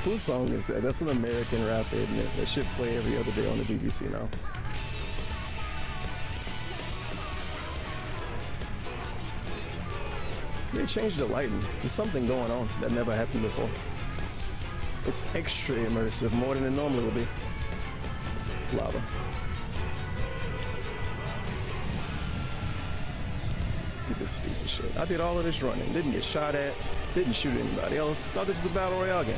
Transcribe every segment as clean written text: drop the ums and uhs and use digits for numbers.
Whose song is that? That's an American rapper, isn't it? That should play every other day on the BBC now. They changed the lighting. There's something going on that never happened before. It's extra immersive, more than it normally would be. Lava. Get this stupid shit. I did all of this running, didn't get shot at, didn't shoot anybody else. Thought this was a battle royale game.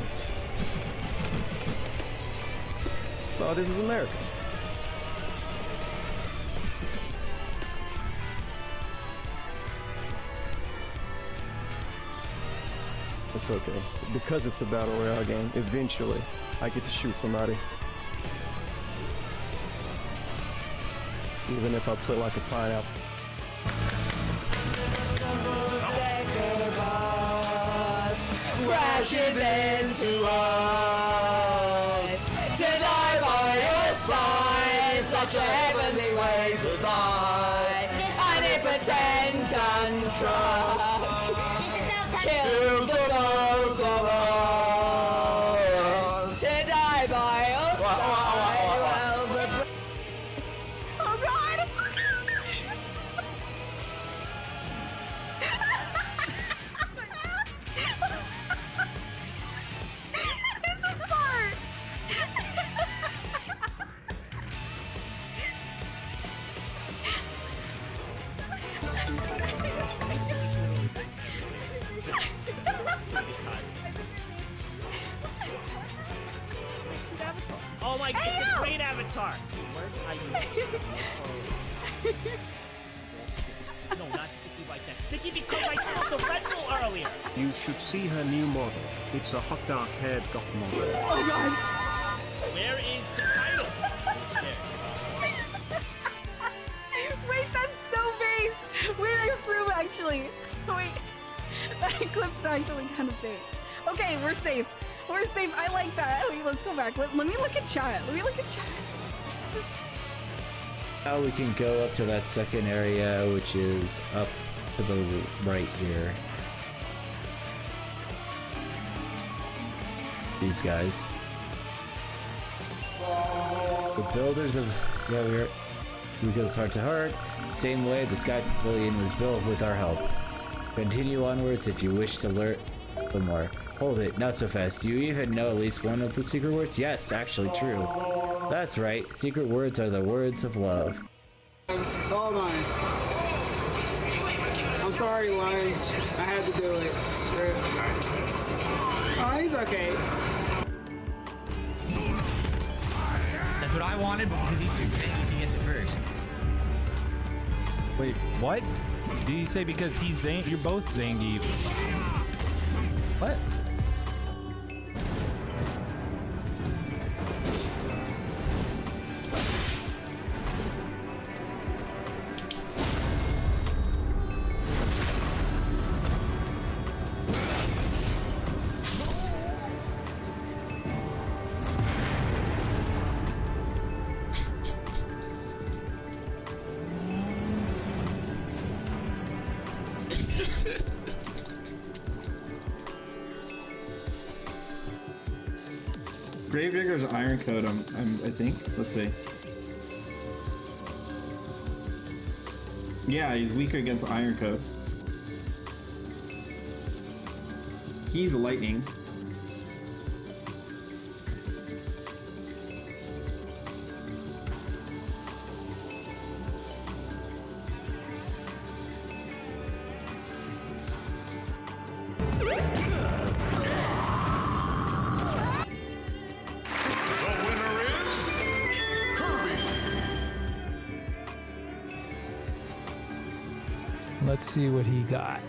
Thought this is America. It's okay. Because it's a battle royale game, eventually I get to shoot somebody. Even if I play like a pineapple. Crashes into us to die by your side, such a heavenly way to die. And if attention struck, kill the both of us to die by your side. Well, the oh God! It's a fart. Oh my god, it's a great avatar! No, not sticky like that. Sticky because I smelled the Red Bull earlier! You should see her new model. It's a hot dark-haired goth model. Oh God! Where is the title? Wait, that's so base! Wait, I approve actually. Wait, that clip's actually kind of base. Okay, we're safe. We're safe. I like that. Wait, let's go back. Let me look at chat. Let me look at chat. Now we can go up to that second area, which is up to the right here. These guys. The builders of... Yeah, we go heart to heart. Same way the Sky Pavilion was built with our help. Continue onwards if you wish to learn some more. Hold it, not so fast. Do you even know at least one of the secret words? Yes, actually true. That's right. Secret words are the words of love. Hold on. I'm sorry, Lion. I had to do it. Oh, he's okay. That's what I wanted, but because he gets it first. Wait, what? Did you say because he's Zang? You're both Zangief. What? Gravedigger's Iron Code, I think. Let's see. Yeah, he's weaker against Iron Code. He's lightning. Let's see what he got.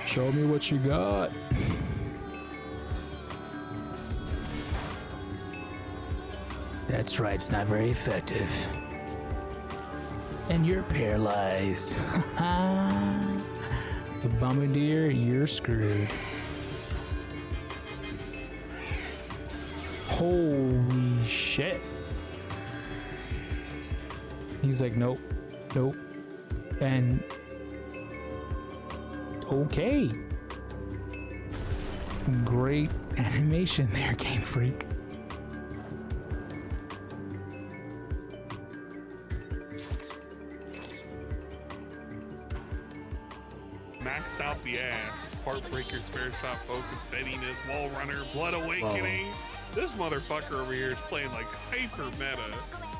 Show me what you got. That's right, it's not very effective. And you're paralyzed. The Bombardier, you're screwed. Holy shit. He's like, nope, nope. And okay. Great animation there, Game Freak. Maxed out the ass. Heartbreaker, spare shot, focus, steadiness, wall runner, blood awakening. This motherfucker over here is playing like hyper meta.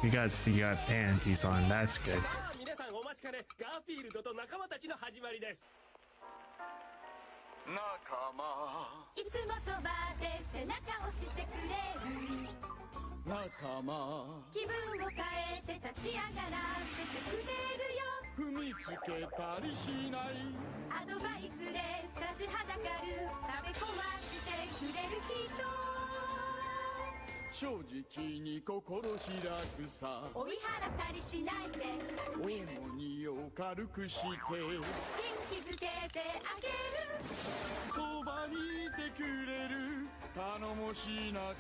You got panties on. That's good. 皆さんお待ちかね、ガーフィールドと仲間たちの始まりです。仲間いつもそばで背中を押してくれる仲間気分を変えて立ち上がらせてくれるよ踏みつけたりしないアドバイスで立ちはだかる食べ込ませてくれる人正直に心開くさ追い払ったりしないで重荷を軽くして元気づけてあげるそばにいてくれる頼もしい仲間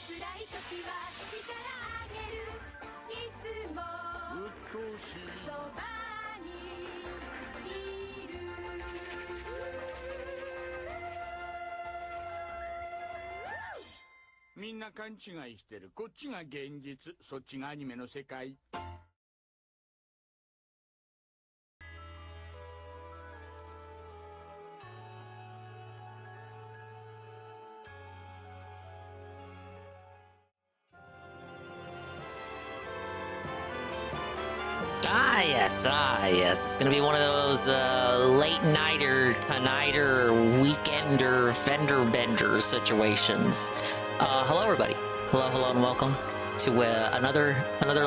辛い時は力あげるいつもうっとうしいそばにいるみんな勘違いしてるこっちが現実そっちがアニメの世界Yes. It's gonna be one of those late nighter, tonighter, weekender, fender bender situations. Hello, everybody. Hello, and welcome to another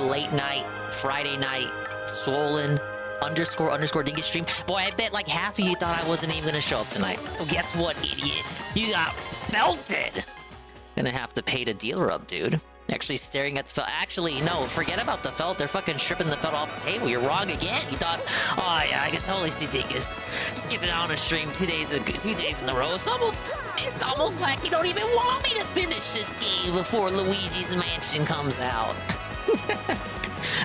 late night, Friday night, swollen _ dingus stream. Boy, I bet like half of you thought I wasn't even gonna show up tonight. Well, guess what, idiot? You got felted. Gonna have to pay the dealer up, dude. Actually staring at the felt. Actually, no, forget about the felt. They're fucking stripping the felt off the table. You're wrong again. You thought, oh yeah, I can totally see Dingus skipping out on a stream 2 days in a row. It's almost like you don't even want me to finish this game before Luigi's Mansion comes out.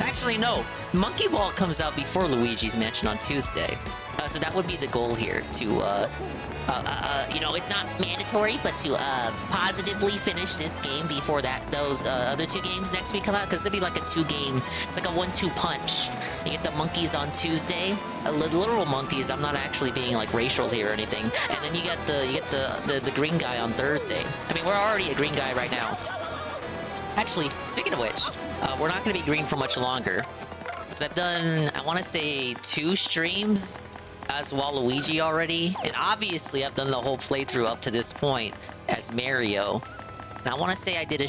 Actually, no. Monkey Ball comes out before Luigi's Mansion on Tuesday. So that would be the goal here to, you know, it's not mandatory, but to positively finish this game before those other 2 games next week come out, because it'll be like a 2-game, it's like a 1-2 punch. You get the monkeys on Tuesday, literal monkeys. I'm not actually being like racial here or anything. And then you get the green guy on Thursday. I mean, we're already a green guy right now. Actually, speaking of which, we're not going to be green for much longer, because I've done, I want to say, 2 streams as Waluigi already, and obviously I've done the whole playthrough up to this point as Mario. And I want to say I did a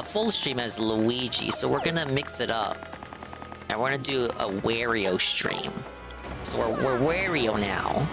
full stream as Luigi, so we're gonna mix it up. And we're gonna do a Wario stream. So we're Wario now.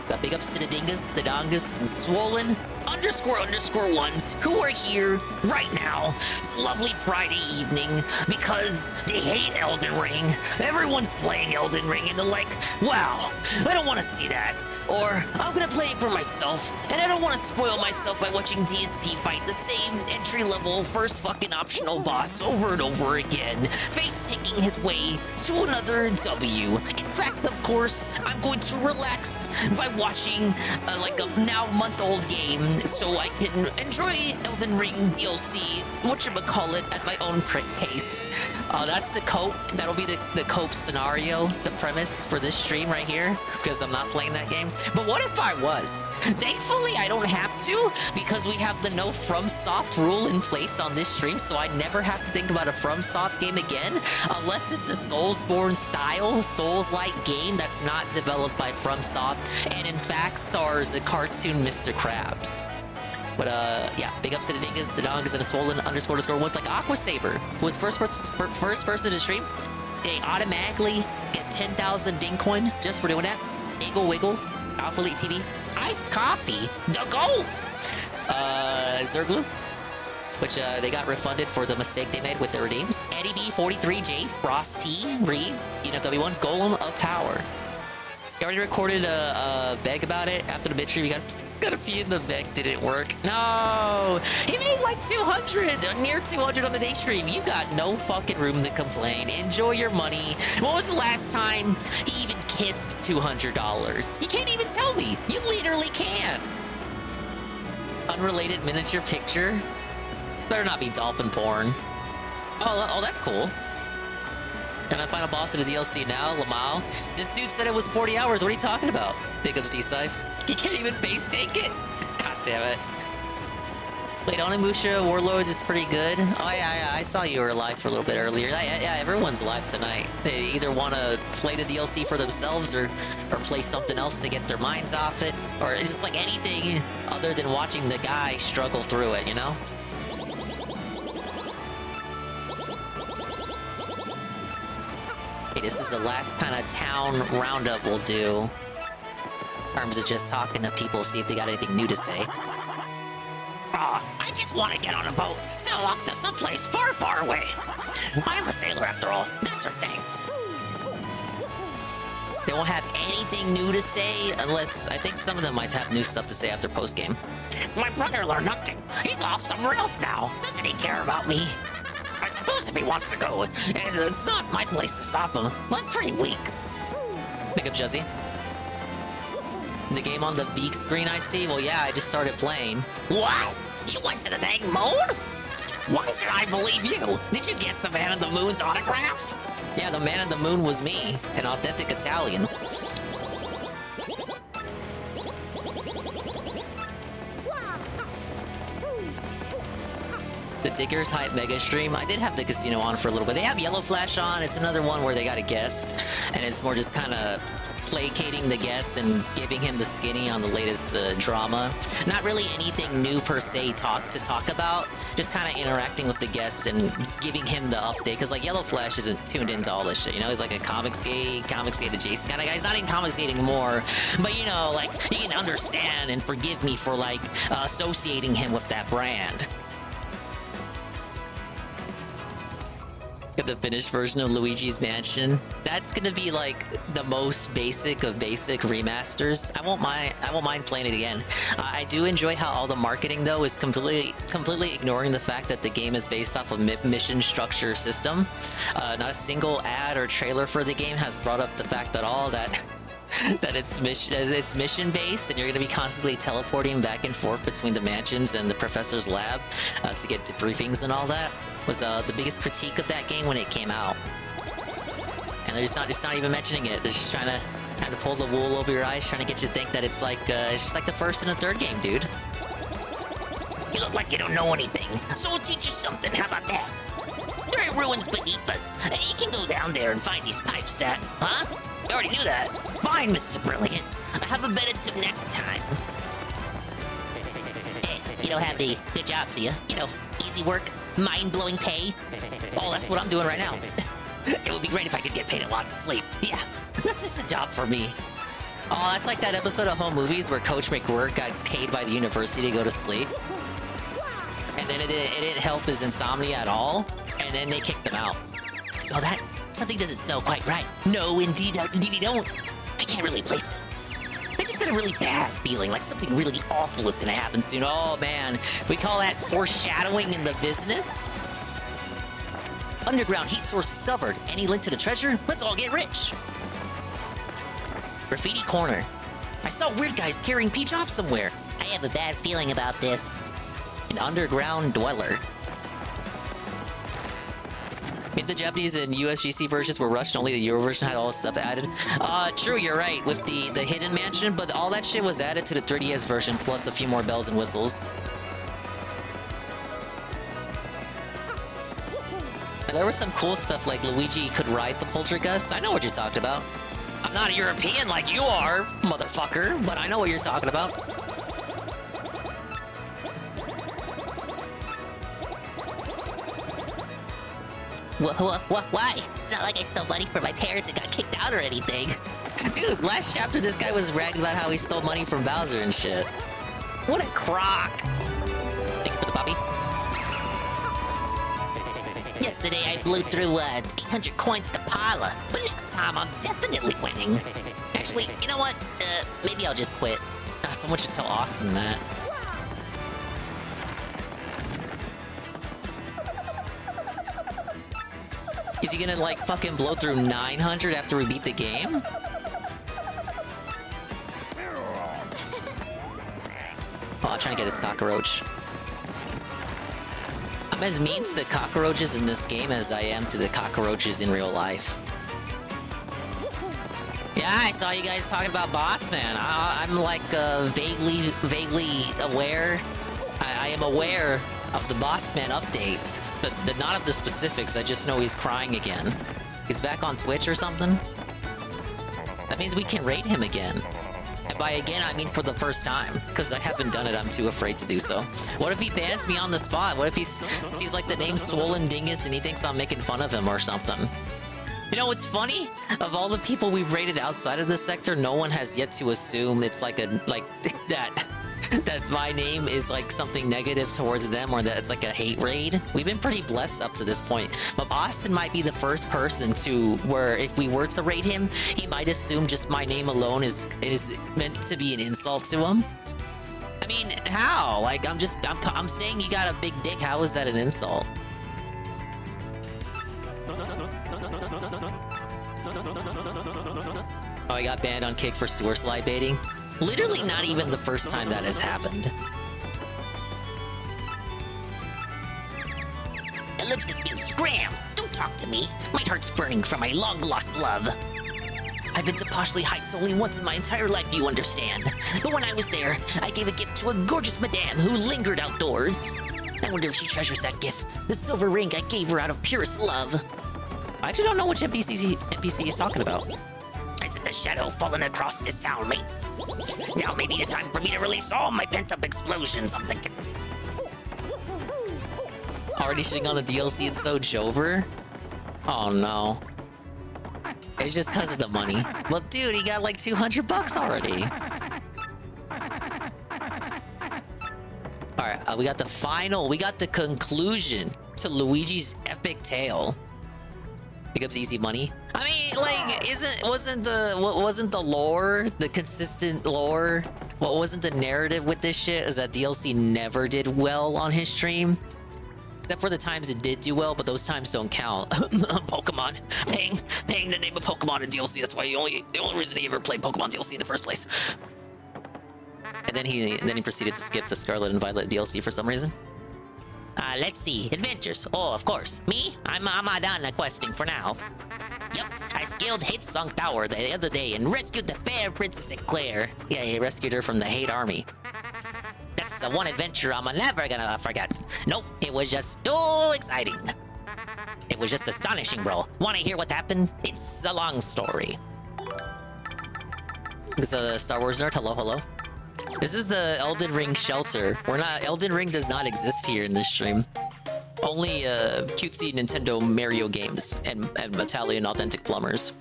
Got big ups to the Dingus, the Dongus, and Swollen _ ones who are here right now. It's a lovely Friday evening because they hate Elden Ring. Everyone's playing Elden Ring and they're like, wow, I don't want to see that. Or, I'm gonna play it for myself, and I don't want to spoil myself by watching DSP fight the same entry-level first fucking optional boss over and over again, face-taking his way to another W. In fact, of course, I'm going to relax by watching like a now month-old game so I can enjoy Elden Ring DLC, whatchamacallit, at my own pace. That's the cope. That'll be the cope scenario, the premise for this stream right here, because I'm not playing that game. But what if I was? Thankfully, I don't have to, because we have the no FromSoft rule in place on this stream, so I never have to think about a FromSoft game again, unless it's a Soulsborne style, Souls-like game that's not developed by FromSoft, and in fact stars a cartoon Mr. Krabs. But yeah, big ups to the Dingus, the Dongs, and the Swollen _ ones like Aqua Saber, who was first person to stream. They automatically get 10,000 Ding coin just for doing that. Iggle Wiggle, Alpha Elite TV, Iced Coffee, the GOAT! Zerglu, which they got refunded for the mistake they made with their redeems. Eddie B43J, Frosty, Reed, ENFW1, Golem of Power. You already recorded a beg about it after the mid stream. You gotta pee in the beg. Didn't work. No, he made like 200, near 200 on the day stream. You got no fucking room to complain. Enjoy your money. When was the last time he even kissed $200? You can't even tell me. You literally can. Unrelated miniature picture? This better not be dolphin porn. Oh, that's cool. And I final boss of the DLC now, Lamau. This dude said it was 40 hours. What are you talking about? Big ups, D-Scythe. You can't even face take it? God damn it. Wait, Onimusha Warlords is pretty good. Oh, yeah, I saw you were live for a little bit earlier. Yeah, everyone's live tonight. They either want to play the DLC for themselves or play something else to get their minds off it, or just like anything other than watching the guy struggle through it, you know? Okay, this is the last kind of town roundup we'll do. In terms of just talking to people, see if they got anything new to say. I just want to get on a boat, sail off to someplace far, far away. I'm a sailor after all. That's her thing. They won't have anything new to say unless I think some of them might have new stuff to say after post-game. My brother learned nothing. He's off somewhere else now. Doesn't he care about me? I suppose if he wants to go, and it's not my place to stop him, but it's pretty weak. Pick up Jesse. The game on the Beak screen I see? Well, yeah, I just started playing. What? You went to the dang moon? Why should I believe you? Did you get the Man of the Moon's autograph? Yeah, the Man of the Moon was me, an authentic Italian. The Diggers Hype Mega Stream. I did have the casino on for a little bit. They have Yellow Flash on. It's another one where they got a guest, and it's more just kind of placating the guest and giving him the skinny on the latest drama. Not really anything new per se to talk about, just kind of interacting with the guest and giving him the update. Because like Yellow Flash isn't tuned into all this shit, you know? He's like a Comicsgate adjacent kind of guy. He's not in Comicsgate anymore, but you know, like, you can understand and forgive me for like associating him with that brand. Get the finished version of Luigi's Mansion. That's gonna be like the most basic of basic remasters. I won't mind playing it again. I do enjoy how all the marketing though is completely ignoring the fact that the game is based off of mission structure system. Not a single ad or trailer for the game has brought up the fact at all that it's mission based, and you're going to be constantly teleporting back and forth between the mansions and the professor's lab to get debriefings and all that. Was the biggest critique of that game when it came out, and they're just not even mentioning it. They're just trying to pull the wool over your eyes, trying to get you to think that it's just like the first and the third game, dude. You look like you don't know anything, so we'll teach you something. How about that? There are ruins beneath us, and you can go down there and find these pipes that, huh? You already knew that. Fine, Mr. Brilliant. I have a better tip next time. Hey, you don't have the good jobs, do you? You know, easy work, mind-blowing pay. Oh, that's what I'm doing right now. It would be great if I could get paid a lot to sleep. Yeah, that's just a job for me. Oh, that's like that episode of Home Movies where Coach McWhirk got paid by the university to go to sleep. And then it didn't help his insomnia at all. And then they kicked him out. Smell that? Something doesn't smell quite right. No, indeed you don't. I can't really place it. I just got a really bad feeling, like something really awful is gonna happen soon. Oh man, we call that foreshadowing in the business. Underground heat source discovered. Any link to the treasure? Let's all get rich. Graffiti corner. I saw weird guys carrying Peach off somewhere. I have a bad feeling about this. An underground dweller. Maybe the Japanese and USGC versions were rushed, only the Euro version had all this stuff added. True, you're right, with the hidden mansion, but all that shit was added to the 3DS version, plus a few more bells and whistles. And there was some cool stuff like Luigi could ride the poltergeist. I know what you're talking about. I'm not a European like you are, motherfucker, but I know what you're talking about. Why? It's not like I stole money from my parents and got kicked out or anything. Dude, last chapter this guy was ragged about how he stole money from Bowser and shit. What a crock. Thank you for the puppy. Yesterday I blew through 800 coins at the parlor, but next time I'm definitely winning. Actually, you know what? Maybe I'll just quit. Someone should tell Austin that. Is he gonna, like, fucking blow through 900 after we beat the game? Oh, I'm trying to get this cockroach. I'm as mean to the cockroaches in this game as I am to the cockroaches in real life. Yeah, I saw you guys talking about Boss Man. I'm like vaguely aware. I am aware of the Boss Man updates, but not of the specifics. I just know he's crying again. He's back on Twitch or something. That means we can raid him again. And by again, I mean for the first time. Because I haven't done it, I'm too afraid to do so. What if he bans me on the spot? What if he sees like the name Swollen Dingus and he thinks I'm making fun of him or something? You know what's funny? Of all the people we've raided outside of this sector, no one has yet to assume it's like that my name is like something negative towards them, or that it's like a hate raid. We've been pretty blessed up to this point. But Austin might be the first person to where if we were to raid him, he might assume just my name alone is meant to be an insult to him. I mean, how? Like I'm saying you got a big dick. How is that an insult? Oh, I got banned on Kick for sewer slide baiting. Literally not even the first time that has happened. Ellipsis means scram! Don't talk to me. My heart's burning from my long-lost love. I've been to Poshley Heights only once in my entire life, you understand. But when I was there, I gave a gift to a gorgeous madame who lingered outdoors. I wonder if she treasures that gift, the silver ring I gave her out of purest love. I actually don't know which NPC is talking about. I said the shadow falling across this town, mate. Now may be the time for me to release all my pent-up explosions, I'm thinking. Already shitting on the DLC, it's so Jover? Oh no. It's just because of the money. Well, dude, he got like $200 already. Alright, we got the conclusion to Luigi's epic tale. Becomes easy money. I mean, like, wasn't the lore, the consistent lore, what wasn't the narrative with this shit is that DLC never did well on his stream? Except for the times it did do well, but those times don't count. Pokemon. Paying the name of Pokemon in DLC, that's why the only reason he ever played Pokemon DLC in the first place. And then he proceeded to skip the Scarlet and Violet DLC for some reason. Let's see. Adventures. Oh, of course. Me? I'm done questing for now. Yep, I scaled Hate Song Tower the other day and rescued the fair Princess Eclair. Yeah, he rescued her from the Hate Army. That's the one adventure I'm never gonna forget. Nope, it was just too exciting. It was just astonishing, bro. Wanna hear what happened? It's a long story. This is a Star Wars nerd. Hello. This is the Elden Ring shelter. Elden Ring does not exist here in this stream. Only cutesy Nintendo Mario games and Italian authentic plumbers.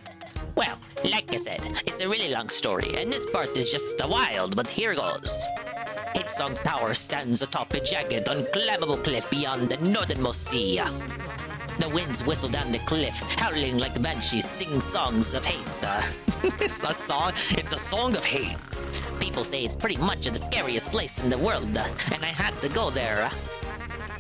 Well, like I said, it's a really long story, and this part is just wild, but here goes. Hitsong Tower stands atop a jagged, unclimbable cliff beyond the northernmost sea. The winds whistle down the cliff, howling like banshees sing songs of hate. It's a song of hate. People say it's pretty much the scariest place in the world, and I had to go there.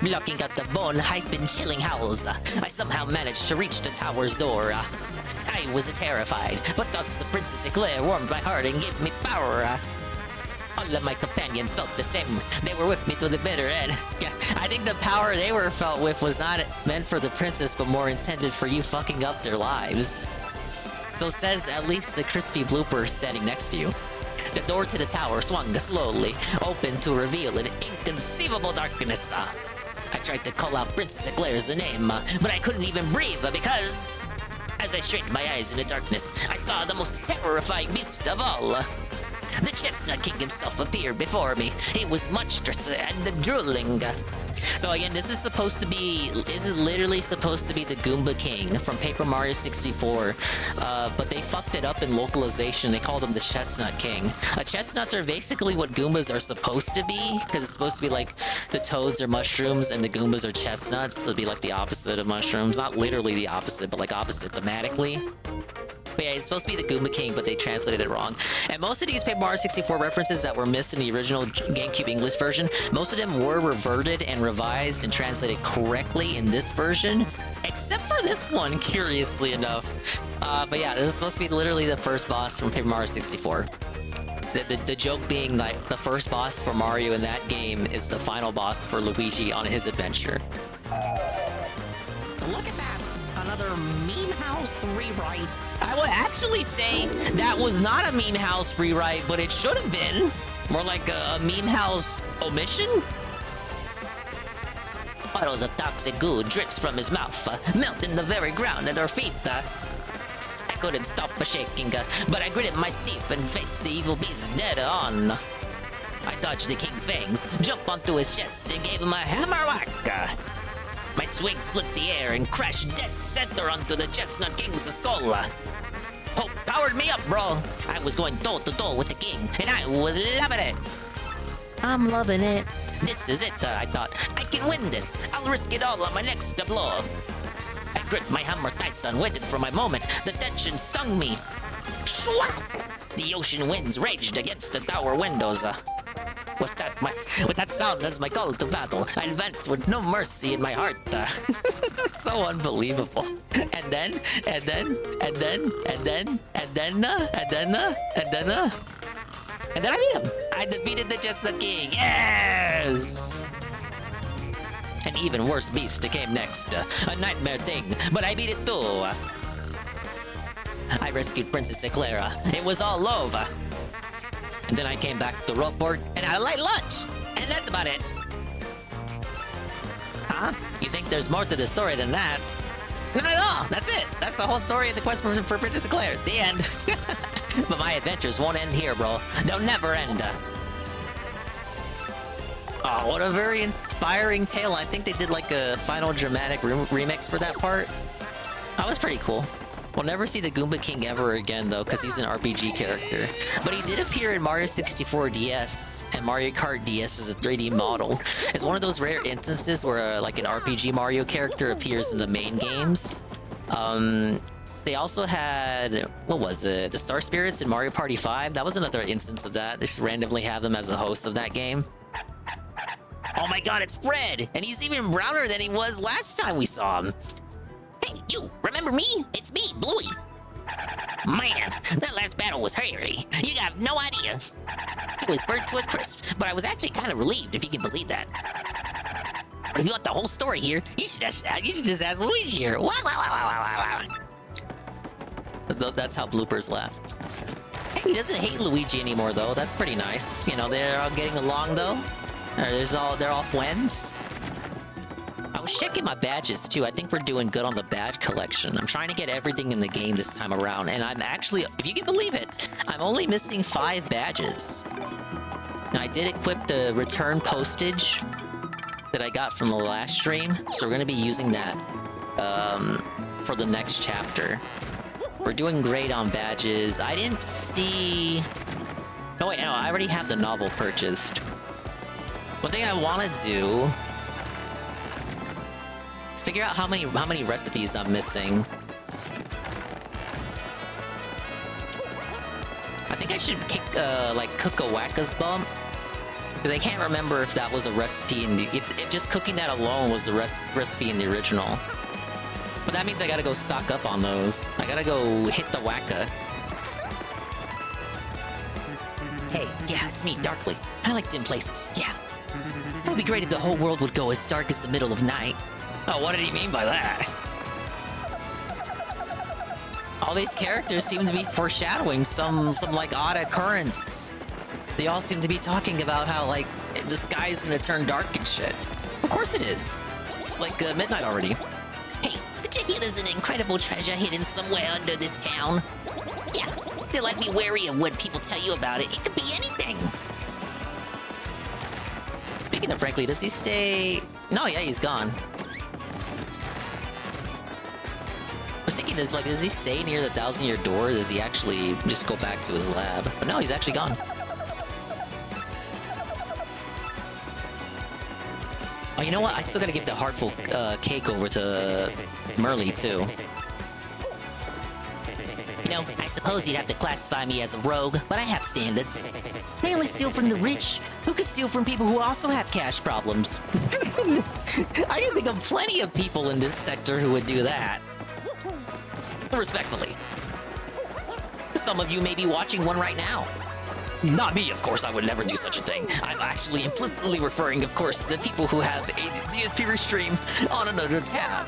Looking at the bone-hyping chilling howls, I somehow managed to reach the tower's door. I was terrified, but thoughts of Princess Eclair warmed my heart and gave me power. All of my companions felt the same. They were with me to the bitter end. Yeah, I think the power they were felt with was not meant for the princess, but more intended for you fucking up their lives. So says at least the crispy blooper standing next to you. The door to the tower swung slowly, open to reveal an inconceivable darkness. I tried to call out Princess Eclair's name, but I couldn't even breathe because... As I strained my eyes in the darkness, I saw the most terrifying beast of all. The Chestnut King himself appeared before me. He was monstrous and drooling. So again, this is supposed to be... This is literally supposed to be the Goomba King from Paper Mario 64. But they fucked it up in localization. They called him the Chestnut King. Chestnuts are basically what Goombas are supposed to be. Because it's supposed to be like the Toads are mushrooms and the Goombas are chestnuts. So it'd be like the opposite of mushrooms. Not literally the opposite, but like opposite thematically. But yeah, it's supposed to be the Goomba King, but they translated it wrong. And most of these Paper Mario 64 references that were missed in the original GameCube English version, most of them were reverted and revised and translated correctly in this version. Except for this one, curiously enough. But yeah, this is supposed to be literally the first boss from Paper Mario 64. The joke being like the first boss for Mario in that game is the final boss for Luigi on his adventure. Look at that! Another meme house rewrite. I would actually say that was not a meme house rewrite, but it should have been. More like a meme house omission? Puddles of toxic goo drips from his mouth, melting the very ground at our feet. I couldn't stop shaking, but I gritted my teeth and faced the evil beast dead on. I dodged the king's fangs, jumped onto his chest, and gave him a hammer whack. My swing split the air and crashed dead center onto the Chestnut King's skull. Hope powered me up, bro. I was going toe-to-toe with the king, and I was loving it. I'm loving it. This is it, I thought. I can win this. I'll risk it all on my next blow. I gripped my hammer tight and waited for my moment. The tension stung me. Schwack! The ocean winds raged against the tower windows. With that sound as my call to battle, I advanced with no mercy in my heart. This is so unbelievable. And then I beat him. I defeated the Chestnut King. Yes! An even worse beast came next. A nightmare thing, but I beat it too. I rescued Princess Eclaira. It was all over. And then I came back to Rogueport and had a light lunch. And that's about it. Huh? You think there's more to the story than that? Not at all. That's it. That's the whole story of the quest for Princess Eclair. The end. But my adventures won't end here, bro. They'll never end. Oh, what a very inspiring tale. I think they did like a final dramatic remix for that part. That was pretty cool. We'll never see the Goomba King ever again, though, because he's an RPG character. But he did appear in Mario 64 DS and Mario Kart DS as a 3D model. It's one of those rare instances where like an RPG Mario character appears in the main games. They also had, what was it? The Star Spirits in Mario Party 5. That was another instance of that. They just randomly have them as the host of that game. Oh my god, it's Fred! And he's even browner than he was last time we saw him. Hey, you, remember me? It's me, Bluey. Man, that last battle was hairy. You got no idea. I was burnt to a crisp, but I was actually kind of relieved, if you can believe that. If you want the whole story here, you should just ask Luigi here. Wow, wow, wow, wow, wow, wow. That's how bloopers laugh. Hey, he doesn't hate Luigi anymore, though. That's pretty nice. You know, they're all getting along, though. They're all friends. I was checking my badges too. I think we're doing good on the badge collection. I'm trying to get everything in the game this time around, and I'm actually, if you can believe it, I'm only missing 5 badges. Now, I did equip the return postage that I got from the last stream, so we're going to be using that for the next chapter. We're doing great on badges. I didn't see... No, wait, no, I already have the novel purchased. One thing I want to do... figure out how many recipes I'm missing. I think I should cook a Wacka's Bump, because I can't remember if that was a recipe in the if just cooking that alone was the recipe in the original. But that means I gotta go stock up on those. I gotta go hit the Wacka. Hey, yeah, it's me, Darkly. I like dim places. Yeah, it would be great if the whole world would go as dark as the middle of night. Oh, what did he mean by that? All these characters seem to be foreshadowing some like odd occurrence. They all seem to be talking about how like the sky is gonna turn dark and shit. Of course it is. It's like midnight already. Hey, did you hear there's an incredible treasure hidden somewhere under this town? Yeah, still I'd be wary of what people tell you about it. It could be anything. Speaking of frankly, does he stay... No, yeah, he's gone. I was thinking, does he stay near the 1,000-year door, or does he actually just go back to his lab? But no, he's actually gone. Oh, you know what? I still gotta give the heartful cake over to Merly, too. You know, I suppose you'd have to classify me as a rogue, but I have standards. I only steal from the rich, who can steal from people who also have cash problems. I can think of plenty of people in this sector who would do that. Respectfully. Some of you may be watching one right now. Not me, of course, I would never do such a thing. I'm actually implicitly referring, of course, to the people who have a DSP restream on another tab.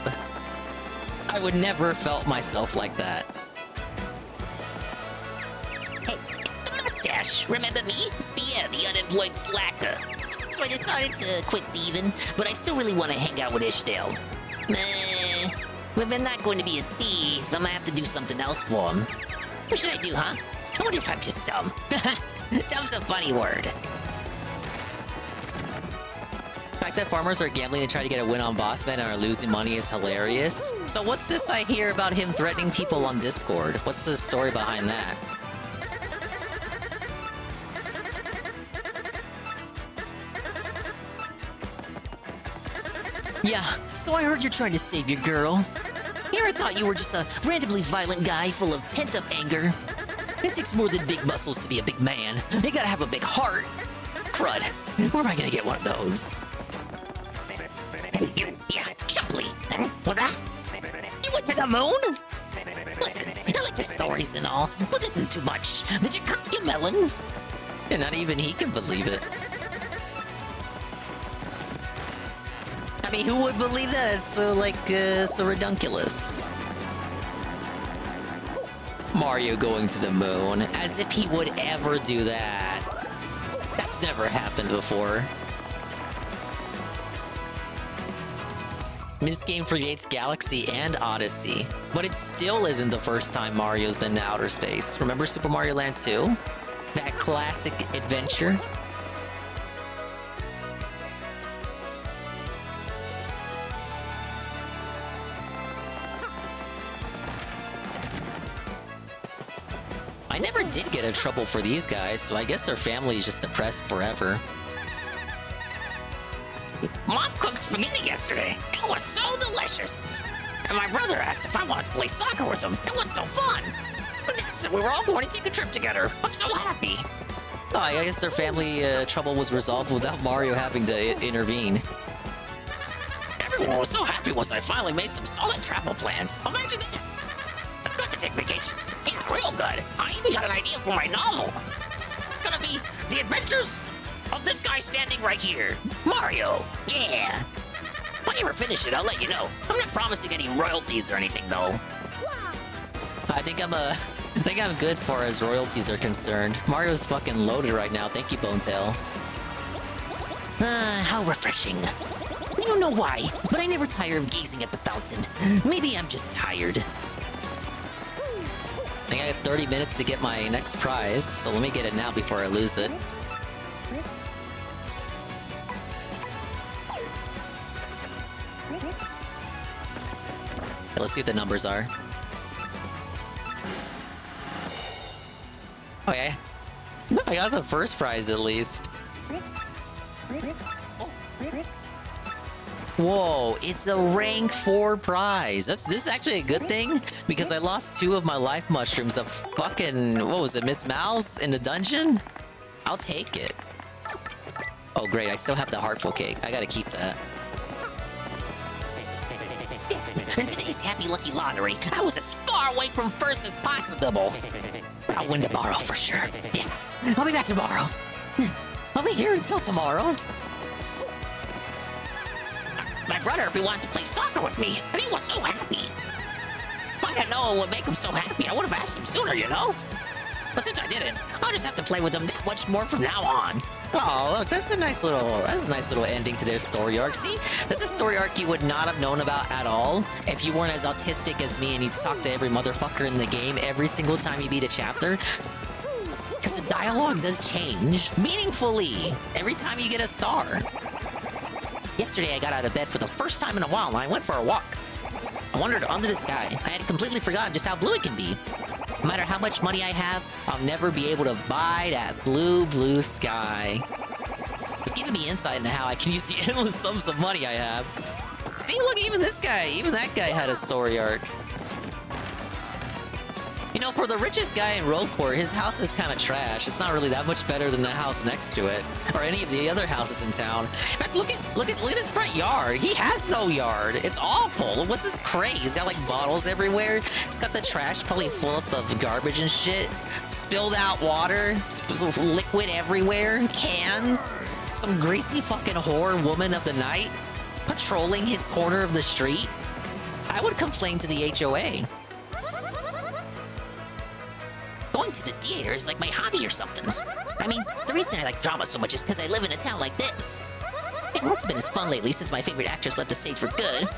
I would never have felt myself like that. Hey, it's the mustache. Remember me? Spear, the unemployed slacker. So I decided to quit thieving, but I still really want to hang out with Ishdale. Meh. If I'm not going to be a thief, I'm gonna have to do something else for him. What should I do, huh? I wonder if I'm just dumb. Dumb's a funny word. The fact that farmers are gambling to try to get a win on Bossman and are losing money is hilarious. So what's this I hear about him threatening people on Discord? What's the story behind that? Yeah, so I heard you're trying to save your girl. Here I thought you were just a randomly violent guy full of pent-up anger. It takes more than big muscles to be a big man. You gotta have a big heart. Crud, where am I gonna get one of those? Hey, you, yeah, Shupley. What's that? You went to the moon? Listen, I like your stories and all, but this is too much. Did you crack your melon? And not even he can believe it. I mean, who would believe that? It's so, like, so redunculous. Mario going to the moon, as if he would ever do that. That's never happened before. This game forgets Galaxy and Odyssey, but it still isn't the first time Mario's been to outer space. Remember Super Mario Land 2? That classic adventure? I never did get in trouble for these guys, so I guess their family is just depressed forever. Mom cooked spaghetti yesterday. It was so delicious. And my brother asked if I wanted to play soccer with him. It was so fun. But that's it. We were all going to take a trip together. I'm so happy. Oh, I guess their family trouble was resolved without Mario having to intervene. Everyone was so happy once I finally made some solid travel plans. Imagine that. It's good to take vacations. Yeah, real good. I even got an idea for my novel. It's gonna be The Adventures of this guy standing right here, Mario. Yeah. If I ever finish it, I'll let you know. I'm not promising any royalties or anything, though. I think I'm good far as royalties are concerned. Mario's fucking loaded right now. Thank you, Bonetail. How refreshing. I don't know why, but I never tire of gazing at the fountain. Maybe I'm just tired. I think I got 30 minutes to get my next prize, so let me get it now before I lose it. Let's see what the numbers are. Okay. I got the first prize at least. Whoa, it's a rank 4 prize. This is actually a good thing because I lost 2 of my life mushrooms of fucking, what was it, Miss Mouse in the dungeon? I'll take it. Oh great, I still have the heartful cake. I gotta keep that. In today's Happy Lucky Lottery, I was as far away from first as possible. But I'll win tomorrow for sure. Yeah, I'll be back tomorrow. I'll be here until tomorrow. It's my brother who wanted to play soccer with me, and he was so happy. If I didn't know what would make him so happy, I would have asked him sooner, you know? But since I didn't, I'll just have to play with him that much more from now on. Oh, look, that's a nice little ending to their story arc. See, that's a story arc you would not have known about at all if you weren't as autistic as me and you'd talk to every motherfucker in the game every single time you beat a chapter. Because the dialogue does change meaningfully every time you get a star. Yesterday, I got out of bed for the first time in a while, and I went for a walk. I wandered under the sky. I had completely forgotten just how blue it can be. No matter how much money I have, I'll never be able to buy that blue, blue sky. It's giving me insight into how I can use the endless sums of money I have. See, look, even this guy, even that guy had a story arc. You know, for the richest guy in Rogueport, his house is kind of trash. It's not really that much better than the house next to it, or any of the other houses in town. In fact, look at his front yard. He has no yard. It's awful. What's this crate? He's got like bottles everywhere. He's got the trash probably full up of garbage and shit. Spilled out water, liquid everywhere, cans. Some greasy fucking whore woman of the night patrolling his corner of the street. I would complain to the HOA. Going to the theater is like my hobby or something. I mean, the reason I like drama so much is because I live in a town like this. It hasn't been as fun lately since my favorite actress left the stage for good.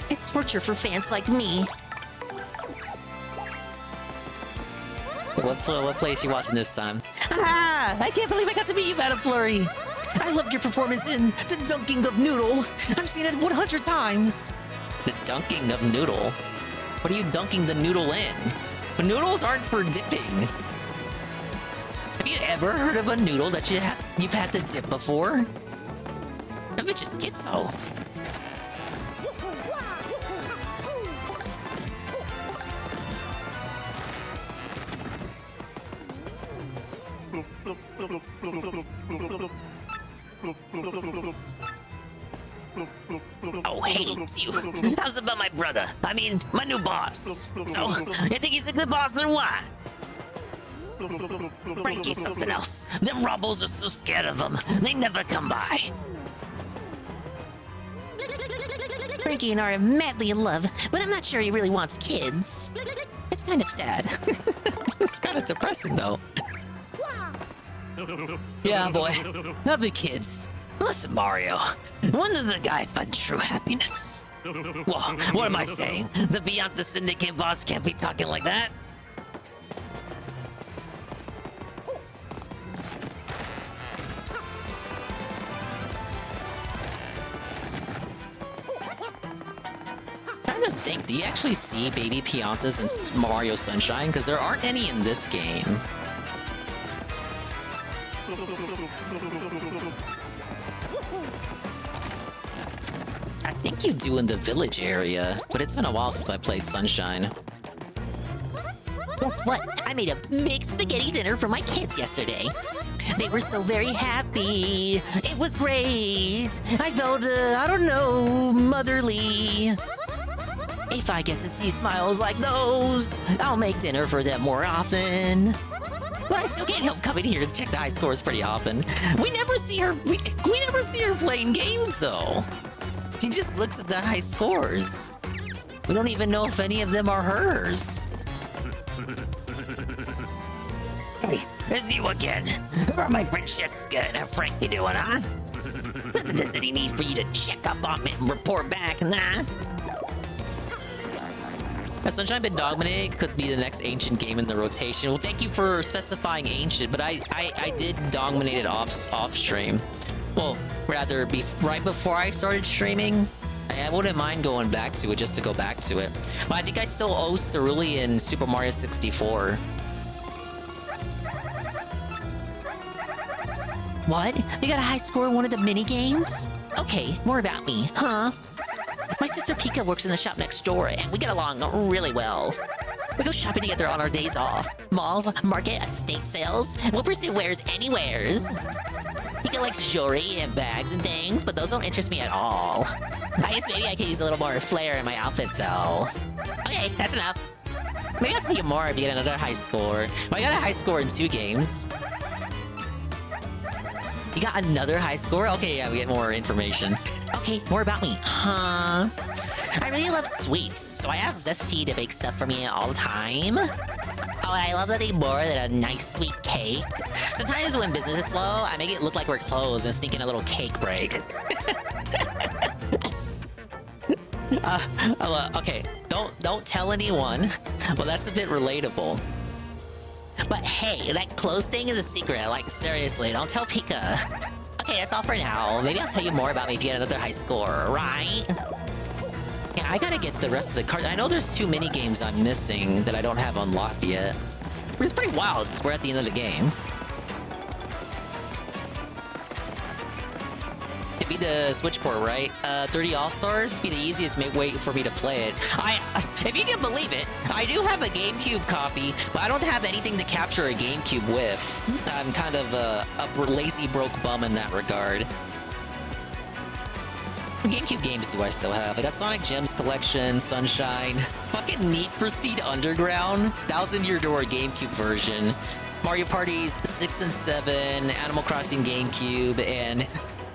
It's torture for fans like me. What play is she watching this time? Ah! I can't believe I got to meet you, Madame Flurry! I loved your performance in The Dunking of Noodle! I've seen it 100 times! The Dunking of Noodle? What are you dunking the noodle in? Noodles aren't for dipping. Have you ever heard of a noodle that you've had to dip before? I'm just schizo. Oh, hey, it's you. How's about my brother? I mean, my new boss. So, you think he's a good boss or what? Frankie's something else. Them robbos are so scared of him, they never come by. Frankie and I are madly in love, but I'm not sure he really wants kids. It's kind of sad. It's kind of depressing, though. Yeah, boy. Not the kids. Listen, Mario. When did the guy find true happiness? Well, what am I saying? The Beyond the Syndicate boss can't be talking like that. Trying to think, do you actually see baby Piantas in Mario Sunshine? Because there aren't any in this game. I think you do in the village area, but it's been a while since I played Sunshine. Guess what? I made a big spaghetti dinner for my kids yesterday. They were so very happy. It was great. I felt, I don't know, motherly. If I get to see smiles like those, I'll make dinner for them more often. But I still can't help coming here to check the high scores pretty often. We never see her. We never see her playing games though. She just looks at the high scores. We don't even know if any of them are hers. Hey, it's you again. How are my Francesca and Frankie doing, huh? Not that there's any need for you to check up on me and report back, nah. Has Sunshine been dominated? Could be the next Ancient game in the rotation. Well, thank you for specifying Ancient, but I did dominate it off stream. Well, rather, right before I started streaming. I wouldn't mind going back to it just to go back to it. But I think I still owe Cerulean Super Mario 64. What? You got a high score in one of the mini games? Okay, more about me, huh? My sister Pika works in the shop next door, and we get along really well. We go shopping together on our days off. Malls, market, estate sales. We'll pursue wares anywheres. Pika likes jewelry and bags and things, but those don't interest me at all. I guess maybe I could use a little more flair in my outfits, though. Okay, that's enough. Maybe I'll tell you more if you get another high score. Well, I got a high score in 2 games. You got another high score? Okay, yeah, we get more information. Okay, more about me, huh? I really love sweets, so I ask Zesty to bake stuff for me all the time. Oh, I love nothing more than a nice sweet cake. Sometimes when business is slow, I make it look like we're closed and sneak in a little cake break. Okay, don't tell anyone. Well, that's a bit relatable. But hey, that clothes thing is a secret. Like, seriously, don't tell Pika. Okay, that's all for now. Maybe I'll tell you more about me if you get another high score, right? Yeah, I gotta get the rest of the cards. I know there's 2 mini games I'm missing that I don't have unlocked yet. But it's pretty wild since we're at the end of the game. It'd be the Switch port, right? 30 All-Stars be the easiest way for me to play it. If you can believe it, I do have a GameCube copy, but I don't have anything to capture a GameCube with. I'm kind of a lazy broke bum in that regard. What GameCube games do I still have? I got Sonic Gems Collection, Sunshine, fucking Need for Speed Underground, 1000 Year Door GameCube version, Mario Parties 6 and 7, Animal Crossing GameCube, and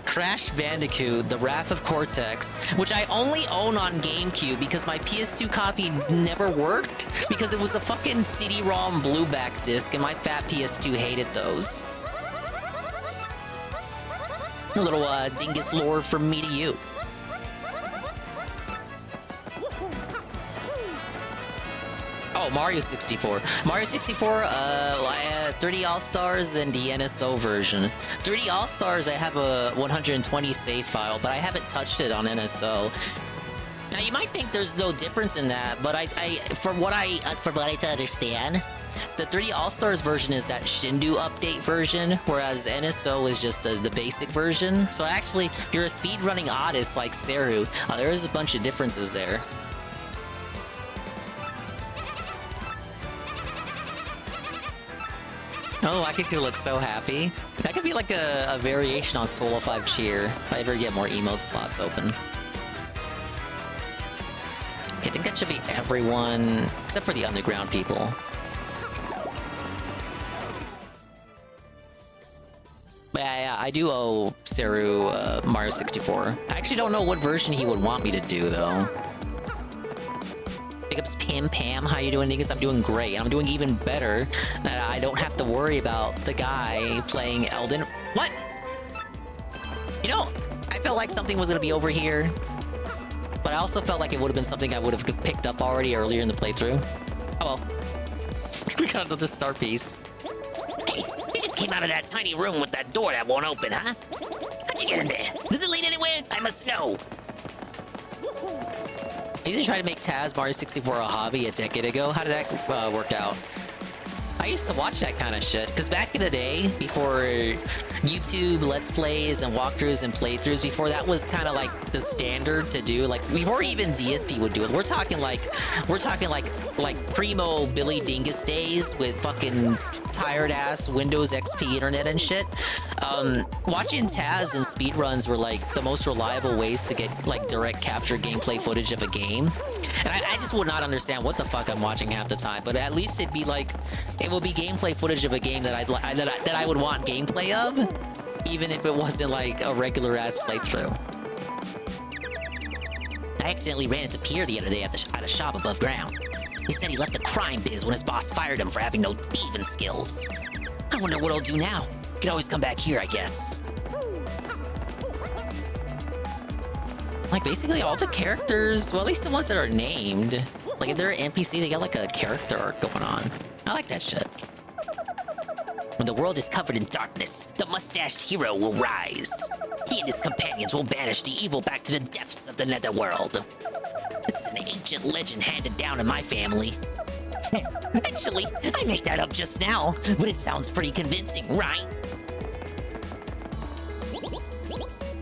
Crash Bandicoot, The Wrath of Cortex, which I only own on GameCube because my PS2 copy never worked because it was a fucking CD-ROM blueback disc and my fat PS2 hated those. A little dingus lore from me to you. Oh, Mario 64. Mario 64, 30 All-Stars and the NSO version. 30 All-Stars, I have a 120 save file, but I haven't touched it on NSO. Now, you might think there's no difference in that, but from what I understand, the 30 All-Stars version is that Shindu update version, whereas NSO is just the basic version. So actually, if you're a speedrunning artist like Seru, there is a bunch of differences there. Oh, Lakitu looks so happy. That could be like a variation on Solo 5 Cheer, if I ever get more emote slots open. Okay, I think that should be everyone, except for the underground people. But yeah, I do owe Seru Mario 64. I actually don't know what version he would want me to do, though. Big ups Pam Pam, how you doing, niggas? I'm doing great. I'm doing even better that I don't have to worry about the guy playing Elden. What? You know, I felt like something was gonna be over here, but I also felt like it would have been something I would have picked up already earlier in the playthrough. Oh well. We got another star piece. Hey, you just came out of that tiny room with that door that won't open, huh? How'd you get in there? Does it lead anywhere? I must know. I used to try to make Taz Mario 64 a hobby a decade ago. How did that work out? I used to watch that kind of shit, because back in the day, before YouTube Let's Plays and walkthroughs and playthroughs, before that was kind of like the standard to do, like, before even DSP would do it. We're talking like primo Billy Dingus days with fucking tired-ass Windows XP internet and shit. Watching Taz and speedruns were like the most reliable ways to get like direct capture gameplay footage of a game. And I just would not understand what the fuck I'm watching half the time, but at least it'd be like, it will be gameplay footage of a game that I would want gameplay of, even if it wasn't like a regular ass playthrough. I accidentally ran into Pierre the other day at a shop above ground. He said he left the crime biz when his boss fired him for having no thieving skills. I wonder what he'll do now. Could always come back here, I guess. Like, basically all the characters, well, at least the ones that are named, like, if they're NPCs, they got like a character arc going on. I like that shit. When the world is covered in darkness, the mustached hero will rise. He and his companions will banish the evil back to the depths of the netherworld. This is an ancient legend handed down in my family. Actually, I made that up just now, but it sounds pretty convincing, right?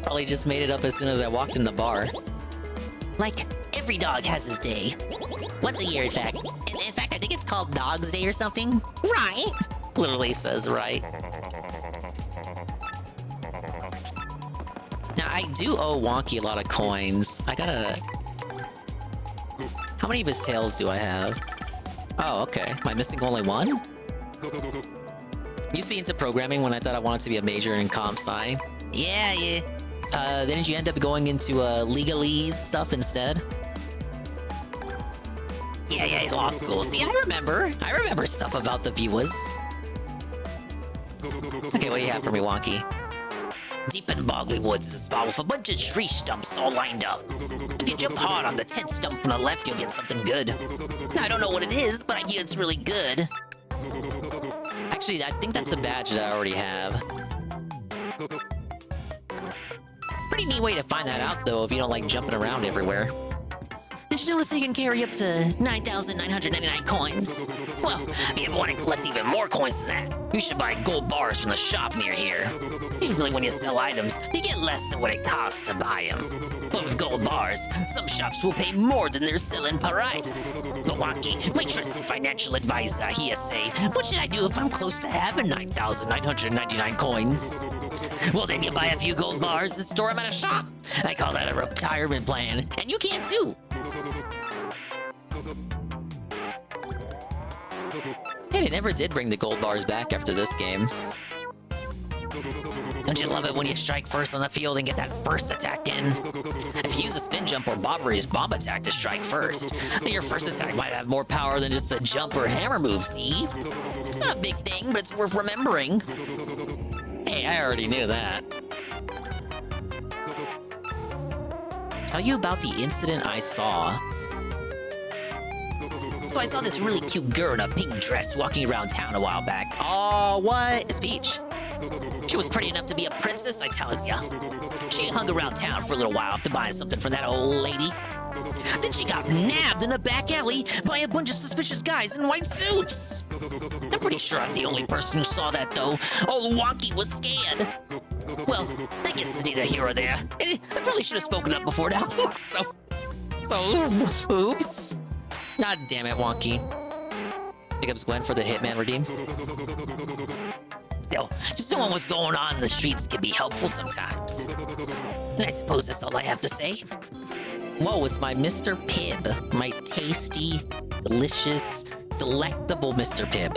Probably just made it up as soon as I walked in the bar. Like, every dog has his day. Once a year, in fact. In fact, I think it's called Dog's Day or something. Right? Literally says right. Now, I do owe Wonky a lot of coins. I gotta... How many of his tails do I have? Oh, okay. Am I missing only one? Used to be into programming when I thought I wanted to be a major in comp sci. Yeah. Then did you end up going into legalese stuff instead? Yeah, law school. See, I remember stuff about the viewers. Okay, what do you have for me, Wonky? Deep in Bogley Woods is a spot with a bunch of tree stumps all lined up. If you jump hard on the 10th stump from the left, you'll get something good. I don't know what it is, but I hear it's really good. Actually, I think that's a badge that I already have. Pretty neat way to find that out, though, if you don't like jumping around everywhere. Did you notice they can carry up to 9,999 coins? Well, if you want to collect even more coins than that, you should buy gold bars from the shop near here. Usually when you sell items, you get less than what it costs to buy them. But with gold bars, some shops will pay more than their selling price. But Wonky, my trusted financial advisor, here say, what should I do if I'm close to having 9,999 coins? Well, then you buy a few gold bars and store them at a shop. I call that a retirement plan, and you can too. Hey, they never did bring the gold bars back after this game. Don't you love it when you strike first on the field and get that first attack in? If you use a spin jump or Bobbery's bomb attack to strike first, then your first attack might have more power than just a jump or hammer move, see? It's not a big thing, but it's worth remembering. Hey, I already knew that. Tell you about the incident I saw. So I saw this really cute girl in a pink dress walking around town a while back. Oh, what? It's Peach. She was pretty enough to be a princess, I tells ya. She hung around town for a little while after buying something from that old lady. Then she got nabbed in a back alley by a bunch of suspicious guys in white suits. I'm pretty sure I'm the only person who saw that, though. Old Wonky was scared. Well, I guess it's neither here or there. I probably should have spoken up before now. Oops. God damn it, Wonky. Pickups Gwen for the Hitman redeem. Still, just knowing what's going on in the streets can be helpful sometimes. And I suppose that's all I have to say. Whoa, it's my Mr. Pibb. My tasty, delicious, delectable Mr. Pibb.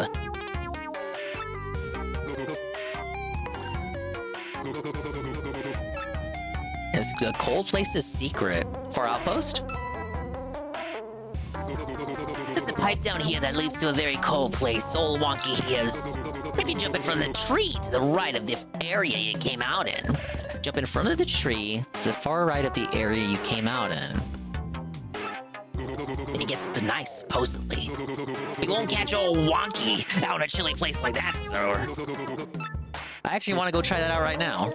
It's a cold place's secret. For Outpost? There's a pipe down here that leads to a very cold place, old Wonky hears. If you jump in from the tree to the right of the area you came out in. Jump in front of the tree to the far right of the area you came out in. And he gets something nice, supposedly. You won't catch old Wonky out in a chilly place like that, sir. I actually want to go try that out right now.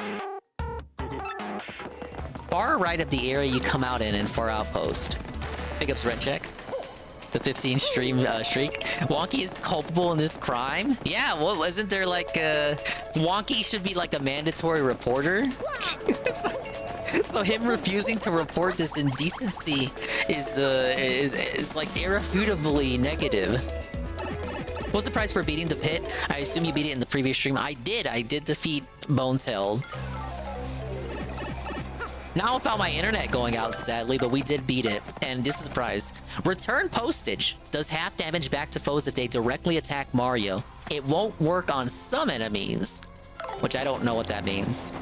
Far right of the area you come out in Far Outpost. Pickups rent check. The 15 streak. Wonky is culpable in this crime? Yeah, well, wasn't there like Wonky should be like a mandatory reporter? So him refusing to report this indecency is like irrefutably negative. What's the price for beating the pit? I assume you beat it in the previous stream. I did defeat Bonetail. Now without my internet going out, sadly, but we did beat it. And this is the prize. Return postage. Does half damage back to foes if they directly attack Mario. It won't work on some enemies. Which I don't know what that means.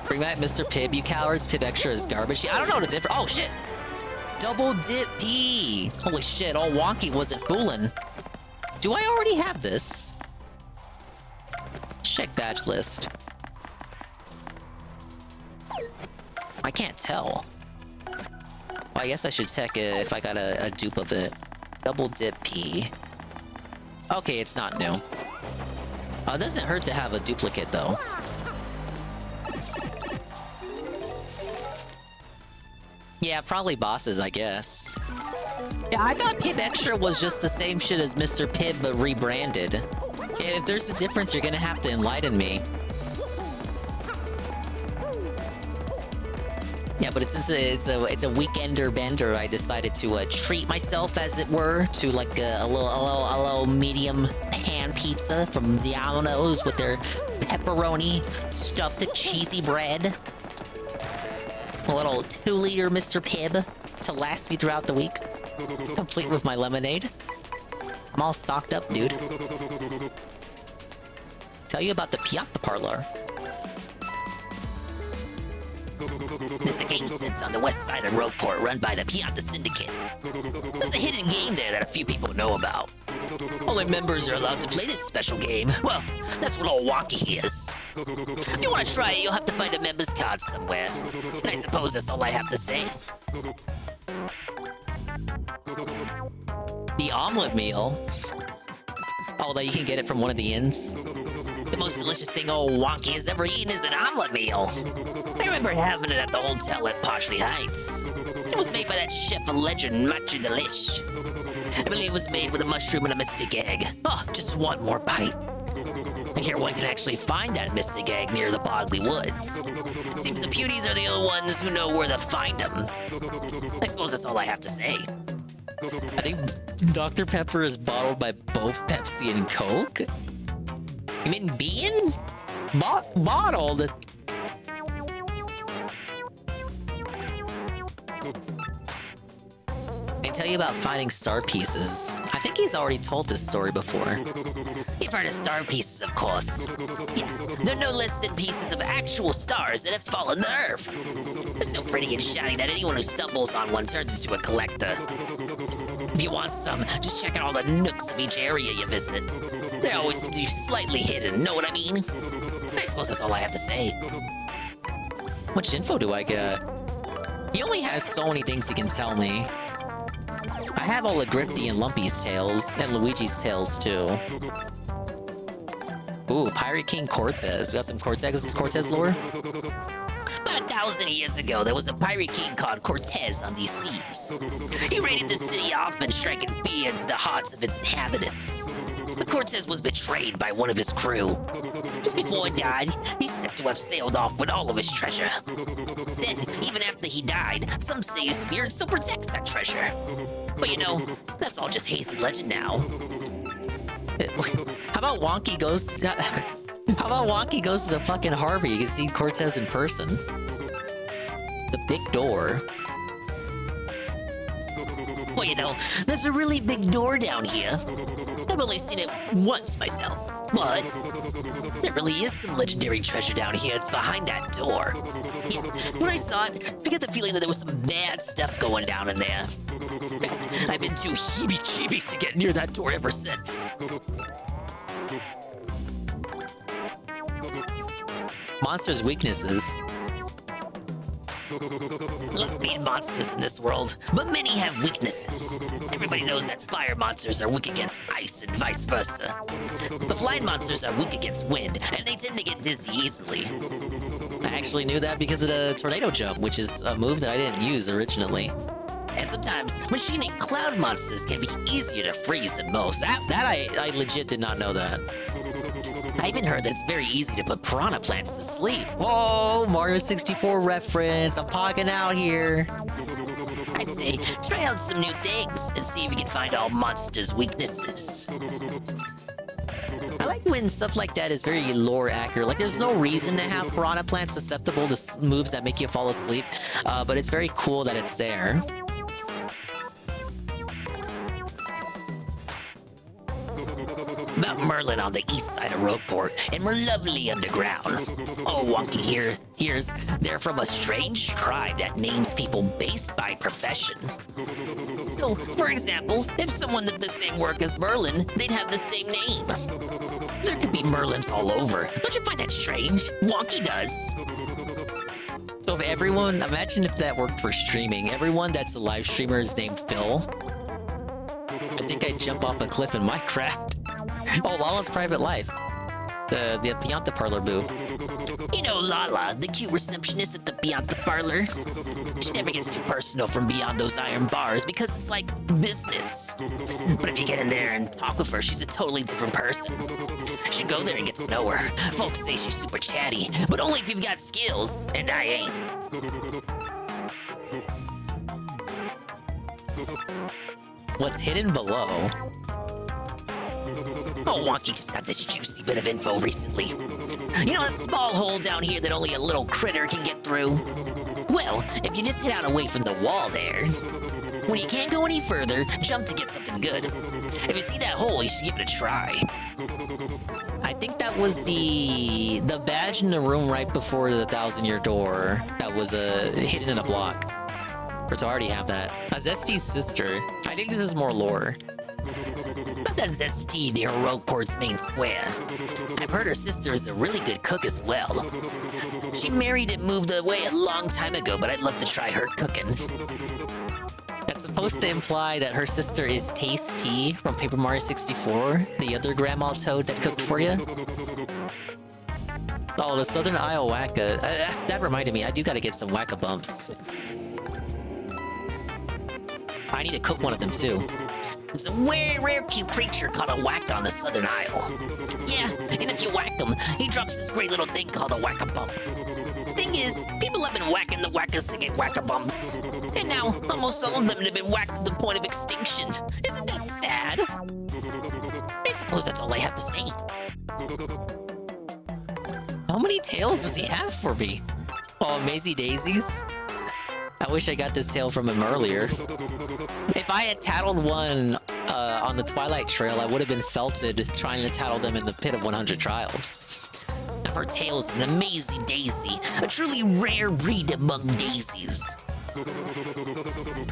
Bring back Mr. Pibb, you cowards. Pibb Extra is garbage. I don't know the difference. Oh, shit. Double Dip P. Holy shit, all Wonky wasn't fooling. Do I already have this? Check badge list. I can't tell. Well, I guess I should check if I got a dupe of it. Double Dip P. Okay, it's not new. It doesn't hurt to have a duplicate, though. Yeah, probably bosses, I guess. Yeah, I thought Pibb Extra was just the same shit as Mr. Pibb, but rebranded. If there's a difference, you're gonna have to enlighten me. Yeah, but it's a weekender bender. I decided to treat myself, as it were, to like a little medium pan pizza from Diano's with their pepperoni stuffed cheesy bread. A little 2-liter Mr. Pibb to last me throughout the week, complete with my lemonade. I'm all stocked up, dude. Tell you about the Piatta Parlor. There's a game center on the west side of Rogueport run by the Piatta Syndicate. There's a hidden game there that a few people know about. Only members are allowed to play this special game. Well, that's what old Wonky is. If you want to try it, you'll have to find a member's card somewhere. And I suppose that's all I have to say. The omelet meal. Although you can get it from one of the inns. The The most delicious thing old Wonky has ever eaten is an omelet meal. I remember having it at the hotel at Poshley Heights. It was made by that chef of legend, Matcha Delish. I believe it was made with a mushroom and a mystic egg. Oh, just one more bite. I hear one can actually find that mystic egg near the Bogley Woods. Seems the Pewdies are the only ones who know where to find them. I suppose that's all I have to say. I think Dr. Pepper is bottled by both Pepsi and Coke? You mean being? Bottled? I tell you about finding star pieces. I think he's already told this story before. You've heard of star pieces, of course. Yes, they're no less than pieces of actual stars that have fallen to Earth. They're so pretty and shiny that anyone who stumbles on one turns into a collector. If you want some, just check out all the nooks of each area you visit. They always seem to be slightly hidden, know what I mean? I suppose that's all I have to say. How much info do I get? He only has so many things he can tell me. I have all of Grifty and Lumpy's tales, and Luigi's tales too. Ooh, Pirate King Cortez. We got some Cortez lore? About 1,000 years ago, there was a pirate king called Cortez on these seas. He raided the city off and striking fear into the hearts of its inhabitants. But Cortez was betrayed by one of his crew. Just before he died, he's said to have sailed off with all of his treasure. Then, even after he died, some say his spirit still protects that treasure. But you know, that's all just hazy legend now. How about Wonky goes to the fucking Harvey? You can see Cortez in person. The big door. Well, you know, there's a really big door down here. I've only seen it once myself. But there really is some legendary treasure down here. It's behind that door. Yeah, when I saw it, I got the feeling that there was some bad stuff going down in there. In fact, I've been too heebie-jeebie to get near that door ever since. Monsters' weaknesses. Look, mean monsters in this world, but many have weaknesses. Everybody knows that fire monsters are weak against ice and vice versa. But flying monsters are weak against wind, and they tend to get dizzy easily. I actually knew that because of the tornado jump, which is a move that I didn't use originally. And sometimes, machining cloud monsters can be easier to freeze than most. I legit did not know that. I even heard that it's very easy to put piranha plants to sleep. Whoa, Mario 64 reference. I'm pogging out here. I'd say try out some new things and see if you can find all monsters' weaknesses. I like when stuff like that is very lore accurate. Like, there's no reason to have piranha plants susceptible to moves that make you fall asleep, but it's very cool that it's there. About Merlin on the east side of Rogueport, and we're lovely underground. Oh, Wonky here's they're from a strange tribe that names people based by profession. So, for example, if someone did the same work as Merlin, they'd have the same name. There could be Merlins all over. Don't you find that strange? Wonky does. So if everyone, imagine if that worked for streaming. Everyone that's a live streamer is named Phil. I think I'd jump off a cliff in Minecraft. Oh, Lala's private life. The Pianta Parlor boo. You know Lala, the cute receptionist at the Pianta Parlor. She never gets too personal from beyond those iron bars because it's like business. But if you get in there and talk with her, she's a totally different person. You should go there and get to know her. Folks say she's super chatty, but only if you've got skills, and I ain't. What's hidden below? Oh, Wonky just got this juicy bit of info recently. You know that small hole down here that only a little critter can get through? Well, if you just head out away from the wall there, when you can't go any further, jump to get something good. If you see that hole, you should give it a try. I think that was the badge in the room right before the 1,000-year door that was hidden in a block. So I already have that. Zesti's sister. I think this is more lore. But then Zesti near Rogueport's main square. I've heard her sister is a really good cook as well. She married and moved away a long time ago, but I'd love to try her cooking. That's supposed to imply that her sister is Tasty from Paper Mario 64, the other grandma toad that cooked for you. Oh, the Southern Isle Wacka. That reminded me, I do gotta get some Wacka bumps. I need to cook one of them too. There's a rare cute creature called a Wacka on the Southern Isle. Yeah, and if you whack him, he drops this great little thing called a Wacka bump. The thing is, people have been whacking the Wackas to get Wacka bumps. And now, almost all of them have been whacked to the point of extinction. Isn't that sad? I suppose that's all I have to say. How many tails does he have for me? Oh, Maisie Daisies? I wish I got this tail from him earlier. If I had tattled one on the Twilight Trail, I would have been felted trying to tattle them in the Pit of 100 Trials. Now for tails, an amazing daisy, a truly rare breed among daisies.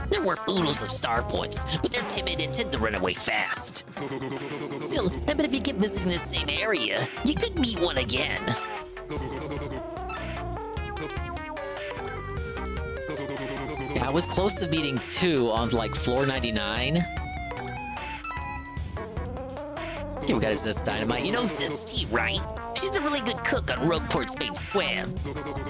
They're worth oodles of star points, but they're timid and tend to run away fast. Still, I bet if you keep visiting the same area, you could meet one again. Yeah, I was close to beating 2 on like floor 99. Okay, we got a Zest Dynamite. You know Zesty, right? She's a really good cook on Rogueport's main square.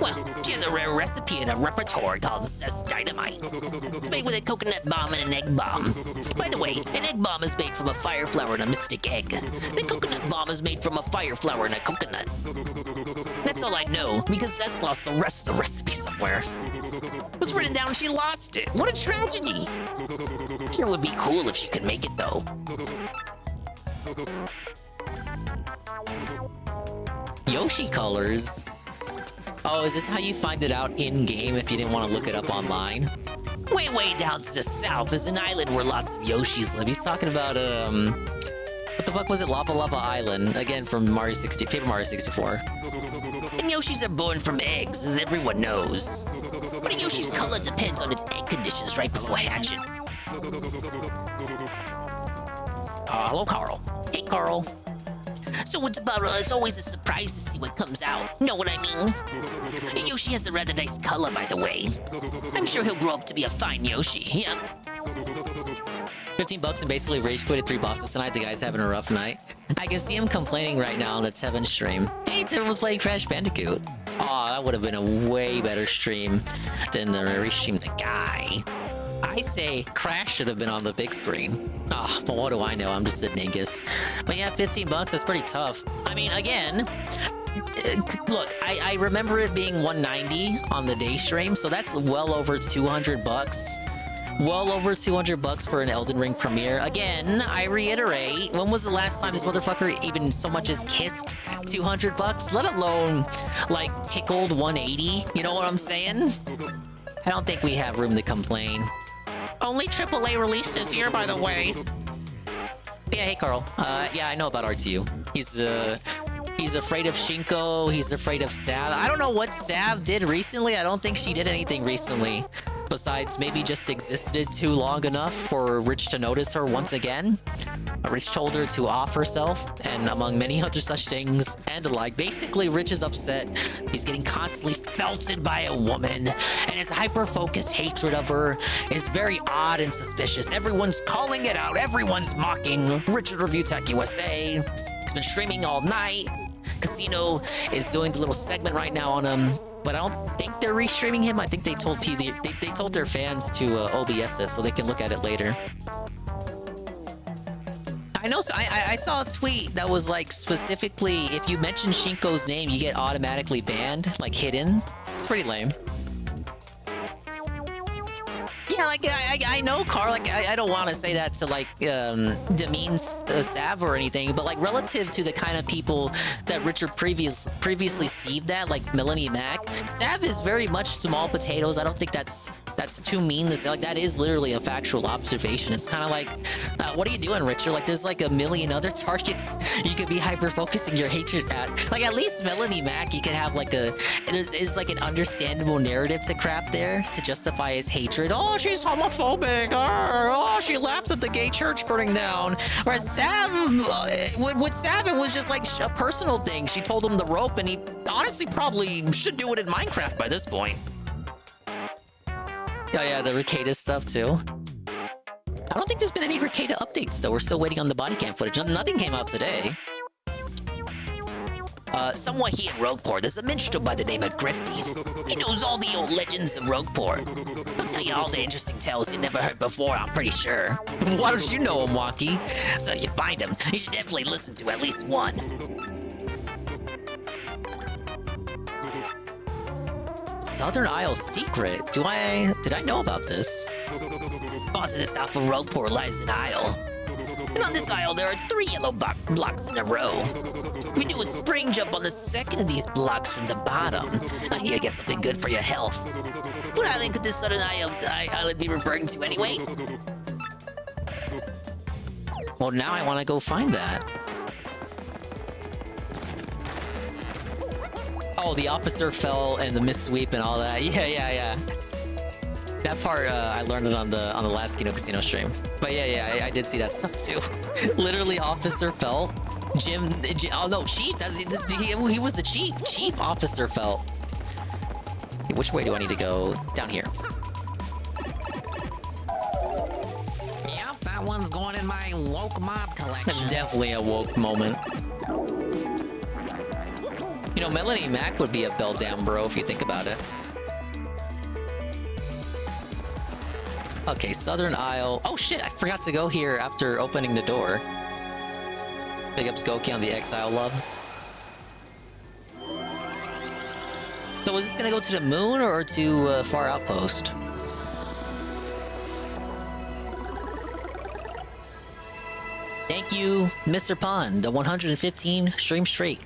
Well, she has a rare recipe in her repertoire called Zest Dynamite. It's made with a coconut bomb and an egg bomb. By the way, an egg bomb is made from a fire flower and a mystic egg. The coconut bomb is made from a fire flower and a coconut. That's all I know, because Zest lost the rest of the recipe somewhere. It was written down and she lost it. What a tragedy. Sure would be cool if she could make it, though. Yoshi colors? Oh, is this how you find it out in-game if you didn't want to look it up online? Way down to the south is an island where lots of Yoshis live. He's talking about, what the fuck was it? Lava Island. Again, from Paper Mario 64. And Yoshis are born from eggs, as everyone knows. But a Yoshi's color depends on its egg conditions right before hatching. Hello, Carl. Hey, Carl. So it's always a surprise to see what comes out. Know what I mean? And Yoshi has a rather nice color, by the way. I'm sure he'll grow up to be a fine Yoshi, yeah. $15 and basically rage quitted 3 bosses tonight. The guy's having a rough night. I can see him complaining right now on the Tevin stream. Hey, Tevin was playing Crash Bandicoot. Aw, that would have been a way better stream than the restream the guy. I say Crash should have been on the big screen. Ah, but what do I know? I'm just a dingus. But yeah, $15, that's pretty tough. I mean, again, look, I remember it being $190 on the day stream, so that's well over $200. Well over $200 for an Elden Ring premiere. Again, I reiterate, when was the last time this motherfucker even so much as kissed $200? Let alone, like, tickled 180? You know what I'm saying? I don't think we have room to complain. Only AAA released this year, by the way. Yeah, hey, Carl. Yeah, I know about RTU. He's afraid of Shinko. He's afraid of Sav. I don't know what Sav did recently. I don't think she did anything recently. Besides, maybe just existed too long enough for Rich to notice her once again. Rich told her to off herself, and among many other such things, and the like. Basically, Rich is upset. He's getting constantly felted by a woman, and his hyper-focused hatred of her is very odd and suspicious. Everyone's calling it out. Everyone's mocking Richard Review Tech USA. He's been streaming all night. Casino is doing the little segment right now on him. But I don't think they're restreaming him. I think they told they told their fans to OBS it so they can look at it later. I know. I saw a tweet that was like specifically if you mention Shinko's name, you get automatically banned, like hidden. It's pretty lame. Yeah, like I know, Carl. Like I don't want to say that to like demean Sav or anything, but like relative to the kind of people that Richard previously sieved at, like Melanie Mac, Sav is very much small potatoes. I don't think that's too mean to say. Like that is literally a factual observation. It's kind of like, what are you doing, Richard? Like there's like a million other targets you could be hyper focusing your hatred at. Like at least Melanie Mac, you can have like there's like an understandable narrative to craft there to justify his hatred. Oh, she's homophobic. Oh, she laughed at the gay church burning down. Whereas Sav, with Sav, it was just like a personal thing. She told him the rope, and he honestly probably should do it in Minecraft by this point. Oh yeah, the Ricada stuff too. I don't think there's been any Ricada updates though. We're still waiting on the body cam footage. Nothing came out today. Somewhere here in Rogueport, there's a minstrel by the name of Grifty. He knows all the old legends of Rogueport. He'll tell you all the interesting tales you never heard before, I'm pretty sure. Why don't you know him, Wonky? So if you find him, you should definitely listen to at least one. Southern Isle secret? Did I know about this? Far to the south of Rogueport lies an isle. And on this isle, there are 3 yellow blocks in a row. If you do a spring jump on the second of these blocks from the bottom, I hear you get something good for your health. What island could this Southern Island be referring to anyway? Well, now I want to go find that. Oh, the officer fell and the missweep and all that. Yeah. That part, I learned it on the last Kino Casino stream. But yeah, I did see that stuff too. Literally, officer fell. Jim, oh no, Chief. He was the chief. Chief officer fell. Which way do I need to go? Down here. Yep, that one's going in my woke mob collection. That's definitely a woke moment. You know, Melanie Mac would be a bell down bro if you think about it. Okay, Southern Isle. Oh shit, I forgot to go here after opening the door. Big up Skokie on the Exile love. So is this gonna go to the moon or to Far Outpost? Thank you, Mr. Pond, the 115 stream straight.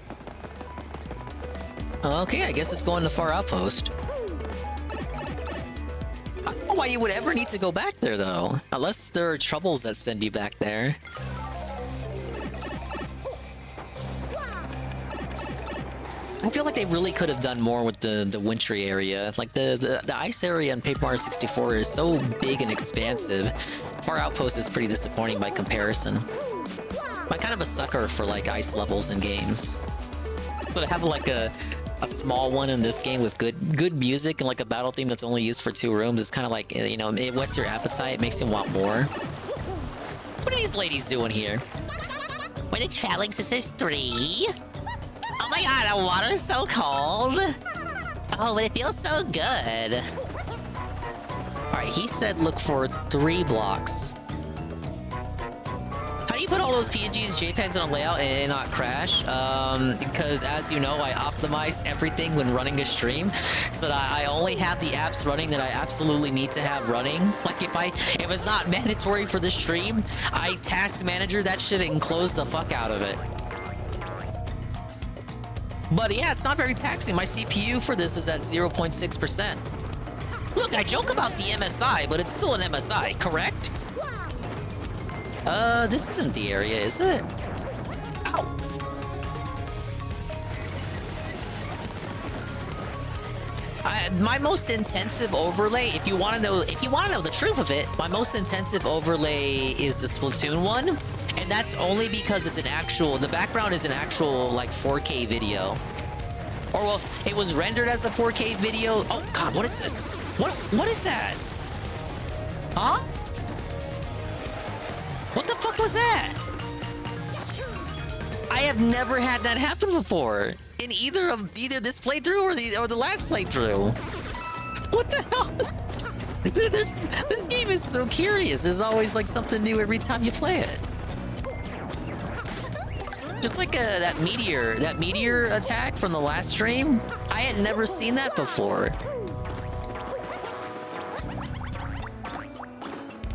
Okay, I guess it's going to Far Outpost. I don't know why you would ever need to go back there, though. Unless there are troubles that send you back there. I feel like they really could have done more with the wintry area. Like, the ice area in Paper Mario 64 is so big and expansive. Far Outpost is pretty disappointing by comparison. I'm kind of a sucker for, like, ice levels in games. So to have, like, a small one in this game with good music and like a battle theme that's only used for 2 rooms is kind of like, you know, it whets your appetite, it makes you want more. What are these ladies doing here? We're the Traveling Sisters 3. Oh my god, the water's so cold. Oh, but it feels so good. Alright, he said look for 3 blocks. How do you put all those PNGs, JPEGs on a layout and not crash? Because as you know, I optimize everything when running a stream so that I only have the apps running that I absolutely need to have running. Like if it's not mandatory for the stream, I task manager that shit and close the fuck out of it. But yeah, it's not very taxing. My CPU for this is at 0.6%. Look, I joke about the MSI, but it's still an MSI, correct? This isn't the area, is it? Ow. My most intensive overlay, if you want to know the truth of it, my most intensive overlay is the Splatoon one, and that's only because it's the background is an actual like 4K video. Or well, it was rendered as a 4K video. Oh god, what is this? What is that? Huh? What the fuck was that? I have never had that happen before in either this playthrough or the last playthrough. What the hell? Dude, this game is so curious. There's always like something new every time you play it. Just like that meteor attack from the last stream. I had never seen that before.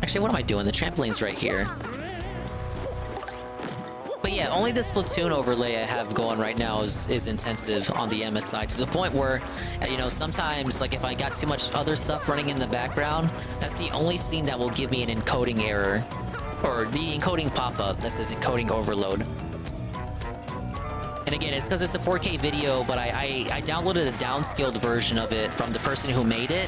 Actually, what am I doing? The trampoline's right here. But yeah, only the Splatoon overlay I have going right now is intensive on the MSI to the point where, you know, sometimes like if I got too much other stuff running in the background, that's the only scene that will give me an encoding error or the encoding pop-up that says encoding overload. And again, it's because it's a 4K video, but I downloaded a downscaled version of it from the person who made it,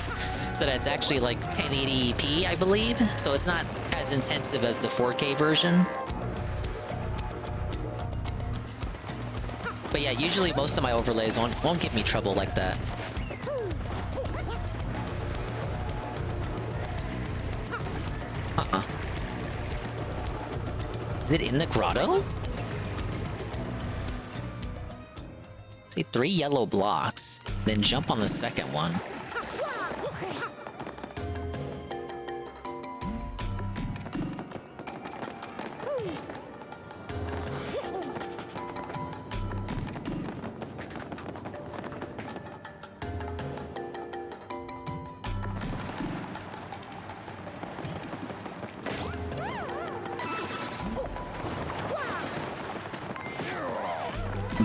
so that it's actually like 1080p, I believe. So it's not as intensive as the 4K version. But yeah, usually most of my overlays won't give me trouble like that. Is it in the grotto? Say 3 yellow blocks, then jump on the second one.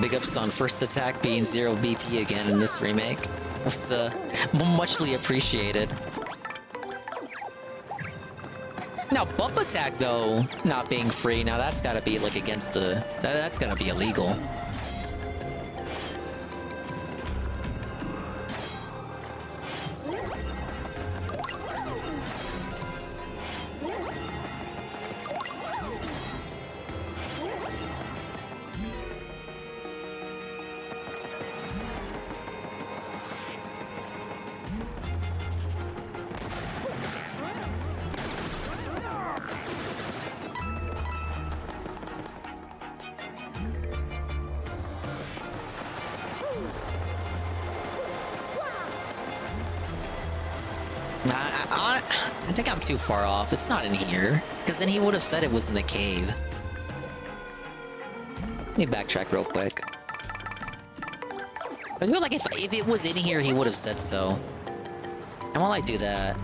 Big ups on first attack being 0 BP again in this remake. It's muchly appreciated. Now bump attack though, not being free, now that's gotta be like against the... That's gotta be illegal. I think I'm too far off. It's not in here. Because then he would have said it was in the cave. Let me backtrack real quick. I feel like if it was in here, he would have said so. And while I do that...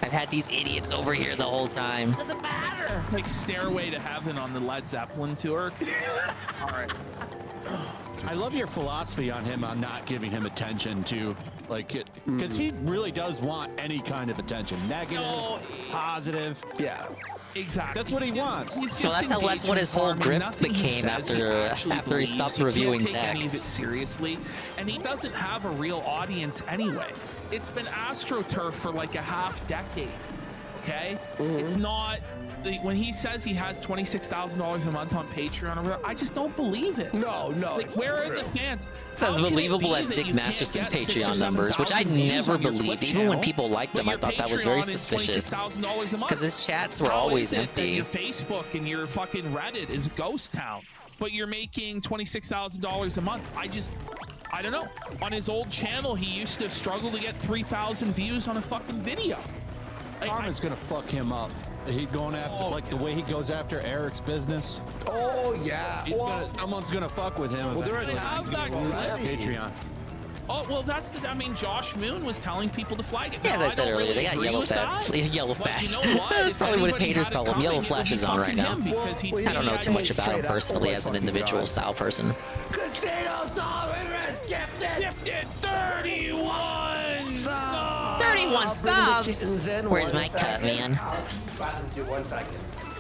I've had these idiots over here the whole time. Doesn't matter. Like Stairway to Heaven on the Led Zeppelin tour. All right. I love your philosophy on him on not giving him attention to, like, it, because he really does want any kind of attention, negative, positive. Yeah, exactly. That's what he wants. Well, that's what his whole grift became after he stopped reviewing tech. Any of it seriously, and he doesn't have a real audience anyway. It's been AstroTurf for like a half decade. Okay, it's not. When he says he has $26,000 a month on Patreon, or whatever, I just don't believe it. No. Like, where are the fans? Sounds believable as Dick Masterson's Patreon numbers, which I never believed. Even when people liked him, I thought that was very suspicious. Because his chats were always empty. Your Facebook and your fucking Reddit is a ghost town, but you're making $26,000 a month. I don't know. On his old channel, he used to struggle to get 3,000 views on a fucking video. Karma's gonna fuck him up. He going after like the way he goes after Eric's business. Oh yeah. Someone's gonna fuck with him. Well, they're have that Patreon. Oh well, that's the. I mean, Josh Moon was telling people to flag it. Yeah, they said earlier they got yellow flash. That's probably what his haters call him. Yellow flash is on right now. I don't know too much about him personally as an individual style person. Casino Tolerance gifted 31 subs. 31 subs. Where's my cut, man?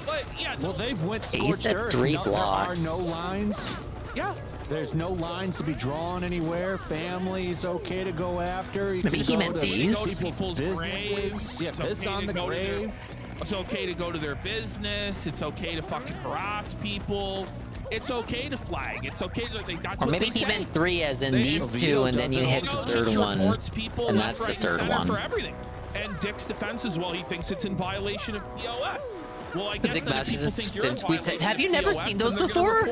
But yeah, well, they've went he said 3 blocks. There are no lines. Yeah. There's no lines to be drawn anywhere. Family's okay to go after. Maybe he meant these. People's graves. Yeah, piss on the grave. It's okay to go to their business. It's okay to fucking harass people. It's okay to flag. It's okay to like. That's or maybe he meant 3 as in these 2, and then you hit the third one, and that's the third one. For everything. And Dick's defense as well. He thinks it's in violation of POS. Well, I guess Dick Masterson's tweets. Have you never seen those before?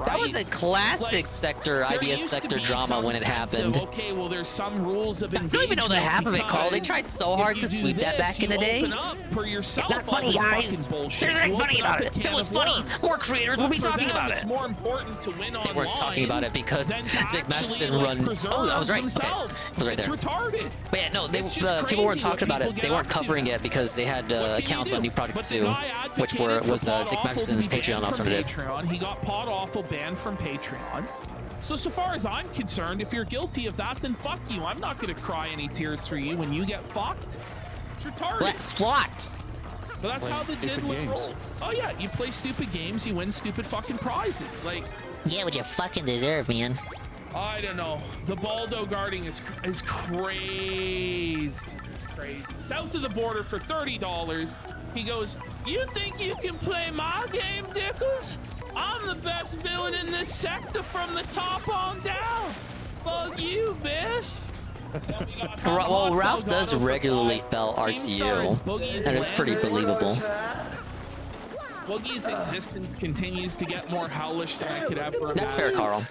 That was a classic sector, IBS sector drama when it happened. Okay, well, there's some rules of engagement. I don't even know the half of it, Carl. They tried so hard to sweep that back in the day. It's not funny, guys. There's nothing funny about it. If it was funny, more creators would be talking about it. It's more important to win online. They weren't talking about it because Dick Masterson run. Oh, I was right. Okay, I was right there. But yeah, no, people weren't talking about it. They weren't covering it because they had accounts on New Product 2. Which was Dick Masterson's Patreon alternative. He got Pod Awful banned from Patreon. So far as I'm concerned, if you're guilty of that, then fuck you. I'm not going to cry any tears for you when you get fucked. It's retarded. Let's flot. But that's how the Didwood roll. Oh yeah, you play stupid games, you win stupid fucking prizes. Like, yeah, what you fucking deserve, man. I don't know. The Baldo guarding is crazy. It's crazy. South of the border for $30. He goes, you think you can play my game, Dickles? I'm the best villain in this sector from the top on down. Fuck you, bitch. Well, Ralph does regularly fail RTU. That is pretty believable. Boogie's existence continues to get more hellish than I could ever imagine. That's fair, Carl.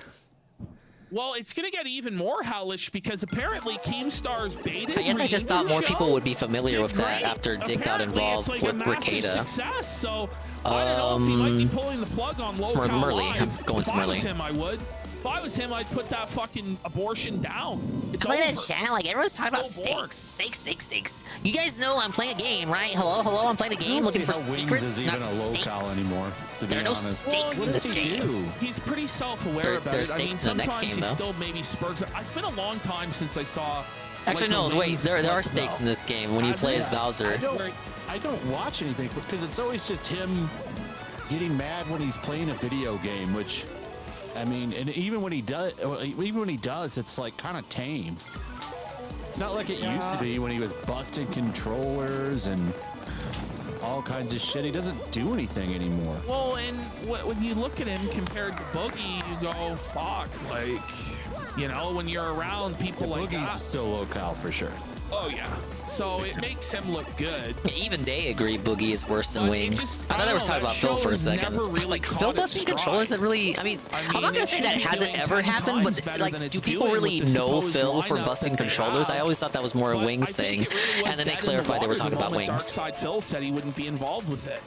Well, it's gonna get even more hellish because apparently Keemstar's baited. I guess I just thought more people would be familiar with that great. after Dick got Apparently, involved it's like with a massive Ricada. success, so I don't know if he might be pulling the plug on low cal Murley. live. I'm going if to I was Murley. him, I would. If I was him, I'd put that fucking abortion down. It's I'm on over. a channel, like everyone's talking about So bored. steaks. You guys know I'm playing a game, right? Hello, I'm playing a game looking for secrets, is not even a low cal steaks. anymore. To There be are no honest. steaks in this game. He's pretty self-aware There- about there's it. I mean, stakes in the next sometimes game, he though. still maybe spurgs. It's been a long time since I saw. Actually, like, no, the wait. wings There are clip. stakes in this game when you play as Bowser. I don't watch anything because it's always just him getting mad when he's playing a video game, which, I mean, and even when he does, it's like kind of tame. It's not like it used to be when he was busting controllers and all kinds of shit. He doesn't do anything anymore. Well, and when you look at him compared to Boogie, you go, fuck, like, you know, when you're around people like Boogie's that. still low cal for sure. Oh yeah. So it makes him look good. Even they agree Boogie is worse than But it Wings. just- I thought they I were don't talking know, about that Phil for a show second. never I was really like, caught Phil its busting stride. controllers that really, I mean, I'm not it gonna say that should be hasn't doing ever 10 happened, times but better like, than it's do people doing really with the know supposed Phil for lineup busting that they controllers? have. I always thought that was more a But Wings I thing. think it really was And then they dead in the clarified they were water talking the about moment Wings. Darkside Phil said he wouldn't be involved with it.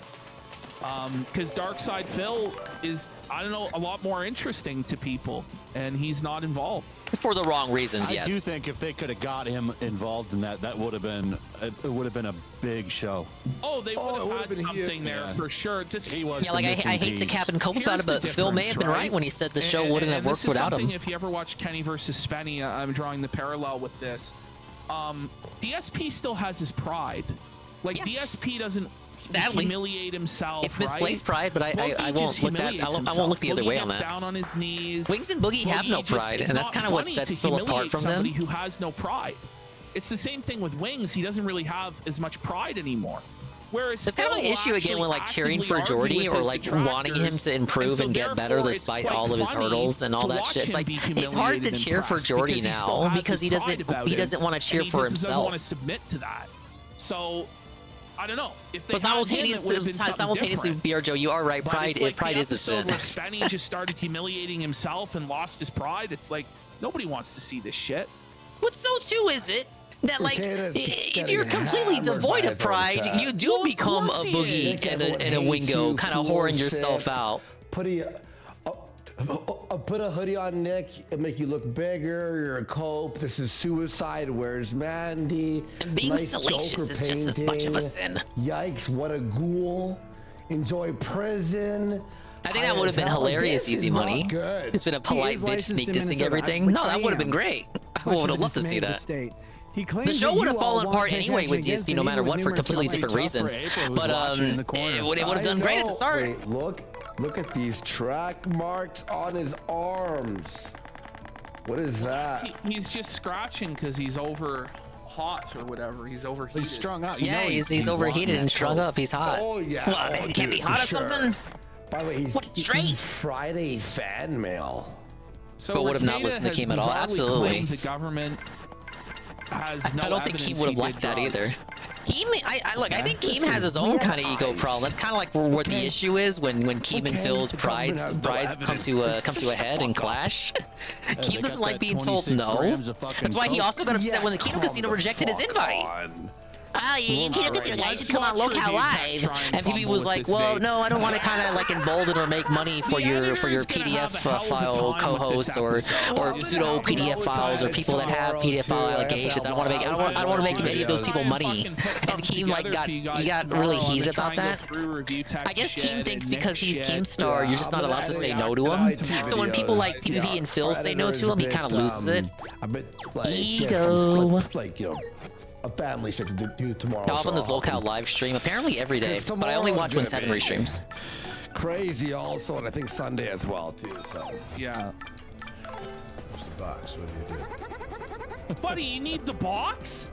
Because Darkside Phil is, I don't know, a lot more interesting to people, and he's not involved. For the wrong reasons, I yes. do think if they could have got him involved in that, that would have been a big show. Oh, they would have had something there for sure. He was Yeah, like I hate to cap and cope about it, but Phil may have been right when he said the show wouldn't have worked without him. If you ever watch Kenny versus Spenny, I'm drawing the parallel with this. DSP still has his pride. Like DSP doesn't Sadly, humiliate himself. it's misplaced right? pride, but I Boogie won't just look that. humiliates I won't himself. look the other Boogie way on gets that. down on his knees. Wings and Boogie have no just- pride, it's and that's not kind of what funny sets to Phil apart humiliate from somebody them. who has no pride. It's the same thing with Wings. He doesn't really have as much pride anymore. Whereas It's kind of Phil my will issue again actually with like cheering actively for argue Jordy with or his like wanting him detractors, to improve so and get better therefore despite it's all quite of his funny hurdles and all to that watch shit. It's him like be it's hard to humiliated and cheer for pressed Jordy because he still now has because his pride about he him, doesn't want to cheer and he for doesn't himself. want to submit to that. So I don't know. If they But had him, it would have been something simultaneously, different. BR Joe, you are right. But Pride, it's like pride the is a episode sin. where Spenny just started humiliating himself and lost his pride. It's like nobody wants to see this shit. But so too is it that like if you're completely devoid of pride, you do Well, of become a course he Boogie is. and a Wingo, kind of whoring yourself out. Put a hoodie on Nick and make you look bigger. You're a cope. This is suicide. Where's Mandy? And being salacious is just as much of a sin. Yikes! What a ghoul. Enjoy prison. I think that would have been hilarious, Easy Money. It's been a polite bitch sneak dissing everything. No, that would have been great. I would have loved to see that. The show would have fallen apart anyway with DSP, no matter what, for completely different reasons. But it would have done great at the start. Wait, look at these track marks on his arms. What is that? He's just scratching because he's over hot or whatever. He's overheated. He's strung out. Yeah, he's overheated and strung up. He's hot. Oh yeah. Well, man, can't be hot or something. By the way, Straight. he's Friday fan mail. So But would have not Ricada listened to has Keem at all. bizarrely Absolutely. claimed the government has I don't think Keem would have liked that either. Keem, I think Keem has his own kind of ego problem. That's kind of like what the issue is when Keem and Phil's brides come to a head and clash. Keem doesn't like being told no. That's why he also got upset when the Kingdom Casino rejected his invite. Oh, you Kingdom Casino guys should come on Local Live. And PB was like, well, no, I don't want to kind of like embolden or make money for your PDF file co-hosts or pseudo PDF files or people that have PDF file allegations. I don't want to make any of those people money. And Keem got really heated about that. I guess Keem thinks because he's Keemstar, you're just not allowed to say no to him. So when people like PV and Phil say no to him, he kind of loses it. Ego. Like, you know, a family shit to do tomorrow. I'll hop on this Local live stream apparently every day, but I only watch when Seven restreams. Crazy also, and I think Sunday as well too. So yeah. Where's the box? What do you do? Buddy, you need the box?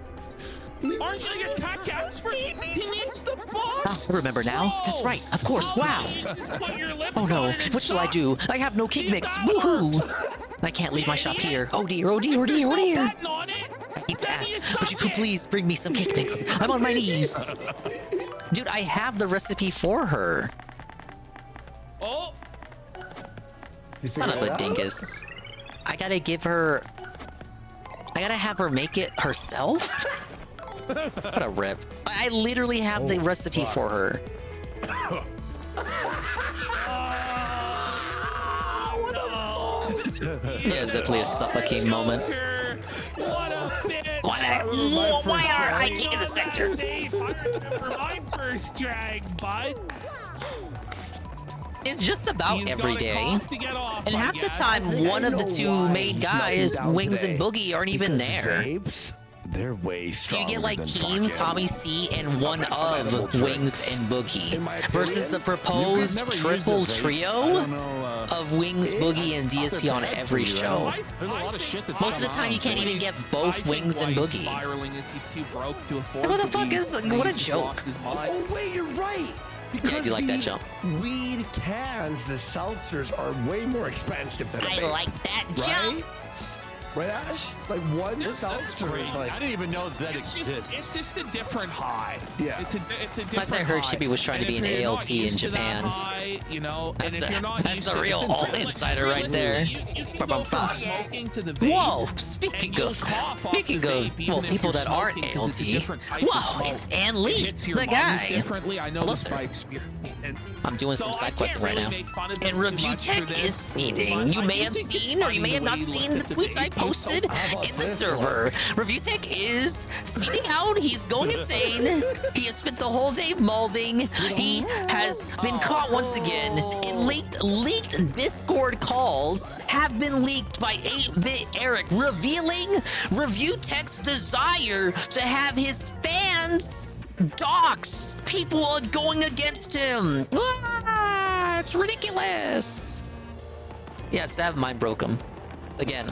Aren't you like a tech expert? He needs the box. I remember now. That's right. Of course. Wow. Oh no. What shall I do? I have no kick mix. Woohoo! I can't leave my shop here. Oh dear. Oh dear. Oh dear. Oh dear. I hate to ask, but you could please bring me some cake mix. I'm on my knees. Dude, I have the recipe for her. Son of a dingus. I gotta give her... I gotta have her make it herself? What a rip. I literally have the recipe for her. Yeah, it's definitely a suffocating moment. What a bitch! Why are I taking the sector? My first drag, bud. It's just about every day. And half the time, one of the two main guys, Wings and Boogie, aren't even there. They're way So you stronger. get like than Team, fucking Tommy C, and one of Wings and Boogie versus the proposed triple trio of Wings, Boogie, and DSP on every show. There's a lot of shit that's Most of the time, you can't even get both Wings and Boogie. Spiraling is he's too broke to afford. What the fuck is? What a joke! Oh wait, you're right. Because Yeah, I do like that jump. Weed cans, the seltzers are way more expensive than a vape. I like that jump. Right, Ash? Like one seltzer. Great. Like, I didn't even know that exists. It's just a different high. Yeah. It's a different Last I heard, high. Chibi was trying to be And an if you're not ALT in used to that Japan. high, you know, That's and if you're not the used that's the to- real it's alt insider right there. You can go from smoking to the vape, Whoa! and Speaking you'll of, cough off speaking the of, vape, even well, if people you're that aren't smoking, 'cause it's a ALT. different type of Whoa! smoke. It's Ann It Lee, hits your the lungs guy. differently. I know Hello, this sir. by experience. I'm doing So some I side can't questing right really now. make fun of And them too Review much for Tech this, is seeding. but You I may do have think it's seen, or you funny may have the not way he seen looked the at the tweets I vape. He was so posted in the server. Review Tech is seeding out. He's going insane. He has spent the whole day molding. He has been caught once again in leaked Discord calls have been leaked by 8-Bit Eric, revealing Review Tech's desire to have his fans dox people going against him. Ah, it's ridiculous. Yeah, Sav mind broke him again.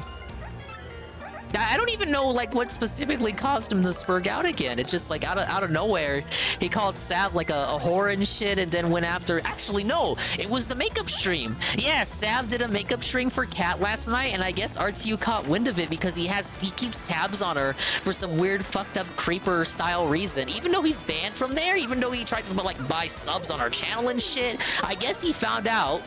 I don't even know like what specifically caused him to spurg out again. It's just like out of nowhere, he called Sav like a whore and shit, and then went after. Actually, no, it was the makeup stream. Yeah, Sav did a makeup stream for Kat last night, and I guess RTU caught wind of it because he keeps tabs on her for some weird fucked up creeper style reason. Even though he's banned from there, even though he tried to like buy subs on our channel and shit, I guess he found out.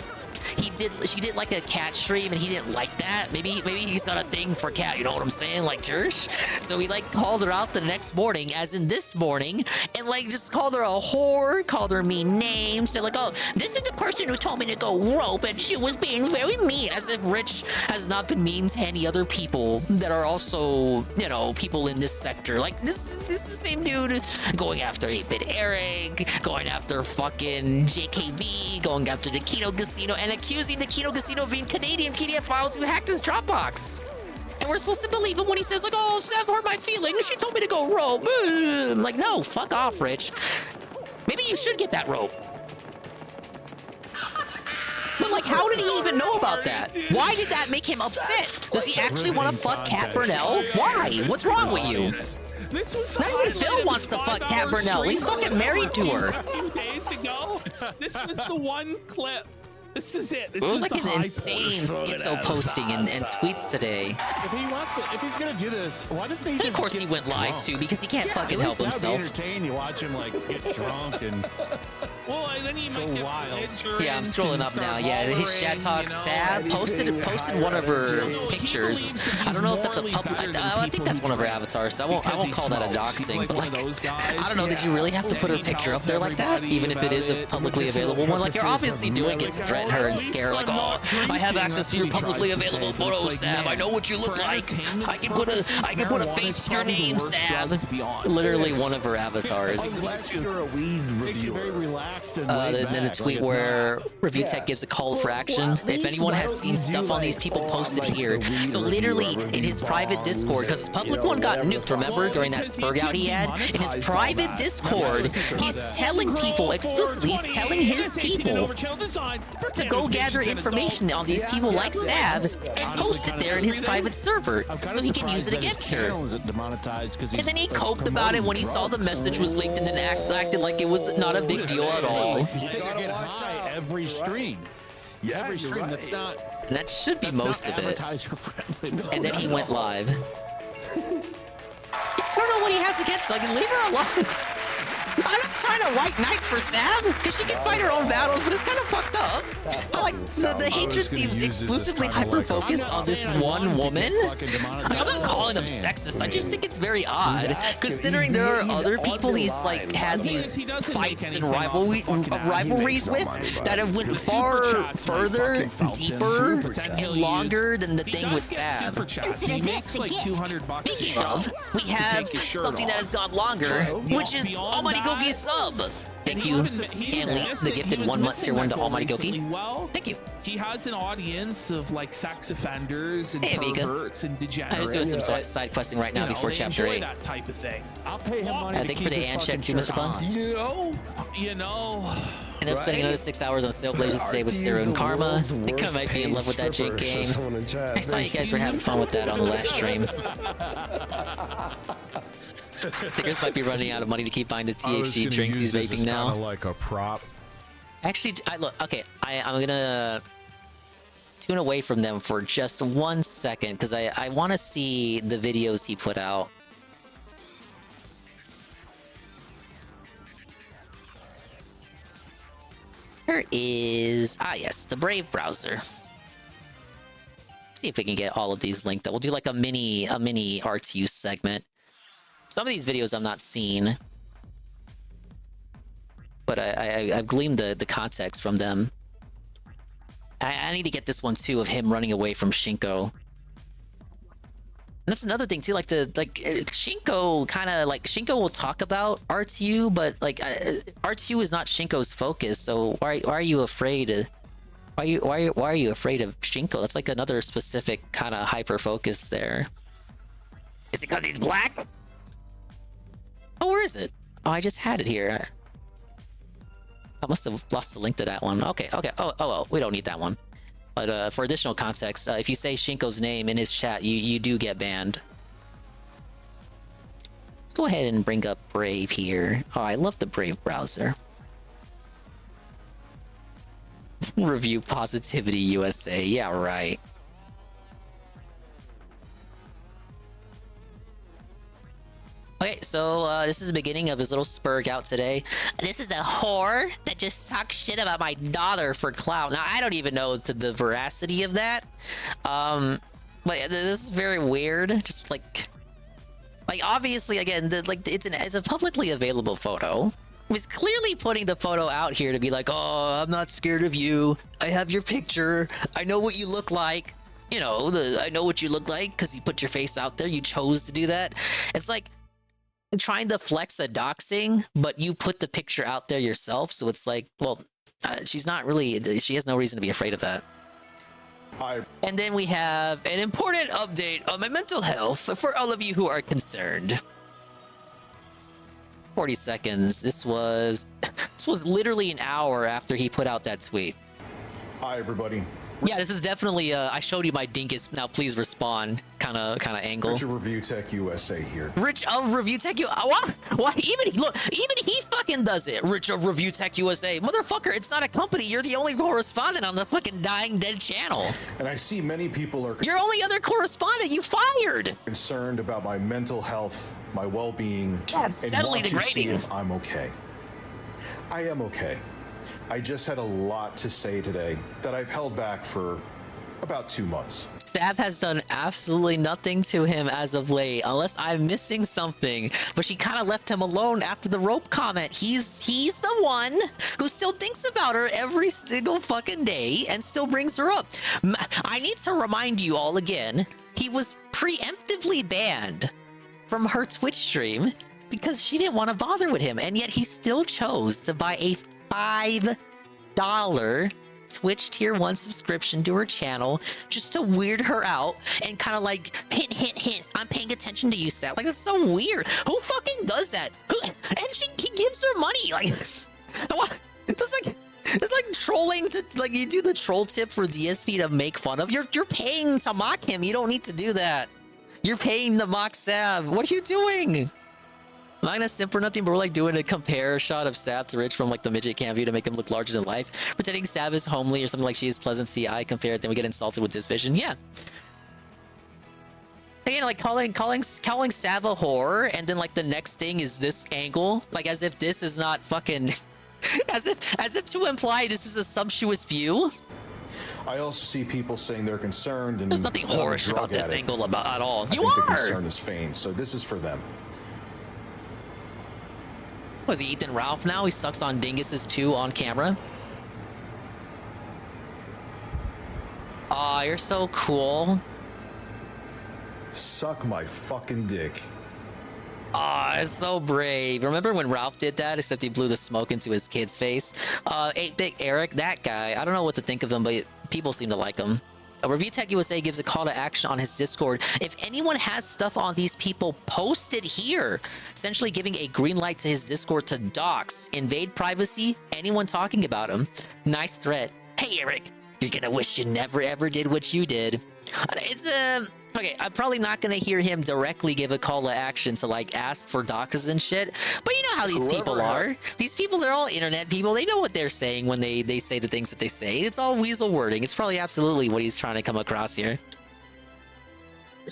She did like a Cat stream and he didn't like that. Maybe he's got a thing for Cat, you know what I'm saying? Like Jersh. So he like called her out the next morning, as in this morning, and like just called her a whore, called her mean names, said like, oh, this is the person who told me to go rope and she was being very mean, as if Rich has not been mean to any other people that are also, you know, people in this sector. Like this is the same dude going after 8-Bit Eric, going after fucking JKB, going after the Kino Casino, and accusing the Kino Casino of being Canadian PDF files who hacked his Dropbox. And we're supposed to believe him when he says like, oh, Sev hurt my feelings. She told me to go rope. I'm like, no, fuck off, Rich. Maybe you should get that rope. But like, how did he even know about that? Why did that make him upset? Does he actually want to fuck Kat Burnell? Why? What's wrong with you? This was Not even Phil wants to fuck Kat Burnell. He's fucking married to her. A few days ago, this was the one clip. This is it. This It was is like the an high insane point. schizo posting and tweets today. If he's gonna do this, why doesn't he And just of course get he went live drunk? too, because he can't Yeah, fucking at help least that'd be himself. entertaining. You watch him like get drunk and Well, and then he might get wild. Yeah, I'm scrolling up now. Yeah, his chat talk. Sav posted one of her pictures. I don't know if that's a public. I think that's one of her avatars. So I won't call that a doxing. But like, I don't know. Did you really have to put her picture up there like that, even if it is a publicly available one? Like, you're obviously doing it to threaten her and scare her. Like, oh, I have access to your publicly available photos, Sav. I know what you look like. I can put a face to your name, Sav. Literally one of her avatars. unless you're a weed reviewer. Very relaxed and Then the tweet where Review Tech gives a call for action. If anyone has seen stuff on these people posted here, so literally in his private Discord, because his public one got nuked, remember, during that spurg out he had? In his private Discord, he's telling people explicitly, he's telling his people to go gather information on these people like Sav and post it there in his private server so he can use it against her. And then he coped about it when he saw the message was leaked and then acted like it was not a big deal at all. You sit there getting high every stream. Yeah, every stream. right. That's not. And that should be most of it. Advertiser friendly. And then he went live. I don't know what he has against her. Like, leave her alone. I'm not trying to white knight for Sam, because she can fight her own battles, but it's kind of fucked up. But like, the hatred seems exclusively hyper-focused on this one woman. I'm not calling them sexist, I just think it's very odd, considering there are other people he's like had these fights and rivalries with that have went far further, deeper, and longer than the thing with Sav. He makes like $200. Speaking of, we have something that has gone longer, which is Almighty Goki sub. Thank you, Anli, the gifted 1 month tier 1 to Almighty Goki. Well, thank you. He has an audience of like sex offenders and perverts and degenerates. I'm just doing some side questing right now before chapter 8. That type of thing. I'll pay him money. Thank you for the and check too, Mr. Buns. You know. And I'm spending another 6 hours on Sail Blazers today with Zero and Karma. I think I might be in love with that Jake game. I saw you guys were having fun with that on the last stream. Thickers might be running out of money to keep buying the THC drinks he's vaping now. Kind of like a prop. Actually, I'm gonna tune away from them for just 1 second because I want to see the videos he put out. There is yes, the Brave browser. See if we can get all of these linked up. We'll do like a mini arts use segment. Some of these videos I've not seen, but I've gleaned the context from them. I need to get this one too of him running away from Shinko. And that's another thing too, Shinko kind of like Shinko will talk about R2, but like R2 is not Shinko's focus. So why are you afraid of? Why are you afraid of Shinko? That's like another specific kind of hyper focus there. Is it because he's black? Oh, where is it? Oh, I just had it here. I must have lost the link to that one. Okay. Oh well, we don't need that one. But for additional context, if you say Shinko's name in his chat, you do get banned. Let's go ahead and bring up Brave here. Oh, I love the Brave browser. Review Positivity USA. Yeah, right. Okay, so this is the beginning of his little spurg out today. This is the whore that just talks shit about my daughter for clout. Now, I don't even know the veracity of that. But this is very weird. Just like obviously, again, it's a publicly available photo. He was clearly putting the photo out here to be like, oh, I'm not scared of you. I have your picture. I know what you look like. You know, I know what you look like because you put your face out there. You chose to do that. It's like trying to flex a doxing, but you put the picture out there yourself. So it's like, well, she's not really, she has no reason to be afraid of that. Hi. And then we have an important update on my mental health for all of you who are concerned. 40 seconds. This was literally an hour after he put out that tweet. Hi, everybody. Yeah, this is definitely I showed you my dinkus, now please respond kind of angle. Rich of Review Tech USA here. Rich of Review Tech USA. What? Even he fucking does it. Rich of Review Tech USA. Motherfucker, it's not a company. You're the only correspondent on the fucking dying dead channel. And I see many people are your only other correspondent. You fired. Concerned about my mental health, my well-being. Yeah, it's steadily degrading. I'm okay. I am okay. I just had a lot to say today that I've held back for about 2 months. Sav has done absolutely nothing to him as of late, unless I'm missing something. But she kind of left him alone after the rope comment. He's the one who still thinks about her every single fucking day and still brings her up. I need to remind you all again, he was preemptively banned from her Twitch stream because she didn't want to bother with him, and yet he still chose to buy a $5 Twitch tier 1 subscription to her channel just to weird her out and kind of like hint, I'm paying attention to you, Seth. Like, that's so weird. Who fucking does that? And he gives her money. Like, it's like trolling to, like, you do the troll tip for DSP to make fun of. You're paying to mock him. You don't need to do that. You're paying to mock Sav. What are you doing? I'm not gonna simp for nothing, but we're like doing a compare shot of Sav to Rich from like the midget cam view to make him look larger than life. Pretending Sav is homely or something like she is pleasant to the eye compared, then we get insulted with this vision. Yeah. Again, like calling Sav a whore, and then like the next thing is this angle, like as if this is not fucking, as if to imply this is a sumptuous view. I also see people saying they're concerned, and there's nothing whorish about this angle at all. I You think the are. concern is feigned, so this is for them. Was he Ethan Ralph now? He sucks on dinguses too on camera. Aw, you're so cool. Suck my fucking dick. Aw, it's so brave. Remember when Ralph did that, except he blew the smoke into his kid's face? 8-Bit Eric, that guy, I don't know what to think of him, but people seem to like him. Review Tech USA gives a call to action on his Discord. If anyone has stuff on these people, post it here. Essentially giving a green light to his Discord to dox, invade privacy, anyone talking about him. Nice threat. Hey, Eric, you're gonna wish you never ever did what you did. It's okay, I'm probably not gonna hear him directly give a call to action to like ask for doxes and shit, but you know how these people are. These people, they're all internet people. They know what they're saying when they say the things that they say. It's all weasel wording. It's probably absolutely what he's trying to come across here.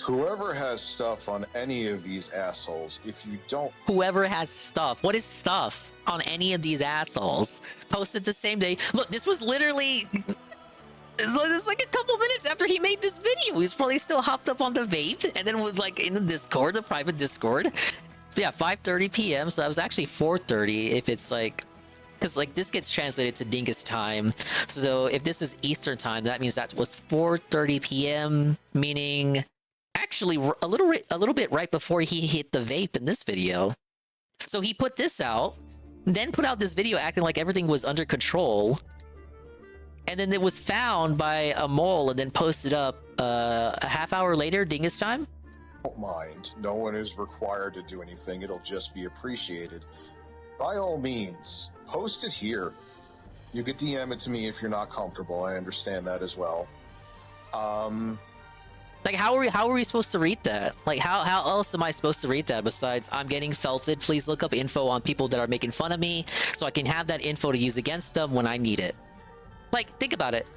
Whoever has stuff on any of these assholes, if you don't... Whoever has stuff. What is stuff on any of these assholes? Posted the same day. Look, this was literally... It's like a couple minutes after he made this video. He's probably still hopped up on the vape and then was like in the Discord, the private Discord. So yeah, 5:30 p.m. So that was actually 4:30 if it's like, because like this gets translated to Dingus time. So if this is Eastern time, that means that was 4:30 p.m. meaning actually a little bit right before he hit the vape in this video. So he put this out, then put out this video acting like everything was under control. And then it was found by a mole and then posted up a half hour later, Dingus time. Don't mind. No one is required to do anything. It'll just be appreciated. By all means, post it here. You could DM it to me if you're not comfortable. I understand that as well. Like how are we supposed to read that? Like how else am I supposed to read that besides I'm getting felted? Please look up info on people that are making fun of me so I can have that info to use against them when I need it. Like, think about it.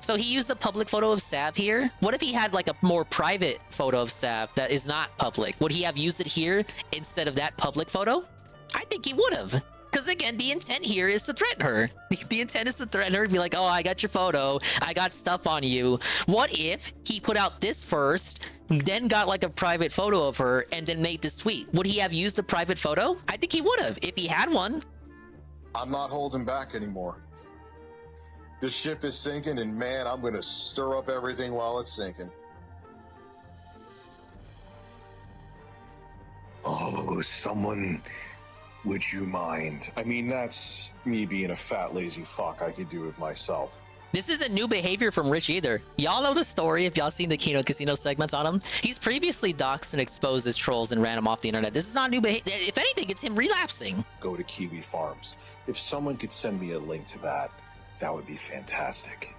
So he used a public photo of Sav here. What if he had like a more private photo of Sav that is not public? Would he have used it here instead of that public photo? I think he would have. Because again, the intent here is to threaten her. The intent is to threaten her to be like, oh, I got your photo. I got stuff on you. What if he put out this first, then got like a private photo of her and then made this tweet? Would he have used a private photo? I think he would have if he had one. I'm not holding back anymore. The ship is sinking, and man, I'm going to stir up everything while it's sinking. Oh, someone, would you mind? I mean, that's me being a fat, lazy fuck. I could do it myself. This isn't new behavior from Rich either. Y'all know the story if y'all seen the Kino Casino segments on him. He's previously doxed and exposed as trolls and ran him off the internet. This is not new behavior. If anything, it's him relapsing. Go to Kiwi Farms. If someone could send me a link to that, that would be fantastic.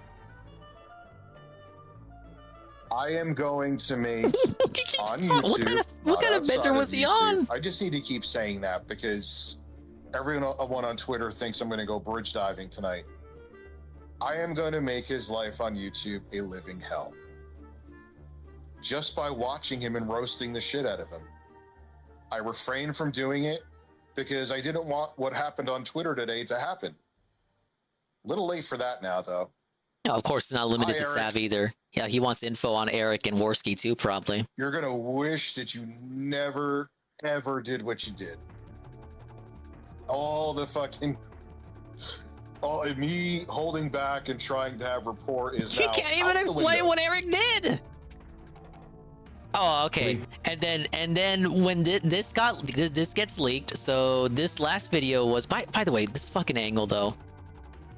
I am going to make on YouTube. What kind of bender was he on? I just need to keep saying that because everyone on Twitter thinks I'm going to go bridge diving tonight. I am going to make his life on YouTube a living hell. Just by watching him and roasting the shit out of him. I refrained from doing it because I didn't want what happened on Twitter today to happen. Little late for that now, though. No, of course, it's not limited to Sav either. Yeah, he wants info on Eric and Worski too, probably. You're gonna wish that you never, ever did what you did. All the fucking... me holding back and trying to have rapport is now... You can't even explain what Eric did! Oh, okay. And then when this gets leaked, so this last video was... By the way, this fucking angle, though.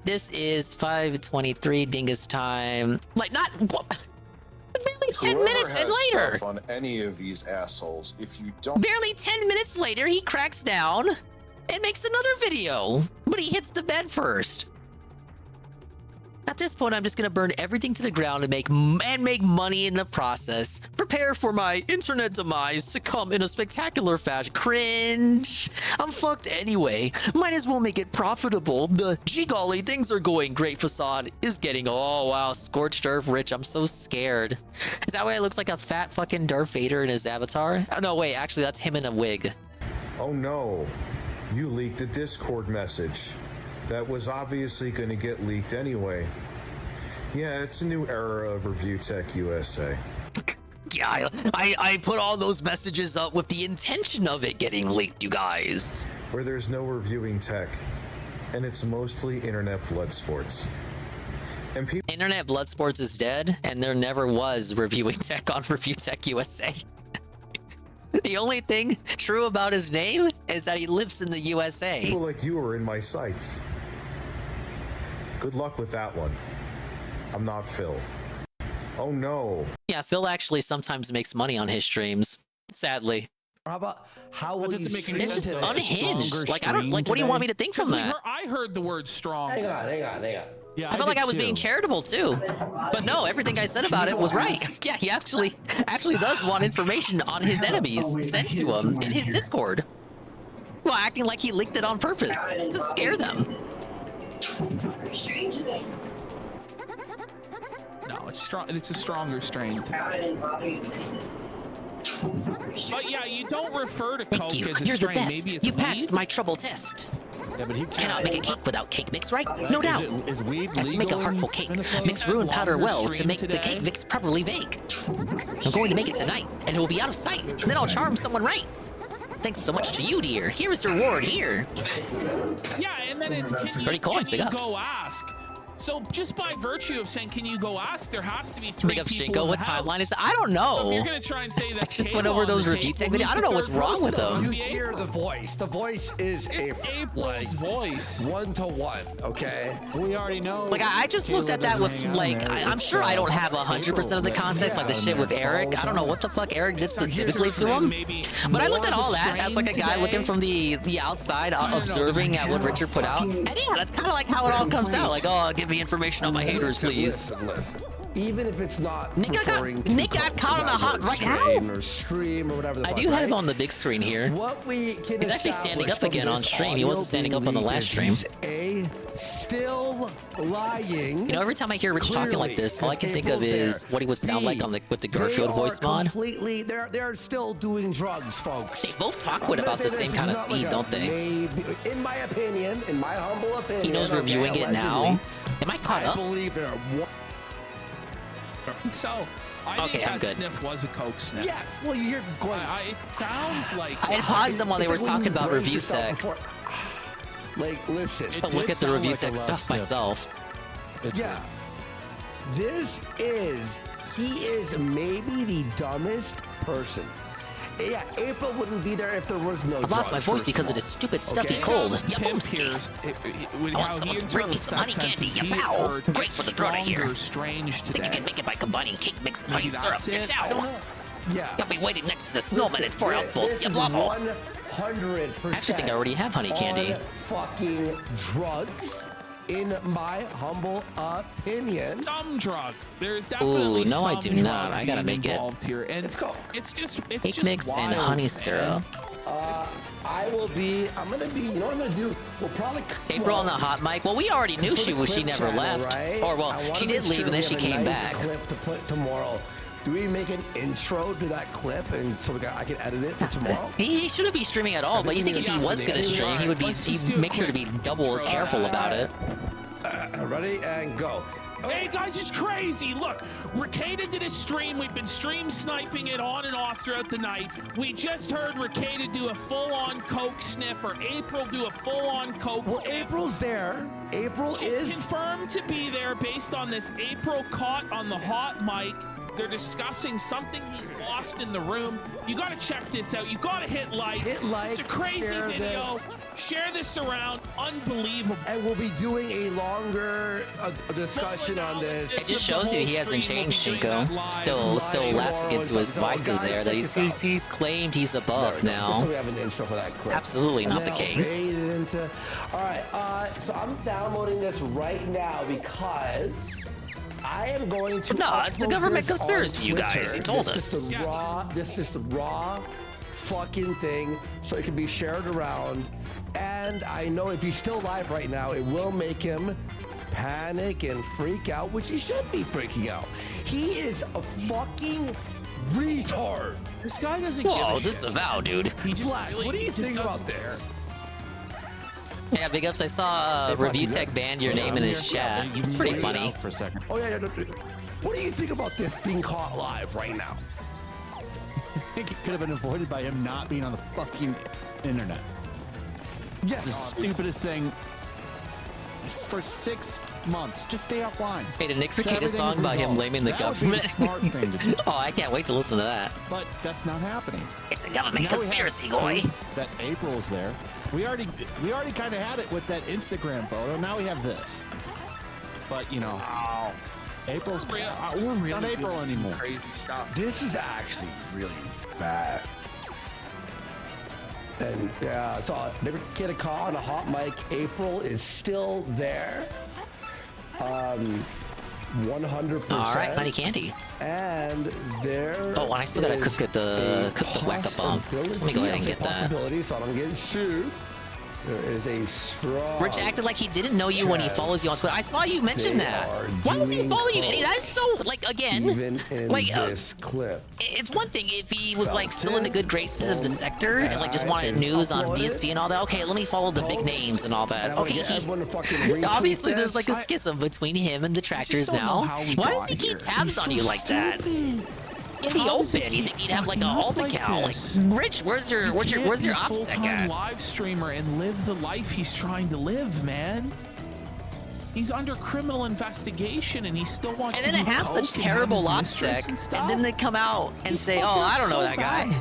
This is 5:23 Dingus time. Like, not... Barely 10 minutes later. On any of these assholes, if you don't... Barely 10 minutes later, he cracks down and makes another video. But he hits the bed first. At this point, I'm just gonna burn everything to the ground and make money in the process. Prepare for my internet demise to come in a spectacular fashion. Cringe. I'm fucked anyway. Might as well make it profitable. The gee golly, things are going great facade is getting, oh wow, scorched earth rich. I'm so scared. Is that why it looks like a fat fucking Darth Vader in his avatar? Oh no, wait, actually that's him in a wig. Oh no, you leaked a Discord message. That was obviously going to get leaked anyway. Yeah, it's a new era of Review Tech USA. Yeah, I put all those messages up with the intention of it getting leaked, you guys. Where there's no reviewing tech, and it's mostly internet blood sports. And Internet blood sports is dead, and there never was reviewing tech on Review Tech USA. The only thing true about his name is that he lives in the USA. People like you are in my sights. Good luck with that one. I'm not Phil. Oh no. Yeah, Phil actually sometimes makes money on his streams. Sadly. How will does you it make It's just unhinged. Like I don't like. What do you want me to think from that? I heard the word strong. Hang on. Yeah, I felt like I was being charitable too, but no, everything I said about it was right. Yeah, he actually does want information on his enemies sent to him in his Discord. Well, acting like he leaked it on purpose to scare them. No, it's strong. It's a stronger strain. But yeah, you don't refer to Coke Thank you. as a You're the strain. best. Maybe it's You passed weed? my trouble test. Yeah, but he Cannot make a cake without cake mix, right? No Is doubt. it- is weed Has to make a legal in heartful cake. Venezuela? Mix ruined powder well to stream make the today? cake mix properly bake. I'm going to make it tonight, and it will be out of sight. Then I'll charm someone right. Thanks so much to you, dear. Here is your reward. Here. Yeah, and then it's can Pretty coins, can big you ups. go ask? So just by virtue of saying, can you go ask, there has to be three Big up people Shinko. in What the house. timeline is that? I don't So know. if you're gonna try and say that I just went over those review tech videos. I don't know what's wrong with them. You hear the voice. The voice is April's voice. 1-to-1. Okay. We already know. Like I just looked at that with like I'm sure I don't have 100% of the context, like the shit with Eric. I don't know what the fuck Eric did specifically to him, but I looked at all that as like a guy looking from the outside, observing at what Richard put out, and yeah, that's kind of like how it all comes out. Like, oh, give me information on my haters, please. Listen. Even if it's not Nick got caught on a hot right now. or stream or whatever the I fuck, do have right? him on the big screen here. What we can He's actually standing establish up again from on this stream. He wasn't audio standing up on the being last stream. leaked is still lying. You know, every time I hear Rich talking like this, all I can think of is what he would sound like on with the Garfield voice mod. Completely, they're still doing drugs, folks. They both talk with about the same kind of speed, don't they? In my opinion, in my humble opinion, He knows reviewing it now. Am I caught up? I believe there are So I Okay, think I'm that good. sniff was a Coke sniff. Yes, well, you're going. It sounds like I had paused them while they were It's like when talking you about brace review yourself tech before- Like, listen. to look at the review tech stuff myself. Yeah. He is maybe the dumbest person. Yeah, April wouldn't be there if there was no I lost my drugs, voice first because of all. this stupid stuffy Okay? cold. Pimp Yaboomski. here, I want someone to bring me some honey candy. Yabow. Great for the throat, I hear. Strange Think today. you can make it by combining cake mix and Maybe honey syrup. that's it. I don't Yachow. know. Yeah. Got me waiting next to the snowman at 4 outposts. This is Yablabo. 100%. I actually think I already have honey candy. on fucking drugs, in my humble opinion. Some drug. There's definitely no, I some do drug not. I gotta being make it. involved here, and Let's go. It's Cake just mix and wild, honey man. syrup. I'm gonna be, you know what I'm gonna do? We'll probably. April on the hot mic. Well, we already knew For she the was. She clip never channel, left. right? Or well, I wanna she did make leave sure and then we she have a came nice back. Clip to put tomorrow. Do we make an intro to that clip and so I can edit it for tomorrow? He shouldn't be streaming at all. But you think if he was gonna stream, he would be. He'd make sure to be double careful about it. Ready and go. Hey guys, it's crazy. Look, Ricada did a stream. We've been stream sniping it on and off throughout the night. We just heard Ricada do a full-on Coke sniff, or April do a full-on Coke Well, sniff. April's there. April She's is. confirmed to be there based on this April caught on the hot mic They're discussing something he's lost in the room. You gotta check this out. You gotta hit like. Hit like, It's a crazy share video. this. Share this around. Unbelievable. And we'll be doing a longer discussion on this. It just shows you he hasn't changed, Shinko. Still lapsing into his vices there. That he's claimed he's above now. So we have an intro for that quick. Absolutely not the case. All right, so I'm downloading this right now because I am going to. No, it's the government conspiracy, you guys. He told us. This is the raw fucking thing, so it can be shared around. And I know if he's still live right now, it will make him panic and freak out, which he should be freaking out. He is a fucking retard. This guy doesn't give a shit. Disavow, dude. Flash, what do you think about this? Yeah, big ups. I saw Review Tech banned your name in his chat. It's pretty funny. For a second. Oh yeah. What do you think about this being caught live right now? I think it could have been avoided by him not being on the fucking internet. Yes. The stupidest thing for 6 months. Just stay offline. Made a Nick Furtado song about him blaming the government. Smart thing to do. Oh, I can't wait to listen to that. But that's not happening. It's a government Now we conspiracy, have boy. proof that April's there. We already kind of had it with that Instagram photo. Now we have this. But you know, April's not April anymore. Crazy stuff. This is actually really bad. And yeah, I saw never get a call on a hot mic. April is still there. 100%. All right, honey candy. And there. Oh, and I still gotta cook the whack up bomb. So let me go ahead and get that. So I don't get sued. There is a strong. Rich acted like he didn't know you when he follows you on Twitter. I saw you mention that. Why does he follow you? That is so, like, again, Even in like, this clip. it's one thing if he was like still in the good graces of the sector and like just wanted news on DSP and all that. Okay, let me follow the big names and all that. Okay, obviously there's like a schism between him and detractors now. Why does he keep tabs on you like that? In the open, you think he'd have like a alt account? Like, Rich, where's your OPSEC at? Live streamer and live the life he's trying to live, man. He's under criminal investigation and he still wants to. And then to have such terrible OPSEC, and then they come out and say, "Oh, I don't know that guy."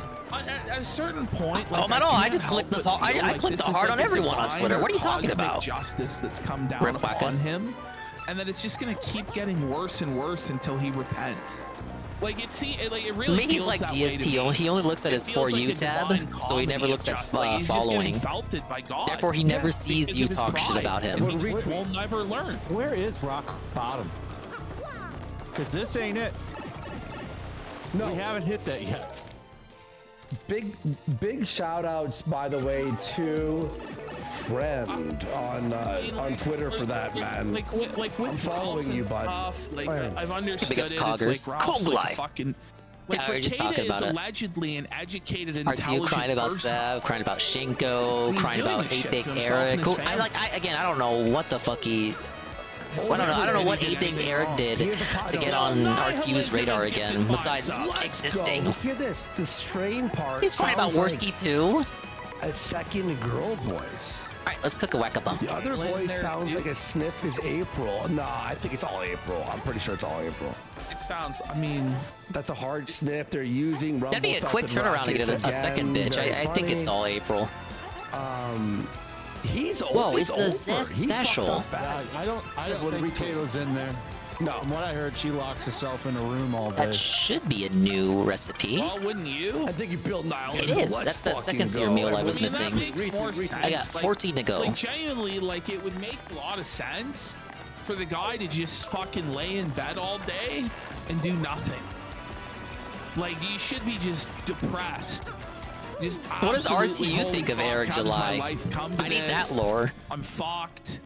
At a certain point, like, oh my God! I just clicked the I clicked the heart on everyone on Twitter. What are you talking about? Justice that's come down on him, and that it's just gonna keep getting worse and worse until he repents. Like it really. Maybe he's like DSP. He only looks at his For You tab, so he never looks at following. Therefore, he never sees you talk shit about him. We'll never learn. Where is rock bottom? Because this ain't it. No, we haven't hit that yet. Big shout outs, by the way, to Friend on Twitter for that, man. I'm following you, bud. I've understood it. It's like Rob's fucking. Yeah, we were just talking about it. Allegedly an educated, RTU crying about Sev, crying about Shinko, crying about 8-Big Eric. I don't know what the fuck he. I don't know what 8-Big Eric did to get on RTU's radar again, besides existing. Hear this, the strain part. He's crying about Worski too. A second girl voice. Alright, let's cook a whack-a-bump. The other voice sounds like a sniff is April. Nah, I think it's all April. I'm pretty sure it's all April. It sounds, I mean... That's a hard sniff. They're using Rumble. That'd be a quick turnaround to get a second bitch. I think it's all April. He's old. Whoa, it's a Zest special. I don't think Kato's in there. No. From what I heard, she locks herself in a room all day. That should be a new recipe. Well, wouldn't you? I think you build Nile. It is. That's that second tier meal I was missing. I got 14 to go. Like, genuinely, like, it would make a lot of sense for the guy to just fucking lay in bed all day and do nothing. Like, you should be just depressed. Just what does RTU think of Eric July? I need that lore. I'm fucked.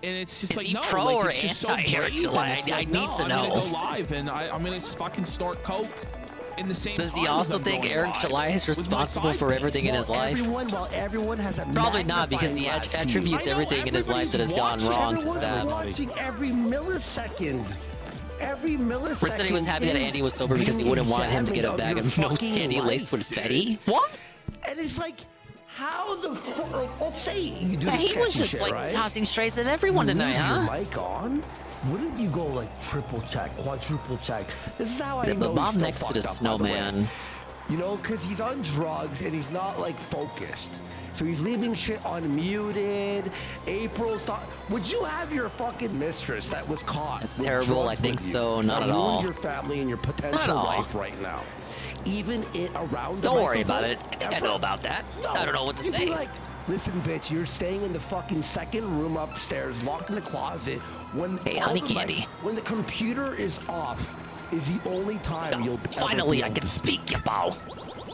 And it's just is like, he no, pro like, or so anti-Eric July? I need to know. I'm gonna go live and I'm gonna just fucking snort coke in the same. Does he also think Eric July is responsible for everything in his life? Everyone has a probably not, because he attributes everything in his life that has gone wrong to Sav. Watching every millisecond. Every millisecond. Rich said he was happy that Andy was sober because he wouldn't want him to get a bag of nose candy laced with Fetty. What? And it's like, how the fuck? Let's say you do. Yeah, he was just like tossing strays at evereveryone tonight, huh? Your mic on. wouldn't you go like triple check, quadruple check? This is how I The know bomb he's still next to the fucked up, by the way. snowman. You know, because he's on drugs and he's not like focused. So he's leaving shit unmuted. April, stop. Would you have your fucking mistress that was caught? That's with terrible. drugs I think with you so. Not that at all. ruined your family and your Not at potential all. life right now. Even it around. the Don't worry about microphone, it. I think I know about that. I don't know what to You'd be say. like, listen, bitch, you're staying in the fucking second room upstairs, locked in the closet. When Hey, all honey the candy. when the computer is off, is the only time you'll. Finally, ever I be can able to speak, ya bow.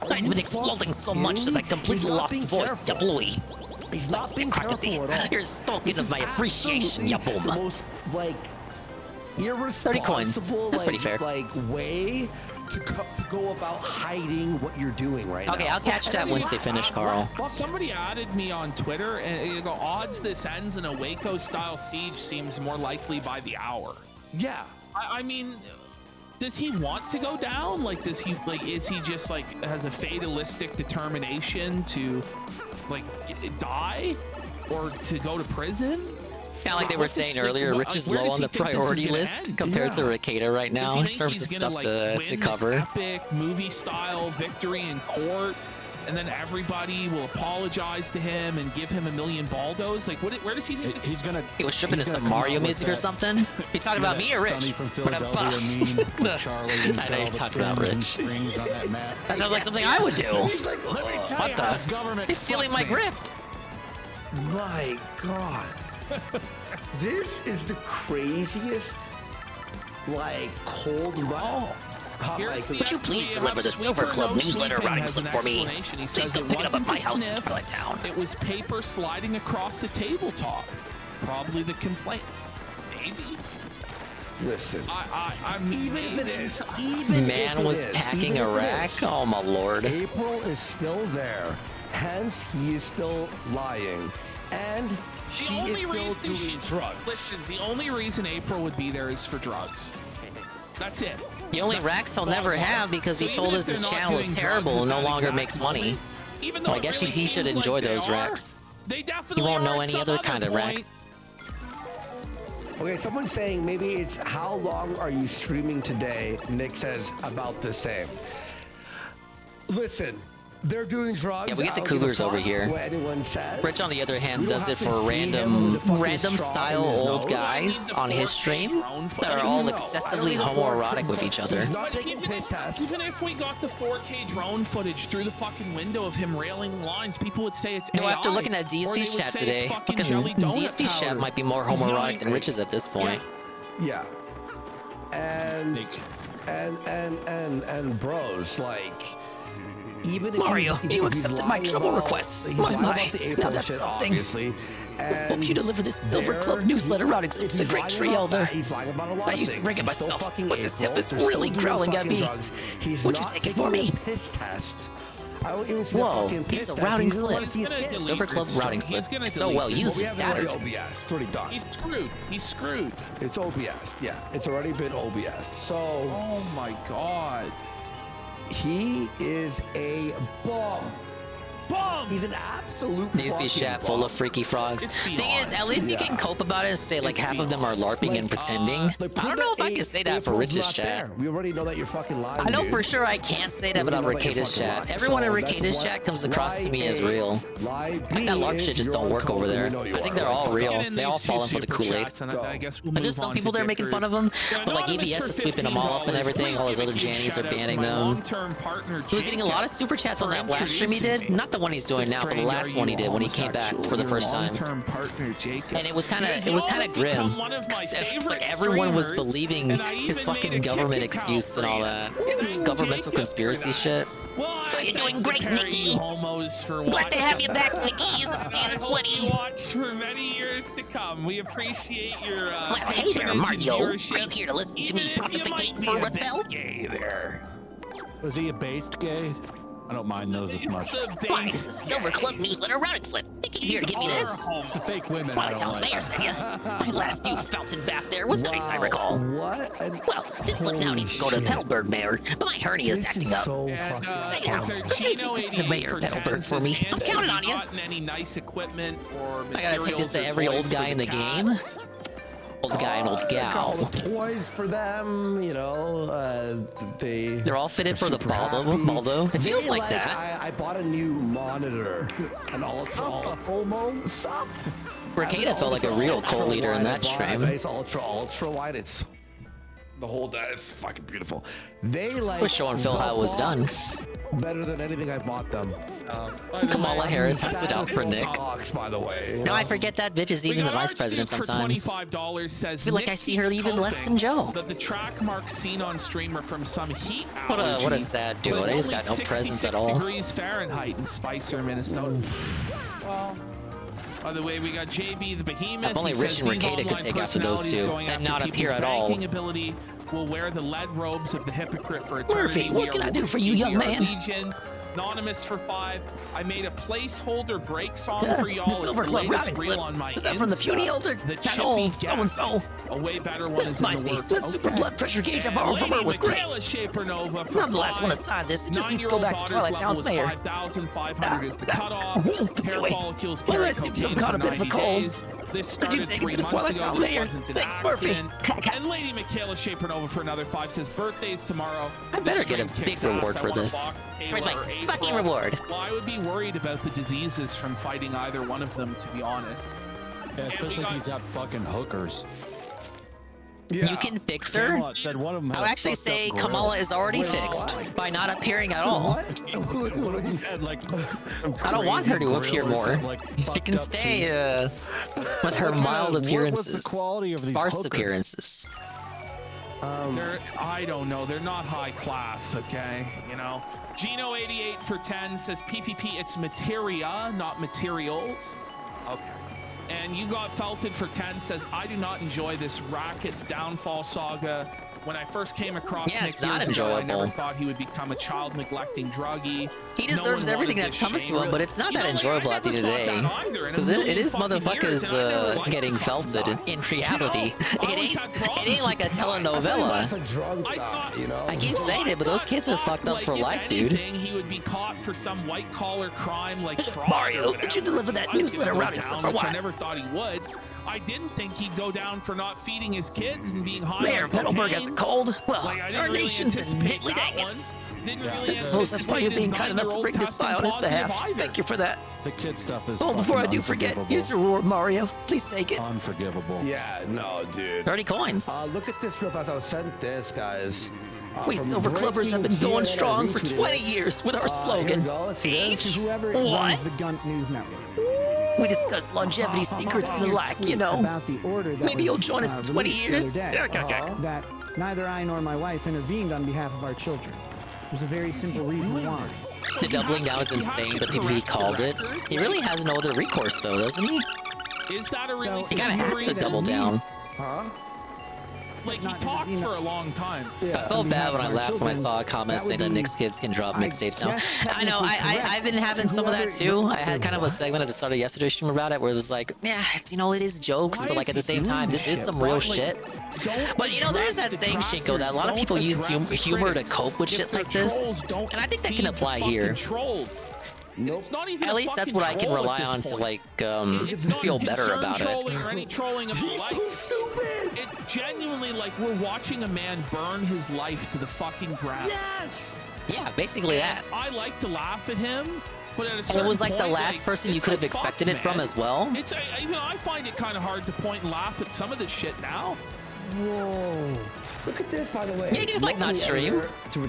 I've you been exploding so much that I completely He's not lost being voice, ya careful. bluey. He's not being careful at all. Here's token This of is my appreciation, ya absolutely boom. the most, like, 30 coins. irresponsible, That's pretty fair. like way to go about hiding what you're doing right Okay, now. I'll catch that once they finish, Carl. Somebody added me on Twitter, and you go, odds this ends in a Waco-style siege seems more likely by the hour. Yeah. I mean, does he want to go down? Like, does he, like, is he just, like, has a fatalistic determination to, like, die? Or to go to prison? It's kind of like they were saying earlier, Rich is low on the priority list compared to Ricada right now in terms of stuff to cover. Epic movie-style victory in court, and then everybody will apologize to him and give him $1 million baldos. Like, where does he think this? He's gonna. He was tripping to some Mario music or something. You talking about me or Rich? Sonny from Philadelphia meme with Charlie. I know you're talking about Rich. Strings on that map. That sounds like something I would do. What the? Government He's stealing my grift. My God. This is the craziest, like, cold wow. Would you please deliver the Silver Club newsletter routing slip for me? Please come pick it up at my house in Toilet Town. It was paper sliding across the tabletop. Probably the complaint. Maybe. Listen. I'm even if it is, even Man if it was is, packing even a if it rack. is, Oh my lord. April is still there. Hence, he is still lying. And she is still doing drugs. Listen, the only reason April would be there is for drugs. That's it. The only racks he'll never have because he told us his channel is terrible and no longer makes money. Well, I guess he should enjoy those racks. He won't know any other kind of rack. Okay, someone's saying maybe it's how long are you streaming today? Nick says about the same. Listen, they're doing drugs. Yeah, we get the I don't give a cougars over fuck here. what anyone says. Rich, on the other hand, We don't does it have to for see him with a fucking random straw style in his old nose. guys on his stream that are all excessively homoerotic with each other. But even if we got the 4K drone footage through the fucking window of him railing lines, people would say it's You know, AI, after looking at or they DSP's would chat say today, it's fucking fucking jelly donut DSP's chat powder. might be more homoerotic than Rich's at this point. Yeah. And bros, like, even if Mario, he's, you if he's accepted my lying trouble about- requests. he's My, lying my. about the April Now that's shit, something. obviously. Hope you deliver this Silver Club newsletter routing slip to the Great Tree Elder. He's lying about a lot I of used to things. bring it He's still myself, fucking but this April. hip is They're still really doing growling at fucking me. drugs. He's Would you not take it taking for me? a piss test. I don't even see the Whoa, fucking piss it's a test. routing He doesn't slip. wanna see his kids. Silver Club routing slip. So well used, We it's have already scattered. OBS. It's already done. He's screwed. He's screwed. It's OBS. Yeah, it's already been OBS. So. Oh my God. He is a bum. Bum! He's an absolute Needs to be fucking chat full of freaky frogs. Thing is, at least you can cope about it and say like half of them are LARPing and pretending. I don't know if I can say that for April's Rich's not chat. there. We already know that you're fucking lying. I know dude. for sure I can't say that We about already know that you're Ricada's fucking chat. lying. Everyone in So that's Ricada's what chat comes across to me as lie real. Lie Like that B LARP is shit just you're don't on work over code, there. we know you I think are. they're all real. Get in They all these falling two for the super Kool-Aid. chats, and I guess we'll And there's move some on people to that are making fun of them, but like Anonymous EBS for is sweeping them all up and $15. everything. All his Please other give a Jannies are shout out to banning my them. long-term partner, He was getting a lot of super chats on for that last stream he did. introducing me. Not the one he's doing now, but the last one he did when he came back for the first time. Long-term partner, Jacob. And it was kind Because of y'all grim. become one of my It's like favorite everyone was streamers, believing and I his even fucking made a government kick excuse and all that. This governmental conspiracy shit. Well, You're doing great, Nikki. Homos for Glad to have you back, Nikki. I Season hope 20. you watch for many years to come. We appreciate your Well, hey there, patronage and Mario. viewership. Are you here to listen to me Even if you pontificate might for be a a spell? bit gay there. Was he a based gay? I don't mind those as much. Why, this is Silver Club newsletter routing slip. Nikki, here, give me this. It's the fake women I Twilight don't Town's like. mayor sent you. My last new fountain bath there was nice, I recall. What? Well, this slip now needs to go to Petalburg Mayor, but my hernia is acting up. And, Say now, could you take this to Mayor Petalburg for me? I'm counting on you. Any nice equipment or I gotta take this to every old guy in the game. old guy and old got all gal. the toys for them, you know. They're all fitted for the super Baldo. happy. Baldo. It feels They, like that. I bought a new monitor, and also homo stuff. Brigada felt like a real cult leader in that stream. It's ultra wide. It's the whole that is fucking beautiful. They like We're showing Phil how it was done. better than anything I bought them. Kamala Harris has it out for Nick. Socks, by the way. No, I forget that bitch is even the vice president sometimes. $25 says I feel like I see her even less than Joe. That the track marks seen on stream are from some heat What a allergy. sad dude. But They it's just got only no presence at all. 66 degrees Fahrenheit in Spicer, Minnesota. Well, by the way, we got JB the Behemoth. If only He Rich says and these Ricada could online take after those personalities two going and after not appear people's at all. banking ability will wear the lead robes of the hypocrite for eternity. Murphy, what We can are I do for you, we young are man? Legion. Anonymous for 5. I made a placeholder break song Yeah, for y'all. the It's Silver the Club latest routing reel slip. on my Is that from the Insta. puny elder? The That Chippy old Gap. so-and-so. A way better one is Reminds in the me, works. the super blood pressure gauge I borrowed from her was great. It's not the last one to sign this. It just needs to go back to Twilight Town's mayor. 5,500 is the cutoff. Hair follicles Well, I carry seem to have cocaine caught a for bit of a 90 cold. days. This Could you started take it to 3 the months Twilight ago. Town This mayor? wasn't an Thanks, Murphy. accident. And Lady Michaela Shapernova for another 5 says birthdays tomorrow. I better This get a stream big kicks ass. reward I for want a this. box, Where's my Kayla, or fucking April. reward? Well, I would be worried about the diseases from fighting either one of them, to be honest. Yeah, especially if he's got fucking hookers. You can fix her? Camelot said one of them I'll had a actually fucked up say grill. Kamala is already fixed by not appearing at all. Had, like, I don't want her to appear more. She can stay with her mild appearances, sparse appearances. I don't know. They're not high class, okay? You know. Gino88 for 10 says PPP. It's materia, not materials. Okay. And you got felted for 10 says I do not enjoy this Racket's downfall saga. When I first came across Yeah, Nick it's not years ago, I enjoyable. never thought he would become a child neglecting druggie. He deserves everything that's coming to him, but it's not that enjoyable at the end of the day. Because it is motherfuckers getting felted in reality. It ain't like a telenovela. I keep saying it, but those kids are fucked up for life, dude. He would be caught for some white collar crime like fraud. Mario, did you deliver that newsletter routing slip or Which I what? never thought he would. I didn't think he'd go down for not feeding his kids and being high Mayor on Petalburg has a cocaine. cold. Well, Like, I didn't tarnations really and anticipate diddly that dangits. one. Didn't really I suppose that's why you're being kind enough to anticipate bring his this by on his 9-year-old behalf. testing Thank you for that. The kid stuff is Oh, before I fucking do forget, unforgivable. here's your reward, Mario. Please take it. Unforgivable. Yeah, no, dude. 30 coins. Look at this real fast. I was sent this, guys. We from Silver Clovers have been Breaking going Kid, I strong for retweeted 20 it. years with our Here slogan. we go. Let's see Each? this. Whoever What? runs the Gunt News Network. We discuss longevity secrets and the like, you know. About the order that Maybe you'll was, join us in 20 released the years. other day, that neither I nor my wife intervened on behalf of our children. There's a very simple reason why. The doubling down is insane, but PPP called it. He really has no other recourse, though, doesn't he? Is that a really He kind of has to double down. Huh? Like, he talked for a long time. I felt bad when I laughed when I saw a comment saying that Nick's kids can drop mixtapes now. I know, I've been having some of that too. I had kind of a segment at the start of yesterday's stream about it where it was like, yeah, it's, you know, it is jokes, but like at the same time, this is some real shit. But you know, there is that saying, Shinko, that a lot of people use humor to cope with shit like this. And I think that can apply here. It's not even At least that's what I can rely on to like feel better about it. Or any trolling of life. It genuinely, like, we're watching a man burn his life to the fucking ground. Yes. Yeah, basically that. I like to laugh at him, but at a And certain it was like the point, last person you could have it's like, expected fuck, it from man. as well. It's even I find it kind of hard to point and laugh at some of this shit now. Whoa. Look at this, by the way. Yeah, he can just like not stream.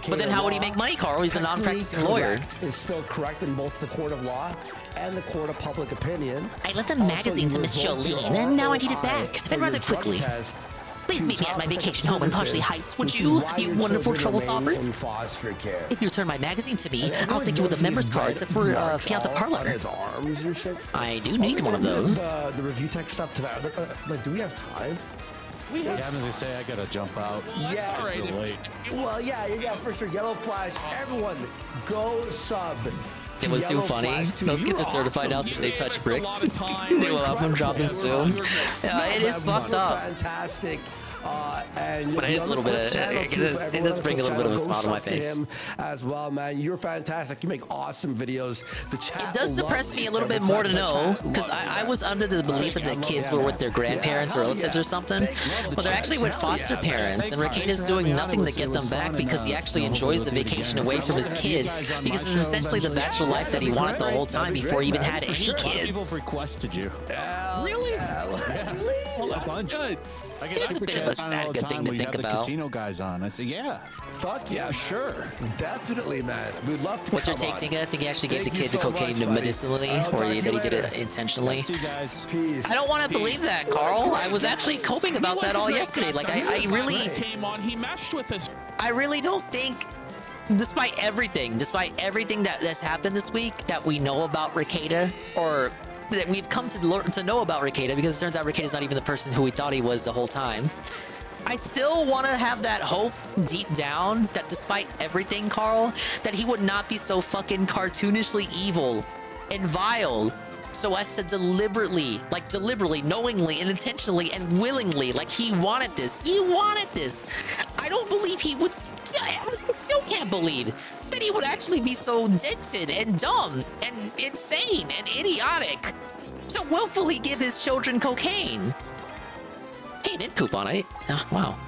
But then how would he make money, Carl? He's a non-practicing lawyer. Is still correct in both the court of law and the court of public opinion. I lent the magazine to Miss Jolene, and now I need it back, and rather quickly. Please meet me at my vacation home in Poshley Heights, would you wonderful trouble solver? In foster care. If you return my magazine to me, I'll take you with the members cards for Fianta Parlor. His arms and shit. I do need one of those. The review tech stuff to that. Like, do we have time? Yeah, I'm gonna say I gotta jump out. Yeah. It's late. Well, yeah, for sure. Yellow Flash, everyone, go sub. It was too funny. Those kids are certified now since they touch bricks. They will have them dropping soon. Yeah, it is fucked up. Fantastic. And But it is a little bit. It does bring a little bit of a smile to my face. Him as well, man. You're fantastic. You make awesome videos. The chat. It does depress me a little bit more to know, because I was under the belief that the kids were with their grandparents or relatives or something. Well, they're actually with foster parents, and Rekida's doing nothing to get them back because he actually enjoys the vacation away from his kids, because it's essentially the bachelor life that he wanted the whole time before he even had any kids. People have requested you. Really? Well, a bunch. I get It's a bit of a sad good thing to think about. Casino guys on. I say, yeah. Fuck yeah, sure. Definitely, man. We'd love to. What's your take? Think he actually gave the kid the cocaine medicinally, or that he did it intentionally? I don't want to believe that, Carl. I was actually coping about that all yesterday. Like, I really came on. He meshed with us. I really don't think, despite everything that's happened this week that we know about Rekieta, or that we've come to know about Rekieta, because it turns out Rekieta's not even the person who we thought he was the whole time. I still want to have that hope deep down that despite everything, Carl, that he would not be so fucking cartoonishly evil and vile so as to deliberately, knowingly and intentionally and willingly, like he wanted this. I don't believe he would, I still can't believe that he would actually be so dented and dumb and insane and idiotic to willfully give his children cocaine. Hey, it did coupon. Wow.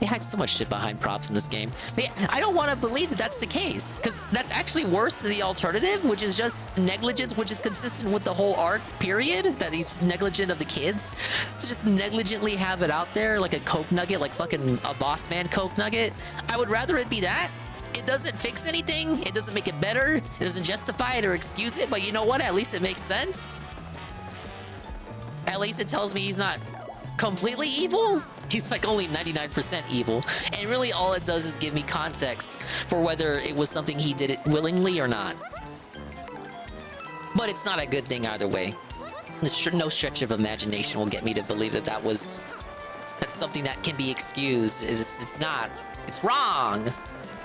They hide so much shit behind props in this game. But yeah, I don't want to believe that that's the case, because that's actually worse than the alternative, which is just negligence, which is consistent with the whole arc, period, that he's negligent of the kids. To just negligently have it out there like a coke nugget, like fucking a boss man coke nugget. I would rather it be that. It doesn't fix anything. It doesn't make it better. It doesn't justify it or excuse it. But you know what? At least it makes sense. At least it tells me he's not completely evil. He's like only 99% evil, and really all it does is give me context for whether it was something he did it willingly or not. But it's not a good thing either way. No stretch of imagination will get me to believe that that's something that can be excused. It's not. It's wrong.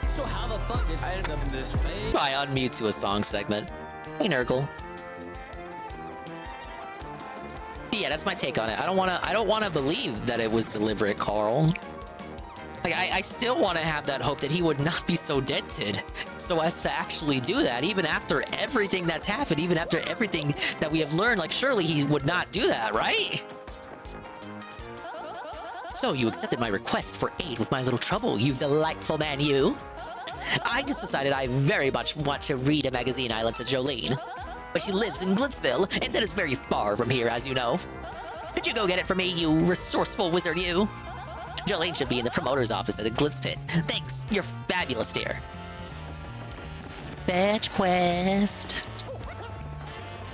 So how the fuck did I end up in this way? I unmute to a song segment. Hey, Nurgle. Yeah, that's my take on it. I don't wanna believe that it was deliberate, Carl. Like, I still want to have that hope that he would not be so dented so as to actually do that, even after everything that's happened, even after everything that we have learned. Like, surely he would not do that, right? So you accepted my request for aid with my little trouble, you delightful man, you. I just decided I very much want to read a magazine I lent to Jolene. But she lives in Glitzville, and that is very far from here, as you know. Could you go get it for me, you resourceful wizard, you? Jolene should be in the promoter's office at the Glitz Pit. Thanks, you're fabulous, dear. Batch quest.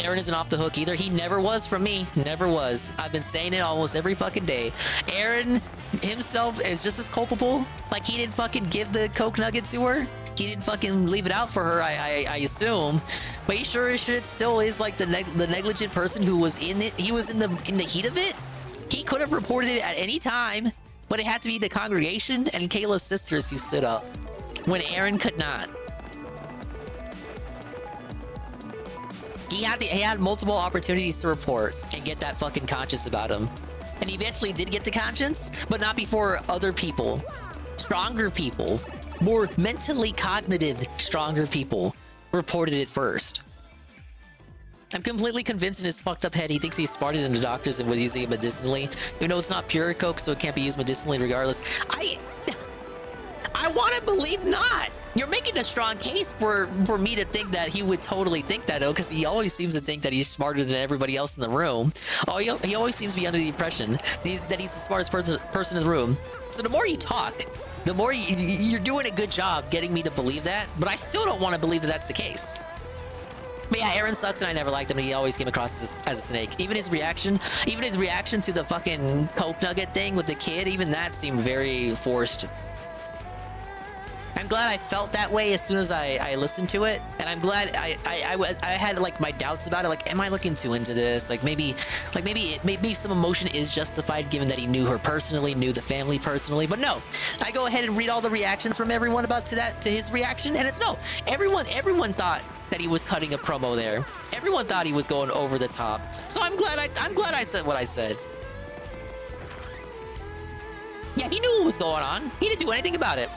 Aaron isn't off the hook either. He never was from me. Never was. I've been saying it almost every fucking day. Aaron himself is just as culpable. Like, he didn't fucking give the coke nugget to her. He didn't fucking leave it out for her, I assume. But he sure as shit still is like the negligent person who was in it. He was in the heat of it. He could have reported it at any time, but it had to be the congregation and Kayla's sisters who stood up when Aaron could not. He had multiple opportunities to report and get that fucking conscience about him. And he eventually did get the conscience, but not before other people. Stronger people. More mentally cognitive, stronger people reported it first. I'm completely convinced in his fucked up head he thinks he's smarter than the doctors and was using it medicinally. Even though it's not pure coke, so it can't be used medicinally regardless. I want to believe not. You're making a strong case for me to think that he would totally think that, though, because he always seems to think that he's smarter than everybody else in the room. Oh, he always seems to be under the impression that he's the smartest person in the room. So the more you talk, the more you're doing a good job getting me to believe that, but I still don't want to believe that that's the case. But yeah, Aaron sucks and I never liked him, and he always came across as a snake. Even his reaction to the fucking coke nugget thing with the kid, even that seemed very forced. I'm glad I felt that way as soon as I listened to it, and I'm glad I had like my doubts about it. Like, am I looking too into this? Maybe some emotion is justified given that he knew her personally, knew the family personally. But no, I go ahead and read all the reactions from everyone to his reaction, and it's no. Everyone thought that he was cutting a promo there. Everyone thought he was going over the top. So I'm glad I said what I said. Yeah, he knew what was going on. He didn't do anything about it.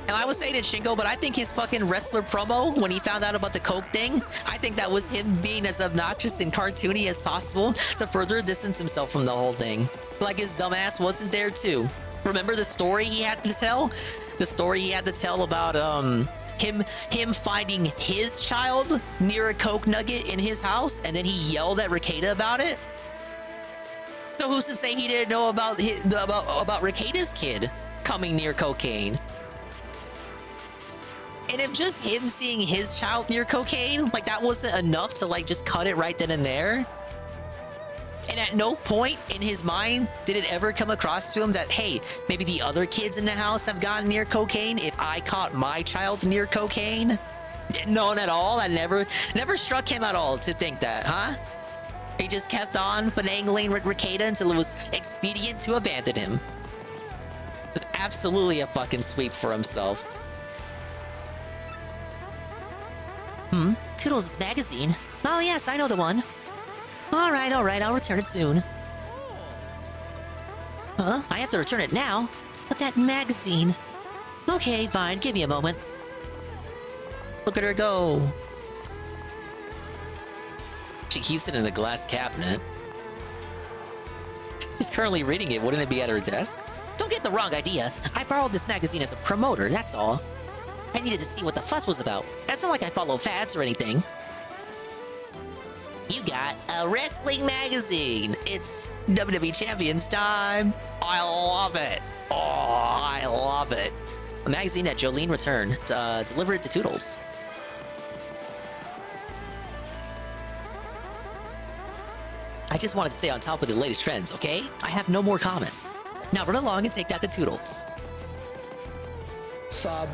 And I was saying it, Shingo, but I think his fucking wrestler promo, when he found out about the Coke thing, I think that was him being as obnoxious and cartoony as possible to further distance himself from the whole thing. Like his dumbass wasn't there too. Remember the story he had to tell? The story he had to tell about him finding his child near a Coke nugget in his house, and then he yelled at Rekieta about it? So who's to say he didn't know about Rekieta's kid coming near cocaine? And if just him seeing his child near cocaine, like that wasn't enough to like just cut it right then and there. And at no point in his mind did it ever come across to him that, hey, maybe the other kids in the house have gotten near cocaine if I caught my child near cocaine? None at all. That never struck him at all to think that, huh? He just kept on finagling with Rekieta until it was expedient to abandon him. It was absolutely a fucking sweep for himself. Toodles' magazine. Oh yes, I know the one. All right, I'll return it soon. Huh? I have to return it now? But that magazine... Okay, fine, give me a moment. Look at her go. She keeps it in the glass cabinet. She's currently reading it, wouldn't it be at her desk? Don't get the wrong idea. I borrowed this magazine as a promoter, that's all. I needed to see what the fuss was about. It's not like I follow fads or anything. You got a wrestling magazine. It's WWE Champions time. I love it. Oh, I love it. A magazine that Jolene returned. Delivered to Toodles. I just wanted to stay on top of the latest trends, okay? I have no more comments. Now run along and take that to Toodles. Sub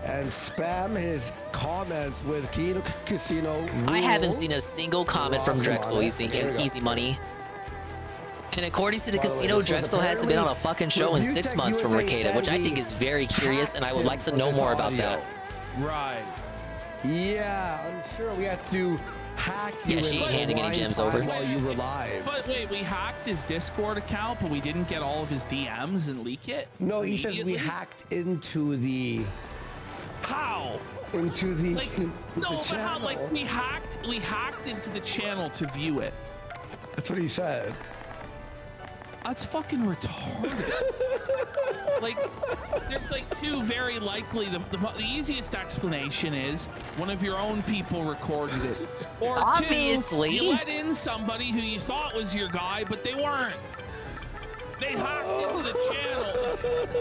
and spam his comments with Kino Casino rules. I haven't seen a single comment from Drexel Easy Money. And according to the casino, Drexel hasn't been on a fucking show in 6 months from Rekieta, which I think is very curious, and I would like to know more about that. Right. Yeah, I'm sure we have to hack you. Yeah, she ain't handing any gems over. While you were live. But wait, we hacked his Discord account, but we didn't get all of his DMs and leak it? No, he says we hacked into the... How? Into the like the no, but channel. how? Like we hacked into the channel to view it. That's what he said. That's fucking retarded. Like, there's like two very likely. The easiest explanation is one of your own people recorded it, or obviously two, you let in somebody who you thought was your guy, but they weren't. They hacked into the channel.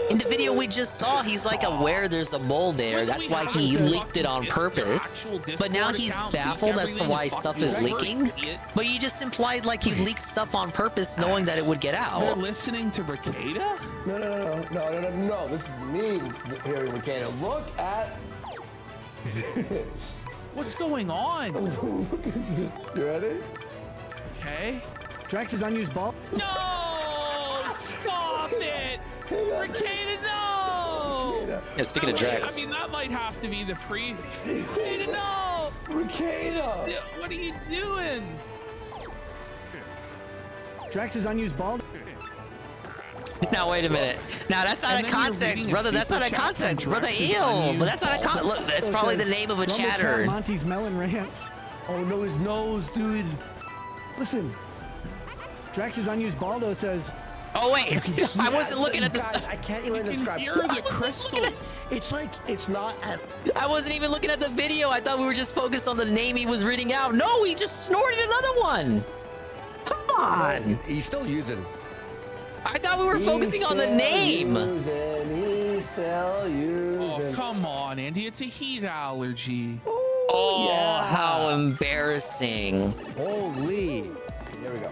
In the video we just saw, he's like aware there's a mole there. That's why he leaked it on purpose. But now he's baffled as to why stuff is leaking. But you just implied like you leaked stuff on purpose knowing that it would get out. They're listening to Rekieta? No. This is me hearing Rekieta. Look at... What's going on? You ready? Okay. Drax is unused ball. No! Stop it! Rekieta, no! Yeah, speaking of Drax. I mean, that might have to be the pre... Rekieta, no! Rekieta! What are you doing? Drax is unused ball. Now wait a minute. Now that's not a context, brother. That's not a context, brother. Ew. But that's not a con. Look, that's probably the name of a chatter. Monty's melon rants. Oh no, his nose, dude. Listen. Drax's unused Baldo says. Oh wait, I wasn't looking at the. Guys, I can't even describe. The crystal. It's like it's not. I wasn't even looking at the video. I thought we were just focused on the name he was reading out. No, he just snorted another one. Come on. He's still using. I thought we were focusing on the name. He's still using. Oh come on, Andy. It's a heat allergy. Oh, yeah. How embarrassing. Holy. There we go.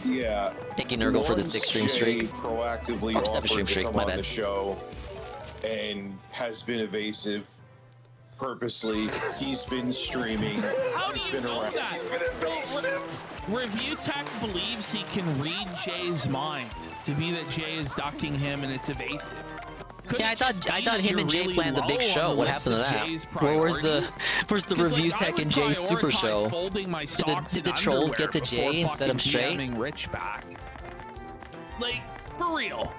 Yeah. Thank you, Nurgle, for the 6-stream streak. Proactively Or offered 7-stream to streak, come my on bad. the show and has been evasive purposely. He's been streaming. How do you know that? Review Tech believes he can read Jay's mind to be that Jay is ducking him and it's evasive. Yeah, I thought him and Jay planned the big show. What happened to that? Where's the Review Tech and Jay's super show? Did the trolls get to Jay and set him straight? Rich back. Like, For real.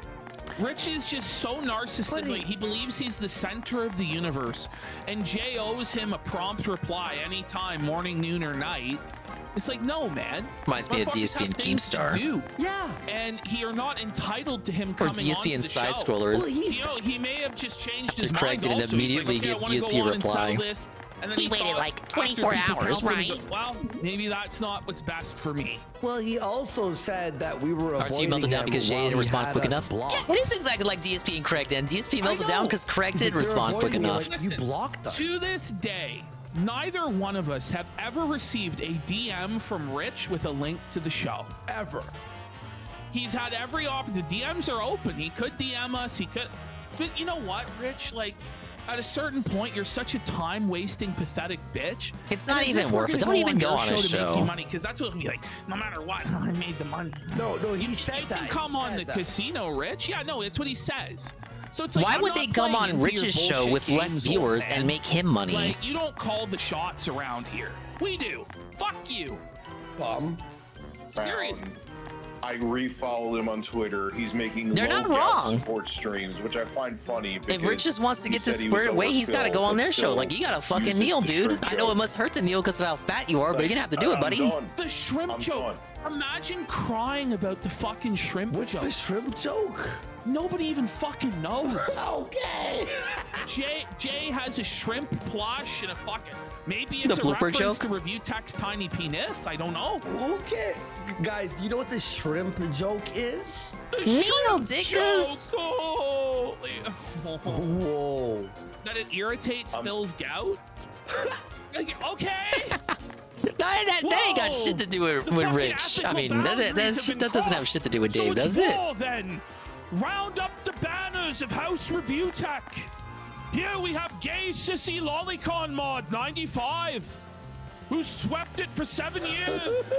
Rich is just so narcissistic. He believes he's the center of the universe, and Jay owes him a prompt reply anytime, morning, noon, or night. It's like, no, man. Reminds me of DSP and Keemstar. Yeah. And you're not entitled to him Or coming DSP onto and the side show. scrollers. Well, you know, he may have just changed his Craig mind. didn't also. immediately He's like, get okay, I wanna DSP go on and reply. sell this. And then We he waited thought, like after 24 people hours, counted, he right? go, well, maybe that's not what's best for me. Well, he also said that we were avoiding RT melted down him because Jay while didn't he respond had quick us enough. blocked. Yeah, it is exactly like DSP and Craig then. DSP melted know. down because Craig He's like, didn't "They're respond quick avoiding me," enough. like, you blocked us. To this day, neither one of us have ever received a DM from Rich with a link to the show. Ever. He's had every option. The DMs are open. He could DM us. He could. But you know what, Rich? Like, at a certain point, you're such a time-wasting, pathetic bitch. It's And not as even if we're worth it. gonna Don't even go your on a to make show. you money, because that's what it'll be like. No matter what, I made the money. No, he said you that. can come He on said the that. casino, Rich. Yeah, no, it's what he says. So it's like, Why I'm would not they come playing on into your Rich's show bullshit with less games, viewers old man. and make him money? Like, you don't call the shots around here. We do. Fuck you. Seriously. I refollowed him on Twitter. He's making They're not low-cap wrong. support streams, which I find funny. If Rich just wants to get this squared away, he's got to go on their show. Like, you got to fucking kneel, dude. I know it must hurt to kneel because of how fat you are, but you're going to have to do it, buddy. The shrimp joke. Imagine crying about the fucking shrimp joke. What's the shrimp joke? Nobody even fucking knows. Okay. Jay has a shrimp plush and a fucking... Maybe The it's a blooper reference joke? to Review Tech's tiny penis. I don't know. Okay. Guys, you know what the shrimp joke is? Neil Dickers. Whoa. That it irritates Phil's gout? Okay. That ain't got shit to do with Rich. I mean, that doesn't have shit to do with Dave, so it's does it? war, then. Round up the banners of House Review Tech. Here we have Gay Sissy Lolicon Mod 95, who swept it for 7 years.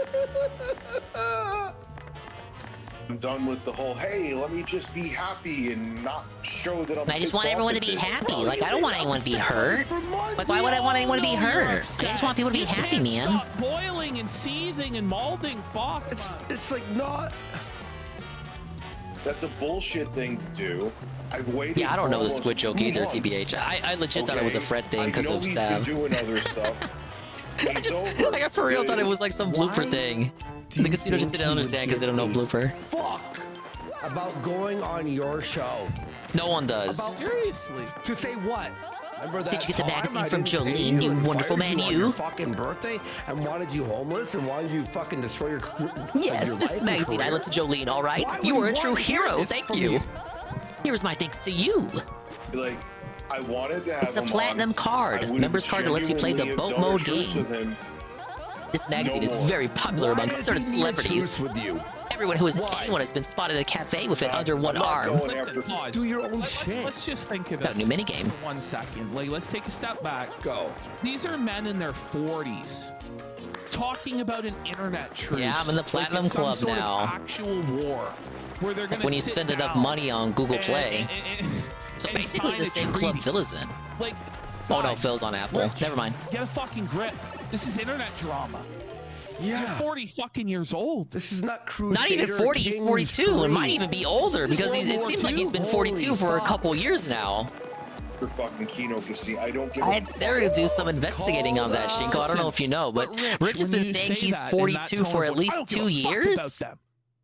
I'm done with the whole, hey, let me just be happy and not show that I'm I just pissed want off everyone to at be this. happy. Like, I don't want anyone to be hurt. Like, why would I want anyone to be hurt? I just want people to be happy, man. Stop boiling and seething and molding. Fuck. It's like not... That's a bullshit thing to do. I've waited. Yeah, I don't for know the almost squid joke 2 either, months. TBH. I legit thought it was a Fred thing because I know of he's Sav. been doing other stuff. I for real thought it was like some blooper thing. The casino just didn't understand because they don't know blooper. Fuck about going on your show. No one does. Seriously. To say what? Remember that Did you get the time magazine I from didn't pay Jolene, you and wonderful fired man, on you? your fucking birthday and wanted you homeless and wanted you fucking destroy your Yes, your this life and magazine I career? lent to Jolene, all right? Why You would were a you true want to hear hero. this Thank from you. me? Here's my thanks to you. Like, I wanted to have It's a him platinum on. card. I would've Members card that lets you play the genuinely boat have done a mode truce game. with him. This magazine is No more. very popular among does certain he need a celebrities. truce with you? Everyone who is anyone has been spotted at a cafe with it under one I'm not arm. going after- Pause. Do your own Let's shit. just think of Got it a new minigame. for 1 second. Like, let's take a step back. Go. These are men in their 40s talking about an internet truce. Yeah, I'm in the like Platinum it's some Club sort of now. actual war where they're gonna When you sit spend enough down money on Google and- Play. So and basically sign the a same treaty. club Phil is in. Like, Oh no, guys, Phil's on Apple. Rich, Never mind. Get a fucking grip. This is internet drama. Yeah. You're 40 fucking years old. This is not Crusader Not even 40, he's Kings 42. It 3. might even be older because World it War seems like II? he's been 42 Holy for a fuck. couple years now. For fucking Kino Casino. I don't give I a had Sarah do some investigating on that, Shinko. I don't know if you know, but Rich has been when you saying say he's that in that 42 tone for of at voice, I least don't give 2 a fuck years. about them.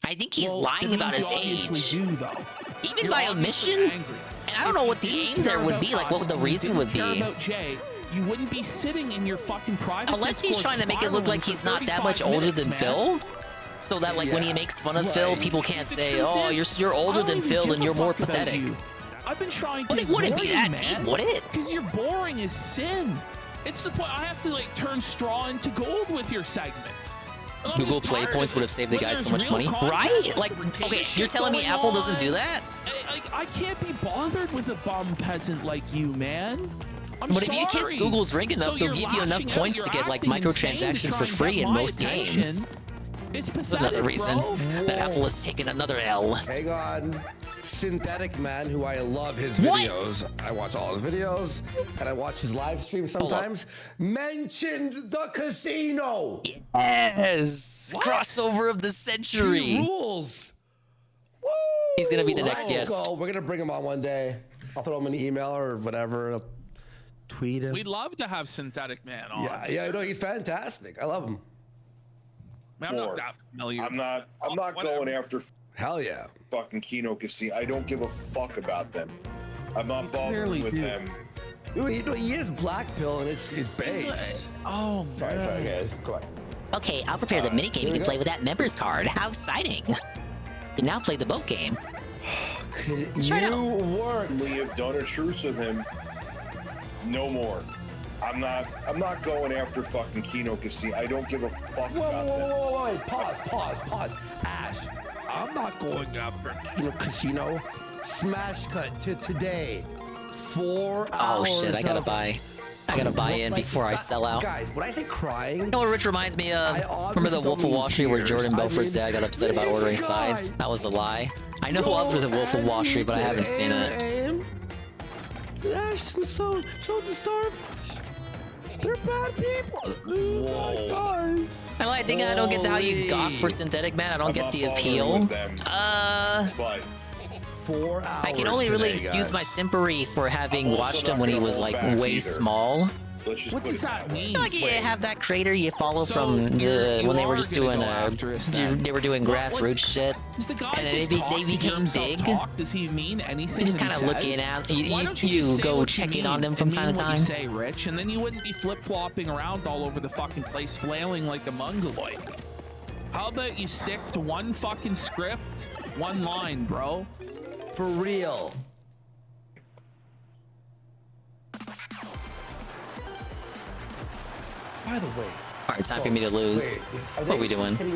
I think he's Well, lying that about means his you obviously age. do, though. Even You're by obviously omission? angry. And I don't know what the aim there would be. Like, what would the reason would Care be? about Jay, you wouldn't be sitting in your fucking private Unless he's Discord trying to make it look spiraling like for he's not that 35 much older minutes, than man. Phil. So that like when he makes fun of Phil, people can't The say, truth "Oh, is, you're older I don't than even Phil give and a you're more fuck about pathetic." you. I've been trying to But it wouldn't be ignore that you, deep, man, would it? Because you're boring as sin. It's the point. I have to like turn straw into gold with your segments. And I'm Google just Play tired points of would it. have saved the When guys so there's much real money, content, right? Like, fabrication okay, you're telling me going Apple doesn't do on. that? I can't be bothered with a bum peasant like you, man. I'm But sorry. if you kiss Google's ring enough, So they'll you're give you enough lashing out, points you're to get like acting insane microtransactions to for try and free get in my most attention. games. It's That's pathetic, another reason bro. that Apple has taken another L. Hang on. Synthetic Man, who I love his What? videos. I watch all his videos and I watch his live streams sometimes. Mentioned the casino. Yes! Crossover of the century. He rules. He's gonna be the next Let's guest. go. We're gonna bring him on one day. I'll throw him an email or whatever. I'll tweet him. We'd love to have Synthetic Man on. Yeah, no, he's fantastic. I love him. I mean, I'm not that familiar. I'm not going after hell yeah fucking Kino Casino. I don't give a fuck about them. I'm not bothering with them. You know, he is Black Pill and it's based. Oh, sorry guys. Go on. Okay, I'll prepare the minigame you can play with that members card. How exciting! You can now play the boat game. We have done a truce with him. No more. I'm not going after fucking Kino Casino. I don't give a fuck about them. Whoa, pause. Ash, I'm not going after Casino. Smash cut to today. 4 hours. Oh shit! I gotta buy in before I sell out. Guys, when I say crying, you know what Rich reminds me of? Remember the Wolf of Wall Street where Jordan Belfort's dad got upset about ordering sides? That was a lie. I know of the Wolf of Wall Street, but I haven't seen it. Ash was so disturbed. They're bad people. Whoa. I think I don't get how you gawk for Synthetic Man. I don't get the appeal. 4 hours. I can only really excuse my simpery for having watched him when he was like way small. What does that mean? Like you have that creator you follow from when they were just doing they were doing grassroots shit, and then they became big. Does he mean anything? So just kind of looking at you go check in on them from time to time. Say Rich, and then you wouldn't be flip flopping around all over the fucking place, flailing like a mongoloid. How about you stick to one fucking script, one line, bro? For real. By the way. All right, time for me to lose. What are we doing? Okay.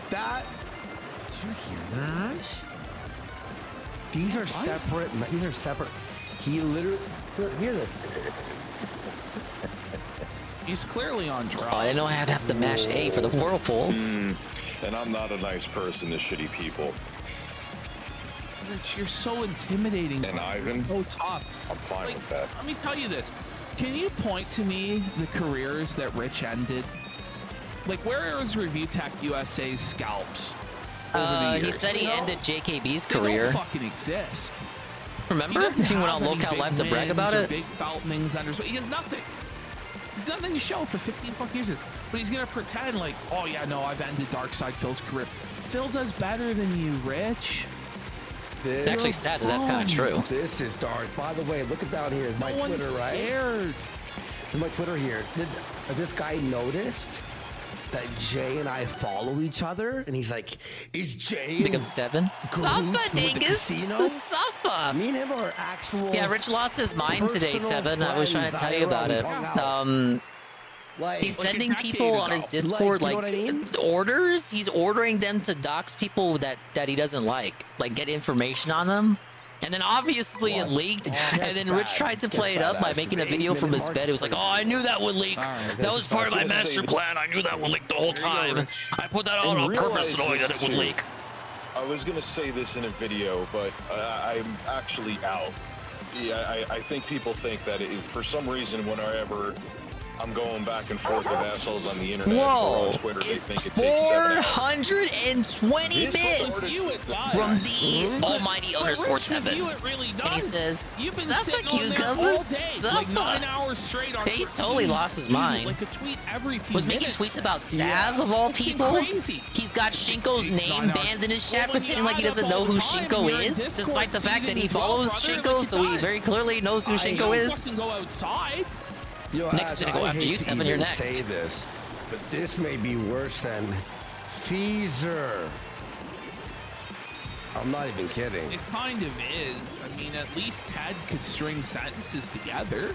That. Did you hear that? These are separate. These are separate. He literally. Hear this. He's clearly on drugs. Oh, I didn't know I had to have to mash A for the whirlpools. And I'm not a nice person to shitty people. Rich, you're so intimidating. And Ivan? So tough. I'm fine with that. Let me tell you this. Can you point to me the careers that Rich ended? Like, where is Review Tech USA's scalps? He said he ended JKB's They career. don't fucking exist. Remember? He went on Locale Live to brag about it? Big Faltmings under. He has nothing. He's nothing to show for 15 fucking years. But he's gonna pretend like, oh yeah, no, I've ended Darkside Phil's career. Phil does better than you, Rich. It's actually sad that that's kind of true. This is dark. By the way, look at down here. Is my Twitter, right? Scared. Is my Twitter here. Did this guy noticed that Jay and I follow each other? And he's like, is Jay Pick up 7? Suffa, dingus! Suffa! Me and him are actual. Yeah, Rich lost his mind today, Tevin. I was trying to tell you about it. He's sending people on his Discord orders. He's ordering them to dox people that he doesn't like get information on them. And then obviously it leaked. And then Rich tried to play it up by making a video from his bed. It was like, oh, I knew that would leak. That was part of my master plan. I knew that would leak the whole time. I put that out on purpose knowing that it would leak. I was gonna say this in a video, but I'm actually out. Yeah, I think people think that for some reason whenever I'm going back and forth with assholes on the internet or on Twitter, they think it takes 7 hours. 420 bits from the almighty underscore Tevin. And he says, Suffa, cucumbers, Suffa. He's totally lost his mind. Was making tweets about Sav, of all people. He's got Shinko's name banned in his chat, pretending like he doesn't know who Shinko is, despite the fact that he follows Shinko, so he very clearly knows who Shinko is. Next to go after you, Tevin, you're next. Say this, but this may be worse than Feezer. I'm not even kidding. It kind of is. I mean, at least Ted could string sentences together.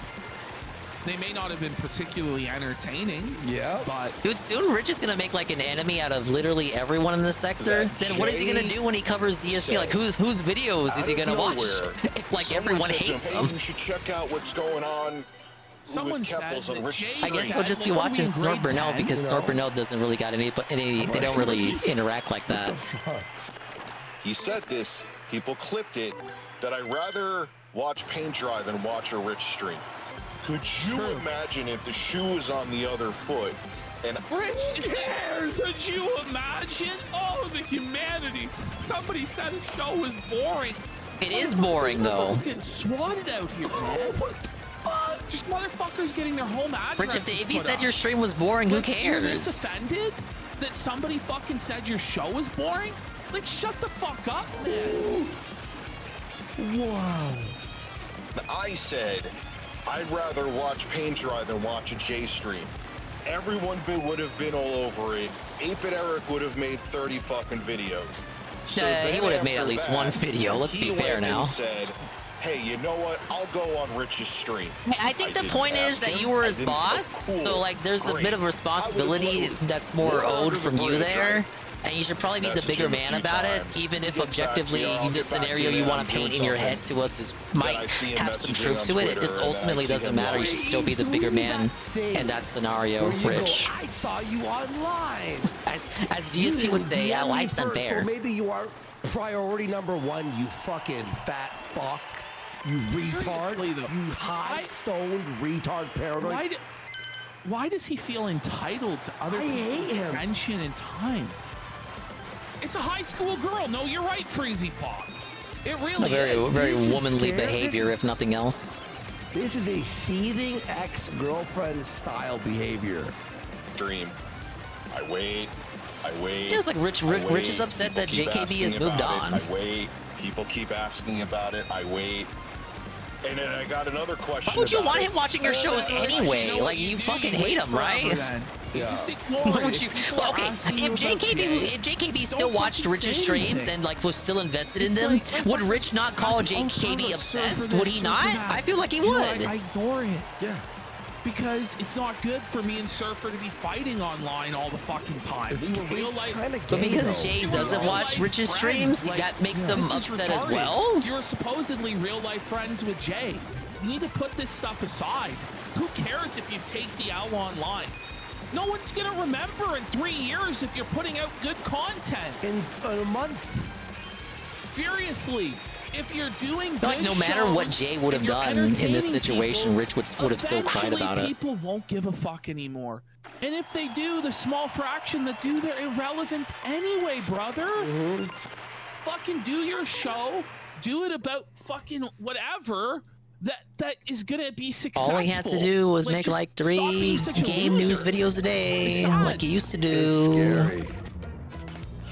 They may not have been particularly entertaining. Yeah. But dude, soon Rich is gonna make like an enemy out of literally everyone in the sector. Then what is he gonna do when he covers DSP? Like whose videos is he gonna watch? If like everyone hates him. You should check out what's going on. Someone said I guess he'll just be watching Snort Burnell because Snort Burnell doesn't really got any. They don't really interact like that. He said this. People clipped it. That I'd rather watch paint dry than watch a Rich stream. Could you imagine if the shoe was on the other foot? And Rich, could you imagine? Oh, the humanity. Somebody said the show was boring. It is boring, though. Motherfuckers getting swatted out here, man. Just motherfuckers getting their home addresses. Rich, if he said your stream was boring, who You're cares? just offended that somebody fucking said your show was boring? Like, shut the fuck up, man. Whoa. I said I'd rather watch Paint Dry than watch a J stream. Everyone would have been all over it. 8-Bit Eric would have made 30 fucking videos. So he would have made after at least that, one video. Let's he be fair went now. And said, hey, you know what? I'll go on Rich's stream. I think the point is that you were his boss, so like there's a bit of responsibility that's more owed from you there. And you should probably be the bigger man about it, even if objectively the scenario you want to paint in your head to us might have some truth to it. It just ultimately doesn't matter. You should still be the bigger man in that scenario, Rich. I saw you online. As DSP would say, life's unfair. Well, maybe you are priority number one, you fucking fat fuck. You retard. You high-stoned retard paranoid. Why does he feel entitled to other people's attention and time? It's a high school girl. No, you're right, Freezy Pop. It really is. Very womanly behavior, if nothing else. This is a seething ex-girlfriend style behavior. Dream. I wait. It feels like Rich is upset that JKB has moved on. I wait. People keep asking about it. I wait. And then I got another question. Why would you want him watching your shows anyway? Like, you fucking hate him, right? Yeah. Would you? Okay, if JKB still watched Rich's streams and like was still invested in them, would Rich not call JKB obsessed? Would he not? I feel like he would. I ignore it. Yeah. Because it's not good for me and Surfer to be fighting online all the fucking time. Real life. But because Jay doesn't watch Rich's streams, that makes him upset as well. You're supposedly real life friends with Jay. You need to put this stuff aside. Who cares if you take the L online? No one's gonna remember in 3 years if you're putting out good content. In a month. Seriously. If you're doing good like no matter shows, what Jay would have done in this situation, Rich would have still cried about it. People won't give a fuck anymore. And if they do, the small fraction that do, they're irrelevant anyway, brother. Fucking do your show. Do it about fucking whatever that is gonna be successful. All he had to do was make like 3 game news videos a day, like he used to do. It's scary.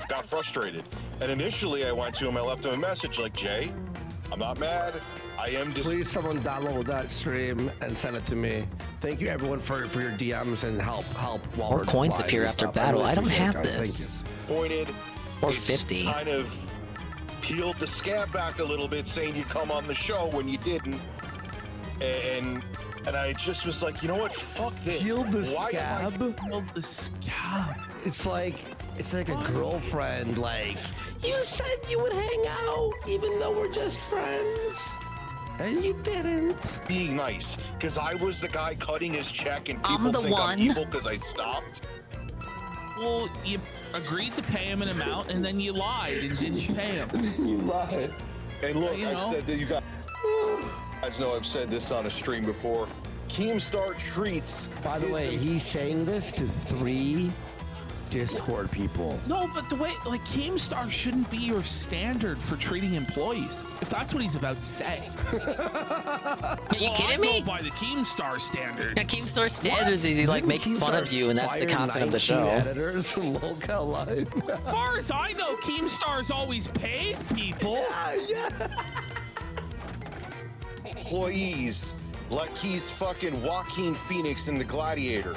Got frustrated. And initially I went to him, I left him a message like, Jay, I'm not mad. I am Please someone download that stream and send it to me. Thank you everyone for your DMs and help while Or coins appear after battle. I don't have this. Pointed. Or 50. Kind of peeled the scab back a little bit, saying you'd come on the show when you didn't. And I just was like, you know what? Fuck this. Peeled the Why scab? Peeled the scab. It's like a girlfriend, like, you said you would hang out even though we're just friends. And you didn't. Being nice, because I was the guy cutting his check and people I'm the think one. I'm evil because I stopped. Well, you agreed to pay him an amount and then you lied and didn't pay him. You lied. And look, You I've know? said that you guys know I've said this on a stream before. Keemstar treats. By the way, he's saying this to 3 Discord people. No, but the way, like, Keemstar shouldn't be your standard for treating employees. If that's what he's about to say. Are you kidding me? I go by the Keemstar standard. Yeah, Keemstar standards is he like makes fun of you, and that's the content of the show. Editors from Local Live. As far as I know, Keemstar's always paid people. Yeah. Employees, like he's fucking Joaquin Phoenix in The Gladiator.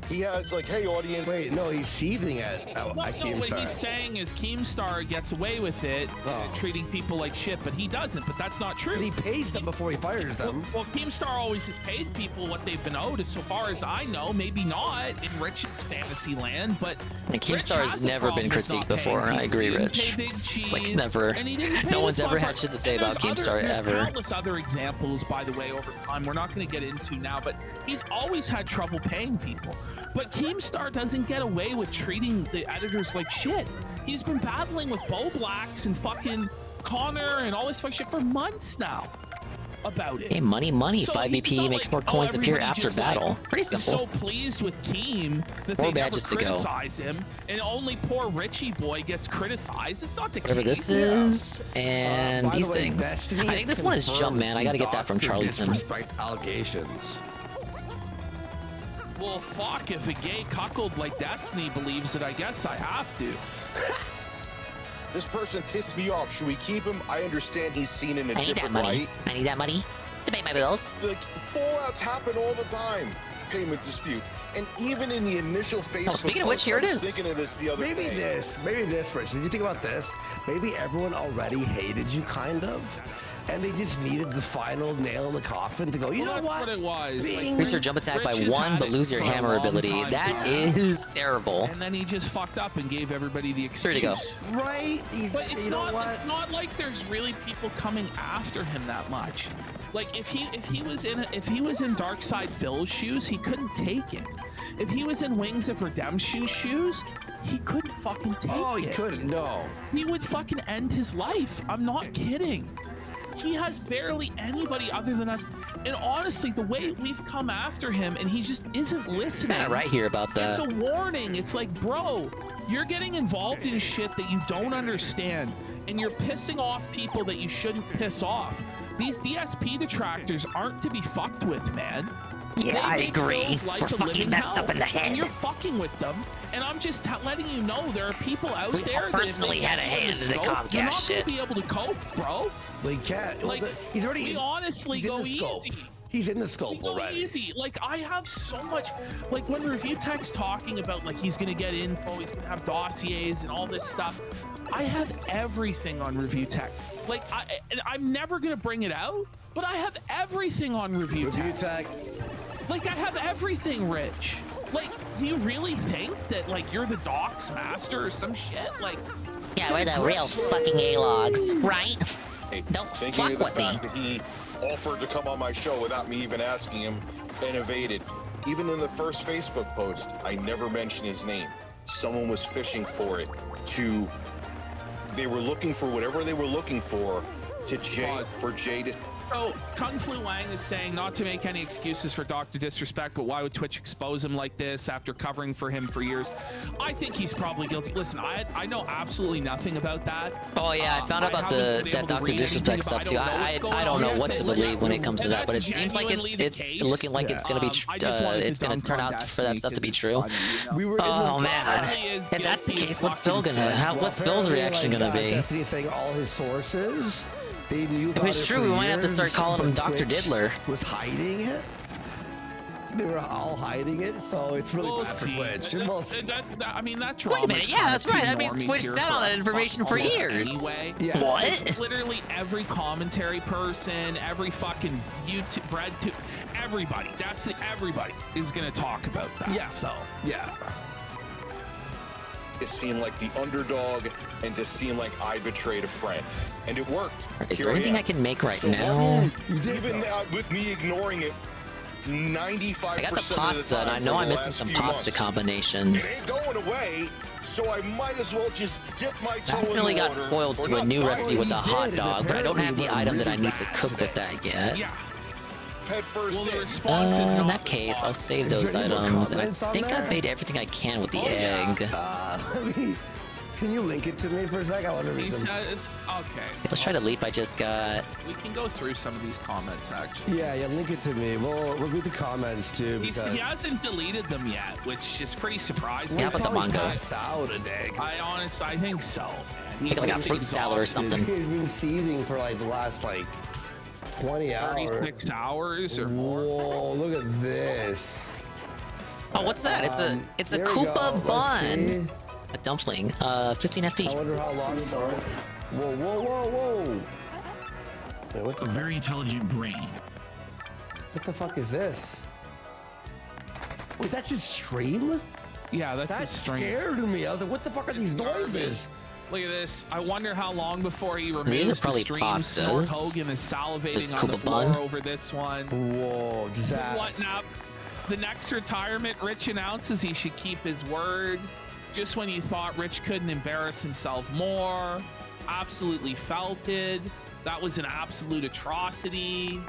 He has like, hey audience. Wait, no, he's seething at No, what he's saying is Keemstar gets away with it, treating people like shit, but he doesn't. But that's not true. But he pays them before he fires them. Well, Keemstar always has paid people what they've been owed. So far as I know, maybe not in Rich's fantasy land, but And Keemstar has never been critiqued before. I agree, Rich. It's like never. No one's ever had shit to say about Keemstar ever. There's countless other examples, by the way, over time. We're not going to get into now, but he's always had trouble paying people. But Keemstar doesn't get away with treating the editors like shit. He's been battling with Bo Blacks and fucking Connor and all this fucking shit for months now. about it. Hey, money. So 5 he's BP not makes like, more coins appear everybody after just, like, battle. Pretty is simple. so pleased with Keem that 4 they never badges to go. criticize him, and only poor Richie boy gets criticized. It's not the Whatever case. this is, and By these the way, things. Destiny I think this one is Jump Man. I gotta get that from Dr. Charlieton. Disrespect allegations. Well, fuck, if a gay cuckold like Destiny believes it, I guess I have to. This person pissed me off. Should we keep him? I understand he's seen in a I need that different money. light. I need that money to pay my bills. Like, fallouts happen all the time. Payment disputes. And even in the initial Facebook speaking of which, post, here I it was is. thinking of this the other Maybe day. this, Rich. Did you think about this? Maybe everyone already hated you, kind of, and they just needed the final nail in the coffin to go, you know That's what it was. Increase your jump attack by Rich has 1, had but it lose your for a hammer long ability. time, That too. is terrible. And then he just fucked up and gave everybody the excuse. There you go. Right? But it's you know not. what? It's not like there's really people coming after him that much. Like if he was in Darkside Phil's shoes, he couldn't take it. If he was in Wings of Redemption shoes, he couldn't fucking take it. Oh, he couldn't. No. He would fucking end his life. I'm not kidding. He has barely anybody other than us. And honestly, the way we've come after him and he just isn't listening. Kinda right here about that. It's a warning. It's like, bro, you're getting involved in shit that you don't understand. And you're pissing off people that you shouldn't piss off. These DSP detractors aren't to be fucked with, man. Yeah, They I make agree. Phil's life We're a fucking living messed hell. up in the head. And you're fucking with them. And I'm just letting you know there are people out We there personally that if had a they hand in the scope, Comcast they're not shit. gonna be able to cope, bro. Well, he can't. Like, he's already. we honestly he's in go the scope. easy. He's in the scope We go already. easy. Like, I have so much. Like, when Review Tech's talking about, like, he's gonna get info, he's gonna have dossiers and all this stuff. I have everything on Review Tech. Like, I'm never gonna bring it out, but I have everything on Review Tech. Like, I have everything, Rich. Like, do you really think that, like, you're the docs master or some shit? Like, Yeah, we're the real fucking A-logs, right? Hey, Don't thinking fuck of the with me. fact that he offered to come on my show without me even asking him and evaded. Even in the first Facebook post, I never mentioned his name. Someone was fishing for it they were looking for whatever they were looking for Jay to. So, Kung Flu Wang is saying not to make any excuses for Dr. Disrespect, but why would Twitch expose him like this after covering for him for years? I think he's probably guilty. Listen, I know absolutely nothing about that. Oh yeah, I found out about that Dr. Disrespect stuff too. I don't know what to believe when it comes to that, but it seems like it's looking like it's gonna be it's gonna turn out for that stuff to be true. Oh man, if that's the case, what's Phil's reaction gonna be? Destiny saying all his sources. They knew If about it's it true, for we might have to years, start calling him but Dr. Twitch Diddler. Was hiding it. They were all hiding it, so it's really We'll bad for see. Twitch. And we'll see. I mean, that Wait a minute, yeah, that's right. That means Twitch sat on that information for years. Anyway, What? It's literally every commentary person, every fucking YouTube, BreadTube, everybody. Everybody is gonna talk about that. Yeah. So yeah. It seemed like the underdog and to seem like I betrayed a friend. And it worked. Is Here there anything am. I can make right So now? even with me ignoring it, 95% I got the of the pasta, time and I know for I'm the missing last some few pasta months, combinations. It ain't going away, so I might as well just dip my toe I accidentally in the got water, spoiled or to a not new die. recipe with the he hot did, dog, but I don't have the apparently item that I really need to bad cook with that yet. yeah. Head first Well, the in. response is In not that case, I'll save Is those there any more items, and I comments on think there? I've made everything I can with the yeah. egg. Can you link it to me for a sec? I want to He read them. says, okay. Let's try the leaf I just got. We can go through some of these comments actually. Yeah, link it to me. We'll read the comments too. He hasn't deleted them yet, which is pretty surprising. Yeah, but the Probably mango. passed out a day. I think so. Man. Make like a just fruit salad or exhausted. something. He's been seething for like the last 20 hours. 36 hours or more. Whoa, look at this. Oh, what's that? It's a There we go. Koopa Let's bun. see. A dumpling. 15 I FP. wonder how long it's on. Whoa, whoa, whoa, whoa. Wait, what A very intelligent brain. the fuck is this? Wait, that's his stream? Yeah, that's That his stream. scared me. I was like, what the fuck are these noises? Look at this. I wonder how long before he removes These are the probably stream. pastas. Snort Hogan is This salivating on the Koopa floor bun. over this one. Whoa, disaster. What now? The next retirement, Rich announces he should keep his word. Just when you thought Rich couldn't embarrass himself more, absolutely felted. That was an absolute atrocity.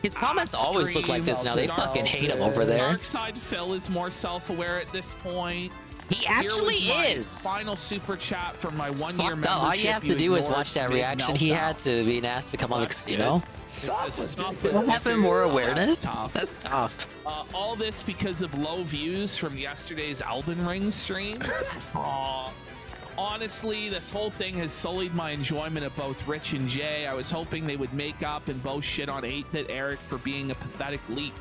His comments always look like this now. They fucking hate him over there. Darkside Phil is more self-aware at this point. He actually Here was my is. Final super chat for my 1-year Fucked membership. up. All you have to do is ignored watch that big reaction he meltdown. had to being asked to come on the casino. What happened? More awareness? That's tough. All this because of low views from yesterday's Elden Ring stream. Honestly, this whole thing has sullied my enjoyment of both Rich and Jay. I was hoping they would make up and both shit on 8-Bit Eric for being a pathetic leech.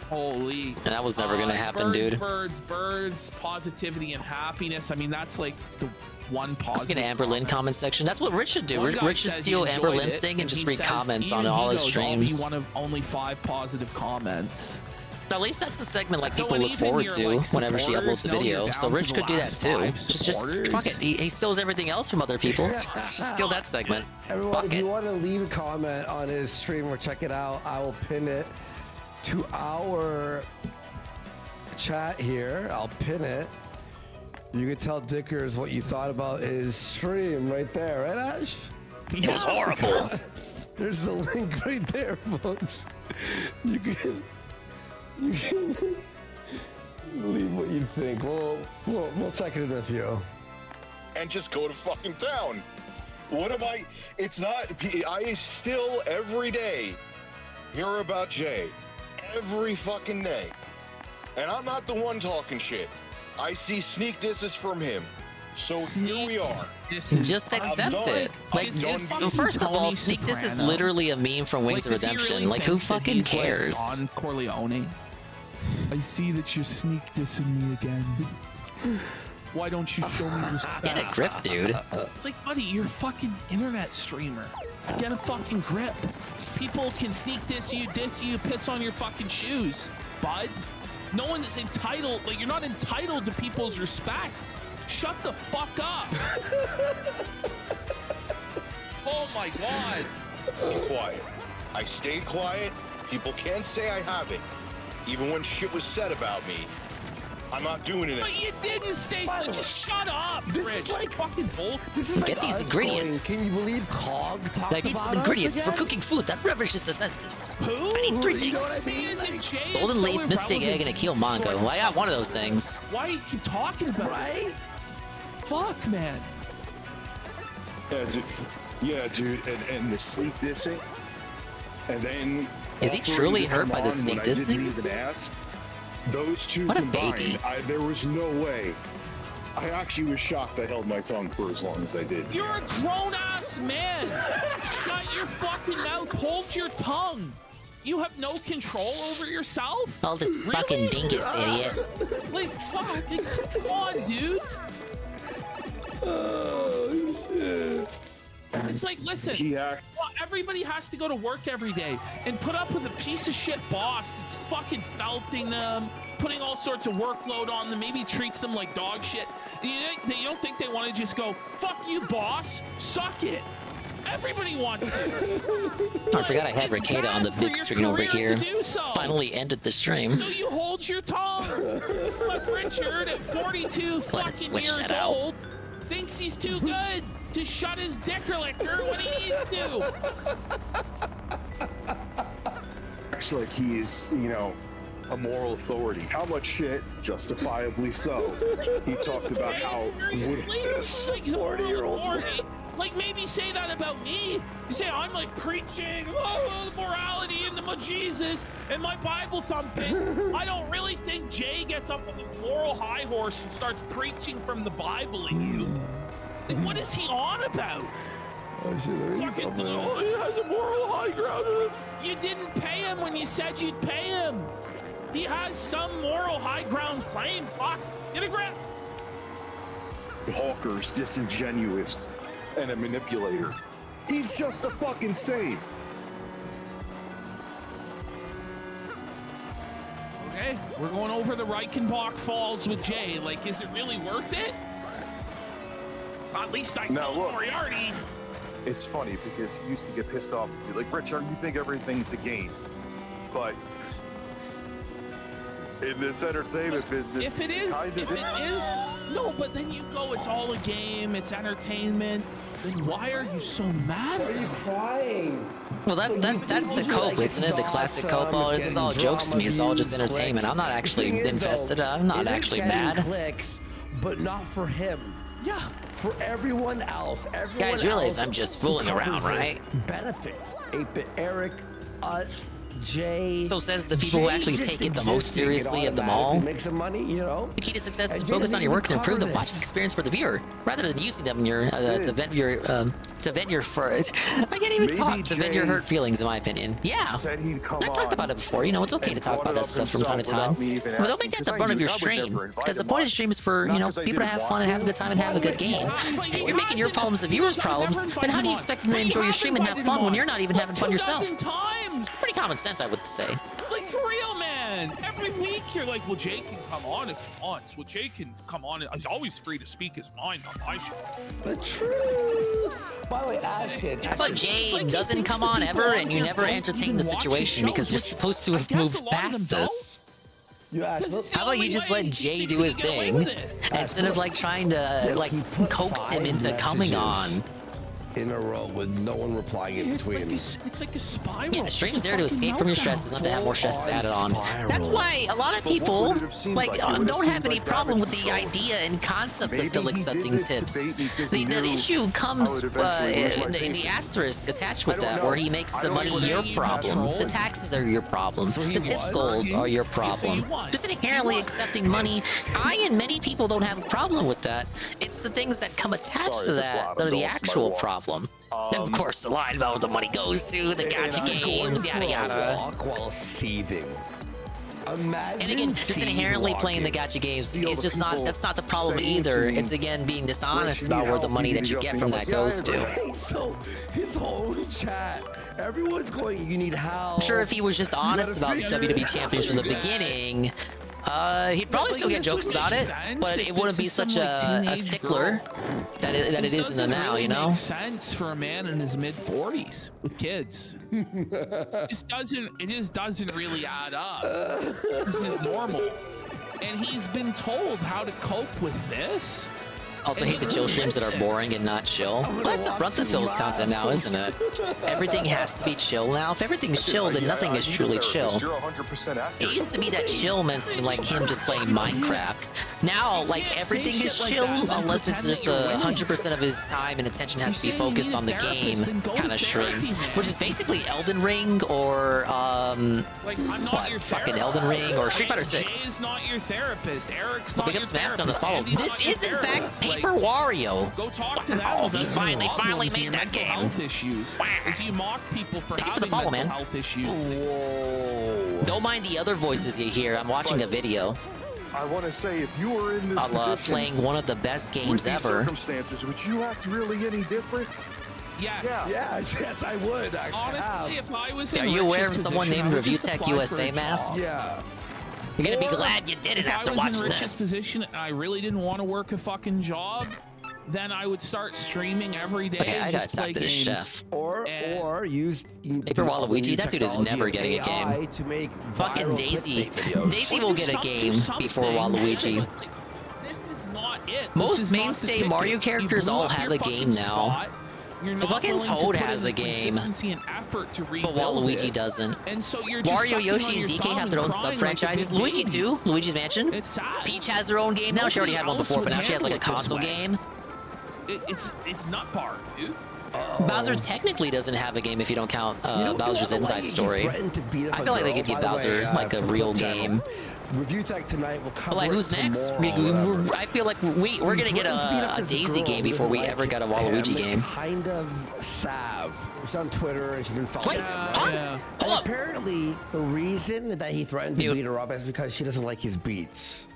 Holy. And that was never gonna happen, dude. Birds, positivity and happiness. I mean, that's like the one Let's positive. get an Amber Lynn comment section. That's what Rich should do. One guy Rich should said he steal Amber enjoyed Lynn's it, thing and just he read says comments on even all he his goes, I'll be streams. one of only 5 positive comments. At least that's the segment like So people when look even forward your, to like, whenever she supporters uploads a know video. you're So down to Rich the could do that last too. 5 Just supporters. fuck it. He steals everything else from other people. Just steal that segment. Everyone, Fuck if it. you want to leave a comment on his stream or check it out, I will pin it to our chat here. I'll pin it. You can tell Dickers what you thought about his stream right there, right, Ash? It was horrible. There's the link right there, folks. You can leave what you think. We'll check it in a few. And just go to fucking town. What am I? It's not. I still every day hear about Jay. Every fucking day. And I'm not the one talking shit. I see sneak disses from him. So here we are. Just accept it. Like, first of all, Sneak This is literally a meme from Wings of Redemption. Like, who fucking cares? Don Corleone. I see that you're sneak dissing me again. Why don't you show me respect? Get a grip, dude. It's like, buddy, you're a fucking internet streamer. Get a fucking grip. People can sneak diss you, piss on your fucking shoes, bud. No one is entitled, like, you're not entitled to people's respect. Shut the fuck up. Oh my God. Be quiet. I stayed quiet. People can't say I haven't. Even when shit was said about me, I'm not doing it. But you didn't stay, so just shut up, Rich. Like fucking bull. This is Get these ingredients. Can you believe Cog talked I need about some us ingredients for again? cooking food that relishes the senses. Who? I need 3 You know what I things. mean? Golden leaf, mystic egg, and a keel manga. Well, I got one of those things. Why you keep talking about Right? it? Fuck, man. Yeah, dude. And the sneak dissing. And then. Is he truly hurt by the sneak dissing? Didn't even ask. Those two What a combined, baby. there was no way. I actually was shocked I held my tongue for as long as I did. You're a grown-ass man. Shut your fucking mouth. Hold your tongue. You have no control over yourself? Oh, this Really? fucking dingus idiot. Like, fucking, come on, dude. Oh, shit. It's like, listen, well, everybody has to go to work every day and put up with a piece of shit boss that's fucking felting them, putting all sorts of workload on them, maybe treats them like dog shit. You don't think they want to just go, fuck you, boss, suck it. Everybody wants to. I forgot I had Ricada on the big screen over here. Finally ended the stream. So you hold your tongue. But Richard, at 42 fucking years old, thinks he's too good to shut his dicker licker when he needs to. Acts like he's, a moral authority. How much shit? Justifiably so. He talked about how. This 40-year-old. Like, maybe say that about me. You say I'm like preaching, the morality and the Jesus and my Bible thumping. I don't really think Jay gets up on the moral high horse and starts preaching from the Bible at you. Like, what is he on about? Fucking, he has a moral high ground. You didn't pay him when you said you'd pay him. He has some moral high ground claim. Fuck, get a grip. Hawker's disingenuous and a manipulator. He's just a fucking saint. Okay, we're going over the Reichenbach Falls with Jay. Like, is it really worth it? At least I know Moriarty. It's funny because he used to get pissed off at you. Like, Richard, you think everything's a game. But in this entertainment business, If it is, no, but then you go, it's all a game, it's entertainment. Then why are you so mad? Why are you crying? Well, that's the cope, isn't it? The classic cope. Oh, this is all jokes to me. It's all just entertainment. I'm not actually invested. I'm not actually mad. Clicks, but not for him. Yeah. For everyone else. Everyone Guys realize else I'm just fooling around, right? Benefits. 8-Bit Eric, us, Jay. So says the people who actually take it the most seriously of them all. Make some money, you know. The key to success is to focus on your work and improve the watching experience for the viewer, rather than using them in your to vent your I can't even talk to vent your hurt feelings, in my opinion. Yeah, I've talked about it before. You know, it's okay to talk about that stuff from time to time, but don't make that the brunt of your stream, because the point of the stream is for people to have fun and have a good time and have a good game. And if you're making your problems the viewers' problems, then how do you expect them to enjoy your stream and have fun when you're not even having fun yourself? Pretty common sense, I would say. Like, for real, man. Every week you're like, well, Jay can come on if he wants. Well, Jay can come on. He's always free to speak his mind on my show. The truth. By the way, Ashton. But Jay doesn't come on ever, and you never entertain the situation because you're supposed to have moved past this. How about you just let Jay do his thing instead of like trying to coax him into coming on? In a row with no one replying in between. It's like a spiral. Yeah, stream's there to escape from your stresses, not to have more stresses added on. That's why a lot of people don't have any problem with the idea and concept of Phil accepting tips. The issue comes in the asterisk attached with that, where he makes the money your problem, the taxes are your problem, the tips goals are your problem. Just inherently accepting money, I and many people don't have a problem with that. It's the things that come attached to that that are the actual problem. And of course, the line about what the money goes to, the gacha games, yada yada. While seething. Imagine and again, just inherently playing the gacha games, it's just not. That's not the problem either. It's again being dishonest about where the money that you get from that goes to. So his whole chat, everyone's going, "You need help." I'm sure if he was just honest about WWE champions from the beginning, he'd probably still get jokes about it, but it wouldn't be such a stickler that it is in the now, you know? Makes sense for a man in his mid-40s with kids. It just doesn't really add up. This isn't normal. And he's been told how to cope with this. Also hate the chill streams that are boring and not chill. Well, that's the brunt of Phil's content now, isn't it? Everything has to be chill now. If everything's chill, then nothing is truly chill. It used to be that chill meant like him just playing Minecraft. Now, like, everything is chill unless it's just 100% of his time and attention has to be focused on the game kind of stream, which is basically Elden Ring or fucking Elden Ring or Street Fighter 6. Jay is not your therapist. Eric's not Big up your Smash on the therapist. follow. This is in fact Paper Wario. Go talk to that. Oh, he finally made that game. Health issues. As you mock people for Thank you having for the follow, mental man. health issues. Don't mind the other voices you hear. I'm watching a video. I want to say, if you were in this position, playing one of the best games ever. Circumstances, would you act really any different? Yes. Yes, I would. Honestly, if I was Are you aware of someone named Review Tech USA Mask? Yeah. You're gonna be glad you did it after watching If I was in Rich's this. position and I really didn't want to work a fucking job, then I would start streaming every day. Okay, I gotta just talk play to this games. chef. Or use Paper Waluigi, that dude is never getting a game. to make Fucking Daisy. Daisy will get a game before Waluigi. This is not it. Most mainstay Mario characters all have a game now. Fucking Toad has a game, but Waluigi doesn't. And so you're just Wario, Yoshi, and sucking on DK your have their own thumb and sub-franchises. crying like Luigi a too. Luigi's Mansion. It's sad. Peach has her own game now. She already had one before, but now she has like a console game. It's nut bar, dude. Bowser technically doesn't have a game if you don't count Bowser's Inside Story. I feel like they could give Bowser like a real game. Review Tech tonight will cover. But like, who's next? I feel like we're gonna get a Daisy game before we ever got a Waluigi game. Kind of salve. She's on Twitter and she's been following him. Yeah. And apparently, the reason that he threatened to beat her up is because she doesn't like his beats.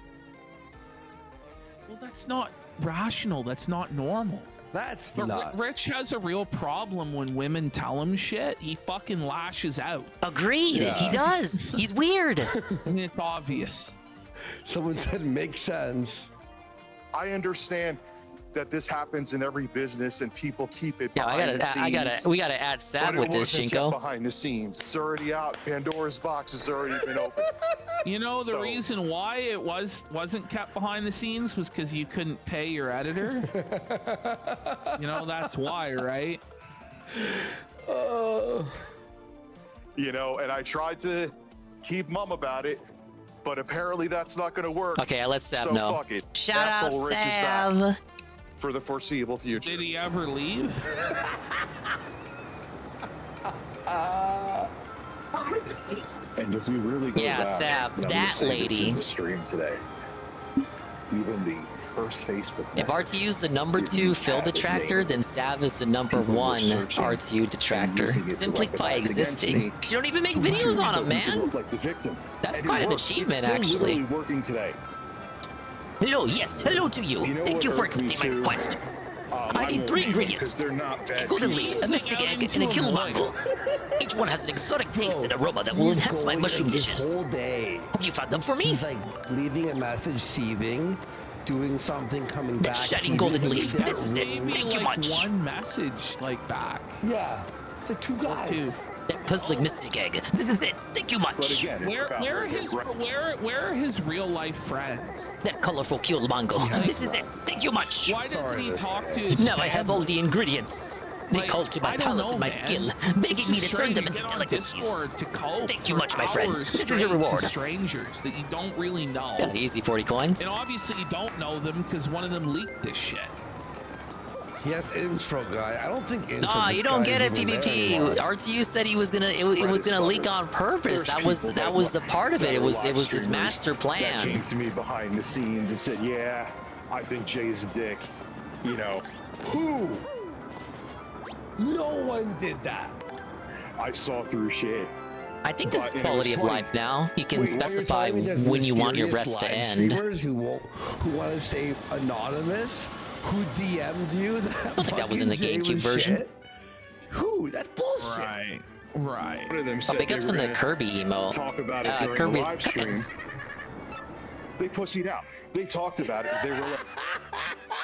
Well, that's not rational. That's not normal. That's but not. Rich has a real problem when women tell him shit. He fucking lashes out. Agreed. Yeah. He does. He's weird. I mean, it's obvious. Someone said makes sense. I understand that this happens in every business and people keep it Yeah, behind the scenes. we gotta add Sav But with it this, wasn't Shinko. kept behind the scenes. It's already out. Pandora's box has already been opened. You know, the So- reason why it wasn't kept behind the scenes was because you couldn't pay your editor. You know, that's why, right? You know, and I tried to keep mum about it, but apparently that's not going to work. Okay, I let Sav so know. Fuck it. Shout out, Asshole Rich is back Sav. for the foreseeable future. Did he ever leave? And if we really go Yeah, back, Sav, and I'm that gonna say this lady. in the stream today. Even the first Facebook If message RTU's the number 2 fill detractor, then Sav is the number 1 RTU detractor. Simply by existing. You don't even make videos on him, man. Like the victim. That's And quite it an worked. achievement, It's still actually. literally working today. Hello, yes, hello to you. know Thank what you for irked me accepting my too? request. I I need won't 3 name them 'cause ingredients. they're not bad A golden people. leaf, a mystic egg, and a kill mango. Each one has an exotic taste and aroma that will He's enhance my going mushroom this dishes. whole day. Have you found them for me? He's like leaving a message, seething, doing something, coming back. That shining seething, golden seething, leaf. seething. This is it. Maybe Thank you like much. one message like back. Yeah, it's like 2 guys. That puzzling mystic egg. This is it. Thank you much. Where are his real life friends? That colorful kill mango. This is it. Thank you much. Why doesn't he talk to his Now I have all the ingredients. They call to my I don't palate know, and my man. skill, It's begging me just to turn strange them to into get on delicacies. Discord to cope Thank you for much, my friend. hours This is straight your reward. to strangers that you don't really know. Yeah, easy 40 coins. And obviously you don't know them because one of them leaked this shit. Yes, intro guy. I don't think intro. Nah, you don't get it, PvP. RTU said he was gonna it was gonna leak on purpose. That was the part of it. It was his master That plan. came to me behind the scenes and said, "Yeah, I think Jay's a dick." You know, who? No one did that. I saw through shit. I think this But is it quality was of funny. life now. You can Wait, you're specify telling me there's when you want your mysterious rest to live end. streamers who want to stay anonymous, who DM'd you that I don't think that was in the fucking Jay GameCube was version. shit? Who? That's bullshit. Right. One of them Oh, said big they ups were on the gonna Kirby emo. talk about it during Kirby's the live stream. They pussied out. They talked about it. They were like,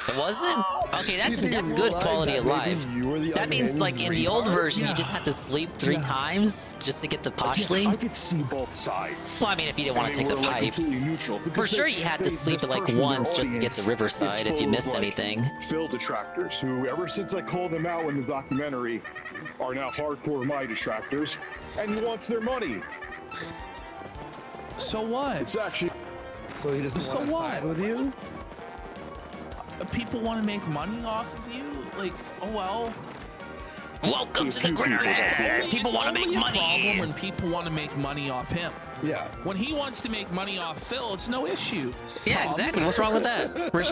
It wasn't? Okay, that's You good realize quality that of maybe life. you were the That means like in the old retard? version, you just had to sleep 3 times just to get the poshly. I could see both sides. Well, I mean, if you didn't want to take the We're, like, pipe. completely neutral, For because sure they- you had to they sleep at like dispersed their once just to get to audience. Riverside It's if you full missed of, like, anything. Phil detractors, who ever since I called them out in the documentary, are now hardcore my detractors, and he wants their money. So what? It's actually. So he doesn't So want to what? side with you? People want to make money off of you? Like, oh well. Welcome to the internet. People want to make Only a money. problem when people want to make money off him. Yeah. When he wants to make money off Phil, it's no issue. Yeah, exactly. What's wrong with that? Rich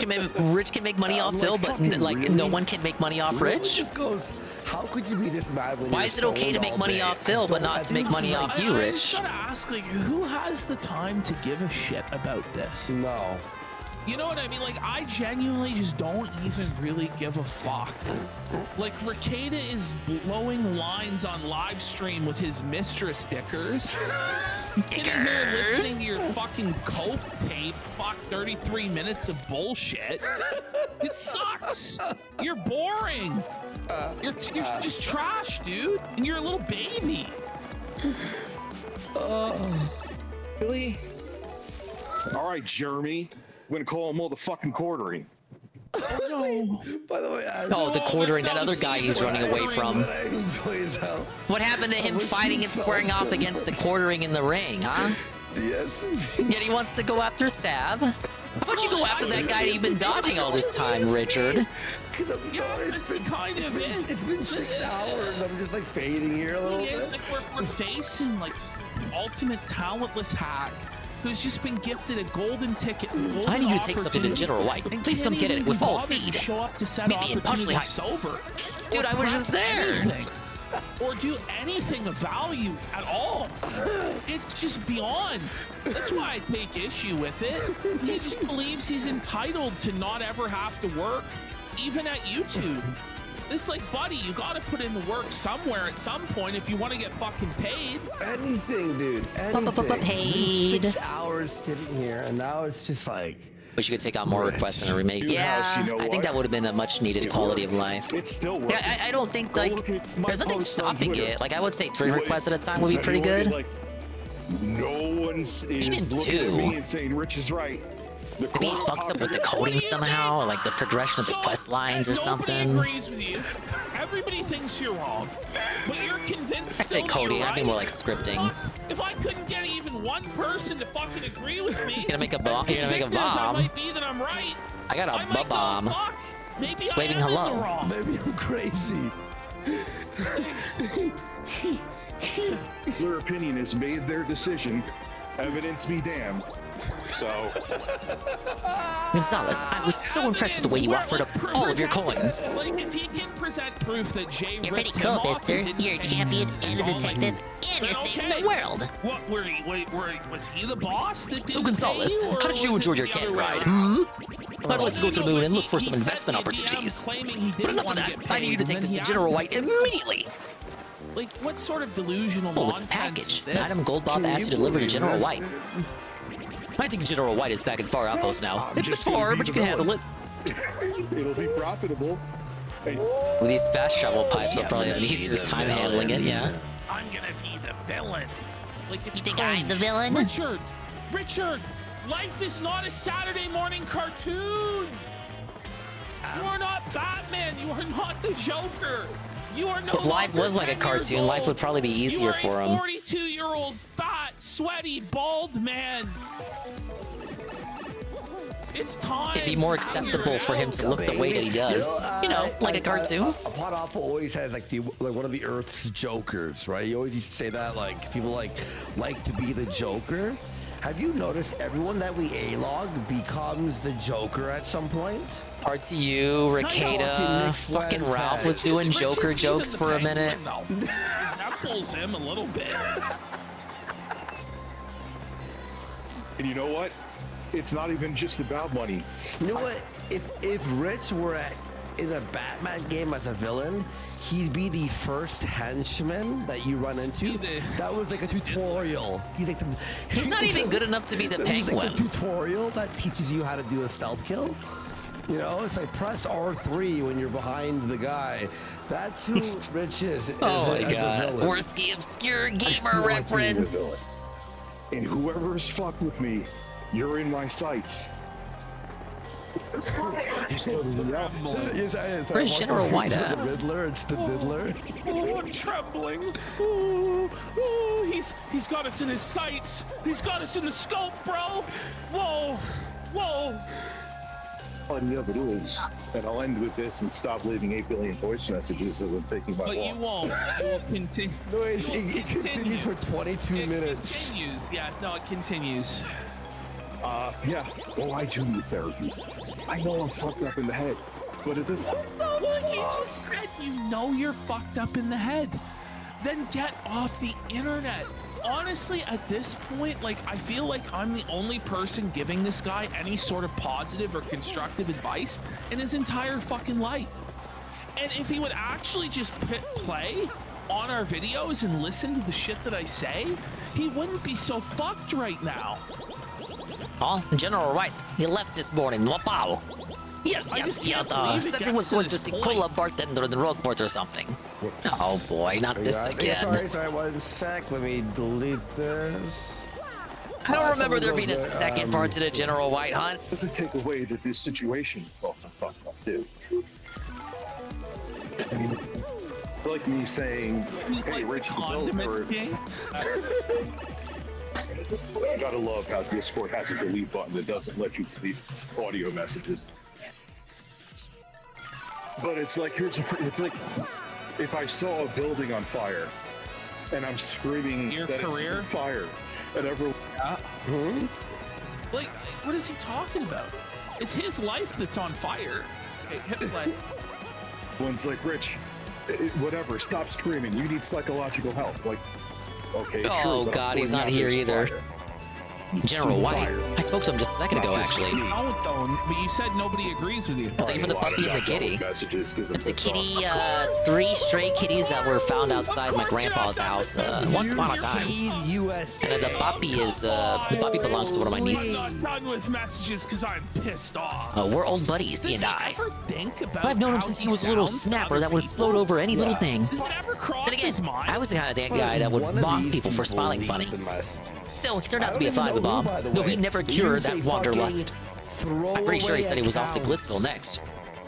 can make money off Phil, but like no one can make money off Really? Rich. Just goes, how could you be this mad when Why you're is it okay to stoned make all money day? off Phil, but not to make money off you, I just Rich? gotta ask, like, who has the time to give a shit about this? No. You know what I mean? Like, I genuinely just don't even really give a fuck. Like, Ricada is blowing lines on live stream with his mistress stickers. Sitting here listening to your fucking coke tape, fuck 33 minutes of bullshit. It sucks. You're boring. You're just trash, dude. And you're a little baby. Really? All right, Jeremy. I'm gonna call him motherfucking quartering. Oh, no. By the way, Oh, the quartering, that other guy he's running away from. I enjoy his hell. What happened to him fighting and squaring off against the quartering in the ring, huh? Yes. Yet he wants to go after Sav. How about you go after that guy that you've been dodging all this time, Richard? Because I'm sorry, it's been kind of is. It's been 6 hours. I'm just like fading here a little Thing is, bit. like, we're facing like the ultimate talentless hack who's just been gifted a golden ticket. I need you to take something to General White. Please come get it with full speed. Show up to set Meet me in Punchley opportunity Heights. sober. Dude, Or I was just prep there. anything. Or do anything of value at all. It's just beyond. That's why I take issue with it. He just believes he's entitled to not ever have to work, even at YouTube. It's like, buddy, you gotta put in the work somewhere at some point if you want to get fucking paid. Anything, dude. Anything. Paid. It's been 6 hours sitting here, and now it's just like, Wish you could take on more requests in a remake. Dude, Yeah, House, you know I think what? that would have been a much needed quality of life. It's still working. Yeah, I don't think like there's nothing stopping it. Like I would say 3 requests at a time would be Like, pretty good. Like, no one's Even is looking at 2. me and saying Rich is right. Maybe it fucks up with the coding somehow, or like the progression of the quest lines or something. Nobody agrees with you. Everybody thinks you're wrong, but you're convinced. I say still that coding, you're I mean right. more like scripting. If I couldn't get even one person to fucking agree with me, You're gonna make a bomb. You're gonna make a convicted as I bomb. might be that I'm right. I got I a might go, bomb. "Fuck, maybe It's I waving am in the hello. wrong." Maybe I'm crazy. Their opinion has made their decision. Evidence be damned. So, Gonzalez, I was so impressed with the way you offered up all of your coins. Like if he can present proof that Jay You're pretty ripped him cool, off mister. and didn't You're a pay champion him, and a all detective, like- and you're But saving okay, the world. What were he? Was he the boss? That So didn't Gonzalez, pay you, or how did you was enjoy it your the cat other way ride? around? I'd like to go to the moon and look for some He said investment the DM opportunities. claiming he But didn't enough of want to that. get I need you to paid, take and this then to he General asked White him- immediately. Like what sort of delusional Oh, it's nonsense a package. is An this? item Gold Bob asked you to deliver to General White. I think General White is back in Far Outpost now. It's a bit far, but you can handle it. it'll be profitable. Hey, With these fast travel pipes, I'll probably have an easier time handling it, yeah. I'm gonna be the villain. Like it's You think I'm the villain? Richard, life is not a Saturday morning cartoon. You are not Batman. You are not the Joker. You are no If life longer was like a 10 years cartoon, life would old. probably be easier You for are a him. 42-year-old fat, sweaty, bald man. It's time. It'd be more to hang your acceptable for him to head. look the way that he does. You know, like a cartoon. Pot Awful always has like one of the Earth's jokers, right? You always used to say that, like people like to be the Joker. Have you noticed everyone that we A-log becomes the Joker at some point? RTU, Ricada, fucking Ralph was doing Joker jokes for a minute. That pulls him a little bit. and you know what? It's not even just about money. You know what? If Rich were in a Batman game as a villain, he'd be the first henchman that you run into. That was like a tutorial. He's not even good enough to be the He's like Penguin. the tutorial that teaches you how to do a stealth kill. You know, it's like press R3 when you're behind the guy. That's who Rich is. Oh as my a god. villain. Worsky obscure I gamer still like being the reference. villain. And whoever's fucked with me, you're in my sights. Where's General White at? The Riddler, it's the Diddler. Oh, I'm trembling. Oh, he's got us in his sights. He's got us in the scope, bro. Whoa, whoa. All I know it is, and I'll end with this and stop leaving 8 billion voice messages as I'm taking my But walk. you won't. It will continue. No, it continues for 22 minutes. It continues. Yes, no, it continues. Yeah. Well, I do need therapy. I know I'm fucked up in the head, but it doesn't. Well, you just said you know you're fucked up in the head. Then get off the internet. Honestly, at this point, like, I feel like I'm the only person giving this guy any sort of positive or constructive advice in his entire fucking life. And if he would actually just hit play on our videos and listen to the shit that I say, he wouldn't be so fucked right now. Oh, General White, he left this morning. Wow. Yes, said he was going to see Cola Bartender in the Rogueport or something. Oh boy, not this again. Sorry, 1 sec. Let me delete this. I don't remember there being a second part to the General White hunt. Doesn't take away that this situation is also fucked up too. I mean, it's like me saying, "Hey, Rich, the builder." I gotta love how Discord has a delete button that doesn't let you delete audio messages. But it's like it's like if I saw a building on fire and I'm screaming that it's on fire, and everyone. Like, what is he talking about? It's his life that's on fire. Okay, hit play. One's like, Rich, whatever, stop screaming. You need psychological help. Like, okay, Oh true, but god, I'm he's putting not out here this either. fire. General White. I spoke to him just a second ago, actually. Don't though, but you said nobody agrees with you. Thank you for the puppy and the kitty. It's a kitty, 3 stray kitties that were found outside my grandpa's house once upon a time. And the puppy belongs to one of my nieces. I'm not done with messages because I'm pissed off. We're old buddies, he and I. Ever think about I've known him how since he was a little sounds to snapper other that would people? explode over any little thing. Does it ever cross Then again, his mind? I was the kind of guy that would mock people for smiling funny. Still, he turned out to be a fine bomb, though he never cured that wanderlust. I'm pretty sure he said he was off to Glitzville next.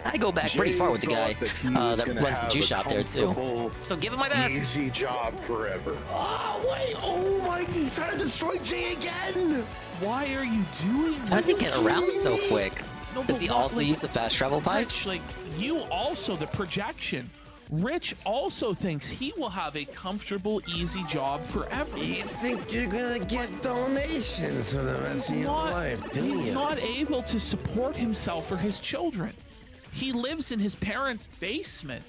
I go back pretty far with the guy that runs the juice shop there too. So give him my best. Easy job forever. Oh wait! Oh my! He's trying to destroy Jay again. Why are you doing this? How does he get around so quick? No, Does he but also like, use the fast travel pipes? Rich, like you also the projection. Rich also thinks he will have a comfortable, easy job forever. You think you're gonna get donations for the rest of your life, do you? He's not able to support himself or his children. He lives in his parents' basement.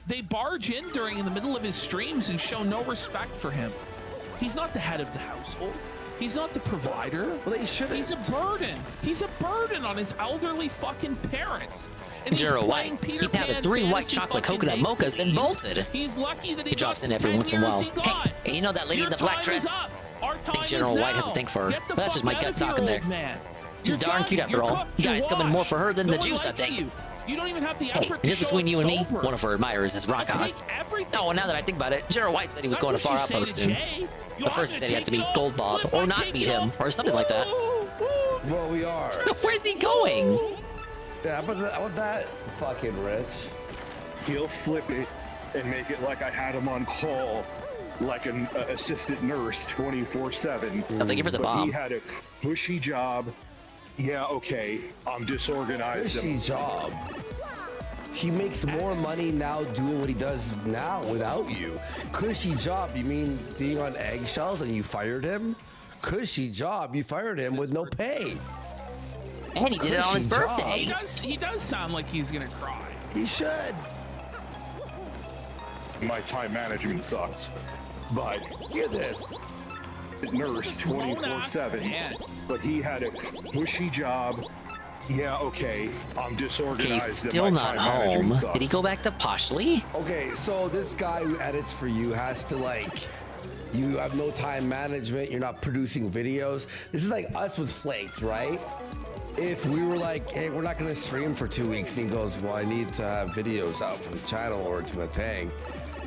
They barge in in the middle of his streams and show no respect for him. He's not the head of the household. He's not the provider. Well, they should. He's a burden. He's a burden on his elderly fucking parents. And General White, he pounded 3 white chocolate coconut mochas and bolted. He's lucky that He drops in every once in a while. Hey, you know that lady in the black dress? I think General White has a thing for her, but that's just my gut talking there. She's darn cute after all. You guys coming more for her than the juice, I think. You don't even have the Hey, effort and just between you and me, one of her admirers is Rock On. Oh, and now that I think about it, General White said he was going to Far Outpost soon. But first he said he had to meet Gold Bob, or not meet him, or something like that. Well, we are. So where's he going? Yeah, but that fucking Rich. He'll flip it and make it like I had him on call, like an assistant nurse 24/7. Oh, thank you for the bomb. He had a cushy job. Yeah, okay. I'm disorganized. Cushy job. He makes more money now doing what he does now without you. Cushy job, you mean being on eggshells and you fired him? Cushy job, you fired him with no pay. And he did it on his birthday. He does sound like he's gonna cry. He should. My time management sucks, but hear this. Nurse 24/7, but he had a cushy job. Yeah, okay. I'm disorganized. Okay, he's still not home. Did he go back to Poshley? Okay, so this guy who edits for you has to you have no time management, you're not producing videos. This is like us with Flaked, right? If we were like, hey, we're not gonna stream for 2 weeks, and he goes, well, I need to have videos out for the channel or it's gonna tank.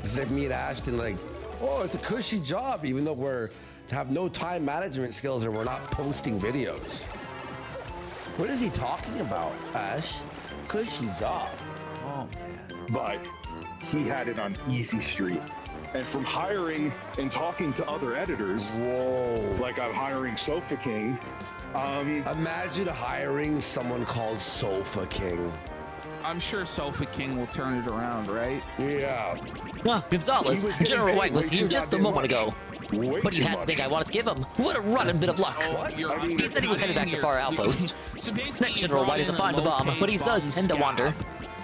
It's like me and Ashton, like, oh, it's a cushy job, even though we're have no time management skills and we're not posting videos. What is he talking about, Ash? Cushy job. Oh man. But he had it on Easy Street. And from hiring and talking to other editors, like I'm hiring Sofa King. Imagine hiring someone called Sofa King. I'm sure Sofa King will turn it around, right? Yeah. Well, Gonzalez, General White was here just a moment ago. But you had to think I wanted to give him. What a rotten bit of luck. He said he was headed back to Far Outpost. That General White is a fine bomb, but he does tend to wander.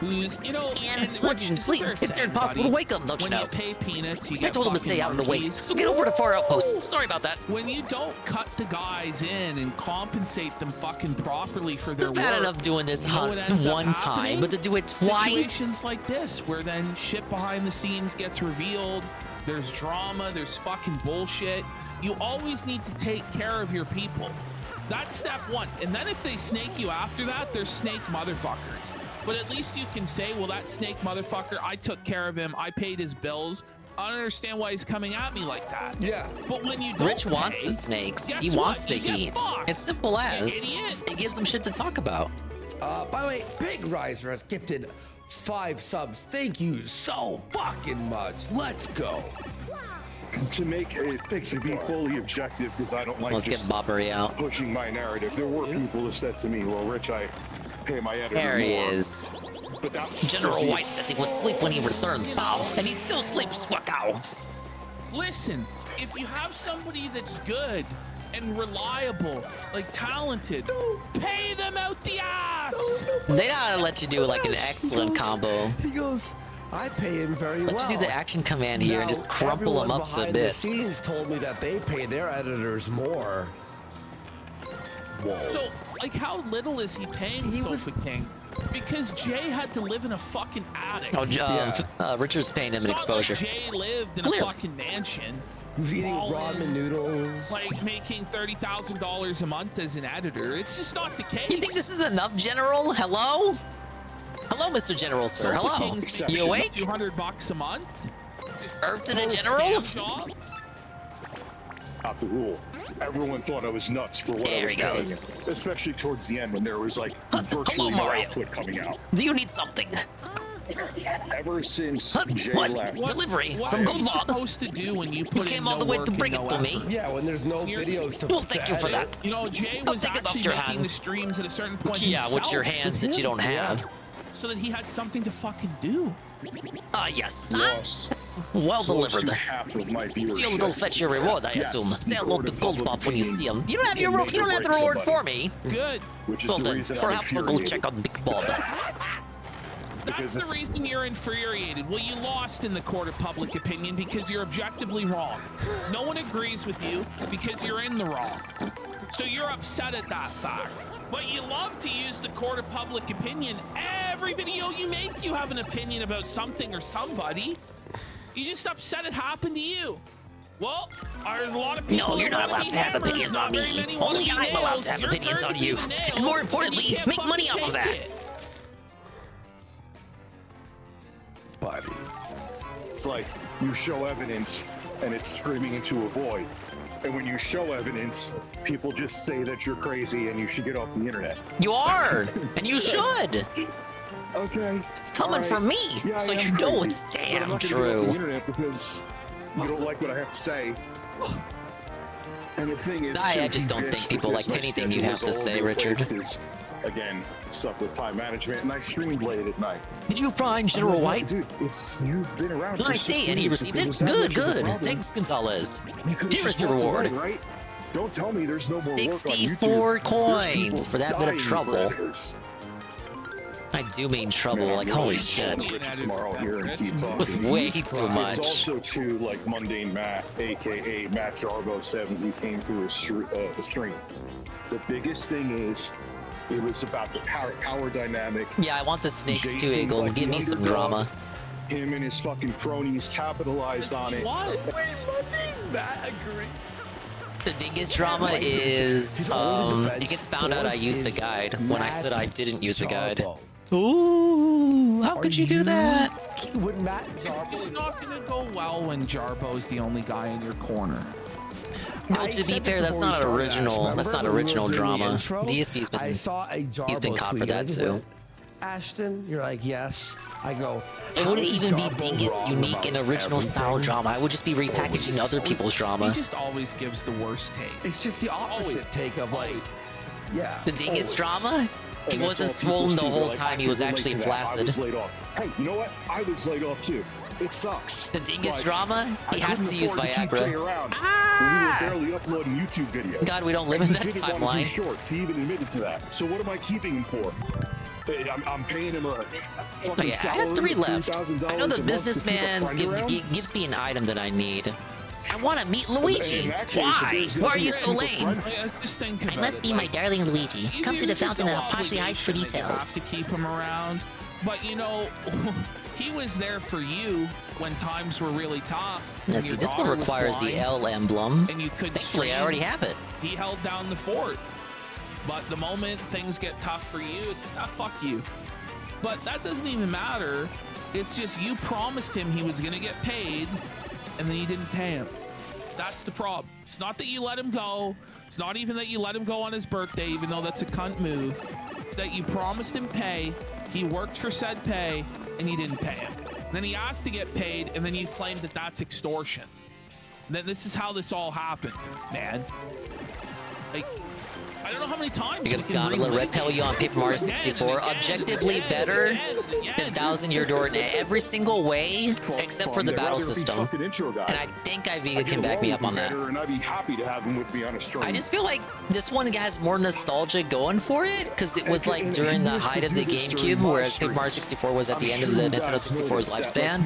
And once he's asleep, it's near impossible to wake him, don't you know? Pay peanuts, I told him to stay out in the wake, so get over to Far Outpost. Sorry about that. When you don't cut the guys in and compensate them fucking properly for their It's bad work, enough doing this you know what ends up one time, happening? but to do it twice? Situations like this, where then shit behind the scenes gets revealed, there's drama, there's fucking bullshit. You always need to take care of your people. That's step one. And then if they snake you after that, they're snake motherfuckers. But at least you can say, well, that snake motherfucker, I took care of him, I paid his bills. I don't understand why he's coming at me like that. Yeah. But when you don't Rich wants pay, the snakes. guess He what? wants to You get eat. fucked. As simple as You idiot. it gives him shit to talk about. By the way, Big Riser has gifted 5 subs. Thank you so fucking much. Let's go. To make it to be fully objective, because I don't like Let's get just Bobbery out. pushing my narrative. There were people who said to me, well, Rich, I pay my editor There he more. is. But that General White said he would sleep when he returned, pal. And he still sleeps, Swackow. Listen, if you have somebody that's good and reliable, like talented, pay them out the ass. They gotta let you do like an excellent combo. He goes, I pay him very well. Let you do the action command here and just crumple them up to behind bits. The scenes told me that they pay their editors more. So, like, how little is he paying Sofa King? Because Jay had to live in a fucking attic. Oh, Richard's paying him an exposure. Like Jay lived in a fucking mansion. He was eating ramen noodles. Like making $30,000 a month as an editor. It's just not the case. You think this is enough, General? Hello? Hello, Mr. General, sir. Sofa Hello. King's You awake? $200 a month? Serve to the General? Not the rule. Everyone thought I was nuts for what I was paying, especially towards the end when there was like virtually no output coming out. Do you need something? Ever since Jay left. Delivery What from are Gold you Bob. supposed to do when you put came in all the no way work to and bring no it to me. effort? Yeah, when there's no videos to Well, thank you for that. You know, Jay I'll was take it off actually your making the hands. streams at a certain point Yeah, with your himself. hands that you don't have. So that he had something to fucking do. Yes. Lost Well close delivered. to half of my viewership. So you'll go fetch your reward, I Yes, assume. Say hello to Gold Bob when you see him. You don't have can your make you or don't have the break reward somebody. for me. Good. Which is Well the then, reason perhaps I'm I'll go infuriated. check on Big Bob. That's the reason you're infuriated. Well, you lost in the court of public opinion because you're objectively wrong. No one agrees with you because you're in the wrong. So you're upset at that fact. But you love to use the court of public opinion. Every video you make, you have an opinion about something or somebody. You're just upset it happened to you. Well, there's a lot of people. No, you're not allowed to have hammers, opinions not on very me. many wanna Only be I'm allowed nails. to have Your opinions turn on to be you. the nail, And more and importantly, you can't make money fucking off of take that. it. Buddy. It's like you show evidence and it's screaming into a void. And when you show evidence, people just say that you're crazy and you should get off the internet. You are, and you should. Okay. It's coming Alright. from me, Yeah, so I you am know crazy, it's but I'm damn not gonna get off the true. internet because you don't like what I have to say. And the thing is, I too, just he don't bitched think people because like my anything you schedule have to was all say, over the place Richard. 'cause, again, suck with time management, and I streamed late at night. Did you find General White? Dude, you've been around. I for see, 6 and he years. received If it. was that Good, much of a good. problem, Thanks, Gonzalez. you could've Here just is your walked reward. away, right? Don't tell me there's no more work on YouTube. 64 There's coins people for that bit of dying for trouble. editors. I do mean trouble, Man, like I'm holy really shit. gonna Richard tomorrow here and keep talking. It was way too It's much. also too like mundane Matt, aka Matt Jarbo 7, who came through his stream. The biggest thing is it was about the power dynamic. Yeah, I want the snakes too, Jason, Eagle. like Give the me some underdog, drama. Him and his fucking cronies capitalized on it. What? That agree. The dingus drama is it gets found out I used the guide when I said I didn't use the guide. Ooh, how could you do that? Wouldn't Matt It's not gonna go well when Jarbo's the only guy in your corner. No, to be fair, that's not original. That's not original drama. DSP's I saw a Jarbo he's been caught for tweet, that and he too. went, Ashton, you're like, yes. I go, It wouldn't how is even be Jarbo dingus wrong unique about and original style everything? drama. I would just be repackaging other people's drama. He just always gives the worst take. It's just the opposite take of like, yeah. The dingus always. drama? He And that's wasn't all people swollen the see. They're whole like, time. I He was can relate actually to that. I flaccid. was laid off. Hey, you know what? I was laid off too. It sucks. The dingus But drama? I He has couldn't to use afford to keep Viagra. Jay around when we were barely uploading YouTube videos. God, we don't live And in he that didn't want to do timeline. shorts. He even admitted to that. So what am I keeping him for? I'm paying him a fucking Okay, I salary have 3 of left. $3,000 I know the a month to keep a businessman friend around? gives me an item that I need. I want to meet Luigi. And actually, so Why? there's gonna Why are be you a so group of lame? friends- Just think I about must it, be my like, darling Luigi. Come to the there's fountain no of Parsley Heights for obligation that you have details. to keep him around, but you know, he was there for you when times were really tough. Now, when see, your this one daughter was requires the blind L emblem. and you could Thankfully, I stream. already have it. He held down the fort, but the moment things get tough for you, it's fuck you. But that doesn't even matter. It's just you promised him he was gonna get paid, and then you didn't pay him. That's the problem. It's not that you let him go. It's not even that you let him go on his birthday, even though that's a cunt move. It's that you promised him pay, he worked for said pay, and you didn't pay him. Then he asked to get paid, and then you claimed that that's extortion. Then this is how this all happened, man. Like, I don't know how many times You're gonna Scott, let Red Pill you on Paper Mario 64. Objectively better. the 1,000-year door in every single way except for the battle system. And I think Iviga can back me up on that. And I'd be happy to have him with me on a stream. I just feel like this one has more nostalgia going for it because it was like during the height of the GameCube, whereas Paper Mario 64 was at the end of the Nintendo 64's lifespan.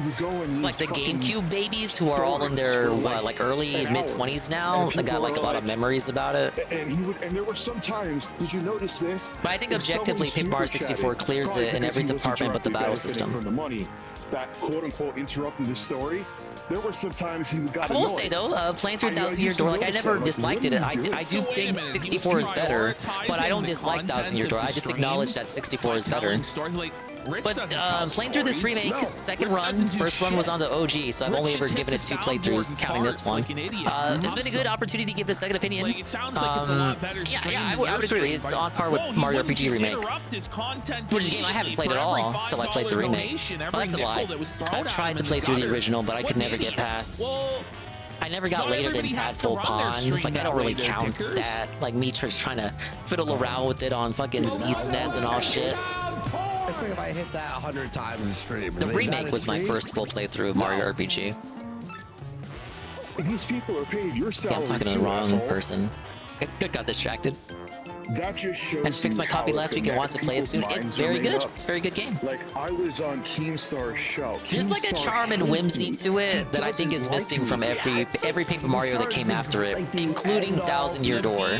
It's like the GameCube babies who are all in their like early mid-20s now. They got like a lot of memories about it. And there were some times. Did you notice this? But I think objectively, Paper Mario 64 clears it in every department but the battle system. From the money that quote-unquote interrupted the story. There were some times he got I will say though, playing through 1,000-Year Door, like I never disliked it. I do think 64 is better, but I don't dislike 1,000-Year Door. I just acknowledge that 64 is better. But playing through this remake, second run, first run was on the OG, so I've only ever given it 2 playthroughs, counting this one. It's been a good opportunity to give it a second opinion. Yeah, I would agree. It's on par with Mario RPG Remake, which is a game I haven't played at all until I played the remake. Well, that's a lie. I've tried to play through the original, but I could never get past. I never got later than Tadpole Pond. Like, I don't really count that. Like, me just trying to fiddle around with it on fucking Z-SNES and all shit. I think if I hit that 100 times in stream. The remake was my first full playthrough of Mario RPG. These people are paid your salary. Yeah, I'm talking to the wrong person. I got distracted. That just shows. I just fixed my copy last week and want to play it soon. It's very good. It's a very good game. Like, I was on Keemstar's show. There's like a charm and whimsy to it that I think is missing from every Paper Mario that came after it, including 1,000-Year Door.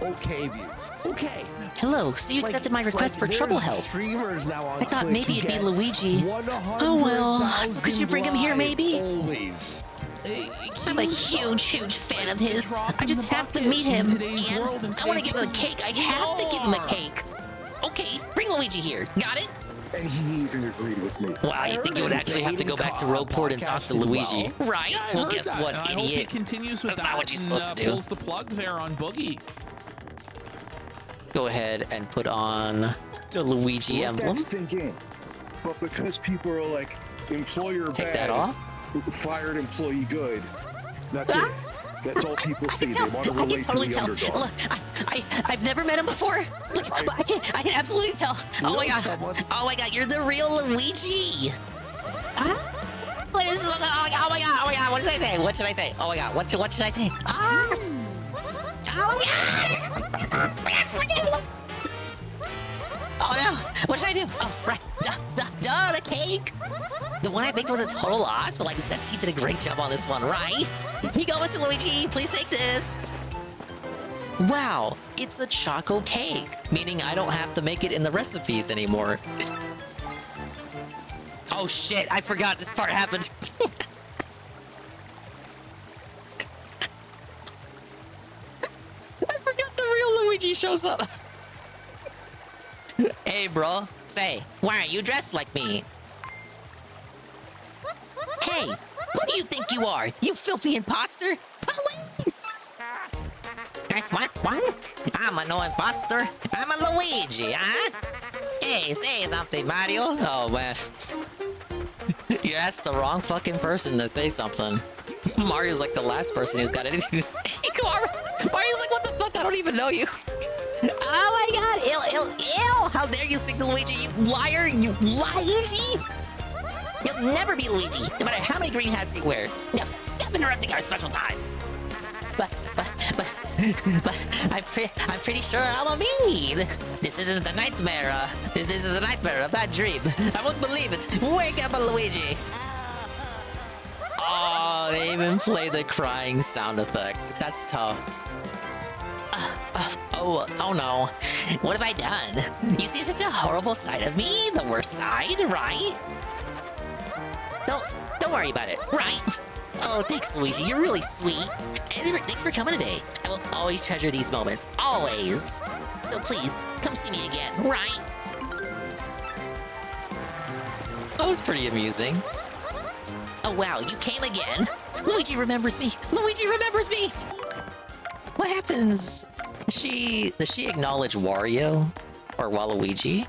Okay views. Okay. Hello, so you accepted my request for trouble help. I thought maybe it'd be Luigi. Oh well, so could you bring him here maybe? I'm a huge fan of his. I just have to meet him, and I want to give him a cake. I have to give him a cake. Okay, bring Luigi here. Got it? And he even agreed with me. Wow, you think you would actually have to go back to Rogueport and talk to Luigi? Right? Yeah, Well, guess what, I hope idiot? he continues with That's not what you're supposed to do. Pulls the plug there on Boogie. Go ahead and put on the Luigi emblem. That's thinking. But because people are like, employer Take bad, that off. Fired employee good. That's it. That's all people see. They want to relate to the underdog. Look, I've never met him before. Look, but I can absolutely tell. Oh my god, you're the real Luigi. Huh? What is this? Oh my god, what should I say? What should I say? Oh my god, what should I say? Oh my god! Oh no, what should I do? Oh, right, duh, the cake. The one I baked was a total loss, but like Zesty did a great job on this one, right? Here you go, Mr. Luigi, please take this. Wow, it's a choco cake, meaning I don't have to make it in the recipes anymore. Oh shit, I forgot this part happened. I forgot the real Luigi shows up. Hey, bro, say, why aren't you dressed like me? Hey, who do you think you are? You filthy imposter? Police! What? I'm no imposter. I'm a Luigi, huh? Hey, say something, Mario. Oh man. You asked the wrong fucking person to say something. Mario's like the last person who's got anything to say. Mario's like, what the fuck? I don't even know you. Oh my god, ew! How dare you speak to Luigi, you liar, you Luigi! You'll never be Luigi, no matter how many green hats you wear. Now, stop interrupting our special time. But I'm pretty sure I'm a me. This isn't a nightmare. This is a nightmare, a bad dream. I won't believe it. Wake up, Luigi. Oh, they even play the crying sound effect. That's tough. Oh no. What have I done? You see such a horrible side of me? The worst side, right? Don't worry about it, right? Oh, thanks, Luigi. You're really sweet. And thanks for coming today. I will always treasure these moments. Always. So please, come see me again, right? That was pretty amusing. Oh wow, you came again. Luigi remembers me. Luigi remembers me. What happens? Does she acknowledge Wario or Waluigi?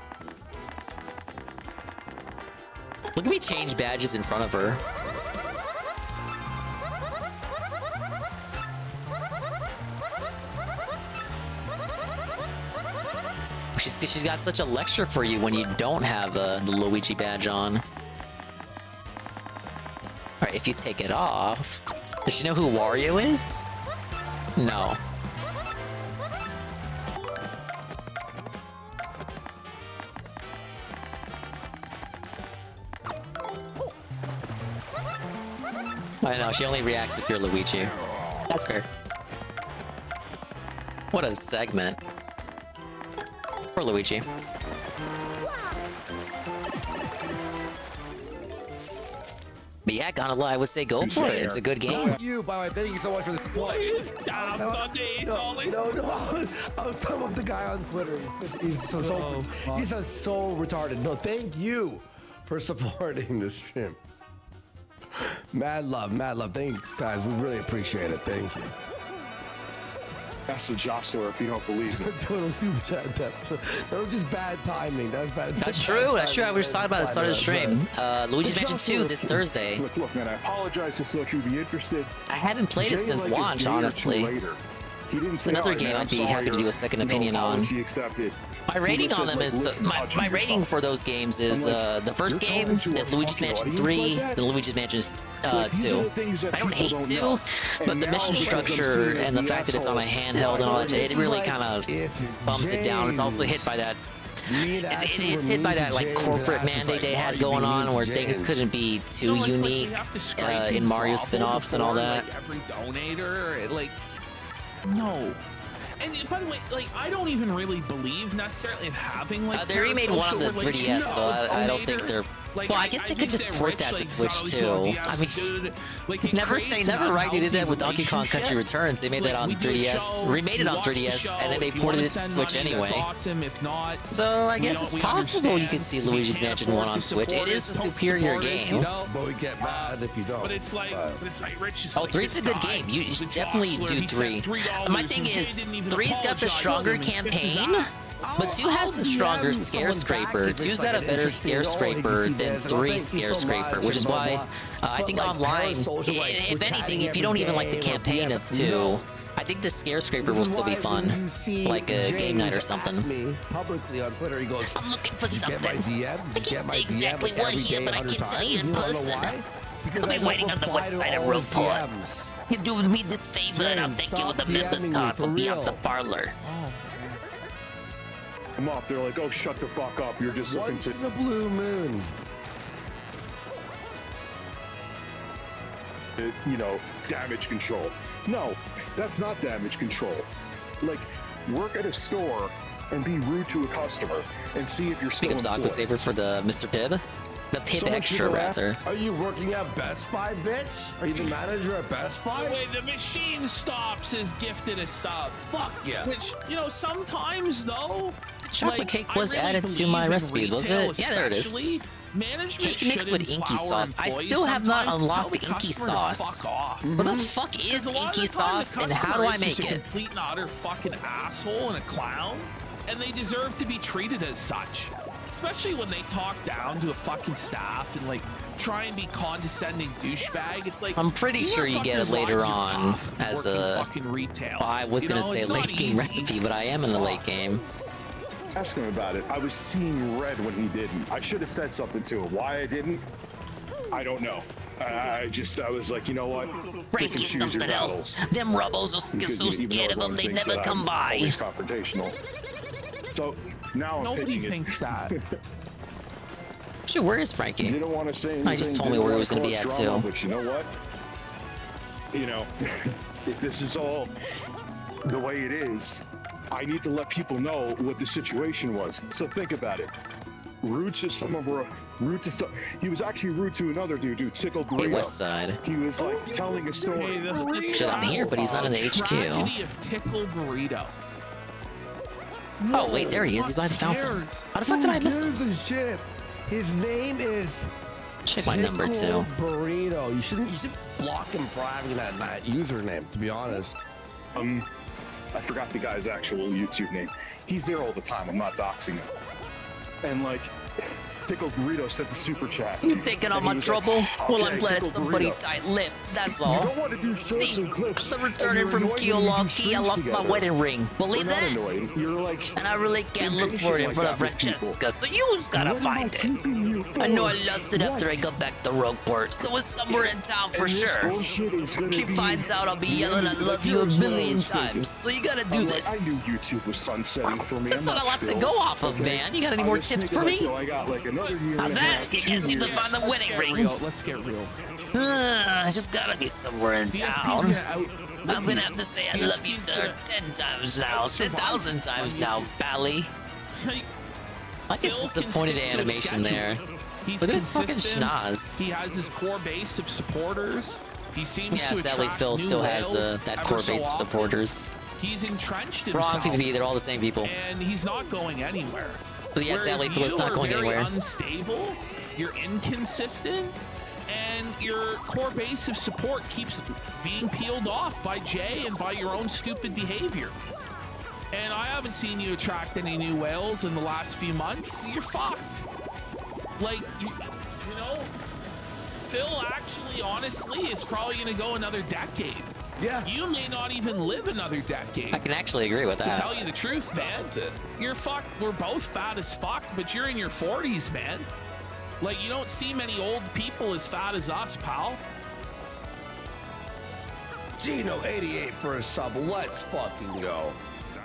Look at me change badges in front of her. She's she's got such a lecture for you when you don't have the Luigi badge on. All right, if you take it off, does she know who Wario is? No. I know, she only reacts if you're Luigi. That's fair. What a segment. Poor Luigi. But yeah, gonna lie, I would say go for it. It's a good game. Thank you, by the way. Thank you so much for the support. No, I was talking about the guy on Twitter. He's so retarded. No, thank you for supporting the stream. Mad love. Thank you, guys. We really appreciate it. Thank you. That's the jostler if you don't believe me. Total super chat. That was just bad timing. That was bad. That's true. That's true. I was talking about at the start of the stream. Luigi's Mansion 2 this Thursday. Look, man, I apologize. Just thought you'd be interested. I haven't played it since launch, honestly. It's another game I'd be happy to do a second opinion on. My rating on them is my rating for those games is the first game, then Luigi's Mansion 3, then Luigi's Mansion 2. I don't hate 2, but the mission structure and the fact that it's on a handheld and all that, it really kind of bums it down. It's also hit by that. It's hit by that like corporate mandate they had going on, where things couldn't be too unique in Mario spin-offs and all that. Every donator, like. No. And by the way, like, I don't even really believe necessarily in having like. They remade one on the 3DS, so I don't think they're. Like, well, I guess they could just port that to Switch too. I mean, never say never, right? They did that with Donkey Kong Country Returns. They made that on 3DS, remade it on 3DS, and then they ported it to Switch anyway. So I guess it's possible you could see Luigi's Mansion 1 on Switch. It is a superior game. But we get mad if you don't. But it's like Rich. Oh, 3's a good game. You should definitely do 3. My thing is, 3's got the stronger campaign. But 2 has the stronger scare scraper. 2's got a better scare scraper than 3's scare scraper, which is why I think online, if anything, if you don't even like the campaign of 2, I think the scare scraper will still be fun, like a game night or something. Publicly on Twitter, he goes, I'm looking for something. I can't say exactly what here, but I can tell you in person. I've been waiting on the west side of Rogueport. You do me this favor and I'll thank you with a members card for beyond the parlor. Come up, they're like, oh, shut the fuck up. You're just looking to the blue moon. Damage control. No, that's not damage control. Like, work at a store and be rude to a customer and see if you're still employed. Aqua Saver for the Mr. Pibb? The Pibb Extra, rather. Are you working at Best Buy, bitch? Are you the manager at Best Buy? The way the machine stops is gifted a sub. Fuck yeah. Which, sometimes though. Chocolate cake was added to my recipes, was it? Yeah, there it is. Cake mixed with inky sauce. I still have not unlocked the inky sauce. What the fuck is inky sauce and how do I make it? A complete and utter fucking asshole and a clown, and they deserve to be treated as such. Especially when they talk down to a fucking staff and like try and be condescending douchebag. It's like I'm pretty sure you get it later on as a fucking retail. Well, I was gonna say late game recipe, but I am in the late game. Ask him about it. I was seeing red when he didn't. I should have said something to him. Why I didn't, I don't know. I was like, you know what? Frankie, something else. Them rubbos are so scared of them, they never come by. Always confrontational. So now nobody thinks that. Shit, where is Frankie? You didn't want to say anything. I just told me where he was going to be at too. But you know what? If this is all the way it is, I need to let people know what the situation was. So think about it. Rude to some of our, he was actually rude to another dude, Tickle Burrito. Hey, West Side. He was like telling a story. Shit, I'm here, but he's not in the HQ. Tragedy of Tickle Burrito. Oh wait, there he is. He's by the fountain. How the fuck did I miss him? Shit. His name is. Check my number too. Burrito. You should block him for having that username. To be honest. I forgot the guy's actual YouTube name. He's there all the time. I'm not doxing him. And like, Tickle Burrito sent the super chat. You taking all And my he was trouble? like, Well, "Okay, I'm glad Tickle somebody Burrito, tight-lipped. That's you all. don't want to do shorts See, and clips. after and returning you're from annoyed when we do Kyoto, I streams lost my together. wedding ring. Believe We're not that? annoyed. You're like, And I really can't look for it in impatient front like of that with people. Francesca, so you's gotta find it. I know I lost it after I got back to Rogueport, so it's somewhere in town for And this sure. bullshit is gonna She be finds out I'll be yelling I like, love you a here's what I billion was thinking. times, so you gotta do I'm like, this. I knew YouTube was sunsetting for me. That's I'm not a lot to Phil, go off of, okay? man. You got any I'm more just tips thinking, for like, me? yo, I got like another year How's and a that? half, You can't 2 seem to years. find the wedding ring. Let's get real. I just gotta be somewhere in DSP's town. gonna out. I'm gonna have to say I love you to her 10 times now, 10,000 times now, Bally. I guess Phil disappointed can stick to a animation schedule. there. He's Look at his fucking consistent. schnoz. He has his core base of supporters. He seems Yeah, to sadly, attract Phil new still has whales that ever core so base of often. supporters. He's entrenched Wrong himself, PvP, they're all the same people. and he's not going anywhere. But yeah, sadly, Whereas Phil's you not are going very anywhere. unstable, you're inconsistent, and your core base of support keeps being peeled off by Jay and by your own stupid behavior. And I haven't seen you attract any new whales in the last few months. You're fucked. Like, you know, Phil actually, honestly, is probably going to go another decade. Yeah. You may not even live another decade. I can actually agree with To that. tell you the truth, man. You're fucked. We're both fat as fuck, but you're in your 40s, man. Like, you don't see many old people as fat as us, pal. Gino88 for a sub. Let's fucking go.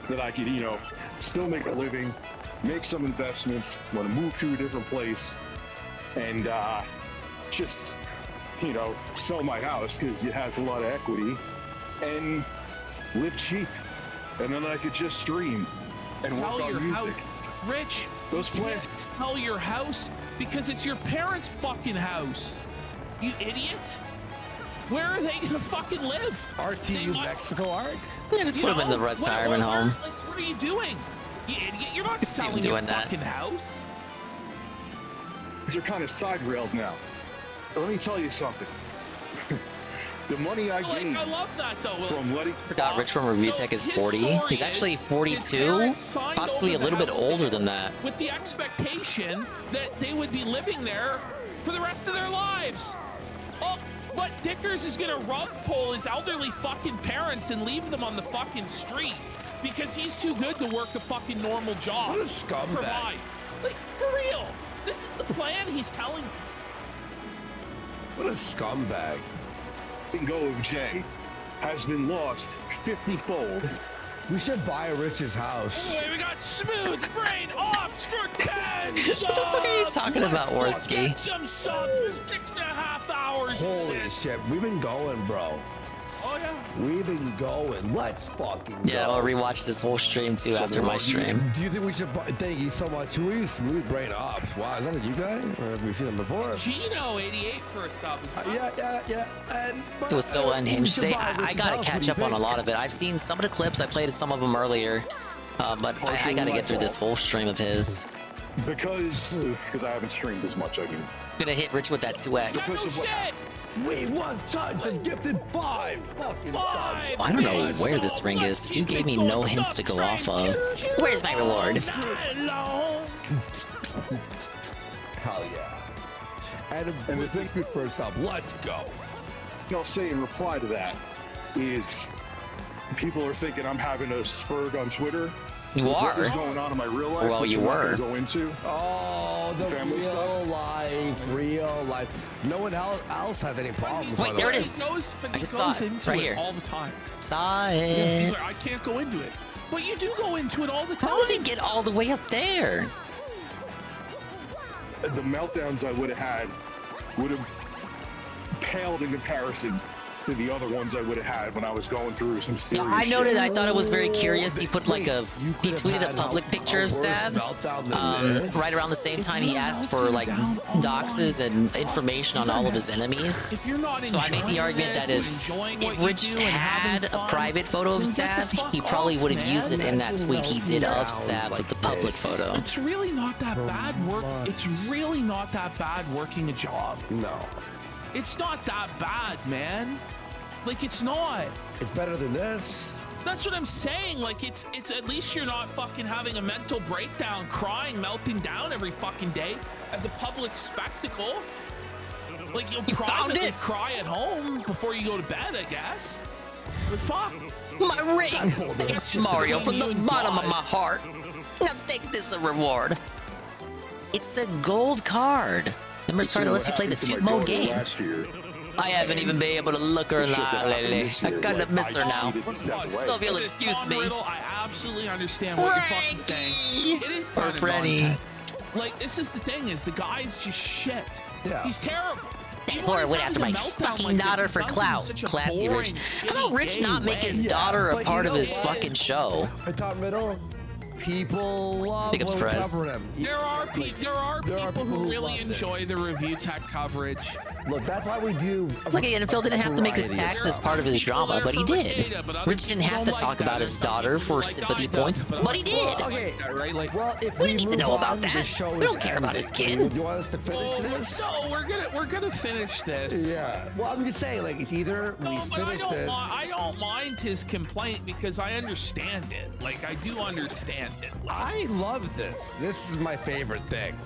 That I could, you know, still make a living, make some investments, want to move to a different place, and just, you know, sell my house because it has a lot of equity, and live cheap. And then I could just stream and Sell work your on music. house. Rich, Those you plans. can't sell your house because it's your parents' fucking house. You idiot. Where are they gonna fucking live? RTU Mexico art? Yeah, just put him in the retirement home. Like, what are you doing? You idiot. You're not Could see him selling your doing that. fucking house. These are kind of side railed now. But let me tell you something. The money I gained I love that though. from letting Forgot Rich from Review Tech is 40. He's actually 42, possibly a little bit older than that. With the expectation that they would be living there for the rest of their lives. Oh, but Dickers is gonna rug pull his elderly fucking parents and leave them on the fucking street because he's too good to work a fucking normal job. What a scumbag. Provide. Like, for real. This is the plan he's telling. What a scumbag. go of Jay has been lost 50-fold. We should buy Rich's house. Anyway, we got Smooth Brain Ops for 10 subs. What the fuck are you talking about, Worski? Get some subs for 6.5 hours. Holy shit, we've been going, bro. Oh, yeah. We've been going. Let's fucking go. Yeah, I'll rewatch this whole stream too after my stream. Do you think we should buy? Thank you so much. Who are you? Smooth Brain Ops. Wow, is that a you guy? Or have we seen him before? Gino88 for a sub as well. Yeah. And, It was so unhinged today. I Rich's gotta house. catch What up do you on a think? lot of it. I've seen some of the clips. I played some of them earlier, but I gotta get through this whole stream of his. Because I haven't streamed as much, I mean. Gonna hit Rich with that 2x. Because of what- We was touch has gifted 5 fucking subs. I don't know where this ring is. Dude gave me no hints to go off of. Where's my reward? Hell yeah. And the thing me first up, let's go. What I'll say in reply to that is people are thinking I'm having a spurg on Twitter. You With are. What was going on in my real life? Well, which you I'm not were. gonna go into. Oh, the Family real stuff? life. No one else has any problems. Wait, by the there it way. is. But I he just goes saw it into right it here. all the time. Saw Yeah, he's it. like, I can't go into it. But you do go into it all the time. How did he get all the way up there? The meltdowns I would have had would have paled in comparison to the other ones I would have had when I was going through some serious I noted. shit. I thought it was very curious. He put like a. He tweeted a public picture of Sav. Right around the same time, he asked for like doxes and information on all of his enemies. So I made the argument that if Rich had a private photo of Sav, he probably would have used it in that tweet he did of Sav with the public photo. It's really not that bad work. It's really not that bad working a job. No. It's not that bad, man. Like, it's not. It's better than this. That's what I'm saying. Like, it's at least you're not fucking having a mental breakdown, crying, melting down every fucking day as a public spectacle. Like, you'll privately cry at home before you go to bed, I guess. But fuck. My ring! Thanks, Mario, from the bottom of my heart. Now take this as a reward. It's the gold card. Remember this card that lets you play the 2 mode game? I haven't even been able to look her in the eye lately. I kind of miss her now. So if you'll excuse me. I absolutely understand what you're fucking saying. It is kind of Freddy. Like, this is the thing, is the guy's just shit. Yeah. He's terrible. Or went after my fucking daughter for clout. Classy Rich. How about Rich not make his daughter a part of his fucking show? Top middle. People love Big ups, Press. him. There are people who really enjoy the review tech coverage. Look, that's why we do. It's like NFL didn't have to make his tax as part of his drama, but he did. Rich didn't have to talk about his daughter for sympathy points, but he did. Okay, well, if we need to know about that. We don't care about his kid. You want us to finish this? No, we're gonna finish this. Yeah. Well, I'm just saying, like, it's either we finish this. I don't mind his complaint because I understand it. Like, I do understand it. I love this. This is my favorite thing.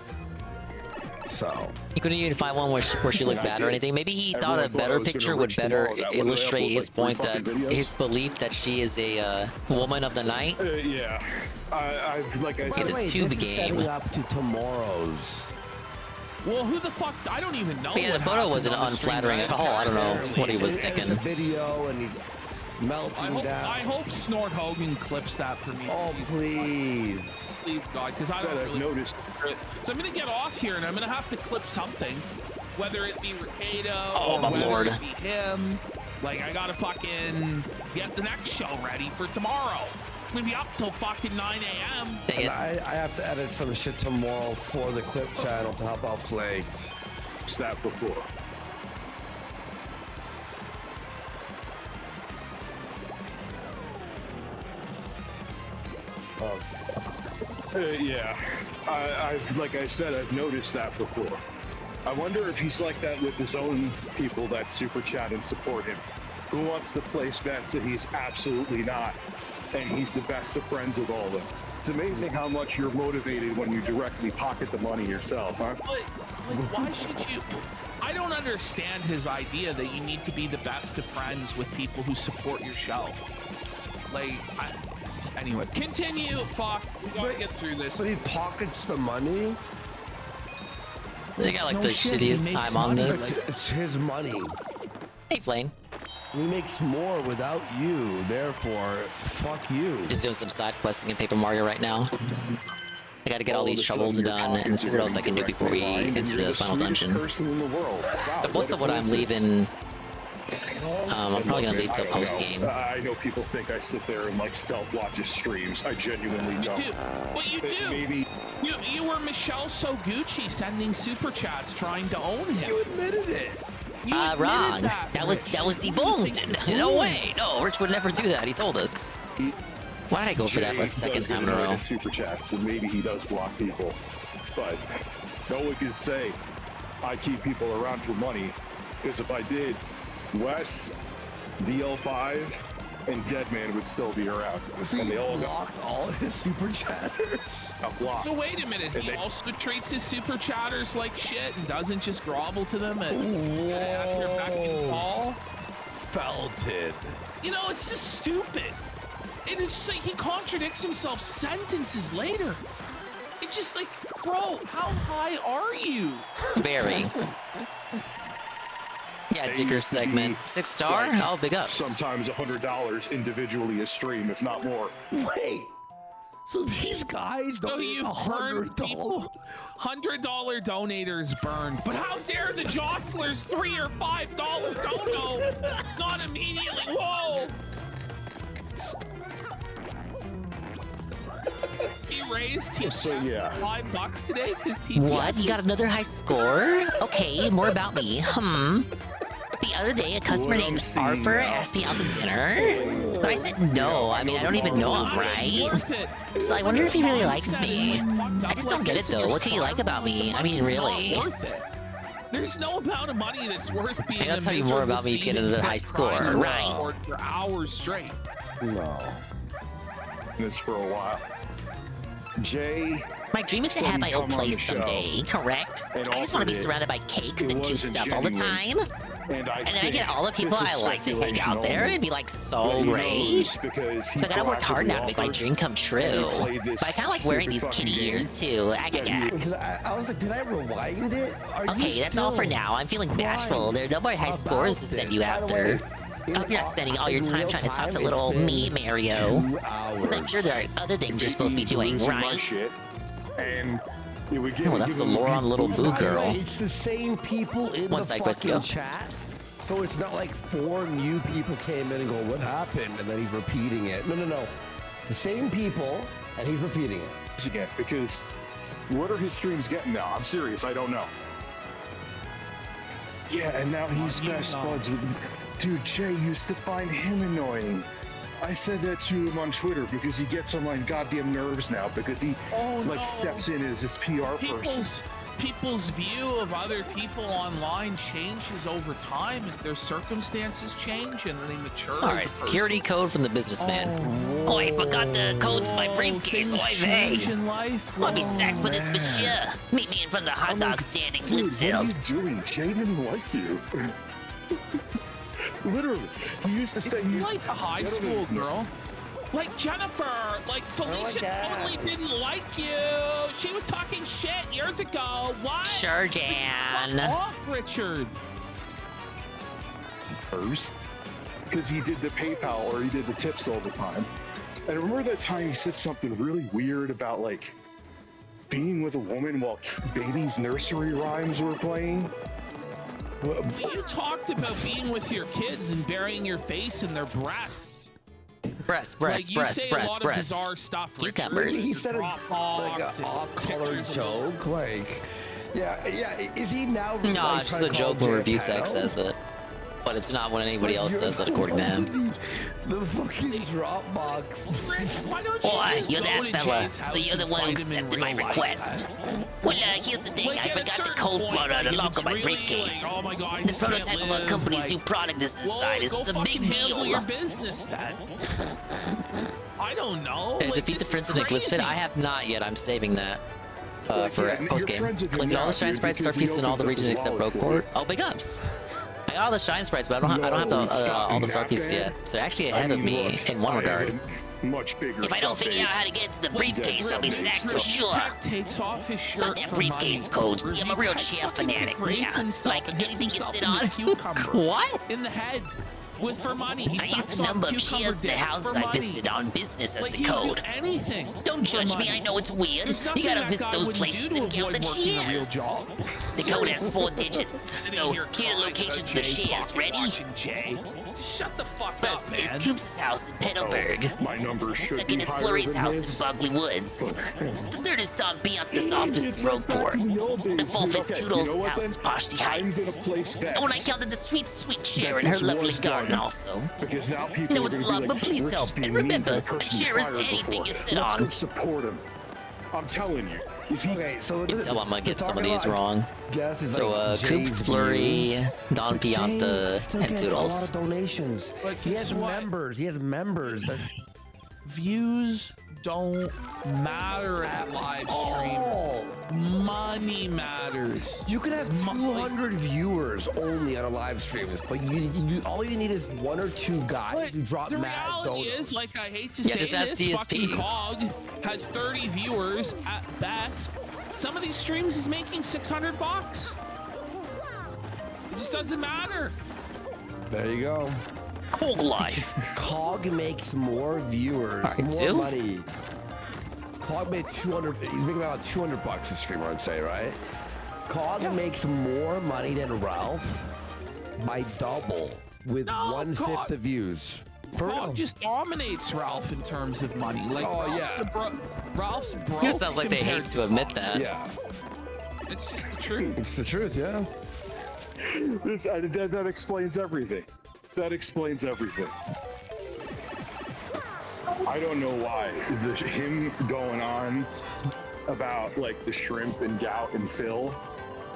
So he couldn't even find one where she looked bad or anything. Maybe he thought a better picture would better illustrate his point that his belief that she is a woman of the night. Yeah, like I said, the tube this is game. setting up to tomorrow's. Well, who the fuck? I don't even know. Yeah, the photo wasn't unflattering at all. I don't know what he was thinking. It's a video and he's melting down. I hope Snort Hogan clips that for me. Oh, please. Please, God, because I don't really notice. So I'm gonna get off here and I'm gonna have to clip something, whether it be Ricardo or whether it be him. Like, I gotta fucking get the next show ready for tomorrow. I'm gonna be up till fucking 9 a.m. And I have to edit some shit tomorrow for the clip channel to help out Flaked. That before. Yeah, I've like I said, I've noticed that before. I wonder if he's like that with his own people that super chat and support him. Who wants to place bets that he's absolutely not, and he's the best of friends with all of them. It's amazing how much you're motivated when you directly pocket the money yourself, huh? But, like, why should you? I don't understand his idea that you need to be the best of friends with people who support your show. Like, anyway, continue. Fuck, we gotta get through this. But he pockets the money. They got like the shittiest time on this. Like, it's his money. Hey, Flame. He makes more without you, therefore, fuck you. Just doing some side questing in Paper Mario right now. I gotta get all these troubles done and see what else I can do before we enter the final dungeon. But most of what I'm leaving, I'm probably gonna leave till post game. I know people think I sit there and like stealth watch his streams. I genuinely don't. What you do? Maybe you were Michelle Soguchi sending super chats trying to own him. You admitted it. Wrong. That was debunked. No way. No, Rich would never do that. He told us. Why did I go for that a second time in a row? Super chats, and maybe he does block people, but no one could say I keep people around for money, because if I did, Wes, DL5, and Deadman would still be around. So and they all blocked all his super chatters. Blocked. So wait a minute, he also treats his super chatters like shit and doesn't just grovel to them at your beck and call? Felted. You know, it's just stupid. And it's just like he contradicts himself sentences later. It's just like, bro, how high are you? Very. Yeah, Dicker segment. 6-star? Like, Oh, big ups. Sometimes $100 individually a stream, if not more. Wait. So these guys don't you burned people. $100 donators burned. But how dare the jostlers $3 or $5 dono not immediately? Whoa! He raised $5 today because TTS. What? You got another high score? Okay, more about me. The other day, a customer named Arthur asked me out to dinner, but I said no. I mean, I don't even know him, right? So I wonder if he really likes me. I just don't get it, though. What can he like about me? I mean, really? There's no amount of money that's worth being. I'll tell you more about me if you get another high score, right? For hours straight. No. This for a while. Jay. My dream is to have my own place someday, correct? I just want to be surrounded by cakes and cute stuff all the time. And then I get all the people I like to hang out there and be like so great. So I gotta work hard now to make my dream come true. But I kinda like wearing these kitty ears too. I was like, did I rewind it? Okay, that's all for now. I'm feeling bashful. There are no more high scores to send you after. I hope you're not spending all your time trying to talk to little me, Mario. Because I'm sure there are other things you're supposed to be doing, right? And oh, that's the lore on little blue girl. It's the same people in the fucking chat. So it's not like 4 new people came in and go, what happened? And then he's repeating it. No. The same people, and he's repeating it. Again, because what are his streams getting now? I'm serious, I don't know. Yeah, and now he's best buds with... Dude, Jay used to find him annoying. I said that to him on Twitter because he gets on my goddamn nerves now because he steps in as his PR person. People's view of other people online changes over time as their circumstances change and they mature. All right, security code from the businessman. Oh, I forgot the code to my briefcase. Oy vey. I'll be sacked for this for sure. Meet me in front of the hot dog stand in Glitzville. What are you doing? Jay didn't like you. Literally, he used to say you like a high school girl. Like Jennifer, like Felicia totally didn't like you. She was talking shit years ago. What? Sure, Jan. Fuck off, Richard. Because he did the PayPal or he did the tips all the time. And remember that time he said something really weird about like being with a woman while baby's nursery rhymes were playing? You talked about being with your kids and burying your face in their breasts. Breast. Bizarre stuff, Cucumbers. He said like an off-color joke, like, yeah. Is he now? No, it's just a joke when Review Tech says it, but it's not when anybody else says it, according to him. The fucking Dropbox. Boy, you're that fella, so you're the one who accepted my request. Well, here's the thing. I forgot the code for the lock of my briefcase. The prototype of our company's new product is inside. This is a big deal. Your business, then. I don't know. And defeat the prince in the Glitzfit? I have not yet. I'm saving that for post game. Collected all the shine sprites, star pieces in all the regions except Rogueport. Oh, big ups. I got all the shine sprites, but I don't have all the star pieces yet. So actually ahead of me in one regard. Much bigger. If I don't figure out how to get into the briefcase, I'll be sacked for sure. Takes off his shirt. But that briefcase code, see, I'm a real chair fanatic. Yeah, like anything you sit on. What? In the head. For money. I used the number of chairs in the houses I visited on business as the code. Anything. Don't judge me, I know it's weird. You gotta visit those places and count the chairs. The code has 4 digits, so here are the locations of the chairs. Ready? Shut the fuck First up, is man. Coops' house in Petalburg. My number should Second be is higher Flurry's than house this. in Bogley Woods. The third is Don Bianca's office in Rogueport. The fourth is Toodles' house in Poshty Heights. Oh, and I counted the sweet Cher in her lovely garden also. Because now people No, it's long, but please help. And remember, Cher is anything you sit Let's on. go support him. I'm telling you. If he, You can tell I'm gonna get some of these wrong. So, Coops, Flurry, Don Pianta, and Toodles. A lot of donations. He has members. That... Views don't matter at live stream. Money matters. You can have 200 viewers only on a live stream, but you all you need is 1 or 2 guys who drop The mad reality donuts. is, like, I hate to Yeah, say just ask this, DSP. fucking Cog has 30 viewers at best. Some of these streams is making $600. It just doesn't matter. There you go. Cog life. Cog makes more viewers, more too. money. Cog made 200. He's making about $200 a stream, I'd say, right? Cog makes more money than Ralph by double with 1/5 the views. Cog just dominates Ralph in terms of money. Like, Ralph's broke. It sounds like they hate compared to admit that. Yeah. It's just the truth. It's the truth, yeah. That explains everything. That explains everything. I don't know why him going on about like the shrimp and gout and Phil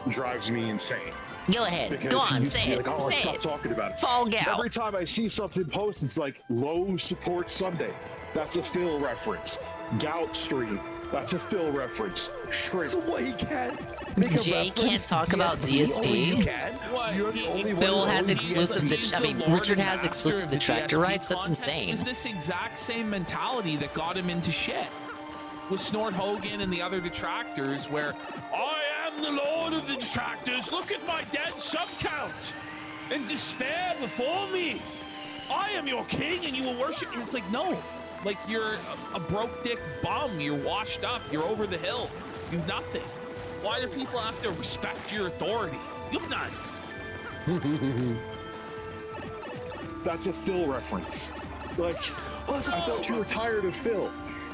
drives me insane. Go ahead. Because Go he on. used to Say be it. like, oh, Say stop it. talking about it. Fall gal. Every time I see something post, it's like low support Sunday. That's a Phil reference. Gout stream. That's a Phil reference. Shrimp. So what, he can't make a Jay reference can't to talk about DSP? Only you DSP. can? What? You're the only one Bill who has owns exclusive. DSP. I mean, The Lord Richard and has master exclusive of the detractor DSP rights. That's content insane. Is this exact same mentality that got him into shit with Snort Hogan and the other detractors, where I am the Lord of the detractors. Look at my dead sub count and despair before me. I am your king, and you will worship me. It's like, no, like you're a broke dick bum. You're washed up. You're over the hill. You've nothing. Why do people have to respect your authority? You've none. That's a Phil reference. Like, I thought you were tired of Phil.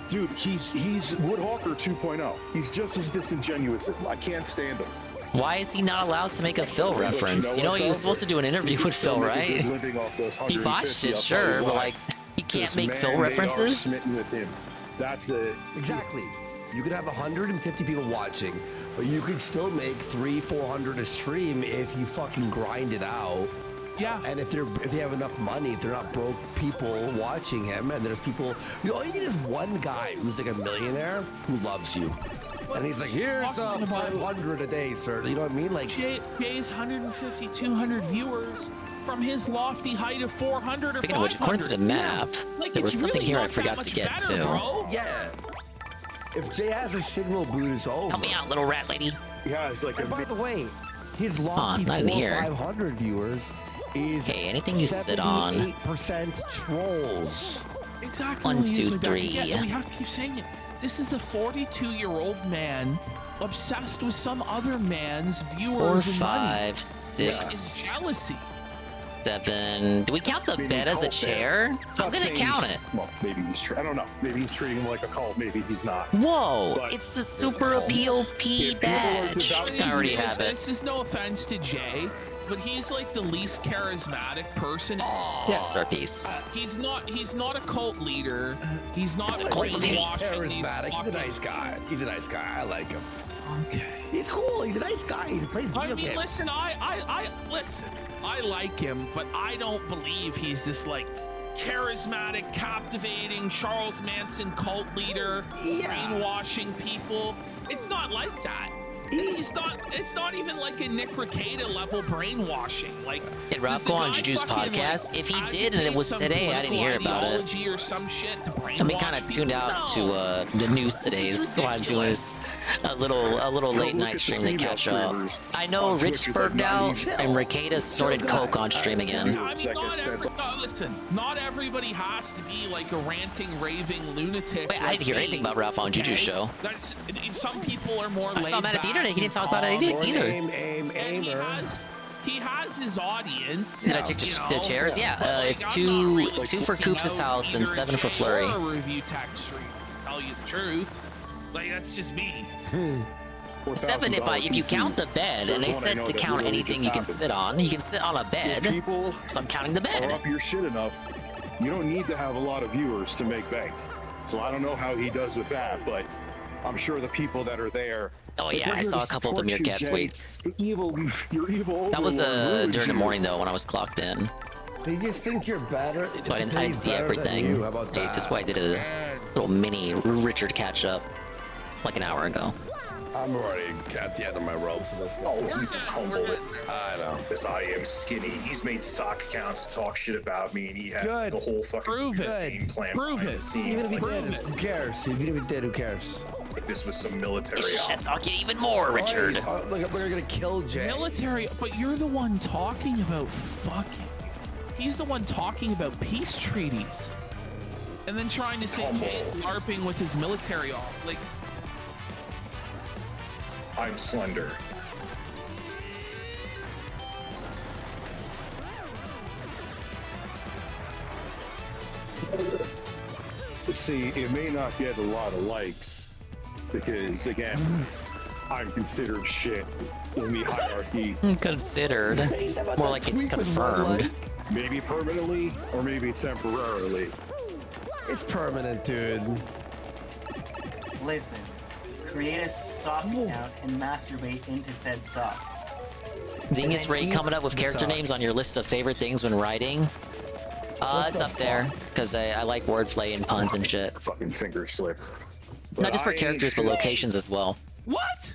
Dude, he's Woodhawker 2.0. He's just as disingenuous as him. I can't stand him. Why is he not allowed to make a Phil reference? You know, he was supposed to do an interview with Phil, right? He botched it, sure, but like, he can't make Phil references. Smitten with him. That's it. Exactly. You could have 150 people watching, but you could still make 300-400 a stream if you fucking grind it out. Yeah. And if they have enough money, if they're not broke people watching him, and there's people, all you need is one guy who's like a millionaire who loves you. And he's like, here's 500 a day, sir. You know what I mean? Like, Jay's 150, 200 viewers from his lofty height of 400 or 500. Speaking of which, according to the map, Like, there was it's something really here I not forgot that to much get better, to. bro. yeah. If Jay has a signal boot, it's over. Help me out, little rat lady. Yeah, it's like and by the way, his lofty not in here. 500 viewers is Hey, anything you sit on. 78% trolls. Exactly. 1, 2, Louise, 3. Yeah, we have to keep saying it. This is a 42-year-old man obsessed with some other man's viewers 4, and 5, money. 6, Like, it's jealousy. 7. Do we count the bed as a chair? I'm gonna count it. Well, maybe I don't know. Maybe he's treating him like a cult. Maybe he's not. Whoa! But It's the Super Appeal P badge. I already have it. This is no offense to Jay, but he's like the least charismatic person. Yeah, star piece. He's not a cult leader. He's not a cult leader. Charismatic. He's a nice guy. He's a nice guy. I like him. Okay. He's cool. He's a nice guy. He plays video I mean, games. listen, listen. I like him, but I don't believe he's this like charismatic, captivating Charles Manson cult leader, brainwashing people. It's not like that. It's not even like a Nick Rekieta level brainwashing. Like, Did Ralph go on Juju's podcast? If he did and it was today, I didn't hear about it. Or some shit to I've been kind of tuned out to the news today's while I'm doing this a little late night stream to catch up. I know Rich spurred out and Rekieta snorted coke on stream again. I mean, listen, not everybody has to be like a ranting, raving lunatic. Wait, I didn't hear anything about Ralph on Juju's show. That's some people are more. I saw him at the internet. He didn't talk about it either. He has his audience. Did I take the chairs? Yeah, it's two for Coops' house and 7 for Flurry. Review text stream, to tell you the truth. Like, that's just me. 7 if you count the bed, and they said to count anything you can sit on. You can sit on a bed, so I'm counting the bed. Are up your shit enough. You don't need to have a lot of viewers to make bank. So I don't know how he does with that, but I'm sure the people that are there. Oh yeah, I saw a couple of the Meerkat tweets. You're evil. That was during the morning though, when I was clocked in. They just think you're better. So I didn't see everything. Hey, this way I did a little mini Richard catch up like an hour ago. I'm already at the end of my rope, so let's go. Oh, he's just humble. I know. Because I am skinny. He's made sock accounts talk shit about me, and he had the whole fucking game plan behind the scenes. Even if he did, who cares? Even if he did, who cares? Like, this was some military. You should talk you even more, Richard. Look, we're gonna kill Jay. Military, but you're the one talking about fucking. He's the one talking about peace treaties, and then trying to say Jay's LARPing with his military off. Like, I'm slender. See, it may not get a lot of likes because, again, I'm considered shit in the hierarchy. Considered? More like it's confirmed. Maybe permanently or maybe temporarily. It's permanent, dude. Listen, create a sock account and masturbate into said sock. Dingus Ray coming up with character names on your list of favorite things when writing. It's up there because I like wordplay and puns and shit. Fucking finger slip. Not just for characters, but locations as well. What?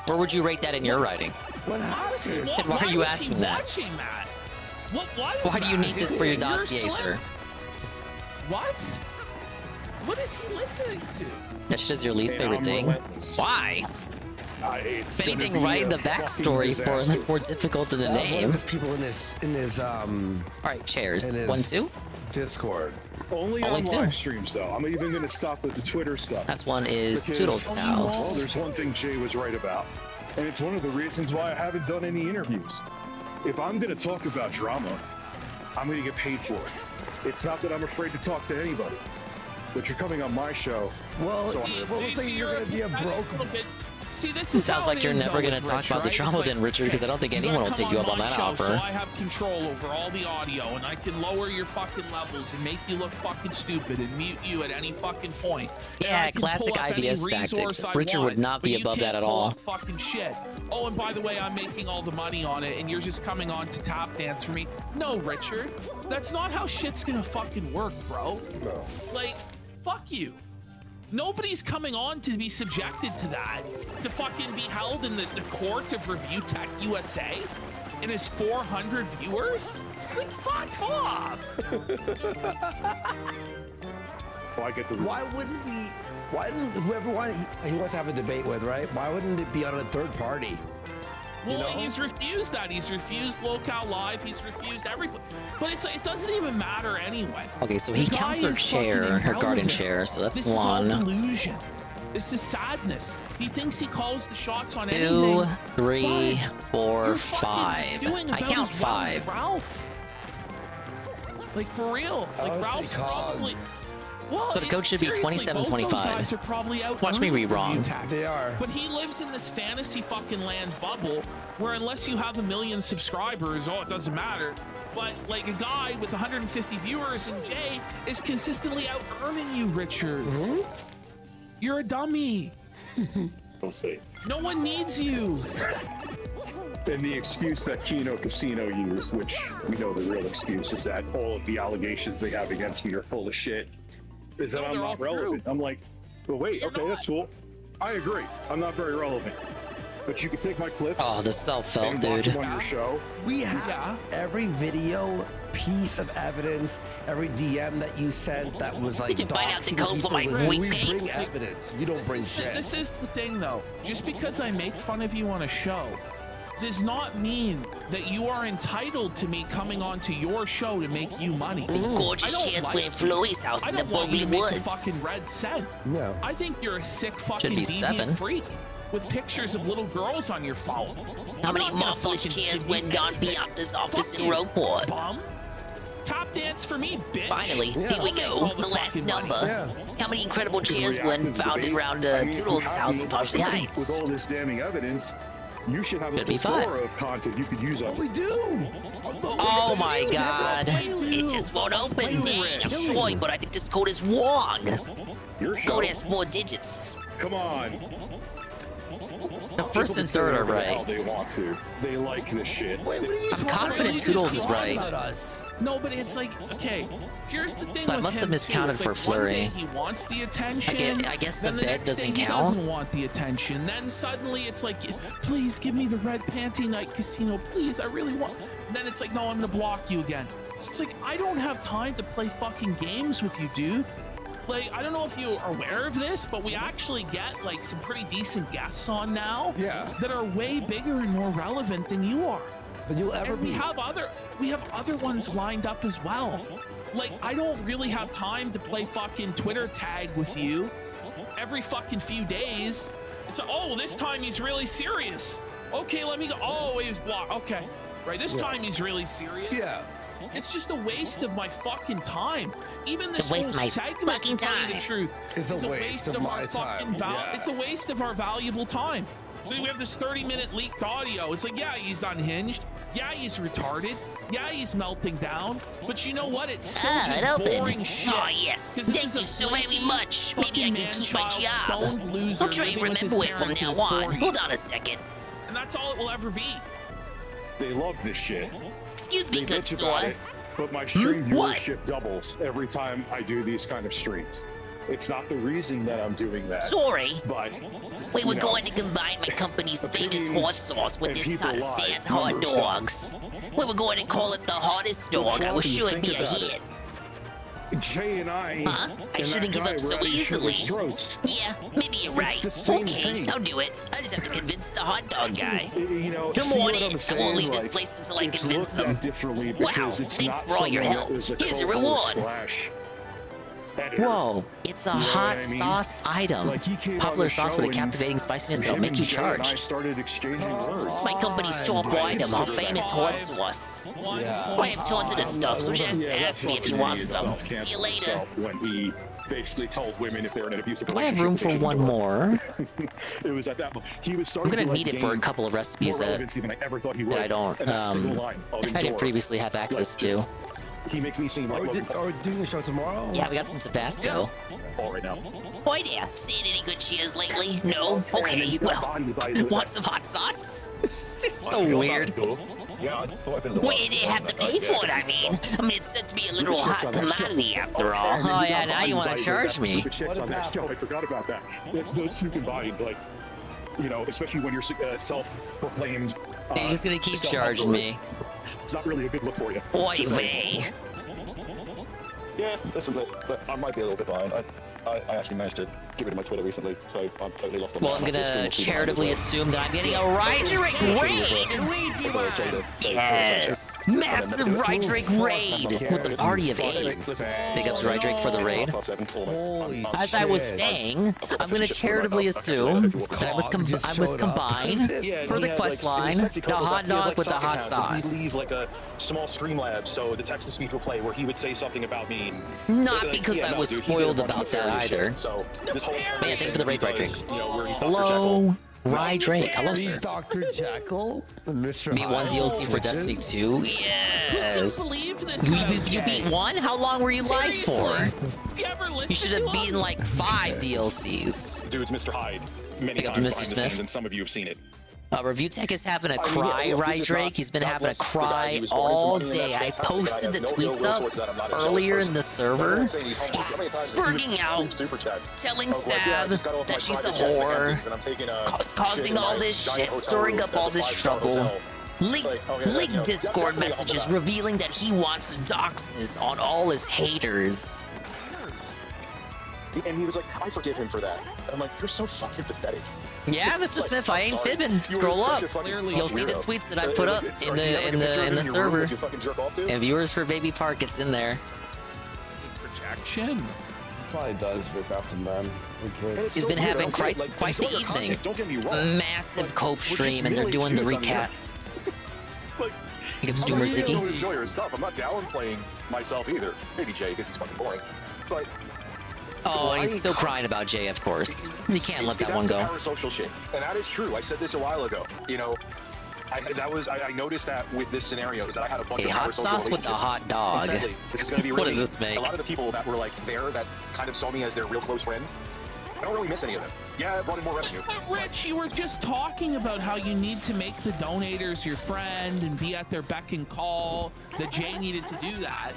Where would you rate that in your writing? What happened? And why are you asking that? Why do you need this for your dossier, sir? What? What is he listening to? That's just your least favorite thing? Why? If anything, write the backstory for him is more difficult than the name. People in his All right, chairs. 1, 2. Discord. Only on live streams, though. I'm even going to stop with the Twitter stuff. Last one is Because- Toodles' house. Well, there's one thing Jay was right about, and it's one of the reasons why I haven't done any interviews. If I'm going to talk about drama, I'm going to get paid for it. It's not that I'm afraid to talk to anybody, but you're coming on my show. Well, so let's say you're going to be a broke. See, this It is sounds how like it you're is, never though, going to with talk Rich, about the right? drama It's then, Richard, because I don't think you anyone will gotta take come you up on my that show, offer. So I have control over all the audio, and I can lower your fucking levels and make you look fucking stupid and mute you at any fucking point. And Yeah, I can classic pull up any IBS resource tactics. I Richard want, would not but be you above can't that at pull all. up fucking shit. Oh, and by the way, I'm making all the money on it, and you're just coming on to tap dance for me. No, Richard, that's not how shit's gonna fucking work, bro. No. Like, fuck you. Nobody's coming on to be subjected to that, to fucking be held in the court of Review Tech USA and his 400 viewers? Like, fuck off! Well, I get the. Why wouldn't we? Why didn't whoever he wants to have a debate with, right? Why wouldn't it be on a third party? Well, he's refused that. He's refused Locale Live. He's refused everything. But it doesn't even matter anyway. Okay, so he The counts guy her is chair, fucking her garden irrelevant. chair, so that's This is all one. delusion. This is sadness. He thinks he calls the shots on 2, anything. 3, but 4, you're 5. doing I about count as well as 5. Ralph. Like, for real. Like, Ralph's probably... Well, So the code should be seriously, both 27-25. those guys are probably out Watch me earning read wrong. Review Tech. They are. But he lives in this fantasy fucking land bubble where unless you have 1 million subscribers, it doesn't matter. But like a guy with 150 viewers and Jay is consistently out earning you, Richard. You're a dummy. We'll see. No one needs you. And the excuse that Kino Casino used, which we know the real excuse, is that all of the allegations they have against me are full of shit, is that I'm they're all not relevant. I'm like, well, wait, okay, that's cool. I agree. I'm not very relevant. But you can take my clips. Oh, the self-felt, and watch dude. them on your show. We have every video piece of evidence, every DM that you sent that was like. Did you find out the doxing code for my people. We bring briefcase? evidence. You don't bring shit. This is the thing, though. Just because I make fun of you on a show does not mean that you are entitled to me coming onto your show to make you money. Gorgeous chairs we're in Flurry's house in the Bogey Woods. Fucking red cent. No. I think you're a sick fucking be deviant 7. freak with pictures of little girls on your phone. How many I'm not gonna marvelous fucking chairs give went you Don pictures. Bianca's office Fuck in you, Rogueport? Bum. Tap dance for me, bitch. Finally, here we I'll make go. all The last fucking money. number. How many incredible chairs React were to the found debate. around I mean, if you Toodles' have house me in Parsley With Heights? all this damning evidence, you should have a Should be plethora 5. of content you could use on. We do. Oh my god. It just won't open. Dang, I'm sorry, but I think this code is wrong. Your show. Code has 4 digits. Come on. The first and third are right. All they want to. They like this shit. I'm confident Toodles is right. No, but it's like, okay, here's the thing. So I with must him have miscounted too. for It's like one day Flurry. he wants the attention. I guess the then bed next doesn't day count. He doesn't want the attention. Then suddenly it's like, please give me the red panty night casino, please. I really want. And then it's like, no, I'm gonna block you again. So it's like, I don't have time to play fucking games with you, dude. Like, I don't know if you are aware of this, but we actually get like some pretty decent guests on now. Yeah. That are way bigger and more relevant than you are. But you'll ever And be. we have other ones lined up as well. Like, I don't really have time to play fucking Twitter tag with you every fucking few days. It's like, oh, this time he's really serious. Okay, let me go. Oh, he was blocked. Okay, right. This time he's really serious. Yeah. It's just a waste of my fucking time. Even this A waste whole of my segment, fucking to tell you time. the truth, It's a is waste of my our fucking time. Yeah. It's a waste of our valuable time. We have this 30-minute leaked audio. It's like, yeah, he's unhinged. Yeah, he's retarded. Yeah, he's melting down. But you know what? It's still it just opened. boring shit. Oh, yes. 'Cause this Thank is a you so very flaky, much. Maybe I fucking can keep my man-child, job. stoned loser I'll try and living with his remember it from parents in now his on. 40s. Hold on a second. And that's all it will ever be. They love this shit. Excuse me, They good bitch sir. about it, but my stream What? viewership doubles every time I do these kind of streams. It's not the reason that I'm doing that. Sorry. But We were you know, going to combine my company's famous opinions hot sauce with and this people lie. Stan's hot Numbers dogs. We were going to call it the hottest But dog. I was Swanky, sure it'd think be a about it. hit. Jay and I, Huh? I and shouldn't that give guy up were so at each other's easily. throats. Yeah, maybe you're right. the same Okay, thing. I'll do it. I just have to convince the hot dog guy. You know, Good see what morning. I'm I won't saying? leave this Like, place until I it's convince looked him. at differently Wow, because it's thanks not for all your someone help. that was a Here's your co-host reward. / editor. Whoa, it's a You know hot what I mean? sauce item. Like, he came on Popular the sauce show with a and captivating spiciness that'll him make and you Jay and I charged. started exchanging words. It's my company's top item, our famous hot sauce. I have tons of this stuff, so just ask me if you want some. See you later. When he basically told women if they're in an abusive Do I have relationship, room they for shouldn't one do it. more? It was at that moment. He was I'm starting gonna to, like, need it for a gain couple of recipes more that relevancy than I ever thought he would. I don't, And that single line of I didn't endure, previously have access to. just- He makes me seem like Are we doing the show tomorrow? Yeah, we got some Tabasco. all right now. Boy there, seen any good cheers lately? No? Okay, well, want some hot sauce? This is so weird. Well, you didn't have to pay for it, I mean. It's said to be a little hot commodity after all. Oh yeah, now you want to charge me. On that show. I forgot about that. Those two combined, like, you know, especially when you're self-proclaimed. You're just gonna keep charging me. It's not really a good look for you. Oy Just saying. vey. Yeah, listen, but I might be a little bit behind. I actually managed to get rid of my Twitter recently, so I'm totally lost on Well, that. I'm gonna charitably assume that I'm getting a Rydrick raid! Yes! Massive Rydrick raid! With the party of 8. Big ups Rydrick for the raid. As I was saying, I'm gonna charitably assume that I was combined for the quest line, the hot dog with the hot sauce. He'd leave like a small Streamlabs, so the text-to-speech will play where he would say something about me. Not because I was spoiled about that either. So this whole Man, thank you for the raid, Rydrick. Hello, Rydrick. Hello, sir. Dr. Jekyll, Mr. Beat 1 DLC for Destiny 2? Yes! You beat 1? How long were you live for? You should have beaten like 5 DLCs. Dude's Mr. Hyde many Pick up times Mr. behind the Smith. scenes, and some of you have seen it. Review Tech is having a I mean, cry, yeah, look, this is Rydrick. not- He's been God having a bless the guy. cry He was born into all money, and day. that's I fantastic. posted I the have no tweets ill will up towards that. I'm not a jealous earlier person. in the But server. I'm saying he's homeless. How many times He's has he spurging out, super chats telling of like, yeah, I just got Sav off my that she's a private jet in the whore, Hamptons, and I'm taking a causing shit in all my this giant shit, hotel stirring room up that's all a this 5-star trouble. hotel. Leaked Like, okay, you know, Discord definitely messages help with revealing that he wants doxes on all his haters. And he was like, I forgive him for that. And I'm like, you're so fucking pathetic. Yeah, Mr. Like, Smith, I I'm ain't sorry. fibbing. You were Scroll such up. a fucking You'll see the weirdo. tweets that I put up in Do you have, like, a picture the in your room server. that you fucking jerk off to? And viewers for Baby Park, it's in there. Projection. Probably does rip after man. He's been having quite the evening. Don't get me wrong. Massive cope stream, and they're doing the recap. He gives Doomer I'm Ziggy. to enjoy your stuff. I'm not downplaying myself either. Maybe Jay, because he's fucking boring. But Oh, and he's still crying about Jay, of course. You can't let that one go. That's the parasocial shit, and that is true. I said this a while ago. You know, I noticed that with this scenario is that I had a bunch A of hot parasocial sauce with the relationships. hot dog. Sadly, this is going to be What really, does this make? A lot of the people that were like there that kind of saw me as their real close friend. I don't really miss any of them. Yeah, it brought in more revenue. But Rich, you were just talking about how you need to make the donators your friend and be at their beck and call. That Jay needed to do that.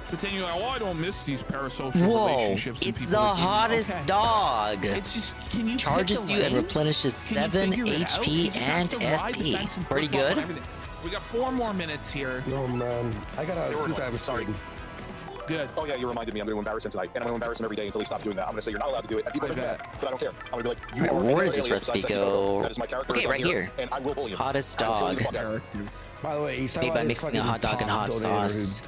But then you're like, oh, I don't miss these parasocial relationships. It's and the people that give me-" hottest Okay. dog. It's just, can you Charges pick a you and lane? replenishes Can you 7 figure it out? HP You just have and to ride the fence FP. and Pretty flip-flop good. on everything. We got 4 more minutes here. No, man. I got a 2 times Sorry. Good. Oh yeah, you reminded me. I'm going to embarrass him tonight, and I'm going to embarrass him every day until he stops doing that. I'm going to say you're not allowed to do it, and people are going to do that, but I don't care. I'm going to be like, you Alright, are where an does this alias recipe besides go? That is my character. Okay, It's on right here. and I will bully him. Hottest I will bully dog. the fuck out of him. By the way, he's Made by mixing a hot dog and hot sauce.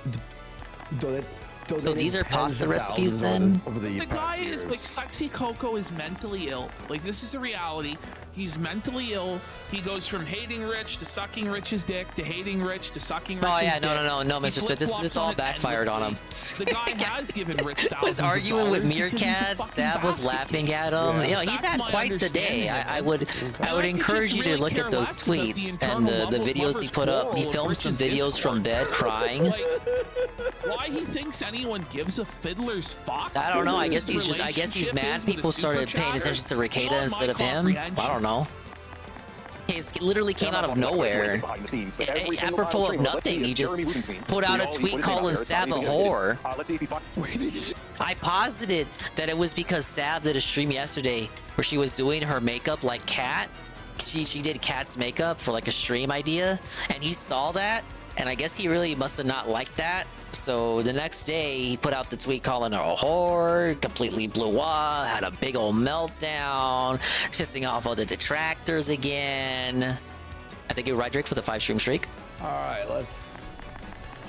So these are pasta recipes then? The guy is like, Sexy Coco is mentally ill. Like, this is the reality. He's mentally ill. He goes from hating Rich to sucking Rich's dick to hating Rich to sucking Rich's Oh yeah, dick. no, He Mr. Smith. This flip-flops all on it backfired on him. endlessly. The guy has given Rich thousands Was arguing of with dollars because he's a meerkats. fucking Sav was basket laughing case. at him. You know, he's That's had my quite the day. understanding of it. I would encourage you to look at those tweets and the videos he put up. He filmed some videos from bed crying. Like, why he thinks anyone gives a fiddler's fuck? I don't know. I guess His he's relationship mad is with people a super started paying chatter. attention to Ricada Beyond instead my of him. I don't know. This case literally came out of nowhere. Apropos of nothing, he just put out a tweet calling Sav a whore. I posited that it was because Sav did a stream yesterday where she was doing her makeup like Kat. She did Kat's makeup for like a stream idea, and he saw that, and I guess he really must have not liked that. So the next day, he put out the tweet calling her a whore, completely blew up, had a big old meltdown, pissing off all the detractors again. I think you ride Drake for the 5 stream streak. All right, let's.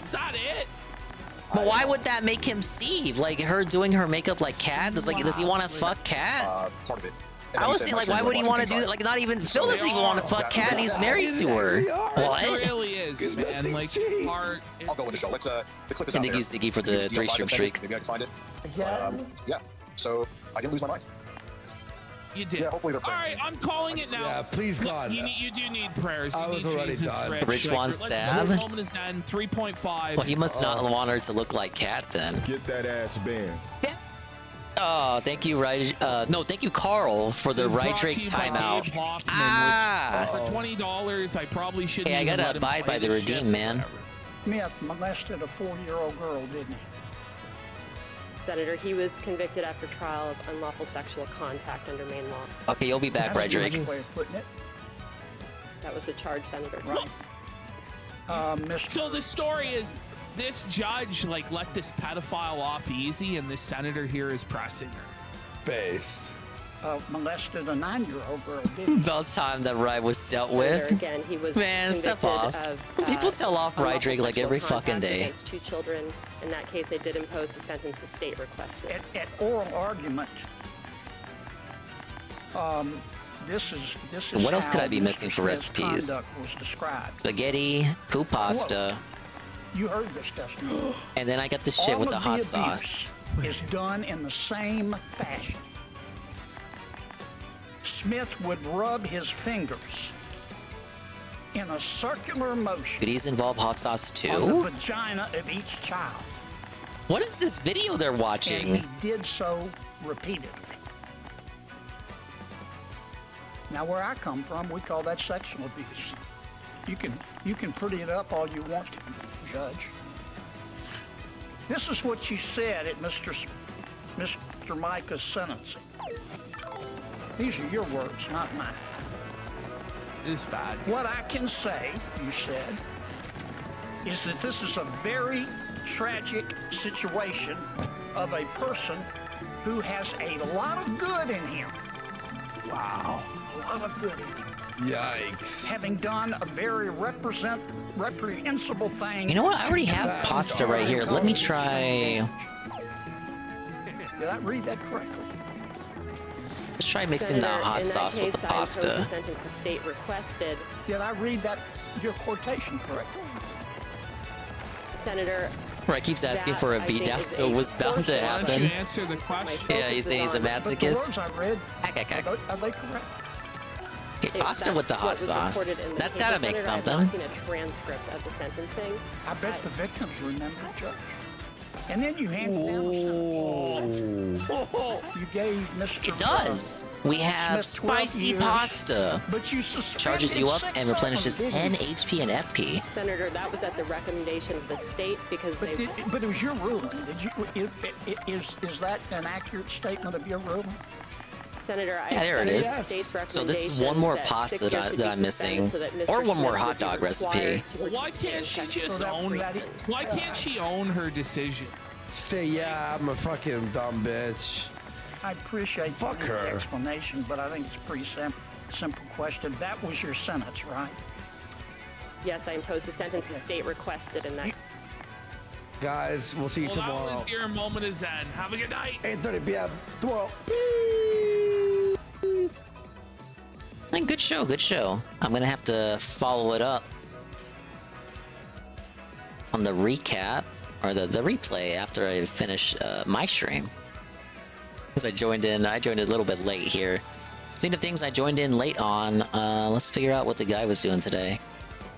Is that it? But why would that make him seethe? Like her doing her makeup like Kat? Does he want to fuck Kat? Part of it. I was saying, like, why would he want to do that? Like, not even Phil doesn't even want to fuck Kat, and he's married to her. What? It really is, man. Like, hard. I'll go with the show. Let's the clip is I out think there. he's Ziggy for the It's 3 stream DL5 streak. Maybe I can find it. Yeah. So I didn't lose my mind. You did. Yeah, hopefully they're All right, I'm calling it now. Yeah, please God. You do need prayers. I You was need already Jesus, done. Rich. Rich wants Sav? This moment is done. 3.5. Well, he must not want her to look like Kat then. Get that ass banned. Oh, thank you, no, thank you, Carl, for the This is right brought Drake to you by timeout. Gabe Hoffman, Ah! which, for $20, I probably shouldn't. Hey, I even gotta let him abide play by the this shit. redeem, man. Smith molested a 4-year-old girl, didn't he? Senator, he was convicted after trial of unlawful sexual contact under Maine law. Okay, you'll be back, right, Drake? Way of putting it. That was the charge, Senator. Right. So the story is, this judge like let this pedophile off easy, and this senator here is pressing her. Based. Molested a 9-year-old girl, didn't he? About time that Rye was dealt Senator, with. again, he was Man, step convicted off. of, People tell off Rye unlawful Drake like sexual every fucking contact day. Against 2 children. In that case, they did impose the sentence the state requested. At oral argument, this is What else could how I be missing for Smith's recipes? conduct was described. Spaghetti, coup pasta, You heard this testimony. and then I got the shit All with the of hot abuse sauce. is done in the same fashion. Smith would rub his fingers in a circular motion Could these involve hot sauce on the too? vagina of each child. What is this video they're And watching? he did so repeatedly. Now, where I come from, we call that sexual abuse. You can pretty it up all you want to, Judge. This is what you said at Mr. Micah's sentencing. These are your words, not mine. It's bad. What I can say, you said, is that this is a very tragic situation of a person who has a lot of good in him. Wow. A lot of good in him. Yikes. Having done a very reprehensible thing. You know what? I already have pasta right here. Let me try. Did I read that correctly? Let's try mixing the Senator, hot in that sauce with the case, I imposed pasta. the sentence the state requested. Did I read that your quotation correctly? Senator, Right, keeps asking for a I beat think down, is so it was bound to Why don't you happen. answer the question? Yeah, he's saying he's a But the masochist. words I read, are they correct? Okay, pasta with the hot what was sauce. reported in the That's case. gotta make Senator, something. I've not seen a transcript of the sentencing. I bet the victims remember, Judge. And then you handed down You gave Mr. It does. We have Smith 12 spicy years, pasta. But you suspended Charges you up 6 and of replenishes them, 10 didn't you? HP and FP. Senator, that was at the recommendation of the state because But, they. but it was your ruling. Is that an accurate statement of your ruling? Senator, I Yeah, there it is. the state's So this is recommendation one more that pasta 6 years should that be I'm missing. suspended so that Or Mr. one more Smith hot would be dog recipe. required to Why can't she just own? Why can't she own her decision? Say, yeah, I'm a fucking dumb bitch. I appreciate Fuck the her. explanation, but I think it's a pretty simple question. That was your sentence, right? Yes, I imposed the sentence the state requested in that. Guys, we'll see you Well, tomorrow. that was your moment of zen. Have a good night. 8:30 p.m. tomorrow. And good show, good show. I'm gonna have to follow it up on the recap or the replay after I finish my stream. Because I joined in a little bit late here. Speaking of things I joined in late on, let's figure out what the guy was doing today.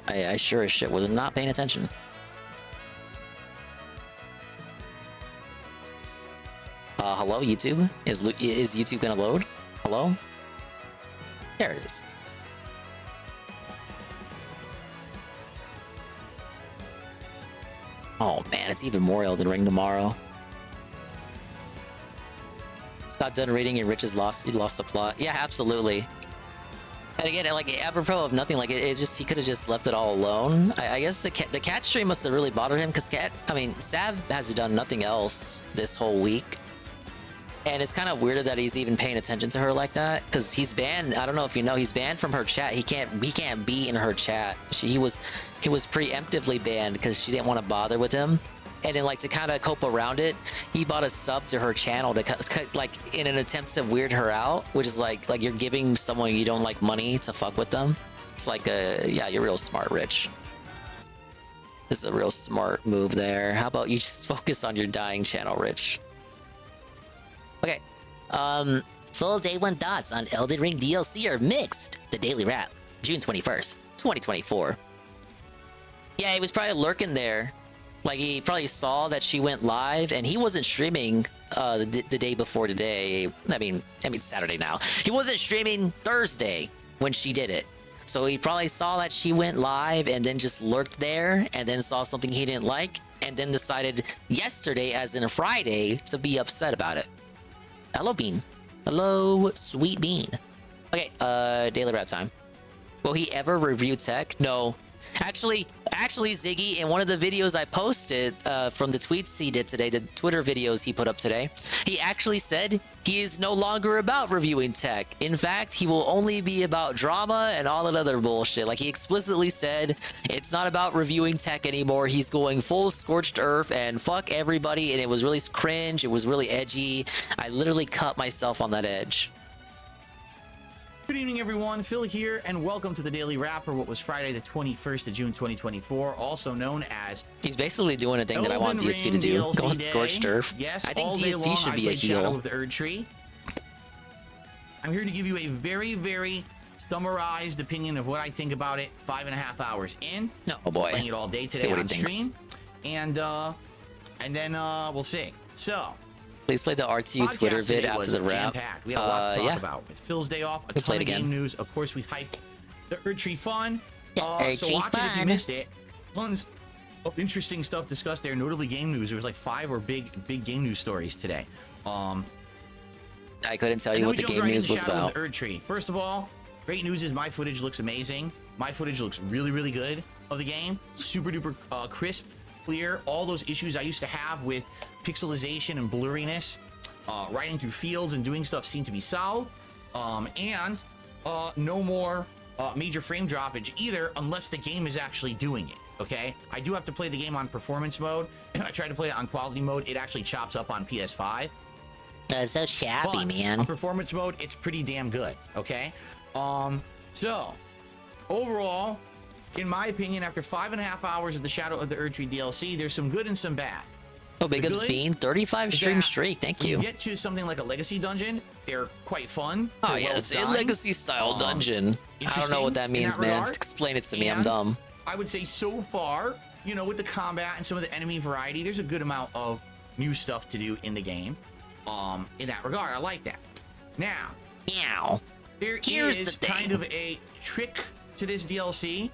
I sure as shit was not paying attention. Hello, YouTube? Is YouTube gonna load? Hello? There it is. Oh man, it's even more Elden Ring tomorrow. It's not done reading and Rich has lost the plot. Yeah, absolutely. And again, like apropos of nothing, like it just he could have just left it all alone. I guess the cat stream must have really bothered him because Sav has done nothing else this whole week. And it's kind of weird that he's even paying attention to her like that, because he's banned. I don't know if you know, he's banned from her chat. He can't be in her chat. He was preemptively banned because she didn't want to bother with him. And then, like, to kind of cope around it, he bought a sub to her channel to like in an attempt to weird her out, which is like you're giving someone you don't like money to fuck with them. It's like yeah, you're real smart, Rich. This is a real smart move there. How about you just focus on your dying channel, Rich? Okay, full day one thoughts on Elden Ring DLC are mixed. The Daily Wrap, June 21st, 2024. Yeah, he was probably lurking there. Like, he probably saw that she went live, and he wasn't streaming the day before today. I mean Saturday now. He wasn't streaming Thursday when she did it. So he probably saw that she went live and then just lurked there, and then saw something he didn't like, and then decided yesterday, as in a Friday, to be upset about it. Hello, Bean. Hello, sweet Bean. Okay, Daily Wrap time. Will he ever review tech? No. Actually, Ziggy, in one of the videos I posted from the tweets he did today, the Twitter videos he put up today, he actually said he is no longer about reviewing tech. In fact, he will only be about drama and all that other bullshit. Like, he explicitly said it's not about reviewing tech anymore. He's going full scorched earth and fuck everybody, and it was really cringe. It was really edgy. I literally cut myself on that edge. Good evening, everyone. Phil here, and welcome to the Daily Wrap for what was Friday, the 21st of June, 2024, also known as... He's basically doing a thing that I want DSP to do. Go on Scorched Earth. Yes, I think DSP should be a heel. Shadow of the Erd Tree. I'm here to give you a very, very summarized opinion of what I think about it 5.5 hours in. Oh boy. Playing it all day today on stream. And then we'll see. So... Please play the RTU Twitter vid after the wrap. We had a lot to talk about. With Phil's day off, a ton of game news. Of course, we hyped the Erd Tree Fun. So watch it if you missed it. Tons of interesting stuff discussed there, notably game news. There was like 5 or big game news stories today. I couldn't tell you what the game news was about. The Erd Tree. First of all, great news is my footage looks amazing. My footage looks really, really good of the game. Super duper crisp, clear. All those issues I used to have with pixelization and blurriness, riding through fields and doing stuff seem to be solved, and no more major frame droppage either, unless the game is actually doing it. Okay, I do have to play the game on performance mode, and I tried to play it on quality mode. It actually chops up on PS5. That's so shabby, man. On performance mode, it's pretty damn good. Okay, so overall, in my opinion, after 5.5 hours of the Shadow of the Erd Tree DLC, there's some good and some bad. Oh, big ups, Bean. 35 stream streak. Thank you. When you get to something like a legacy dungeon, they're quite fun. Oh, yes, a legacy style dungeon. I don't know what that means, man. Explain it to me. I'm dumb. I would say so far, you know, with the combat and some of the enemy variety, there's a good amount of new stuff to do in the game. In that regard, I like that. Now, there is kind of a trick to this DLC.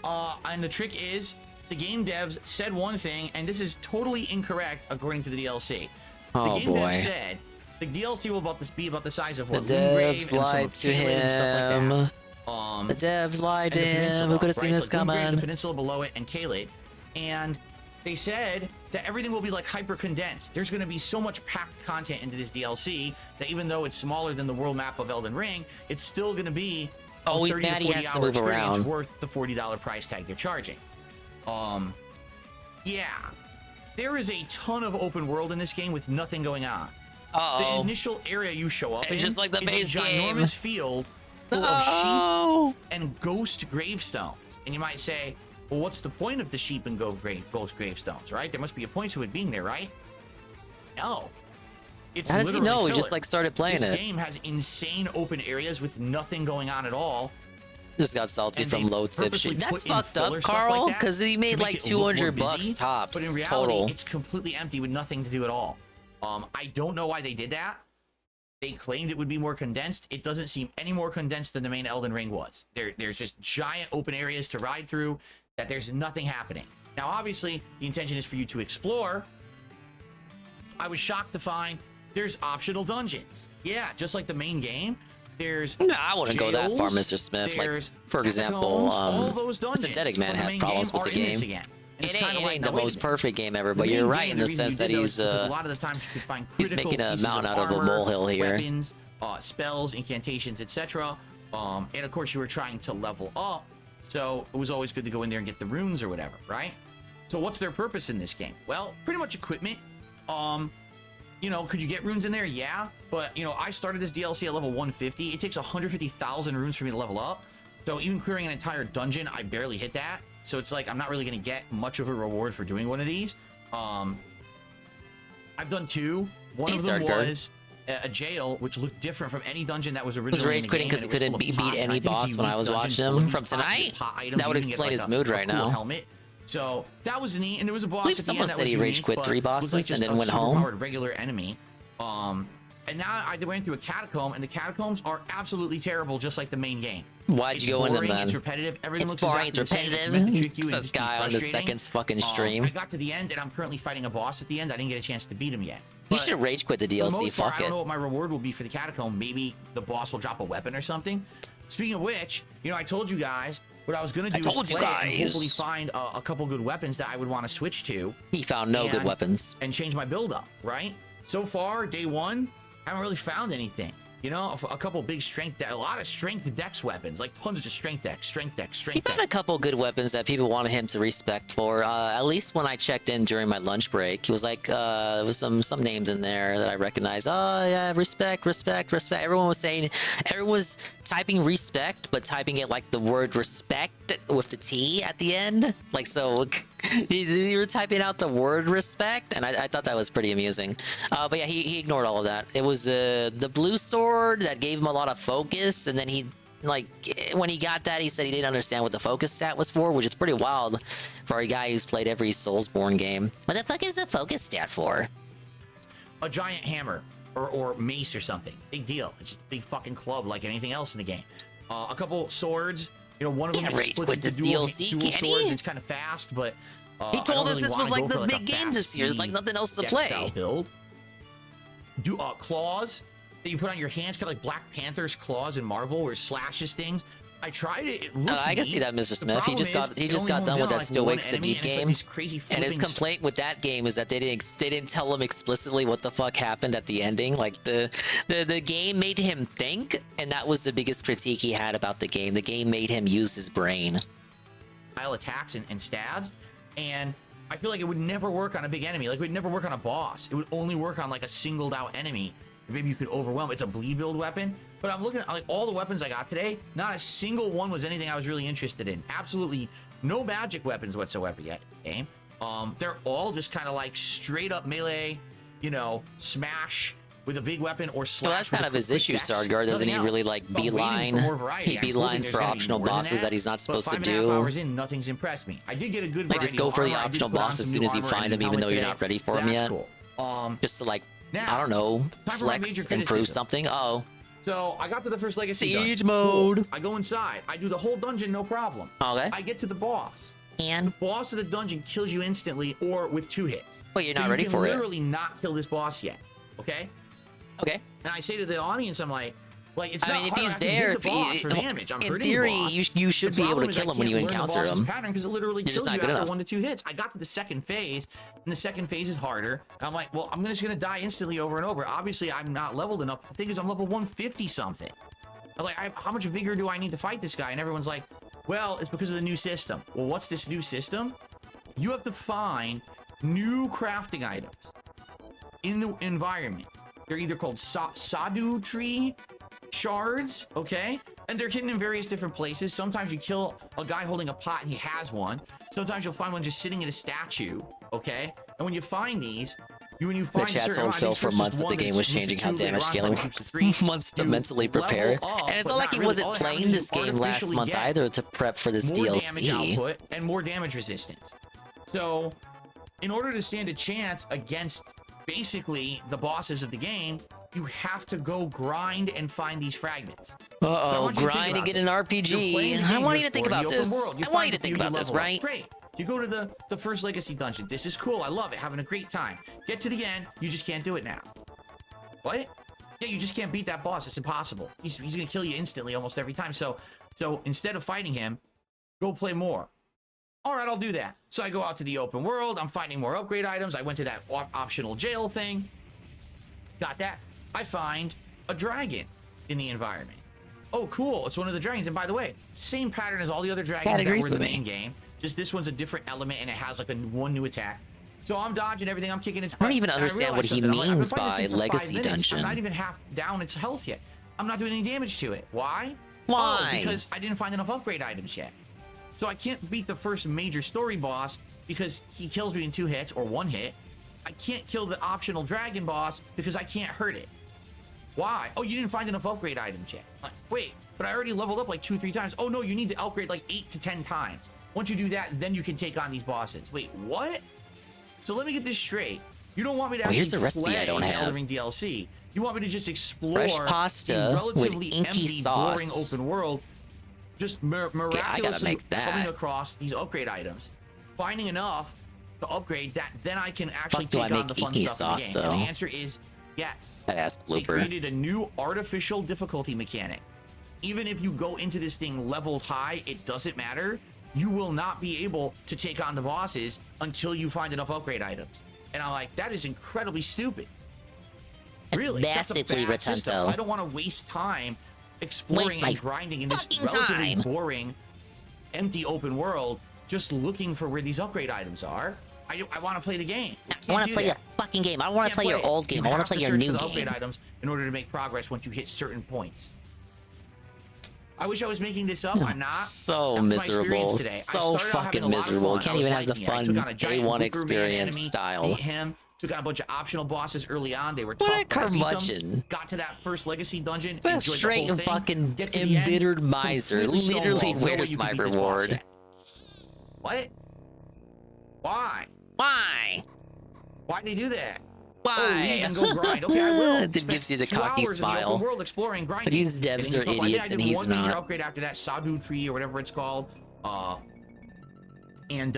And the trick is, the game devs said one thing, and this is totally incorrect according to the DLC. Oh, the game devs said the DLC will be about the size of what the devs lied to him. The devs lied to him. Who could have seen this coming? The peninsula below it and Caelid, and they said that everything will be like hyper condensed. There's going to be so much packed content into this DLC that even though it's smaller than the world map of Elden Ring, it's still going to be always mad he has to move around. Worth the $40 price tag they're charging. Yeah, there is a ton of open world in this game with nothing going on. The initial area you show up in just like the base is a ginormous field full of sheep and ghost gravestones. And you might say, well, what's the point of the sheep and ghost gravestones, right? There must be a point to it being there, right? No. It's How does he know? Filler. He just like started playing This game has insane open areas with nothing going on at all. Just got salty from low tip shit. That's fucked up, Carl, because he made like $200 tops but in reality, total. It's completely empty with nothing to do at all. I don't know why they did that. They claimed it would be more condensed. It doesn't seem any more condensed than the main Elden Ring was. There's just giant open areas to ride through that there's nothing happening. Now, obviously, the intention is for you to explore. I was shocked to find there's optional dungeons. Yeah, just like the main game. There's I wouldn't go that far, jails, Mr. Smith. Like, there's for example, all those dungeons Synthetic Man from the had main problems game with the are in this game. again. It kinda ain't, like, the now, wait a most minute. perfect game ever, The but main you're right game, in the the reason sense you that did those he's is because a lot of the times you could find he's critical making a pieces mountain of out of a armor, molehill here. weapons, spells, incantations, etc. And of course, you were trying to level up, so it was always good to go in there and get the runes or whatever, right? So what's their purpose in this game? Well, pretty much equipment. You know, could you get runes in there? Yeah, but you know, I started this DLC at level 150. It takes 150,000 runes for me to level up. So even clearing an entire dungeon, I barely hit that. So it's like I'm not really going to get much of a reward for doing one of these. I've done two. One of them was a jail, which looked different from any dungeon that was originally was rage in the quitting game, because he and it was couldn't full of beat pots, and any I think boss it's a when I unique was dungeon watching full of him these from pots, you tonight. get pot items, That would you can get, explain like, his a mood right cool now. helmet. So that was neat, and there was a boss I believe at the someone end that said was he rage unique, quit but 3 looked like bosses and just then a went home. superpowered regular enemy. And now I went through a catacomb, and the catacombs are absolutely terrible, just like the main game. Why'd you go in them boring, then? It's repetitive. Everything It's looks boring, exactly it's the same. It's repetitive. meant to trick you and Says just be guy on the frustrating. second fucking stream. I got to the end, and I'm currently fighting a boss at the end. I didn't get a chance to beat him yet. You But should rage quit the for DLC. most part, Fuck I don't it. know what my reward will be for the catacomb. Maybe the boss will drop a weapon or something. Speaking of which, you know, I told you guys what I was going to do was play it and hopefully find a couple good weapons that I would want to switch to. He found no good weapons. And change my build up, right? So far, day one, haven't really found anything. You know, a couple big strength, a lot of strength dex weapons, like tons of strength dex. He found a couple good weapons that people wanted him to respect for. At least when I checked in during my lunch break, he was like, there was some names in there that I recognized. Oh yeah, respect. Everyone was saying, everyone was typing respect, but typing it like the word respect with the T at the end. Like, so you were typing out the word respect, and I thought that was pretty amusing. But yeah, he ignored all of that. It was the blue sword that gave him a lot of focus, and then he, like, when he got that, he said he didn't understand what the focus stat was for, which is pretty wild for a guy who's played every Soulsborne game. What the fuck is the focus stat for? A giant hammer or mace or something. Big deal. It's just a big fucking club like anything else in the game. A couple swords. You know, one of them splits into dual swords. It's kind of fast, but he told us this was like the like big game this year. It's like nothing else to play. Build. Do claws that you put on your hands, kind of like Black Panther's claws in Marvel, where it slashes things. I tried it. It looked I can see that, Mr. Smith. He just got done with that Still Wakes the Deep game, and his complaint with that game is that they didn't tell him explicitly what the fuck happened at the ending. Like the game made him think, and that was the biggest critique he had about the game. The game made him use his brain. Attacks and stabs, and I feel like it would never work on a big enemy. Like it would never work on a boss. It would only work on like a singled out enemy. Maybe you could overwhelm. It's a bleed build weapon. But I'm looking at like all the weapons I got today. Not a single one was anything I was really interested in. Absolutely no magic weapons whatsoever yet in the game. They're all just kind of like straight up melee, you know, smash with a big weapon or slash. Well, that's kind of his issue, Sargar. Doesn't he really like beeline? He beelines for optional bosses that he's not supposed to do. 5.5 hours in, nothing's impressed me. I did get a good variety. Like just go for the optional boss as soon as you find him, even though you're not ready for him yet. Cool. Just to like, I don't know, flex, improve something. Oh. So I got to the first legacy siege mode. Cool. I go inside. I do the whole dungeon, no problem. Okay. I get to the boss. And the boss of the dungeon kills you instantly or with 2 hits. Well, you're not ready for it. You can literally not kill this boss yet. Okay. Okay. And I say to the audience, I'm like it's not I mean, if hard. he's I can there, hit the boss for damage. I'm in theory, you should be able to kill him when you encounter him. Because it literally You're kills just not you good after enough. 1 to 2 hits. I got to the second phase, and the second phase is harder. And I'm like, well, I'm just gonna die instantly over and over. Obviously, I'm not leveled enough. The thing is, I'm level 150 something. I'm like, how much bigger do I need to fight this guy? And everyone's like, well, it's because of the new system. Well, what's this new system? You have to find new crafting items in the environment. They're either called Sadu tree shards, okay? And they're hidden in various different places. Sometimes you kill a guy holding a pot and he has one. Sometimes you'll find one just sitting in a statue, okay? And when you find these, when you find the chat told Phil for months that the game was changing how damage scaling was months to mentally prepare. And it's not like he wasn't playing this game last month either to prep for this more DLC. Damage output and more damage resistance. So, in order to stand a chance against basically the bosses of the game, you have to go grind and find these fragments. Grind and get an RPG. I want you to think about this. I want you to think about this, right? Great. You go to the first legacy dungeon. This is cool. I love it. Having a great time. Get to the end. You just can't do it now. What? Yeah, you just can't beat that boss. It's impossible. He's gonna kill you instantly almost every time. So instead of fighting him, go play more. All right, I'll do that. So I go out to the open world. I'm finding more upgrade items. I went to that optional jail thing. Got that. I find a dragon in the environment. Oh, cool. It's one of the dragons. And by the way, same pattern as all the other dragons that were in the main game. Just this one's a different element and it has like one new attack. So I'm dodging everything. I'm kicking its butt. I don't even understand what he means by legacy dungeon. I'm not even half down its health yet. I'm not doing any damage to it. Why? Why? Oh, because I didn't find enough upgrade items yet. So I can't beat the first major story boss because he kills me in 2 hits or 1 hit. I can't kill the optional dragon boss because I can't hurt it. Why? Oh, you didn't find enough upgrade items yet. Like, wait, but I already leveled up like 2-3 times. Oh no, you need to upgrade like 8 to 10 times. Once you do that, then you can take on these bosses. Wait, what? So let me get this straight. You don't want me to actually here's the recipe play I don't have. Elden Ring DLC. You want me to just explore Fresh pasta a relatively with inky empty, sauce. boring open world, just miraculously make that. coming across these upgrade items, finding enough to upgrade that, then I can actually take on the fun stuff in the game. And the answer is yes. That ass They blooper. created a new artificial difficulty mechanic. Even if you go into this thing leveled high, it doesn't matter. You will not be able to take on the bosses until you find enough upgrade items. And I'm like, that is incredibly stupid. That's Really, massively that's a bad system. Rotundo. I don't want to waste time exploring and grinding in this relatively boring, empty open world, just looking for where these upgrade items are. I want to play the game. I want to play the fucking game. I don't want to play your old game. I want to play your new game. Upgrade items in order to make progress once you hit certain points. I wish I was making this up. I'm not. So miserable. So fucking miserable. Can't even have the fun day one experience style. Beat him. Took on a bunch of optional bosses early on. They were What tough, a but I beat them. curmudgeon. Got to that first legacy dungeon. It's a enjoyed the straight whole thing, fucking get to the end, embittered miser. completely Literally, stonewalled. No way where's you my can beat this boss reward? yet. What? Why? Why? Why'd they do that? Why? Oh, yeah, and go grind. Okay, I will. It gives you the Spent 2 cocky hours in the open smile. world exploring, grinding. But these devs getting are stuff. I idiots did and he's one major not. upgrade after that, Sadu tree or whatever it's called. And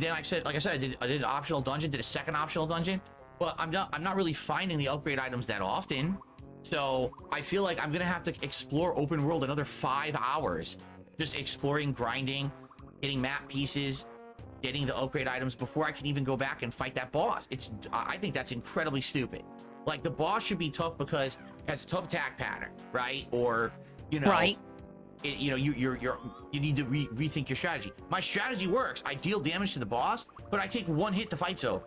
then like I said, I did an optional dungeon, did a second optional dungeon, but I'm not really finding the upgrade items that often. So I feel like I'm gonna have to explore open world another 5 hours, just exploring, grinding, getting map pieces, getting the upgrade items before I can even go back and fight that boss. I think that's incredibly stupid. Like, the boss should be tough because it has a tough attack pattern, right? Or, you know, right. You need to rethink your strategy. My strategy works. I deal damage to the boss, but I take 1 hit to fight's over.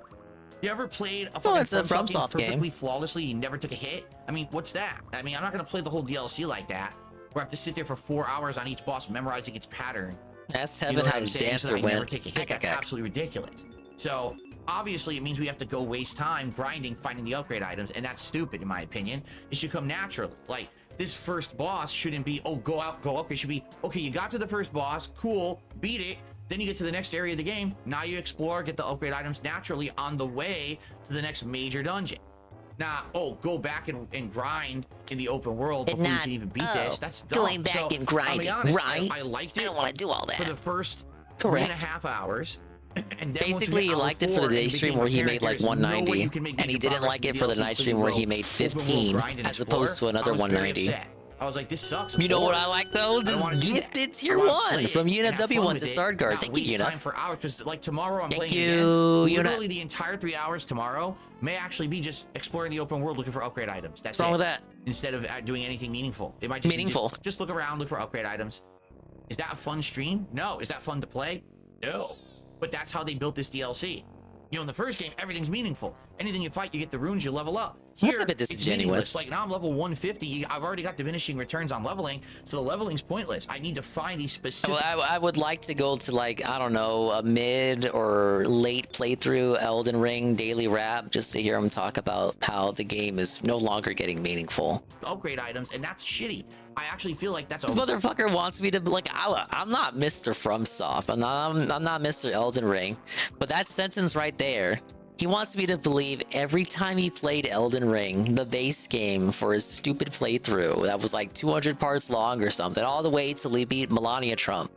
You ever played a fucking it's a FromSoft game perfectly flawlessly? You never took a hit. I mean, what's that? I mean, I'm not gonna play the whole DLC like that, where I have to sit there for 4 hours on each boss, memorizing its pattern. That's You heaven know what how I'm the saying? So dancer that I never went. take a hit. That's absolutely ridiculous. So obviously, it means we have to go waste time grinding, finding the upgrade items, and that's stupid in my opinion. It should come naturally. Like, this first boss shouldn't be, oh, go out, go up. It should be, okay, you got to the first boss, cool, beat it. Then you get to the next area of the game. Now you explore, get the upgrade items naturally on the way to the next major dungeon. Now, oh, go back and grind in the open world before you can even beat this. That's dumb. Going back and grinding, I'll be honest, right? I liked it. I don't want to do all that. For the first Correct. 3.5 hours. And then Basically, he liked it for the day stream where he made like 190, and he didn't like it for the night stream where he made 15, as opposed to another 190. I was like, this sucks. You know what I like though? This gifted tier 1 from UNFW1 to Sardguard. Thank you, time UNF. for hours, because like tomorrow I'm Thank playing you, again. UNF. Literally the entire 3 hours tomorrow may actually be just exploring the open world looking for upgrade items. That's What's wrong it. with that? Instead of doing anything meaningful. It might just Meaningful. Be just look around, look for upgrade items. Is that a fun stream? No. Is that fun to play? No. But that's how they built this DLC. You know, in the first game, everything's meaningful. Anything you fight, you get the runes, you level up. Here, That's a bit it's disingenuous. meaningless. Like, now I'm level 150. I've already got diminishing returns on leveling, so the leveling's pointless. I need to find these specific... I would like to go to, like, I don't know, a mid or late playthrough Elden Ring daily wrap just to hear him talk about how the game is no longer getting meaningful. upgrade items, and that's shitty. I actually feel like that's a... This motherfucker wants me to, like, I'm not Mr. FromSoft. I'm not Mr. Elden Ring. But that sentence right there, he wants me to believe every time he played Elden Ring, the base game, for his stupid playthrough that was like 200 parts long or something, all the way till he beat Melania Trump,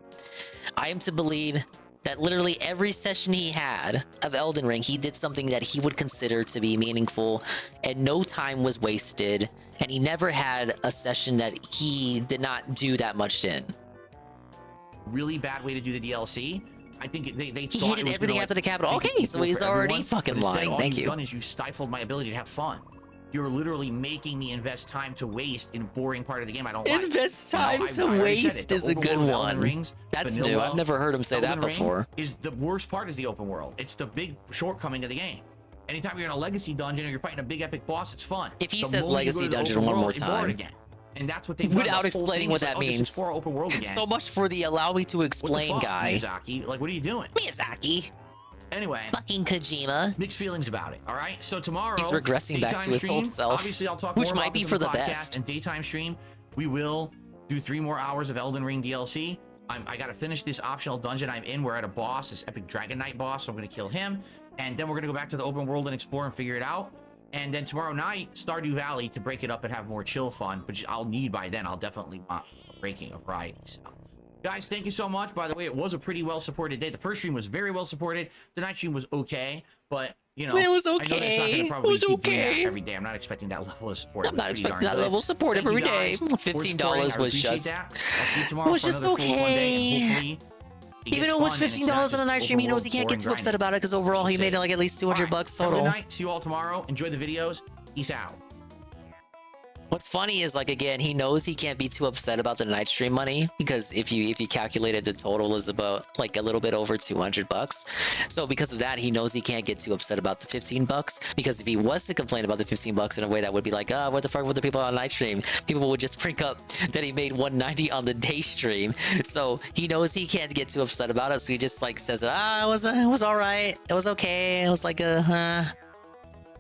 I am to believe that literally every session he had of Elden Ring, he did something that he would consider to be meaningful, and no time was wasted, and he never had a session that he did not do that much in. Really bad way to do the DLC. I think they He thought hated it was everything gonna, after the capital. make it Okay, so equal he's for already everyone, fucking but instead, lying. all Thank you've you. done is you stifled my ability to have fun. You're literally making me invest time to waste in a boring part of the game I don't like. Invest You know, time I to already said it, waste the is a open good world of Elden one. Rings, That's vanilla, new. I've never heard him say Elden that Ring before. Is the worst part is the open world. It's the big shortcoming of the game. Anytime you're in a legacy dungeon or you're fighting a big epic boss, it's fun. If he The says moment you go legacy to the dungeon open one world, more you're bored time. again. And that's what they've done. Without The whole explaining thing what is like, that oh, just means. explore open world again. So much for the allow me to What the explain fuck, guy. Miyazaki? Like, what are you doing? Miyazaki. Anyway. Fucking Kojima. Mixed feelings about it, all right? So tomorrow... He's regressing back daytime to his stream, old self, Obviously, I'll talk which more might about be this for on the podcast. best. And daytime stream, we will do 3 more hours of Elden Ring DLC. I got to finish this optional dungeon I'm in. We're at a boss, this epic Dragon Knight boss, so I'm going to kill him. And then we're going to go back to the open world and explore and figure it out. And then tomorrow night, Stardew Valley to break it up and have more chill fun, which I'll need by then. I'll definitely want a breaking of variety. So, guys, thank you so much. By the way, it was a pretty well-supported day. The first stream was very well-supported. The night stream was okay, but, you know, It was I know that's not okay. going to It probably was keep doing okay. that every day. I'm not expecting that level of support. I'm not expecting that level of support every day. $15 was just... I'll see you tomorrow It was for just another full fun day, and okay. hopefully it Even gets though it was fun and it's not $15 just on the night stream, he open knows he world can't get boring too upset grinding. about it because overall he That's made it. like at least $200 Have a total. good night. See you all tomorrow. Enjoy the videos. Peace out. What's funny is, like, again, he knows he can't be too upset about the night stream money because if you calculated the total is about like a little bit over $200. So because of that, he knows he can't get too upset about the $15 because if he was to complain about the $15 in a way that would be like, oh, what the fuck with the people on night stream? People would just bring up that he made $190 on the day stream. So he knows he can't get too upset about it. So he just like says, it was all right. It was okay. It was like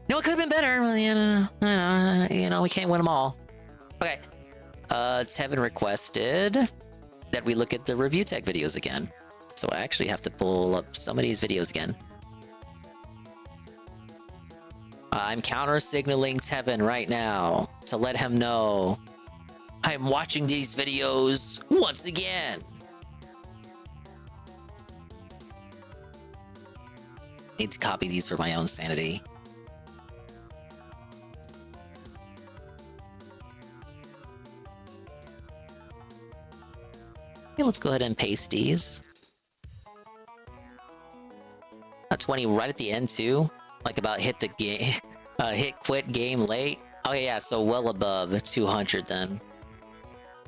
no, it could have been better. Well, you know, we can't win them all. Okay. Tevin requested that we look at the review tech videos again. So I actually have to pull up some of these videos again. I'm counter signaling Tevin right now to let him know I'm watching these videos once again. Need to copy these for my own sanity. Okay, let's go ahead and paste these. 20 right at the end too. Like about hit the game, hit quit game late. Oh yeah, so well above 200 then.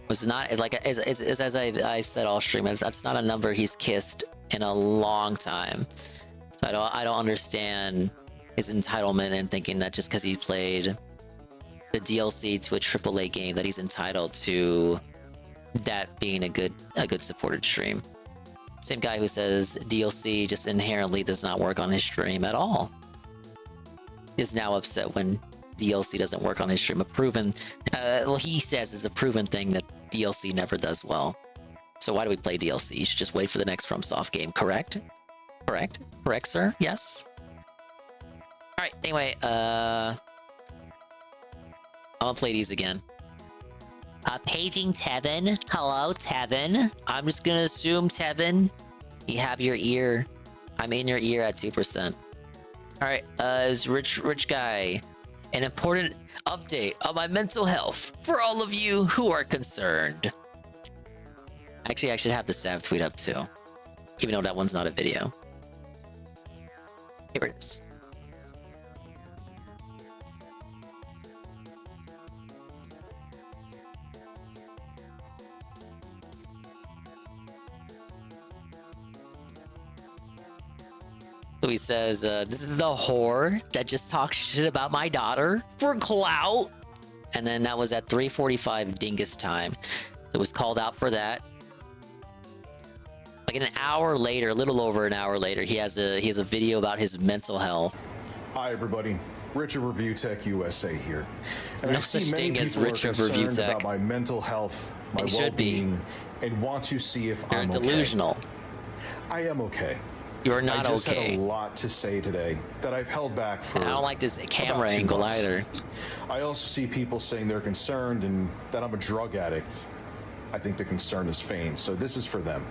Was not like as I said all stream. That's not a number he's kissed in a long time. So I don't understand his entitlement and thinking that just because he played the DLC to a AAA game that he's entitled to that being a good supported stream. Same guy who says DLC just inherently does not work on his stream at all is now upset when DLC doesn't work on his stream. Well, he says it's a proven thing that DLC never does well. So why do we play DLC? You should just wait for the next FromSoft game, correct? Correct, sir? Yes? Alright, anyway, I'm gonna play these again. Paging Tevin. Hello, Tevin. I'm just gonna assume, Tevin, you have your ear. I'm in your ear at 2%. Alright, is Rich Guy. An important update on my mental health for all of you who are concerned. Actually, I should have the Sav tweet up too. Even though that one's not a video. Here it is. So he says, this is the whore that just talks shit about my daughter for clout. And then that was at 3:45 Dingus time. It was called out for that. Like an hour later, a little over an hour later, he has a video about his mental health. Hi everybody, Rich of Review Tech USA here. There's no such thing as Rich of Review Tech. About my mental health, my It should be. well-being, and want to see if You're I'm delusional. okay. I am okay. You're not I just okay. had a lot to say today that I've held back for. And I don't like this camera about 2 angle months. either. I also see people saying they're concerned and that I'm a drug addict. I think the concern is feigned, so this is for them.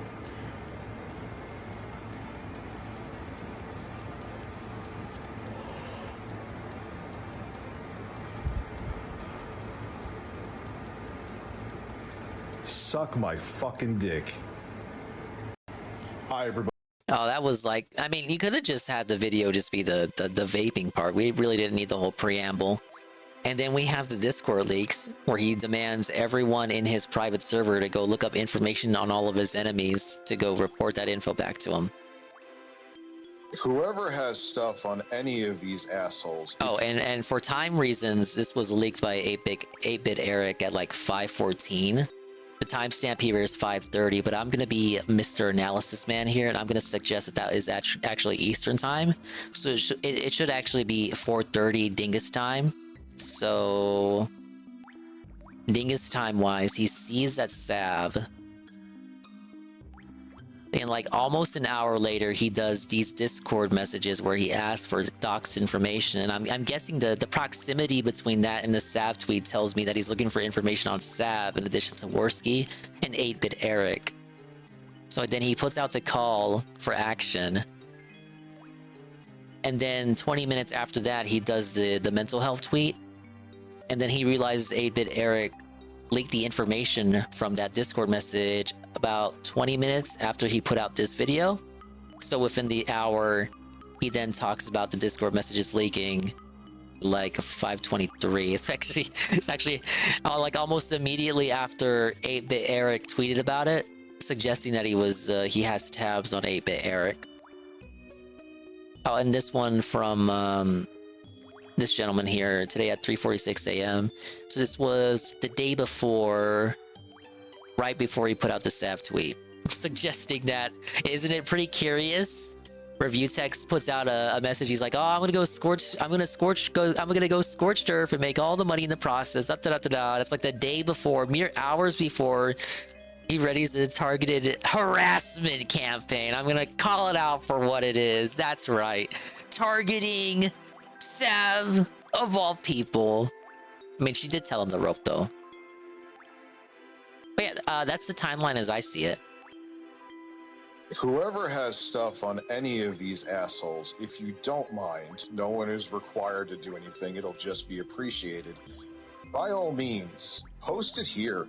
suck my fucking dick. Hi, everybody. Oh, that was like, I mean, you could have just had the video just be the vaping part. We really didn't need the whole preamble. And then we have the Discord leaks where he demands everyone in his private server to go look up information on all of his enemies to go report that info back to him. Whoever has stuff on any of these assholes. Oh, and for time reasons, this was leaked by 8-Bit Eric at like 5:14. The timestamp here is 5:30, but I'm gonna be Mr. Analysis Man here, and I'm gonna suggest that is actually Eastern time. So it should actually be 4:30 Dingus time. So Dingus time wise, he sees that Sav, and like almost an hour later, he does these Discord messages where he asks for doxed information. And I'm guessing the proximity between that and the Sav tweet tells me that he's looking for information on Sav in addition to Worski and 8-Bit Eric. So then he puts out the call for action. And then 20 minutes after that, he does the mental health tweet. And then he realizes 8-Bit Eric leaked the information from that Discord message about 20 minutes after he put out this video. So within the hour, he then talks about the Discord messages leaking like 5:23. It's actually like almost immediately after 8-Bit Eric tweeted about it, suggesting that he has tabs on 8-Bit Eric. Oh, and this one from this gentleman here today at 3:46 a.m. So this was the day before, right before he put out the Sav tweet, suggesting that, isn't it pretty curious? Review Text puts out a message. He's like, "Oh, I'm gonna go scorched earth and make all the money in the process." That's like the day before, mere hours before he readies a targeted harassment campaign. I'm gonna call it out for what it is. That's right, targeting Sav of all people. I mean, she did tell him the rope though. But yeah, that's the timeline as I see it. Whoever has stuff on any of these assholes, if you don't mind, no one is required to do anything. It'll just be appreciated. By all means, post it here.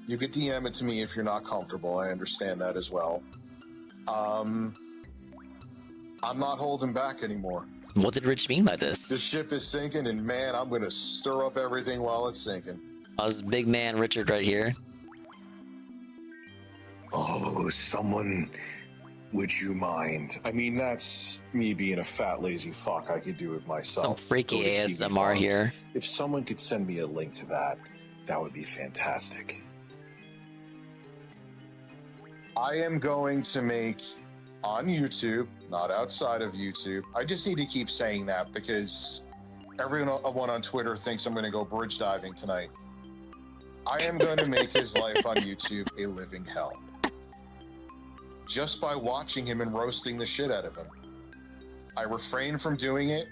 You could DM it to me if you're not comfortable. I understand that as well. I'm not holding back anymore. What did Rich mean by this? The ship is sinking, and man, I'm going to stir up everything while it's sinking. This big man Richard right here. Oh, someone, would you mind? I mean, that's me being a fat, lazy fuck. I could do it myself. Some freaky ASMR here. If someone could send me a link to that, that would be fantastic. I am going to make on YouTube, not outside of YouTube. I just need to keep saying that because everyone on Twitter thinks I'm going to go bridge diving tonight. I am going to make his life on YouTube a living hell. Just by watching him and roasting the shit out of him. I refrained from doing it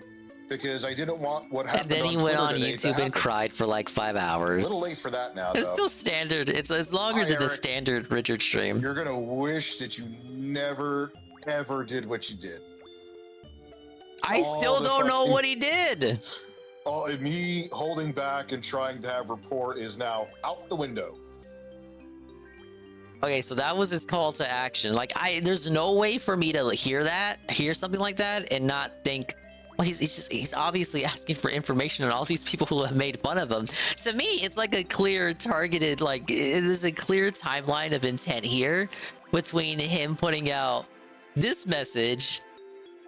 because I didn't want what happened. And then he went on YouTube and cried for like 5 hours. A little late for that now, It's though. still standard. It's longer than the standard Richard stream. You're going to wish that you never, ever did what you did. I still don't know what he did. Oh, me holding back and trying to have rapport is now out the window. Okay, so that was his call to action. Like, there's no way for me to hear something like that and not think, well, he's obviously asking for information on all these people who have made fun of him. To me, it's like a clear targeted, like, there's a clear timeline of intent here between him putting out this message,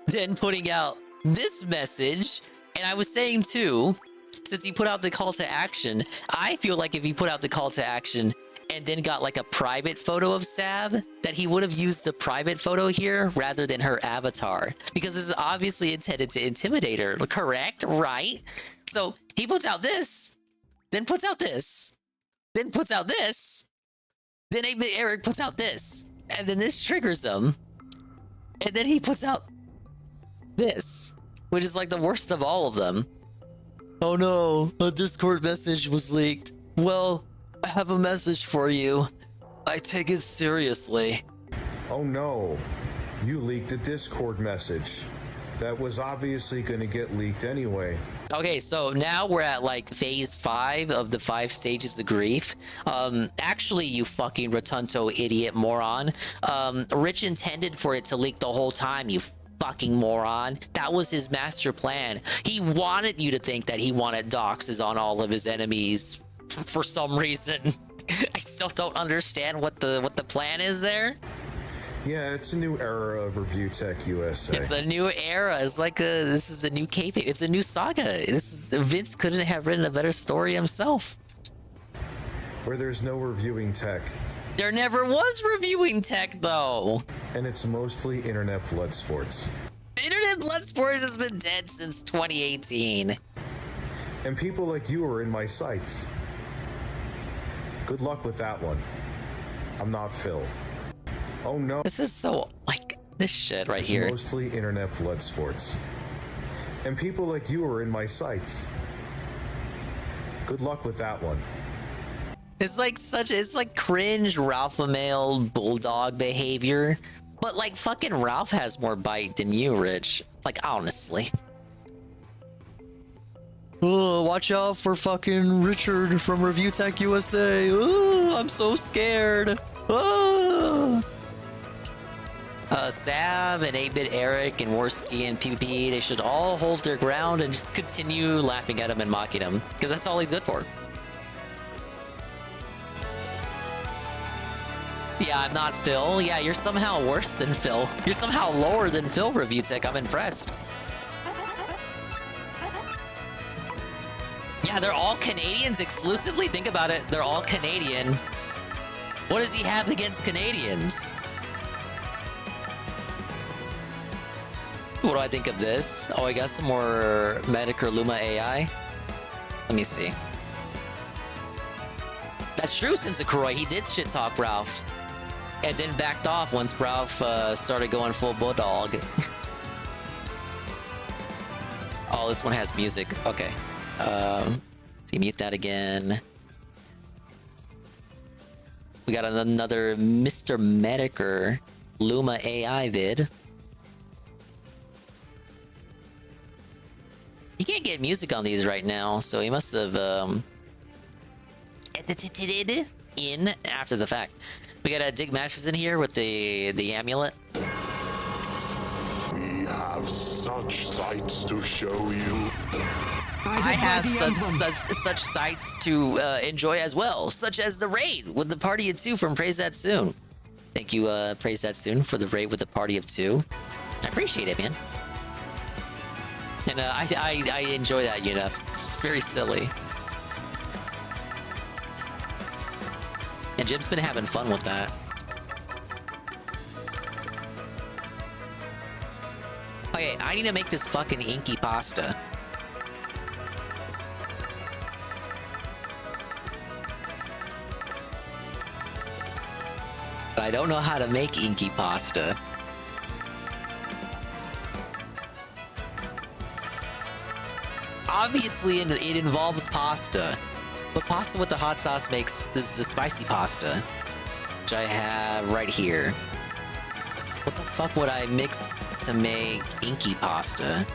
then putting out this message. And I was saying too, since he put out the call to action, I feel like if he put out the call to action and then got like a private photo of Sav, that he would have used the private photo here rather than her avatar, because this is obviously intended to intimidate her, correct? Right? So he puts out this, then puts out this, then puts out this, then Eric puts out this, and then this triggers him, and then he puts out this, which is like the worst of all of them. Oh no, a Discord message was leaked. Well, I have a message for you. I take it seriously. Oh no, you leaked a Discord message. that was obviously going to get leaked anyway. Okay, so now we're at like phase 5 of the 5 stages of grief. Actually, you fucking rotunto idiot moron. Rich intended for it to leak the whole time, you fucking moron. That was his master plan. He wanted you to think that he wanted doxes on all of his enemies for some reason. I still don't understand what the plan is there. Yeah, it's a new era of Review Tech USA. It's a new era. It's like this is the new kayfabe. It's a new saga. Vince couldn't have written a better story himself. Where there's no reviewing tech. There never was reviewing tech, though. And it's mostly internet blood sports. Internet blood sports has been dead since 2018. And people like you are in my sights. Good luck with that one. I'm not Phil. Oh no. This is so, like, this shit right here. Mostly internet blood sports. And people like you are in my sights. Good luck with that one. It's like it's like cringe Ralph Lamel bulldog behavior. But like fucking Ralph has more bite than you, Rich. Like, honestly. Oh, watch out for fucking Richard from Review Tech USA. Oh, I'm so scared. Oh. Sav and 8-Bit Eric and Worski and PvP, they should all hold their ground and just continue laughing at him and mocking him, because that's all he's good for. Yeah, I'm not Phil. Yeah, you're somehow worse than Phil. You're somehow lower than Phil, Review Tech. I'm impressed. Yeah, they're all Canadians exclusively. Think about it. They're all Canadian. What does he have against Canadians? What do I think of this? Oh, I got some more Medic or Luma AI. Let me see. That's true, Sensei he did shit talk Ralph. And then backed off once Ralph started going full bulldog. Oh, this one has music. Okay. Let's mute that again. We got another Mr. Medicer Luma AI vid. You can't get music on these right now, so he must have edited in after the fact. We got Dig Matches in here with the amulet. We have such sights to show you. I have such sights to enjoy as well, such as the raid with the party of 2 from Praise That Soon. Thank you, Praise That Soon, for the raid with the party of 2. I appreciate it, man. And I enjoy that, you know. It's very silly. And Jim's been having fun with that. Okay, I need to make this fucking inky pasta. But I don't know how to make inky pasta. Obviously, it involves pasta. But pasta with the hot sauce makes this the spicy pasta, which I have right here. So what the fuck would I mix to make inky pasta?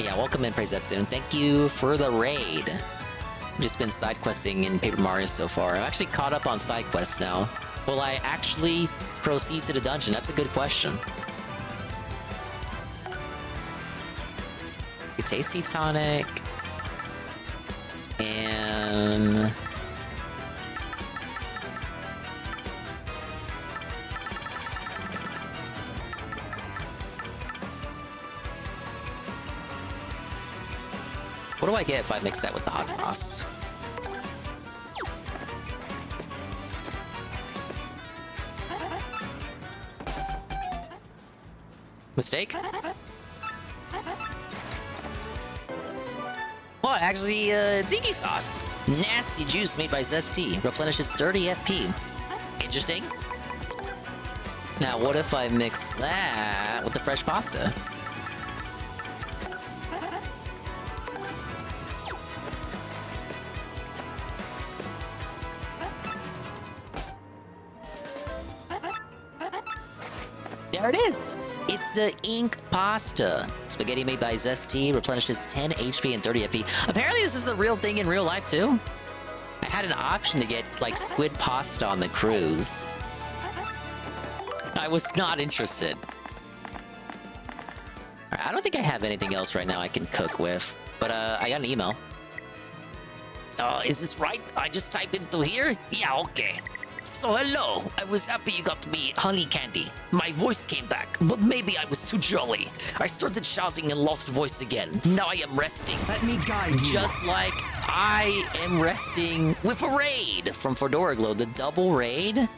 Yeah, welcome in, Praise That Soon. Thank you for the raid. I've just been side questing in Paper Mario so far. I'm actually caught up on side quests now. Will I actually proceed to the dungeon? That's a good question. Tasty tonic and what do I get if I mix that with the hot sauce? Mistake? Oh, actually, tzatziki sauce. Nasty juice made by Zesty. Replenishes 30 FP. Interesting. Now, what if I mix that with the fresh pasta? There it is. It's the ink pasta. Spaghetti made by Zesty replenishes 10 HP and 30 FP. Apparently this is the real thing in real life too. I had an option to get like squid pasta on the cruise. I was not interested. I don't think I have anything else right now I can cook with, but I got an email. Is this right? I just type into here? Yeah, okay. So hello, I was happy you got me honey candy. My voice came back, but maybe I was too jolly. I started shouting and lost voice again. Now I am resting. Let me guide you. Just like I am resting with a raid from Fedora Glow, the double raid.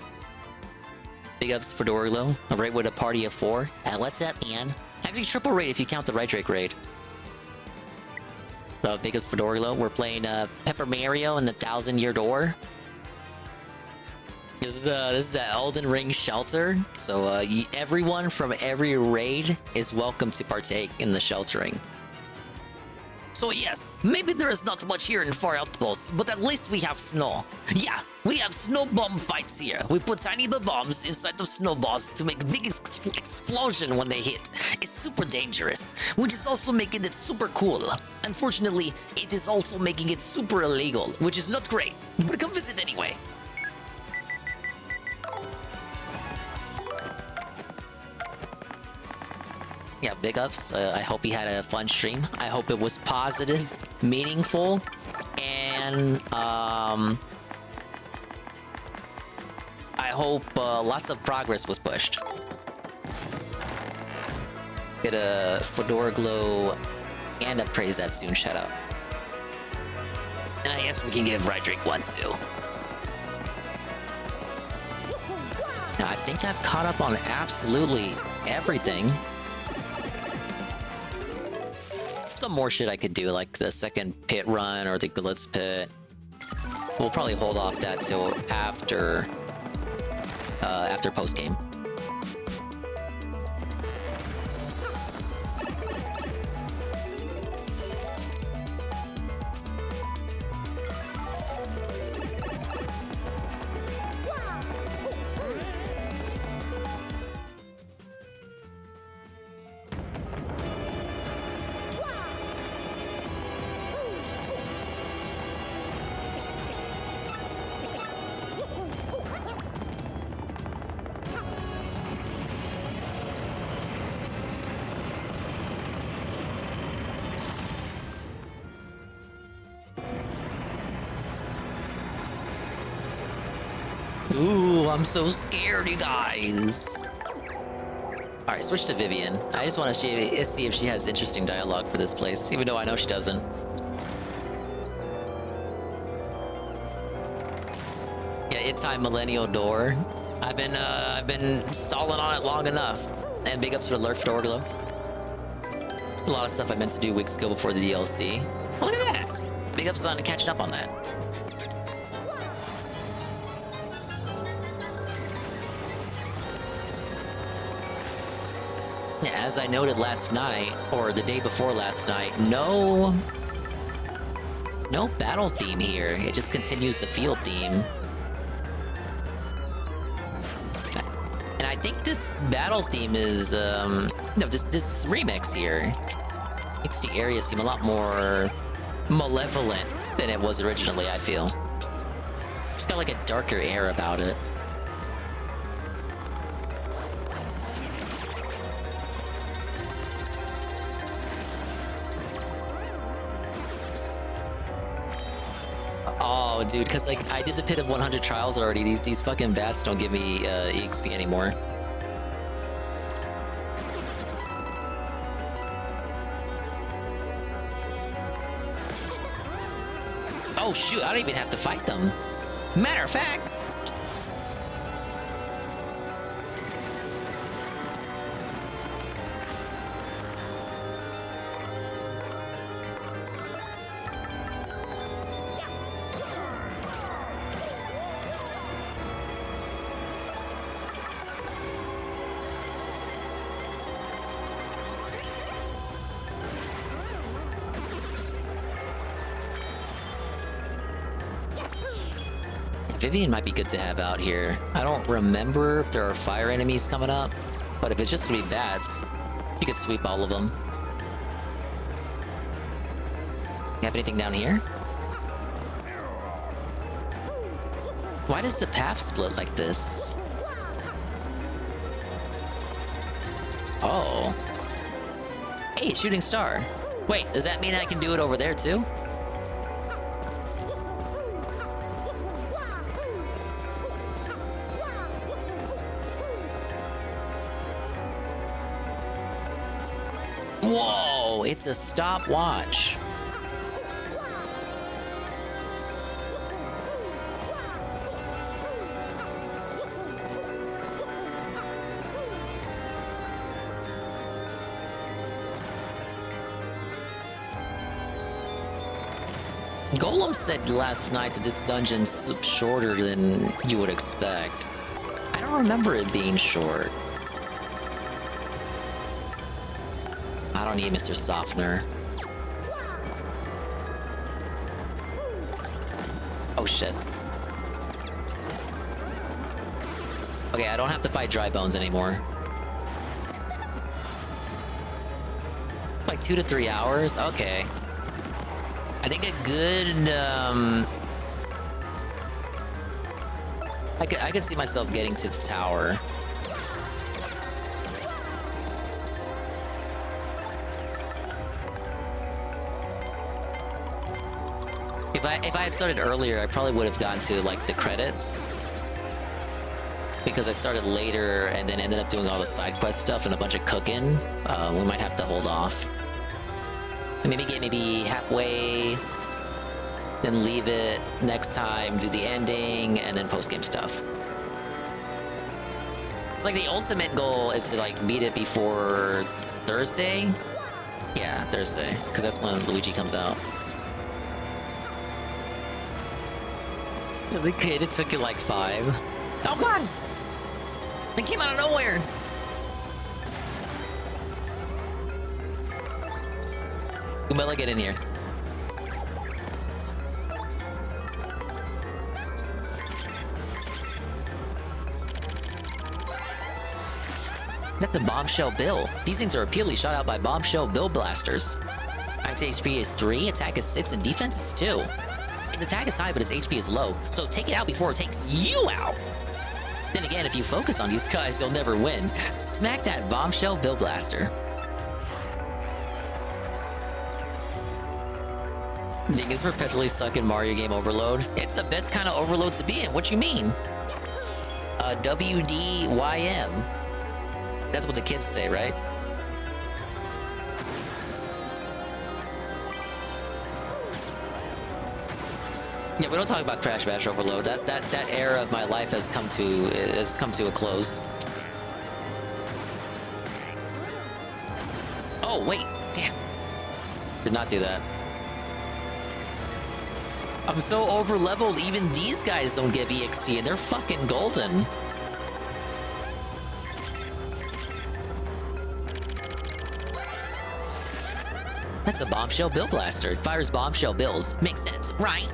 Big ups Fedora Glow, a raid with a party of 4. What's up, Ian? Actually, triple raid if you count the Right Drake raid. Big ups Fedora Glow. We're playing Pepper Mario and the 1,000-Year Door. This is the Elden Ring shelter, so everyone from every raid is welcome to partake in the sheltering. So yes, maybe there is not much here in Far Outpost, but at least we have snow. Yeah, we have snow bomb fights here. We put tiny bombs inside of snowballs to make big explosion when they hit. It's super dangerous, which is also making it super cool. Unfortunately, it is also making it super illegal, which is not great, but come visit anyway. Yeah, big ups. I hope he had a fun stream. I hope it was positive, meaningful, and I hope lots of progress was pushed. Get a Fedora Glow and a Praise That Soon shout out. And I guess we can give Rydrick one too. Now I think I've caught up on absolutely everything. Some more shit I could do, like the second pit run or the Glitz pit. We'll probably hold off that till after post game. Ooh, I'm so scared, you guys. All right, switch to Vivian. I just want to see if she has interesting dialogue for this place, even though I know she doesn't. Yeah, it's time Millennial Door. I've been stalling on it long enough. And big ups for Alert for Orglo. A lot of stuff I meant to do weeks ago before the DLC. Look at that. Big ups on catching up on that. As I noted last night, or the day before last night, no battle theme here. It just continues the field theme. And I think this battle theme is, no, this remix here makes the area seem a lot more malevolent than it was originally, I feel. It's got like a darker air about it. Oh, dude, because like I did the pit of 100 trials already. These fucking bats don't give me EXP anymore. Oh shoot, I don't even have to fight them. Matter of fact. Vivian might be good to have out here. I don't remember if there are fire enemies coming up. But if it's just gonna be bats, you could sweep all of them. You have anything down here? Why does the path split like this? Oh. Hey, shooting star. Wait, does that mean I can do it over there too? Whoa, it's a stopwatch. Golem said last night that this dungeon's shorter than you would expect. I don't remember it being short. I don't need Mr. Softener. Oh shit. Okay, I don't have to fight dry bones anymore. It's like 2 to 3 hours? Okay. I think a good, I could see myself getting to the tower. If I had started earlier, I probably would have gotten to like the credits. Because I started later and then ended up doing all the side quest stuff and a bunch of cooking. We might have to hold off. Maybe get halfway, then leave it next time, do the ending, and then post-game stuff. It's like the ultimate goal is to like beat it before Thursday. Yeah, Thursday, because that's when Luigi comes out. As a kid, it took you like 5. Oh god! It came out of nowhere! Umela, get in here. That's a bombshell bill. These things are repeatedly shot out by bombshell bill blasters. Max HP is 3, attack is 6, and defense is 2. Its attack is high, but its HP is low, so take it out before it takes you out. Then again, if you focus on these guys, you'll never win. Smack that bombshell bill blaster. Ding is perpetually stuck in Mario game overload. It's the best kind of overload to be in. What you mean? WDYM. That's what the kids say, right? Yeah, we don't talk about Crash Bash overload. That era of my life has come to a close. Oh wait, damn. Did not do that. I'm so over leveled, even these guys don't get EXP and they're fucking golden. That's a bombshell bill blaster. It fires bombshell bills. Makes sense, right?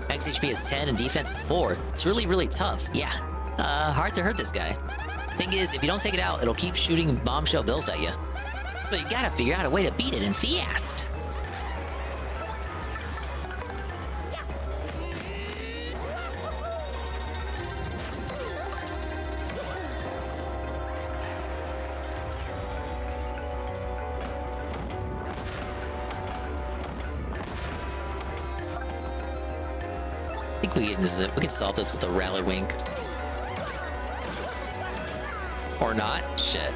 Max HP is 10 and defense is 4. It's really, really tough. Yeah. Hard to hurt this guy. Thing is, if you don't take it out, it'll keep shooting bombshell bills at you. So you gotta figure out a way to beat it in fast. I think we can solve this with a rally wink. Or not? Shit.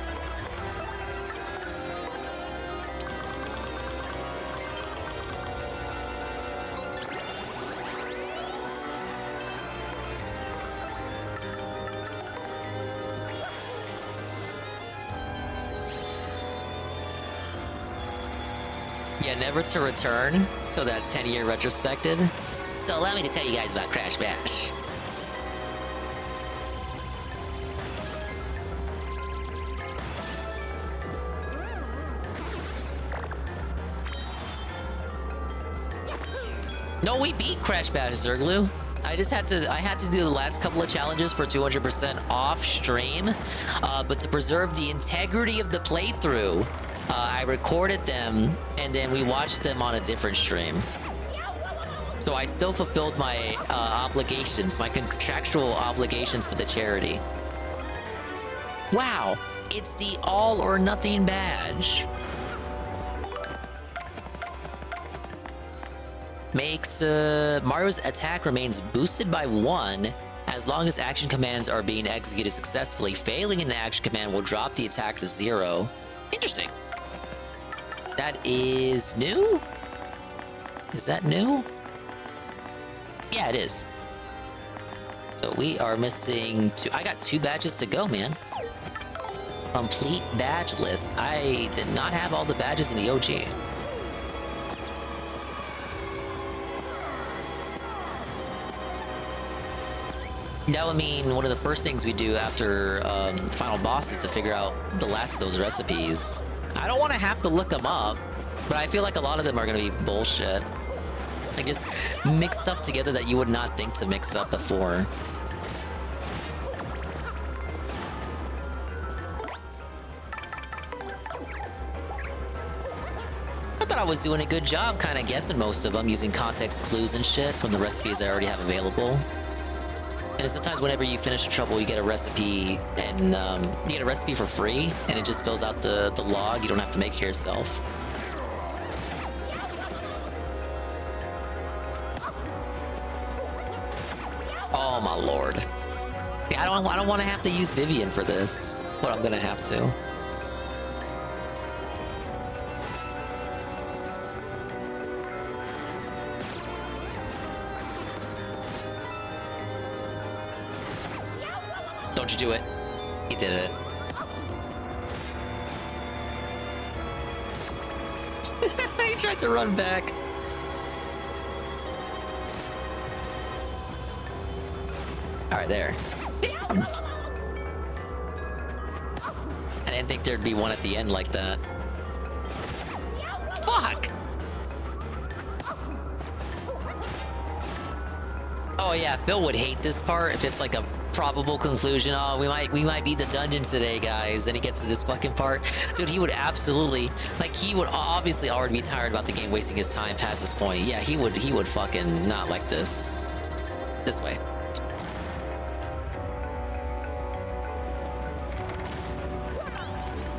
Yeah, never to return to that 10-year retrospective. So allow me to tell you guys about Crash Bash. No, we beat Crash Bash, Zerglu. I had to do the last couple of challenges for 200% off stream, but to preserve the integrity of the playthrough, I recorded them and then we watched them on a different stream. So I still fulfilled my obligations, my contractual obligations for the charity. Wow, it's the all or nothing badge. Makes Mario's attack remains boosted by 1 as long as action commands are being executed successfully. Failing in the action command will drop the attack to 0. Interesting. That is new? Is that new? Yeah, it is. So we are missing 2. I got 2 badges to go, man. Complete badge list. I did not have all the badges in the OG. That would mean one of the first things we do after final boss is to figure out the last of those recipes. I don't want to have to look them up, but I feel like a lot of them are going to be bullshit. Like just mix stuff together that you would not think to mix up before. I thought I was doing a good job kind of guessing most of them using context clues and shit from the recipes I already have available. And sometimes whenever you finish a trouble, you get a recipe, and you get a recipe for free, and it just fills out the log. You don't have to make it yourself. Oh my lord! Yeah, I don't want to have to use Vivian for this, but I'm gonna have to. Don't you do it. He did it. He tried to run back. Alright, there. Damn! I didn't think there'd be one at the end like that. Fuck! Oh yeah, Phil would hate this part if it's like a probable conclusion. Oh, we might beat the dungeon today, guys. Then he gets to this fucking part. Dude, he would absolutely, like, he would obviously already be tired about the game wasting his time past this point. Yeah, he would fucking not like this. This way.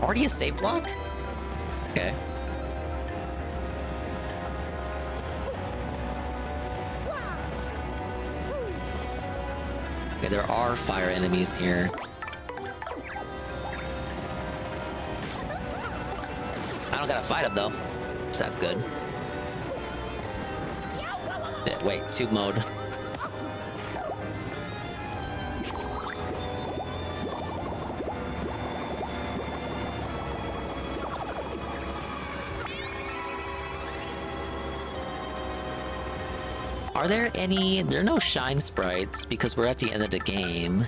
Already a save block? Okay. Okay, there are fire enemies here. I don't gotta fight them though, so that's good. Yeah, wait, tube mode. Are there any... There are no shine sprites because we're at the end of the game.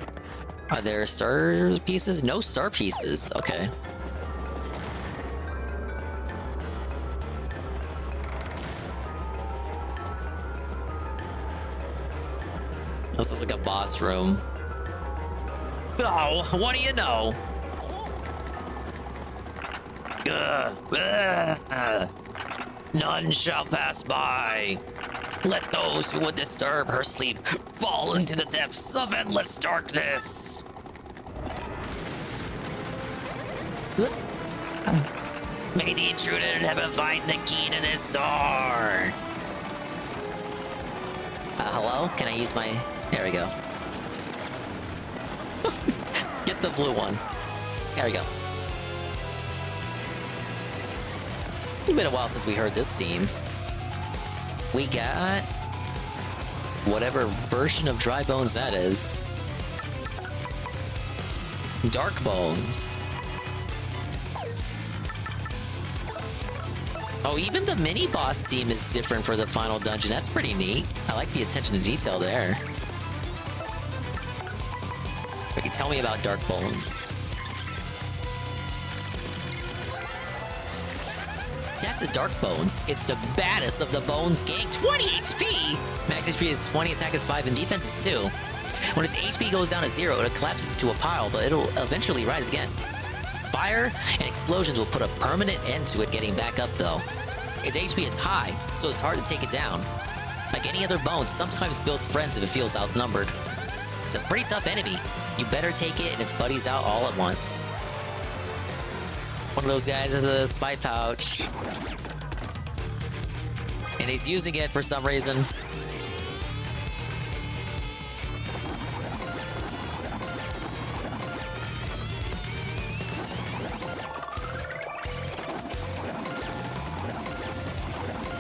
Are there star pieces? No star pieces. Okay. This is like a boss room. Oh, what do you know? None shall pass by. Let those who would disturb her sleep fall into the depths of endless darkness. May the intruder in heaven find the key to this door. Hello? Can I use my... There we go. Get the blue one. There we go. It's been a while since we heard this theme. We got whatever version of Dry Bones that is. Dark Bones. Oh, even the mini boss theme is different for the final dungeon. That's pretty neat. I like the attention to detail there. Okay, tell me about Dark Bones. That's a Dark Bones. It's the baddest of the Bones gang. 20 HP! Max HP is 20, attack is 5, and defense is 2. When its HP goes down to 0, it collapses to a pile, but it'll eventually rise again. Fire and explosions will put a permanent end to it getting back up, though. Its HP is high, so it's hard to take it down. Like any other Bones, sometimes builds friends if it feels outnumbered. It's a pretty tough enemy. You better take it and its buddies out all at once. One of those guys has a spy pouch. And he's using it for some reason.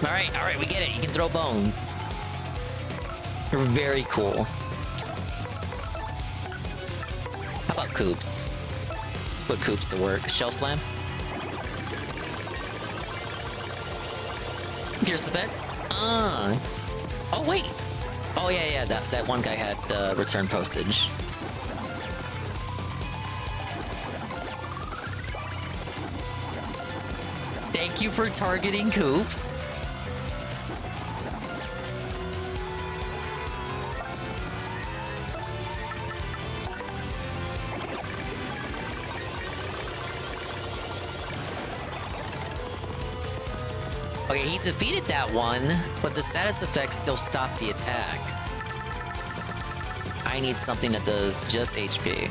Alright, we get it. You can throw bones. You're very cool. How about Coops? Let's put Coops to work. Shell Slam. Pierce the fence. Oh, wait. Oh, yeah, that one guy had return postage. Thank you for targeting Coops. Okay, he defeated that one, but the status effects still stop the attack. I need something that does just HP.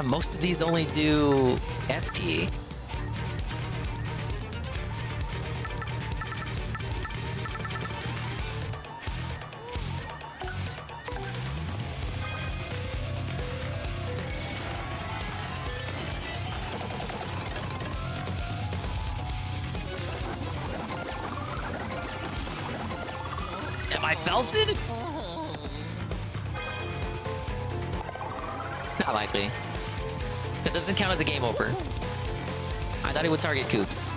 Most of these only do FP. Am I felted? Not likely. That doesn't count as a game over. I thought he would target Coops.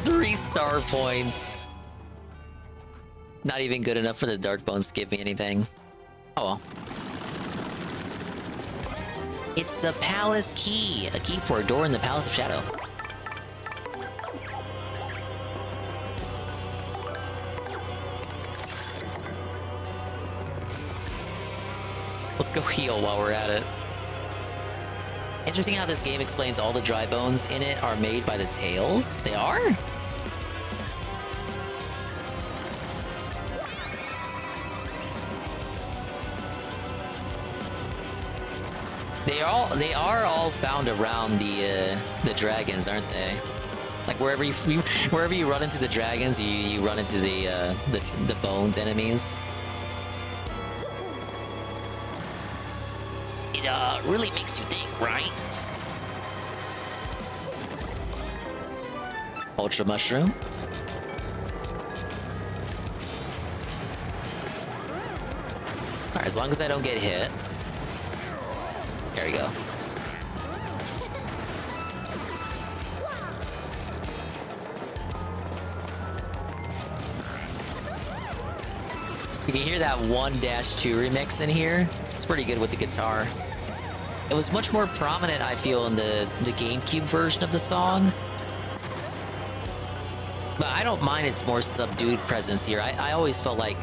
Three star points. Not even good enough for the Dark Bones to give me anything. Oh well. It's the Palace Key, a key for a door in the Palace of Shadow. Let's go heal while we're at it. Interesting how this game explains all the dry bones in it are made by the tails. They are? They are all found around the dragons, aren't they? Like wherever you run into the dragons, you run into the bones enemies. It really makes you think, right? Ultra mushroom. Alright, as long as I don't get hit. There we go. You can hear that 1-2 remix in here. It's pretty good with the guitar. It was much more prominent, I feel, in the GameCube version of the song. But I don't mind its more subdued presence here. I always felt like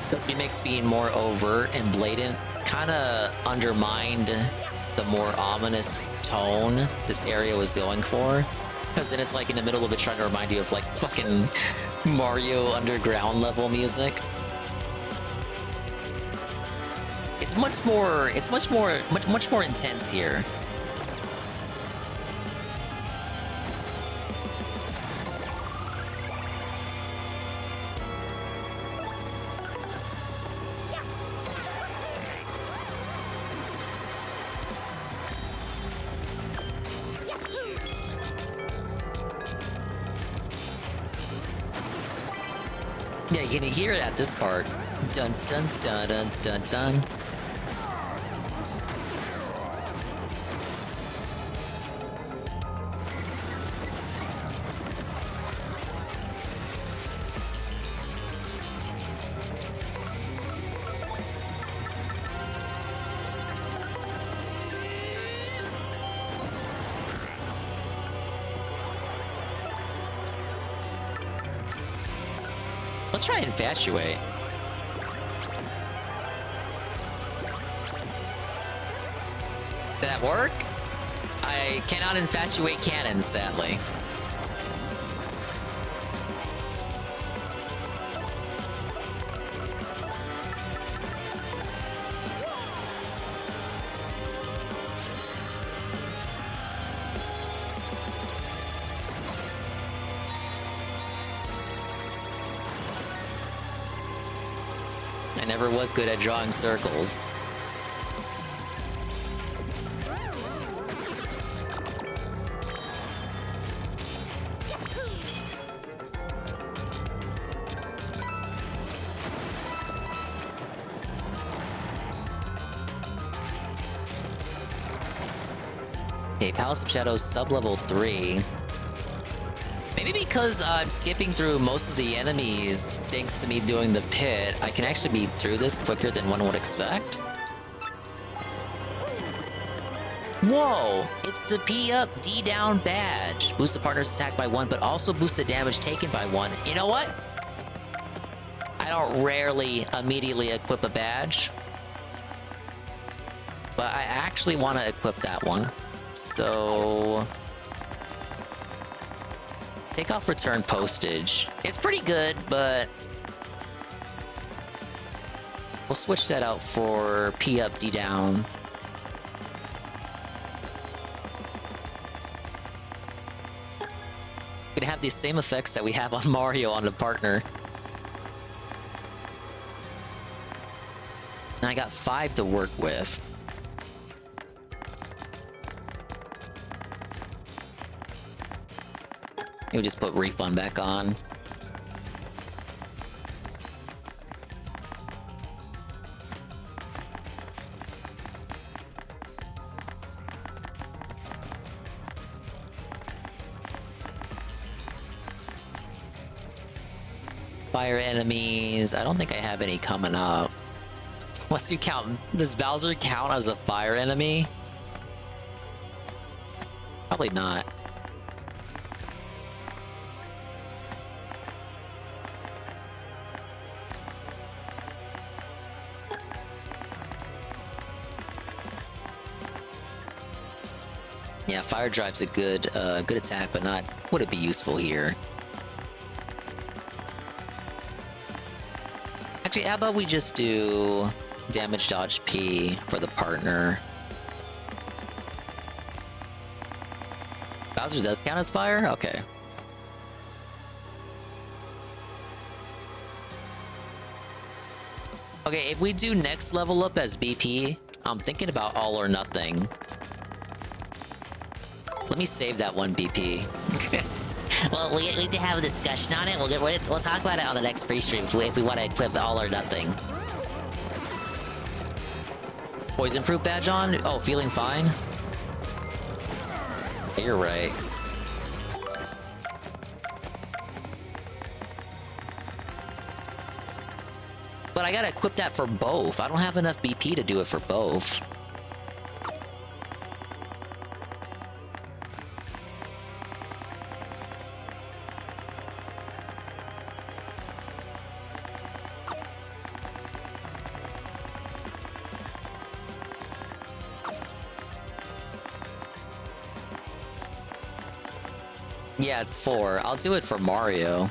the remix being more overt and blatant kind of undermined the more ominous tone this area was going for. Because then it's like in the middle of it trying to remind you of like fucking Mario Underground level music. It's much more intense here. Yeah, you can hear it at this part. Dun dun dun dun dun dun. Let's try infatuate. Did that work? I cannot infatuate cannons, sadly. I never was good at drawing circles. Okay, Palace of Shadows sub-level 3. Maybe because I'm skipping through most of the enemies thanks to me doing the pit, I can actually be through this quicker than one would expect. Whoa! It's the P up, D down badge. Boost the partner's attack by 1, but also boost the damage taken by 1. You know what? I don't rarely immediately equip a badge, but I actually want to equip that one. So take off return postage. It's pretty good, but we'll switch that out for P up, D down. Could have these same effects that we have on Mario on the partner. And I got 5 to work with. Maybe just put refund back on. Fire enemies. I don't think I have any coming up. Unless you count. Does Bowser count as a fire enemy? Probably not. Yeah, fire drive's a good attack, but not would it be useful here. Actually, how about we just do damage dodge P for the partner? Bowser does count as fire? Okay. Okay, if we do next level up as BP, I'm thinking about all or nothing. Let me save that one BP. Well, we need to have a discussion on it. We'll talk about it on the next free stream if we want to equip all or nothing. Poison proof badge on? Oh, feeling fine? You're right. But I gotta equip that for both. I don't have enough BP to do it for both. Yeah, it's 4. I'll do it for Mario.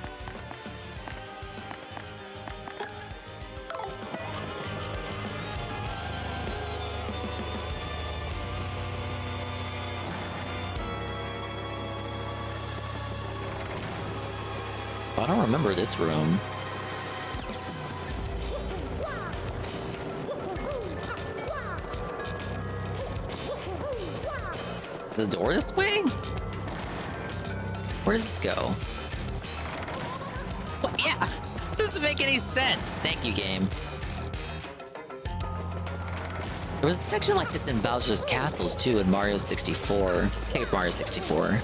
I don't remember this room. Is the door this way? Where does this go? What? Yeah. Doesn't make any sense. Thank you, game. There was a section like this in Bowser's Castles too in Mario 64. Hey, Mario 64.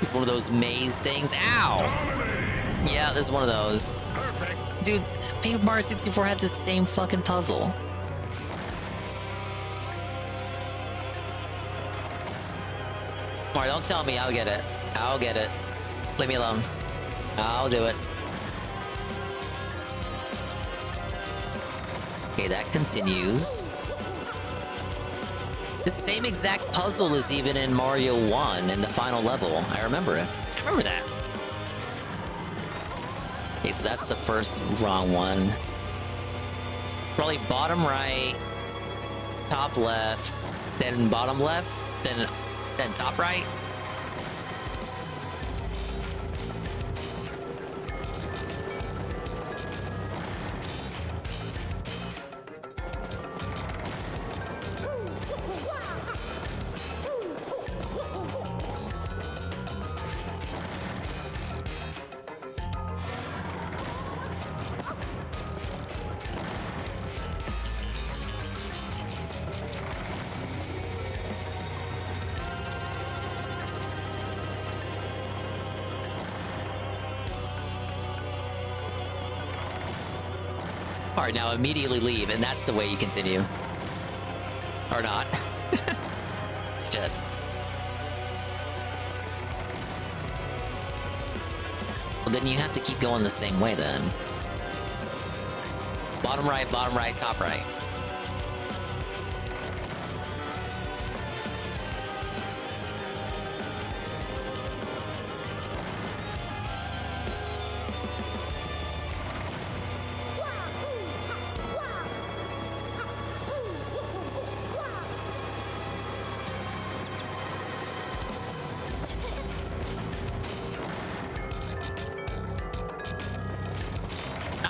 It's one of those maze things. Ow! Yeah, there's one of those. Dude, Paper Mario 64 had the same fucking puzzle. Mario, don't tell me. I'll get it. I'll get it. Leave me alone. I'll do it. Okay, that continues. The same exact puzzle is even in Mario 1 in the final level. I remember it. I remember that. Okay, so that's the first wrong one. Probably bottom right, top left, then bottom left, then top right. All right, now immediately leave, and that's the way you continue. Or not. Shit. Well, then you have to keep going the same way then. Bottom right, top right.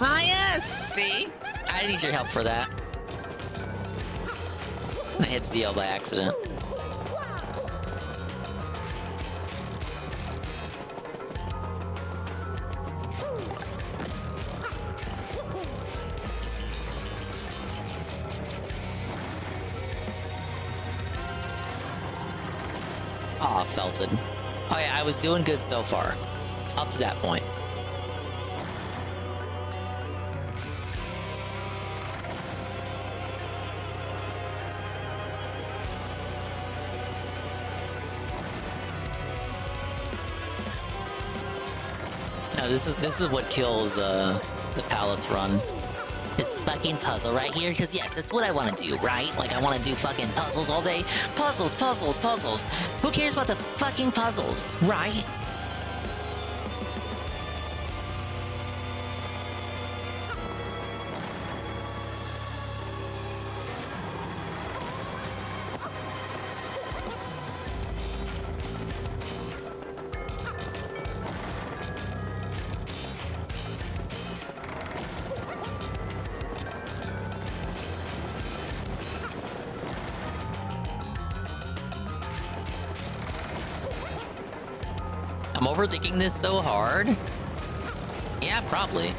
Ah, yes! See? I need your help for that. I hit Zio by accident. Aw, Felton. Oh yeah, I was doing good so far. Up to that point. No, this is what kills the palace run. This fucking puzzle right here, because yes, that's what I want to do, right? Like, I want to do fucking puzzles all day. Puzzles, puzzles, puzzles. Who cares about the fucking puzzles, right? I'm overthinking this so hard. Yeah, probably.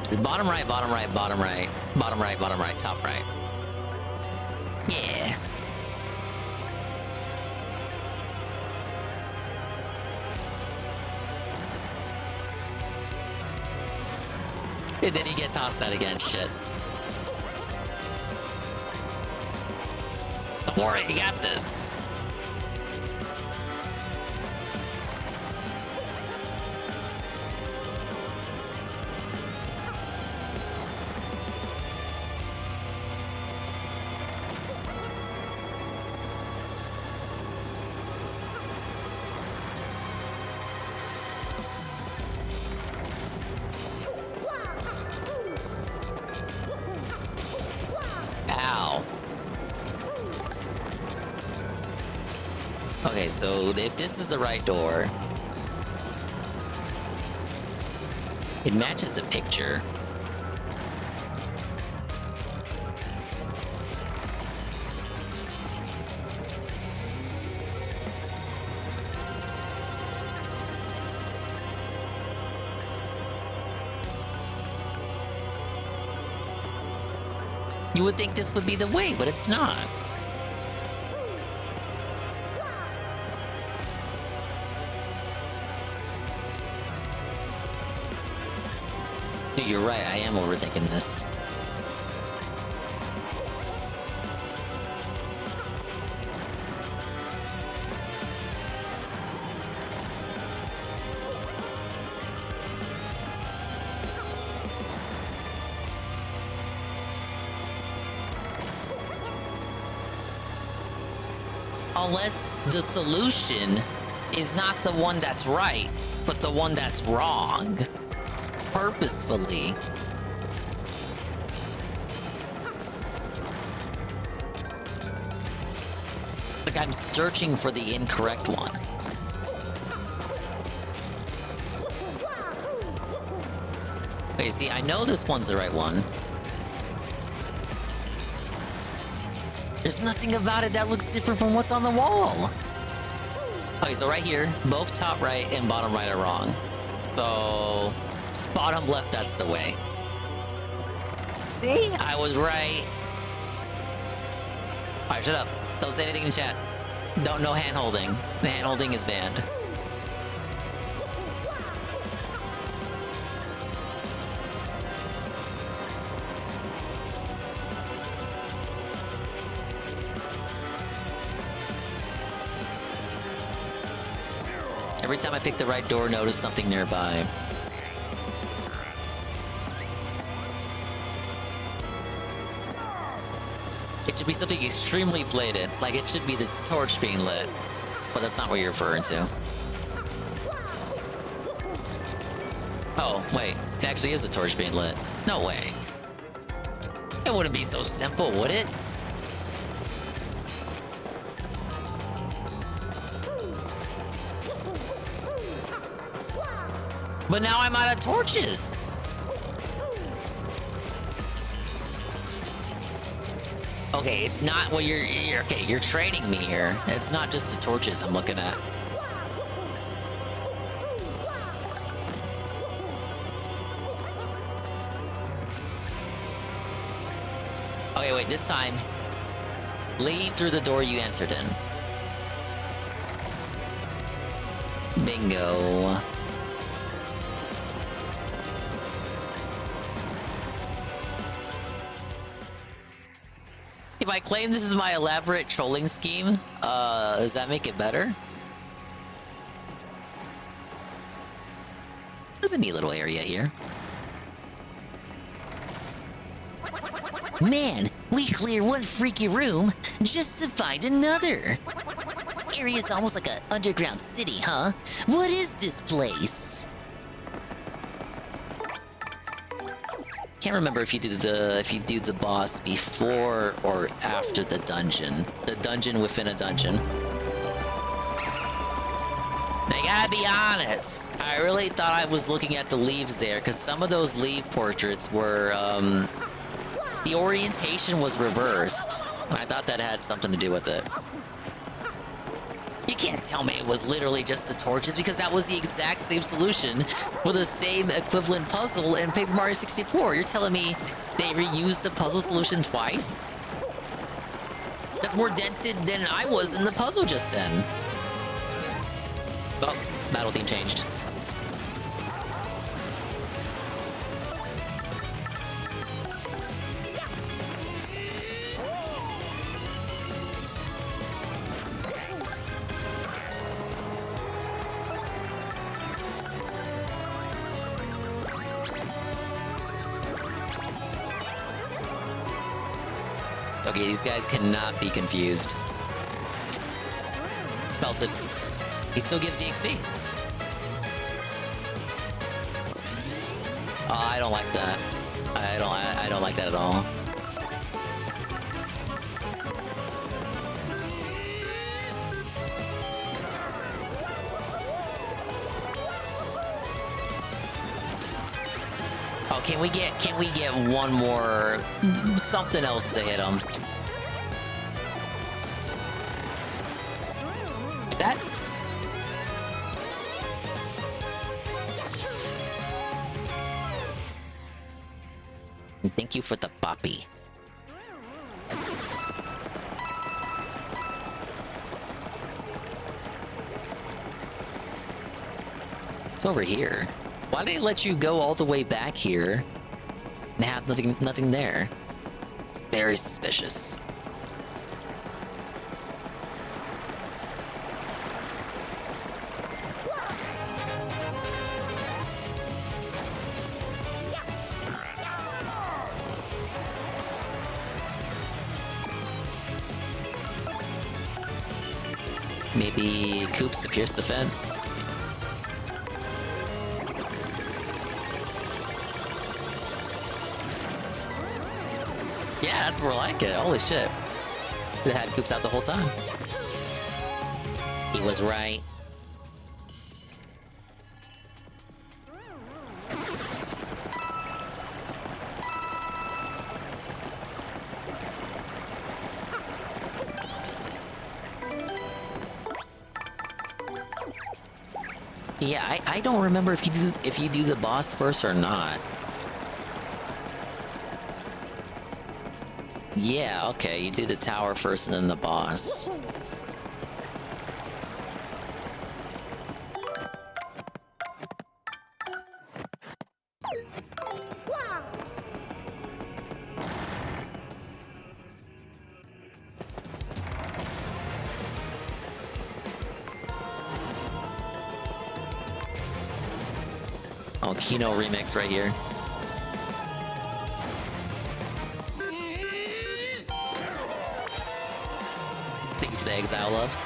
It's bottom right, bottom right, bottom right, bottom right, bottom right, top right. Yeah. And then you get tossed out again. Shit. Don't worry, you got this. Okay, so if this is the right door, it matches the picture. You would think this would be the way, but it's not. Dude, you're right, I am overthinking this. Unless the solution is not the one that's right, but the one that's wrong. Purposefully. Like I'm searching for the incorrect one. Okay, see, I know this one's the right one. There's nothing about it that looks different from what's on the wall. Okay, so right here, both top right and bottom right are wrong. So, it's bottom left, that's the way. See? I was right. Alright, shut up. Don't say anything in chat. Don't know hand holding. The hand holding is banned. Every time I pick the right door, notice something nearby. It should be something extremely blatant, like it should be the torch being lit. But that's not what you're referring to. Oh, wait. It actually is the torch being lit. No way. It wouldn't be so simple, would it? But now I'm out of torches. Okay, it's not what you're okay, you're training me here. It's not just the torches I'm looking at. Okay, wait, this time leave through the door you entered in. Bingo. If I claim this is my elaborate trolling scheme, does that make it better? There's a neat little area here. Man, we clear one freaky room just to find another. This area is almost like an underground city, huh? What is this place? Can't remember if you do the boss before or after the dungeon. The dungeon within a dungeon. I gotta be honest. I really thought I was looking at the leaves there, because some of those leaf portraits were the orientation was reversed. I thought that had something to do with it. You can't tell me it was literally just the torches, because that was the exact same solution for the same equivalent puzzle in Paper Mario 64. You're telling me they reused the puzzle solution twice? That's more dented than I was in the puzzle just then. Oh, battle theme changed. Okay, these guys cannot be confused. Belted. He still gives the XP. Oh, I don't like that. I don't like that at all. Oh, can we get one more something else to hit him? That. Thank you for the poppy. It's over here. Why did he let you go all the way back here and have nothing there? It's very suspicious. Maybe Coops to pierce the fence. Yeah, that's more like it. Holy shit. Could have had Coops out the whole time. He was right. Yeah, I don't remember if you do the boss first or not. Yeah, okay, you do the tower first and then the boss. Oh, Kino remix right here. Thank you for the exile love.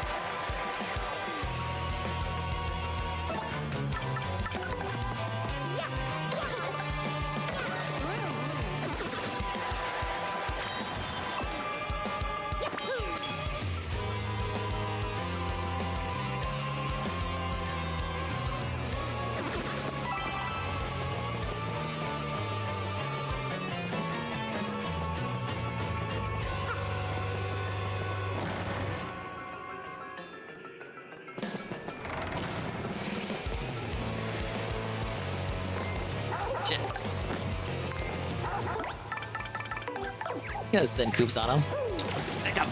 You gotta send Coops on him. Send him!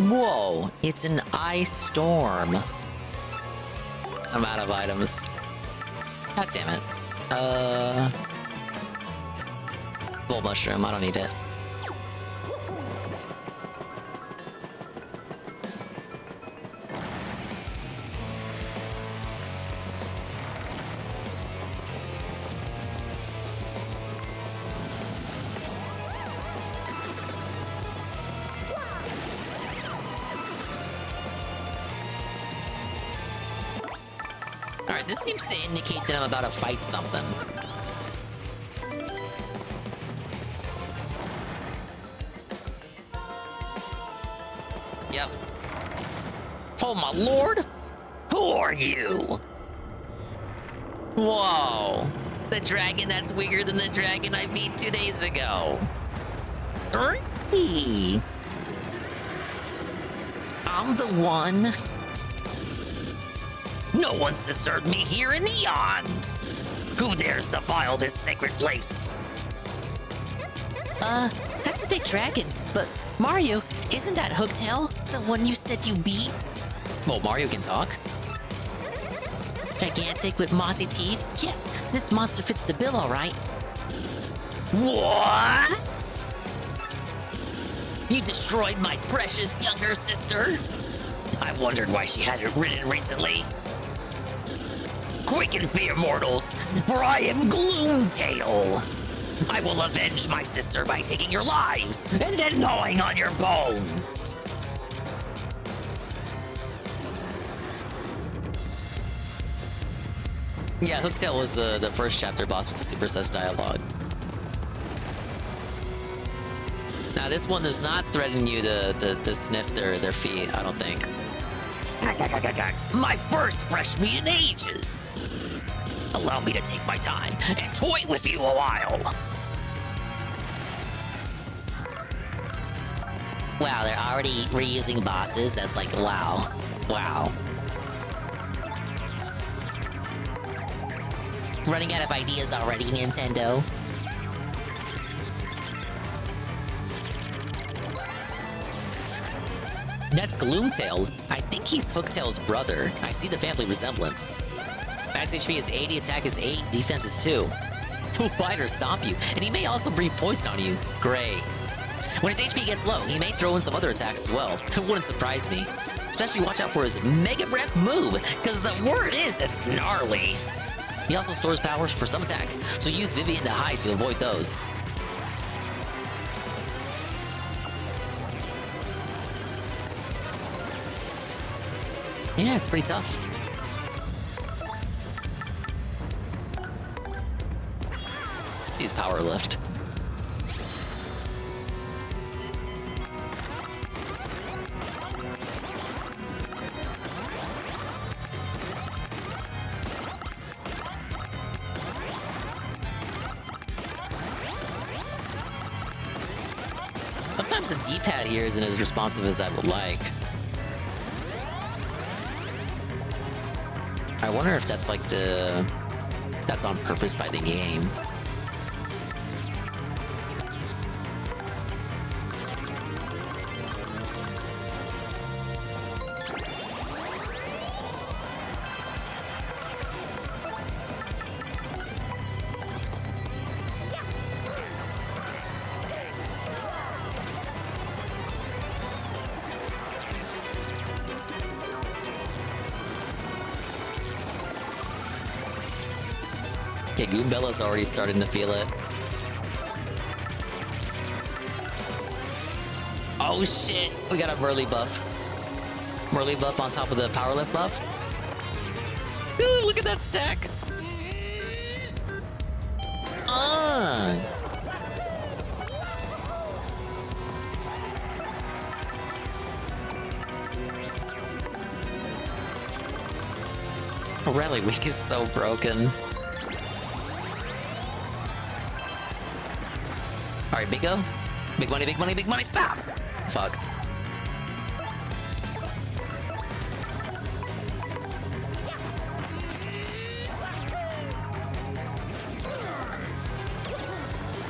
Whoa, it's an ice storm. I'm out of items. God damn it. Gold mushroom, I don't need it. Alright, this seems to indicate that I'm about to fight something. Yep. Oh my lord! Who are you? Whoa! The dragon that's weaker than the dragon I beat 2 days ago. Hey. I'm the one. No one's disturbed me here in eons! Who dares defile this sacred place? That's a big dragon, but Mario, isn't that Hooktail the one you said you beat? Well, Mario can talk. Gigantic with mossy teeth? Yes, this monster fits the bill, all right. What? You destroyed my precious younger sister? I wondered why she hadn't ridden recently. Quick and fear, mortals, for I am Gloomtail. I will avenge my sister by taking your lives and then gnawing on your bones. Yeah, Hooktail was the first chapter boss with the supersized dialogue. Now this one does not threaten you to sniff their feet, I don't think. My first fresh meat in ages. Allow me to take my time and toy with you a while. Wow, they're already reusing bosses. That's like, wow. Wow. Running out of ideas already, Nintendo. That's Gloomtail. I think he's Hooktail's brother. I see the family resemblance. Max HP is 80, attack is 8, defense is 2. He'll bite or stomp you, and he may also breathe poison on you. Great. When his HP gets low, he may throw in some other attacks as well. It wouldn't surprise me. Especially watch out for his Mega Breath move, because the word is it's gnarly. He also stores powers for some attacks, so use Vivian to hide to avoid those. Yeah, it's pretty tough. Let's use Power Lift. Sometimes the D-pad here isn't as responsive as I would like. I wonder if that's like that's on purpose by the game. Okay, Goombella's already starting to feel it. Oh shit, we got a Merly buff. Merly buff on top of the Power Lift buff. Ooh, look at that stack. Rally Week is so broken. Alright, Bingo. Big money, big money, big money, stop! Fuck.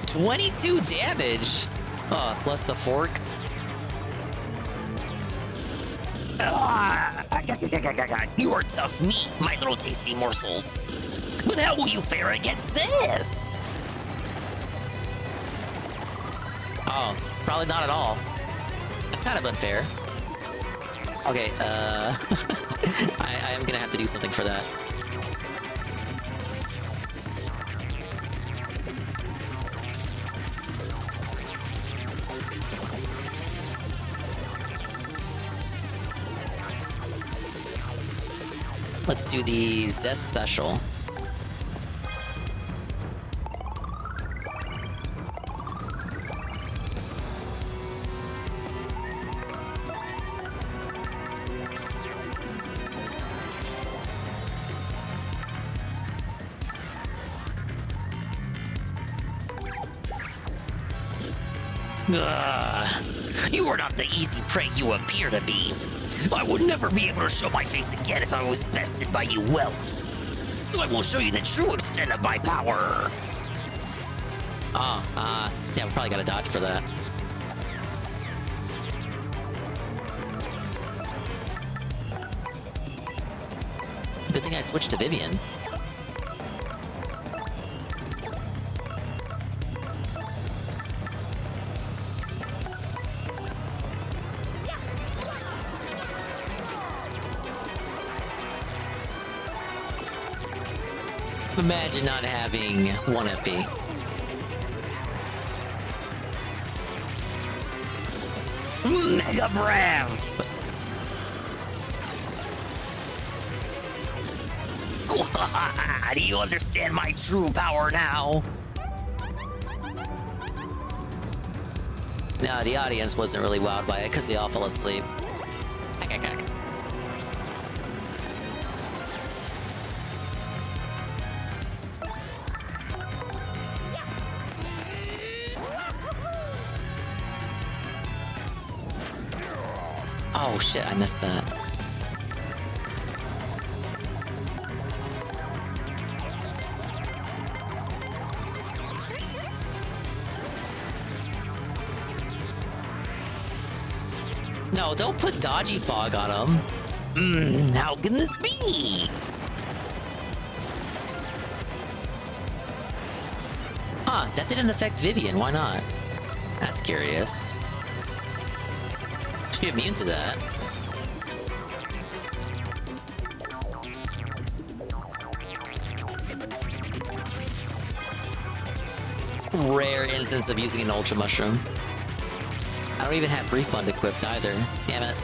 $22 damage! Oh, plus the fork. You are tough meat, my little tasty morsels. But how will you fare against this? Oh, probably not at all. That's kind of unfair. Okay, I am gonna have to do something for that. Let's do the Zest special. You are not the easy prey you appear to be. I would never be able to show my face again if I was bested by you whelps. So I will show you the true extent of my power. Oh, yeah, we probably gotta dodge for that. Good thing I switched to Vivian. Imagine not having 1 FP. Mega Breath! Do you understand my true power now? No, the audience wasn't really wowed by it because they all fell asleep. Oh shit, I missed that. No, don't put dodgy fog on him. How can this be? Huh, that didn't affect Vivian. Why not? That's curious. She'd be immune to that. Rare instance of using an Ultra Mushroom. I don't even have Brief Bond equipped either. Damn it.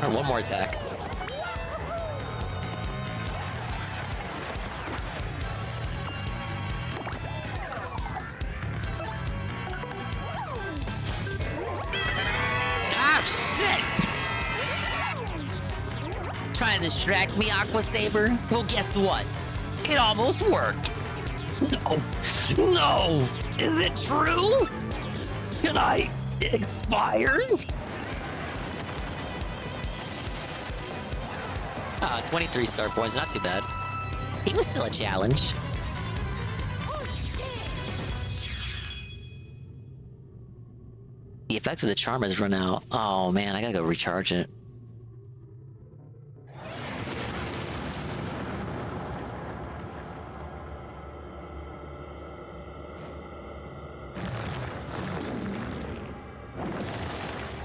Alright, one more attack. Trying to distract me, Aqua Saber? Well, guess what? It almost worked. No. No. Is it true? Can I expire? 23 star points, not too bad. He was still a challenge. The effect of the charm has run out. Oh man, I gotta go recharge it.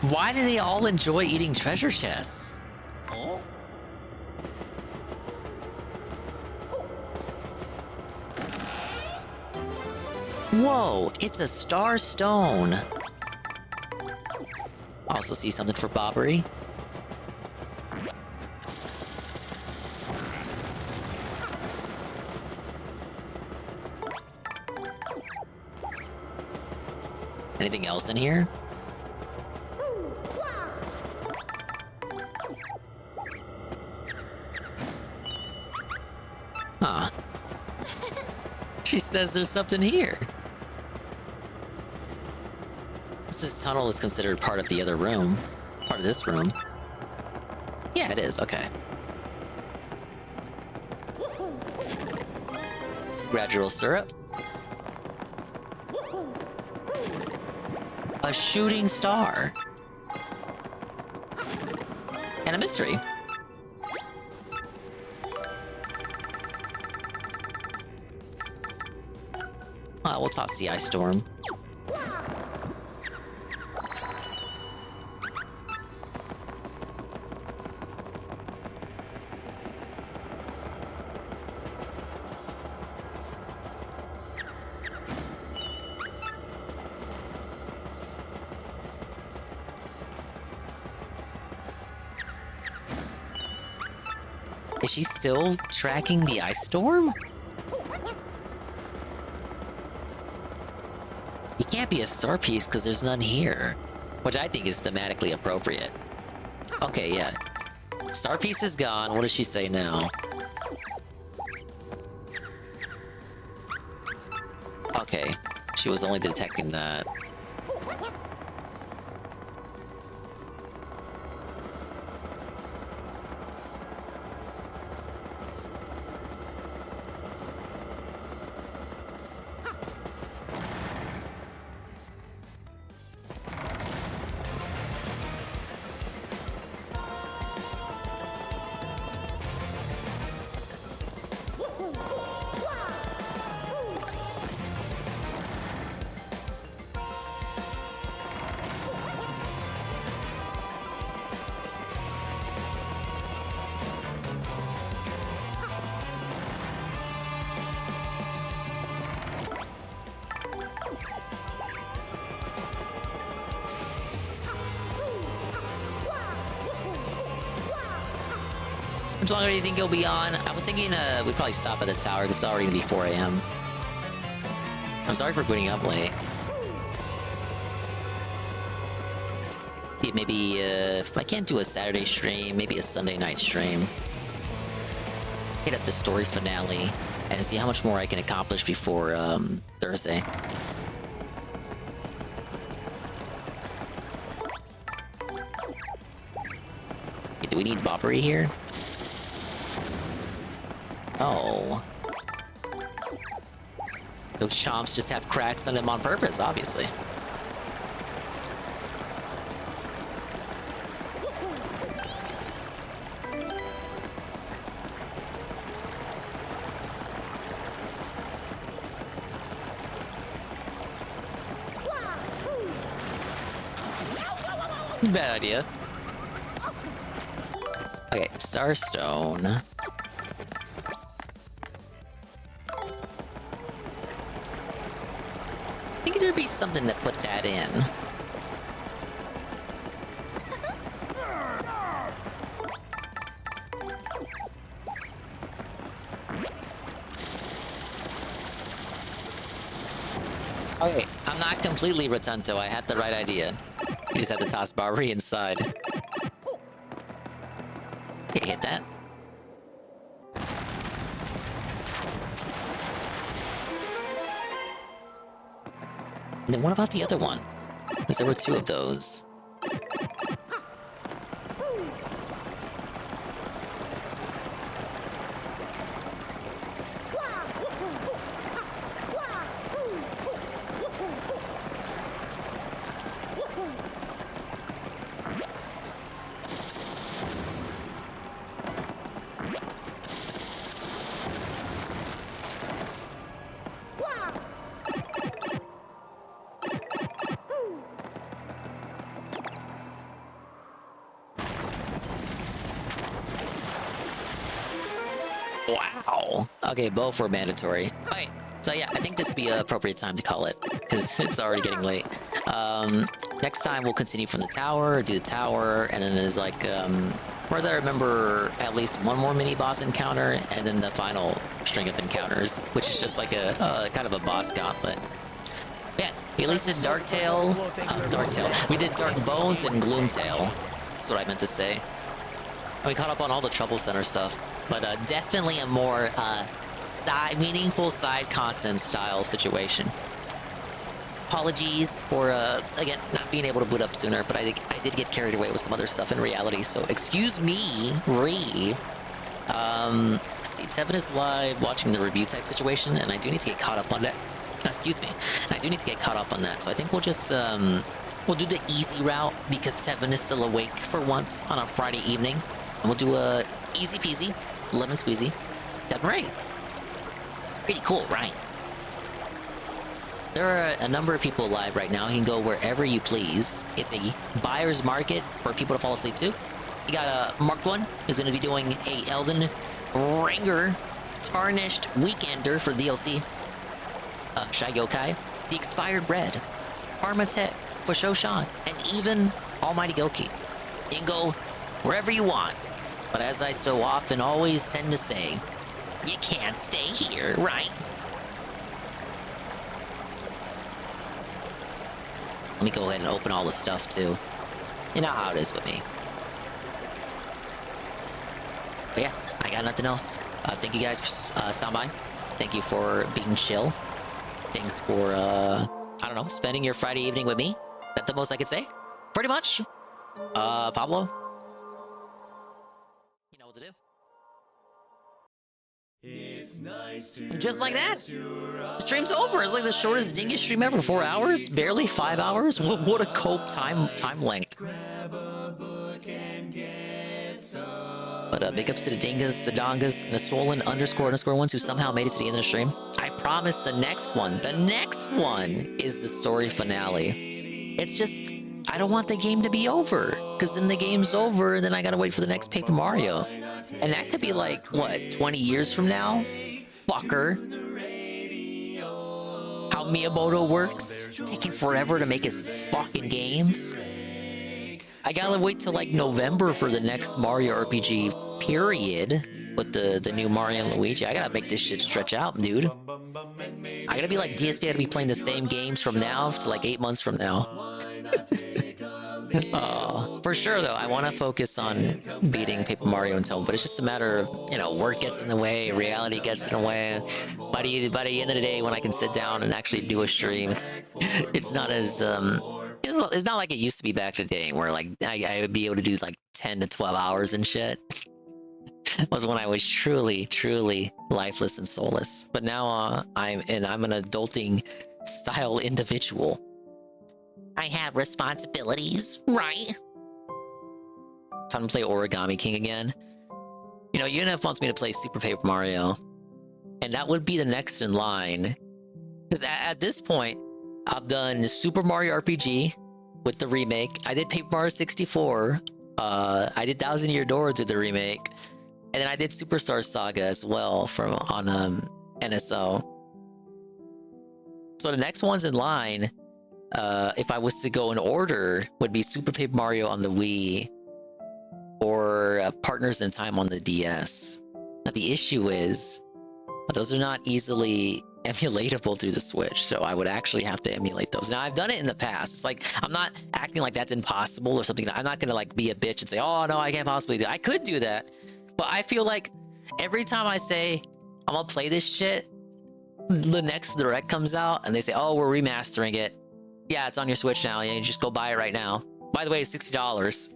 Why do they all enjoy eating treasure chests? Whoa, it's a star stone. Also see something for Bobbery. Anything else in here? Huh. She says there's something here. This tunnel is considered part of the other room. Part of this room. Yeah, it is. Okay. Gradual syrup. A shooting star. And a mystery. We'll toss the ice storm. Is she still tracking the ice storm? It can't be a star piece because there's none here, which I think is thematically appropriate. Okay, yeah. Star piece is gone. What does she say now? Okay, she was only detecting that. much longer do you think you'll be on? I was thinking we'd probably stop at the tower because it's already gonna be 4 a.m. I'm sorry for putting up late. Yeah, maybe if I can't do a Saturday stream, maybe a Sunday night stream. Hit up the story finale and see how much more I can accomplish before Thursday. Okay, do we need Boppery here? Oh. Those chomps just have cracks on them on purpose, obviously. Bad idea. Okay, Starstone. I think there'd be something that put that in. Okay, I'm not completely Rotunto. I had the right idea. You just had to toss Barbary inside. Okay, hit that. And then what about the other one? Because there were 2 of those. Wow. Okay, both were mandatory. Okay, so yeah, I think this would be an appropriate time to call it, because it's already getting late. Next time we'll continue from the tower, do the tower, and then there's like, as far as I remember, at least one more mini-boss encounter, and then the final string of encounters, which is just like a kind of a boss gauntlet. Yeah, we at least did Darktail, we did Dark Bones and Gloomtail. That's what I meant to say. And we caught up on all the Trouble Center stuff. But definitely a more meaningful side content style situation. Apologies for, again, not being able to boot up sooner, but I think I did get carried away with some other stuff in reality, so excuse me, see, Tevin is live watching the review tech situation, and I do need to get caught up on that. Excuse me. I do need to get caught up on that, so I think we'll just, we'll do the easy route, because Tevin is still awake for once on a Friday evening, and we'll do a easy peasy, lemon squeezy, Tevin Ray. Pretty cool, right? There are a number of people live right now. You can go wherever you please. It's a buyer's market for people to fall asleep to. You got a Marked One who's going to be doing a Elden Ringer Tarnished Weekender for DLC. Shy Yokai, The Expired Bread, Parmatech for Shoshan, and even Almighty Goki. You can go wherever you want. But as I so often always tend to say, you can't stay here, right? Let me go ahead and open all the stuff too. You know how it is with me. But yeah, I got nothing else. Thank you guys for stopping by. Thank you for being chill. Thanks for, I don't know, spending your Friday evening with me. That's the most I could say. Pretty much. Pablo? You know what to do. It's nice to Just like that. Stream's over. It's like the shortest dingus stream ever. 4 hours? Barely 5 hours? What a cope time length. But big ups to the dingas, the dongas, and the swollen __ones who somehow made it to the end of the stream. I promise the next one is the story finale. It's just, I don't want the game to be over, because then the game's over, and then I gotta wait for the next Paper Mario. And that could be like, what, 20 years from now? Fucker. How Miyamoto works? Taking forever to make his fucking games. I gotta wait till like November for the next Mario RPG period with the new Mario and Luigi. I gotta make this shit stretch out, dude. I gotta be like DSP. I gotta be playing the same games from now to like 8 months from now. For sure though, I want to focus on beating Paper Mario and Tone, but it's just a matter of, you know, work gets in the way, reality gets in the way. By the end of the day, when I can sit down and actually do a stream, it's not as it's not like it used to be back in the day where like I would be able to do like 10 to 12 hours and shit. Was when I was truly lifeless and soulless. But now I'm an adulting style individual. I have responsibilities, right? Time to play Origami King again. You know, UNF wants me to play Super Paper Mario, and that would be the next in line. Because at this point, I've done Super Mario RPG with the remake. I did Paper Mario 64. I did Thousand Year Door with the remake, and then I did Superstar Saga as well on NSO. So the next ones in line, if I was to go in order, would be Super Paper Mario on the Wii or Partners in Time on the DS. Now the issue is, those are not easily emulatable through the Switch, so I would actually have to emulate those. Now I've done it in the past. It's like, I'm not acting like that's impossible or something. I'm not gonna like be a bitch and say, oh no, I can't possibly do it. I could do that, but I feel like every time I say I'm gonna play this shit, the next Direct comes out and they say, oh, we're remastering it. Yeah, it's on your Switch now. Yeah, you just go buy it right now. By the way, it's $60.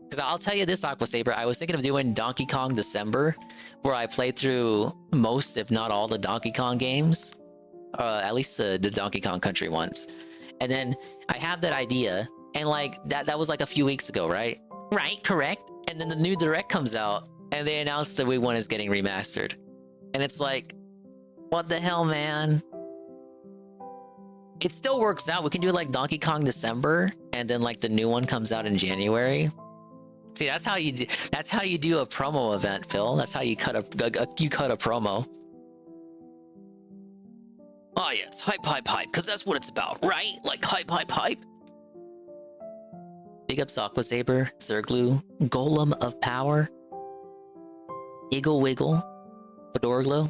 Because I'll tell you this, Aqua Saber, I was thinking of doing Donkey Kong December, where I played through most, if not all, the Donkey Kong games. At least the Donkey Kong Country ones. And then I have that idea, and like that was like a few weeks ago, right? Right, correct. And then the new Direct comes out, and they announced that Wii 1 is getting remastered. And it's like, what the hell, man? It still works out. We can do like Donkey Kong December, and then like the new one comes out in January. See, that's how you do a promo event, Phil. That's how you cut a promo. Oh yes, hype, because that's what it's about, right? Like hype. Big up Aqua Saber, Zerglu, Golem of Power, Eagle Wiggle, Fedorglo,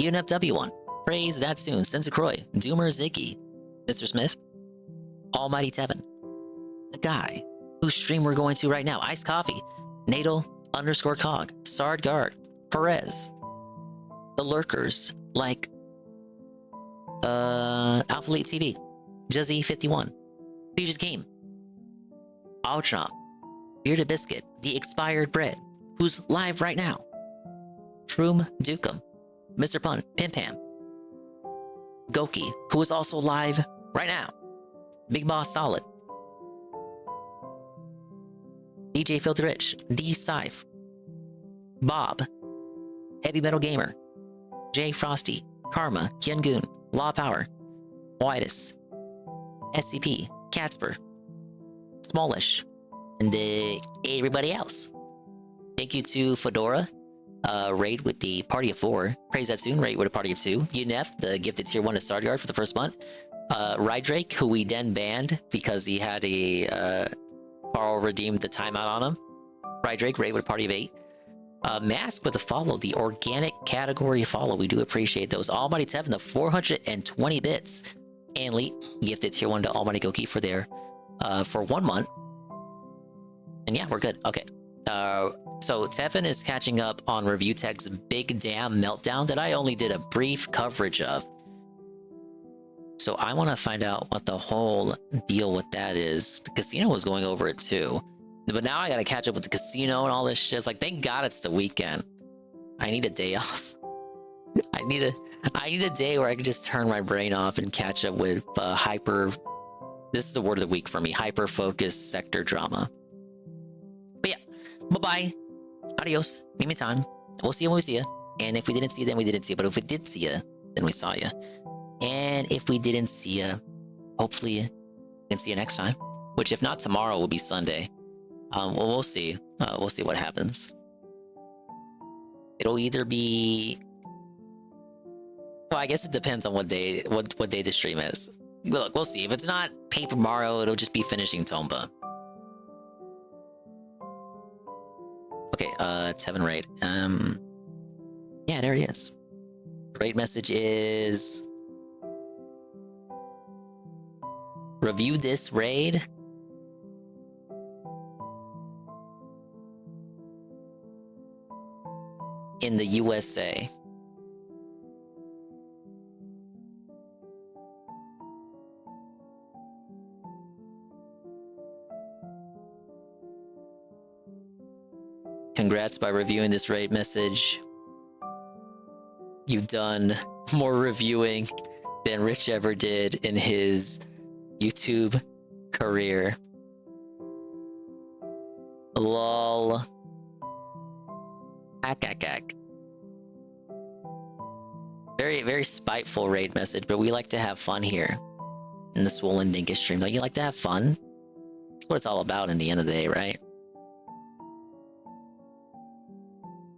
UNFW1. Praise that soon. Sensei Croy, Doomer Ziggy, Mr. Smith, Almighty Tevin, the guy whose stream we're going to right now, Iced Coffee, Nadal_Cog, Sardgard, Perez, the Lurkers, like Alpha Elite TV, Juzzy51, Peaches Game, Alchomp, Bearded Biscuit, The Expired Bread, who's live right now, Shroom Dukem, Mr. Pun, Pim Pam, Goki, who is also live right now, Big Boss Solid, DJ Filter Rich, D Scythe, Bob, Heavy Metal Gamer, Jay Frosty, Karma, Kyungoon, Law Power, Whitus, SCP, Catsper, Smallish, and everybody else. Thank you to Fedora, raid with the Party of 4. Praise that soon, raid with a Party of 2. UNF, the gifted tier 1 to Starguard for the first month. Rydrake, who we then banned because he had a Carl redeemed the timeout on him. Rydrake, raid with a Party of 8. Mask with a follow, the organic category follow. We do appreciate those. Almighty Tevin, the 420 bits. And Lee, gifted tier 1 to Almighty Goki for for 1 month. And yeah, we're good. Okay. So Tevin is catching up on Review Tech's Big Damn Meltdown that I only did a brief coverage of. So I want to find out what the whole deal with that is. The casino was going over it too. But now I got to catch up with the casino and all this shit. It's like, thank God it's the weekend. I need a day off. I need a day where I can just turn my brain off and catch up with this is the word of the week for me, hyper-focused sector drama. But yeah, bye-bye. Adios. Meet me time. We'll see you when we see you. And if we didn't see you, then we didn't see you. But if we did see you, then we saw you. And if we didn't see you, hopefully we can see you next time. Which, if not tomorrow, will be Sunday. Well, we'll see. We'll see what happens. It'll either be... Well, I guess it depends on what day the stream is. Look, we'll see. If it's not Paper Mario, it'll just be finishing Tomba. Okay, it's Heaven Raid. Yeah, there he is. Raid message is... Review this raid. In the USA. Congrats by reviewing this raid message. You've done more reviewing than Rich ever did in his YouTube career. Lol. Hack. Very, very spiteful raid message, but we like to have fun here in the Swollen Dinkus stream. Don't you like to have fun? That's what it's all about in the end of the day, right?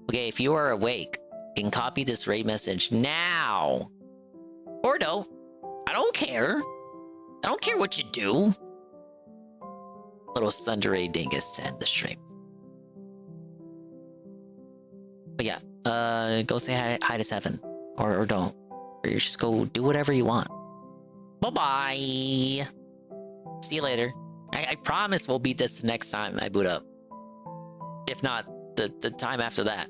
Okay, if you are awake, you can copy this raid message now. Or don't. I don't care. I don't care what you do. Little Sundere Dingus to end the stream. But yeah, go say hi to Seven. Or don't. Or you just go do whatever you want. Bye-bye. See you later. I promise we'll beat this next time I boot up. If not, the time after that.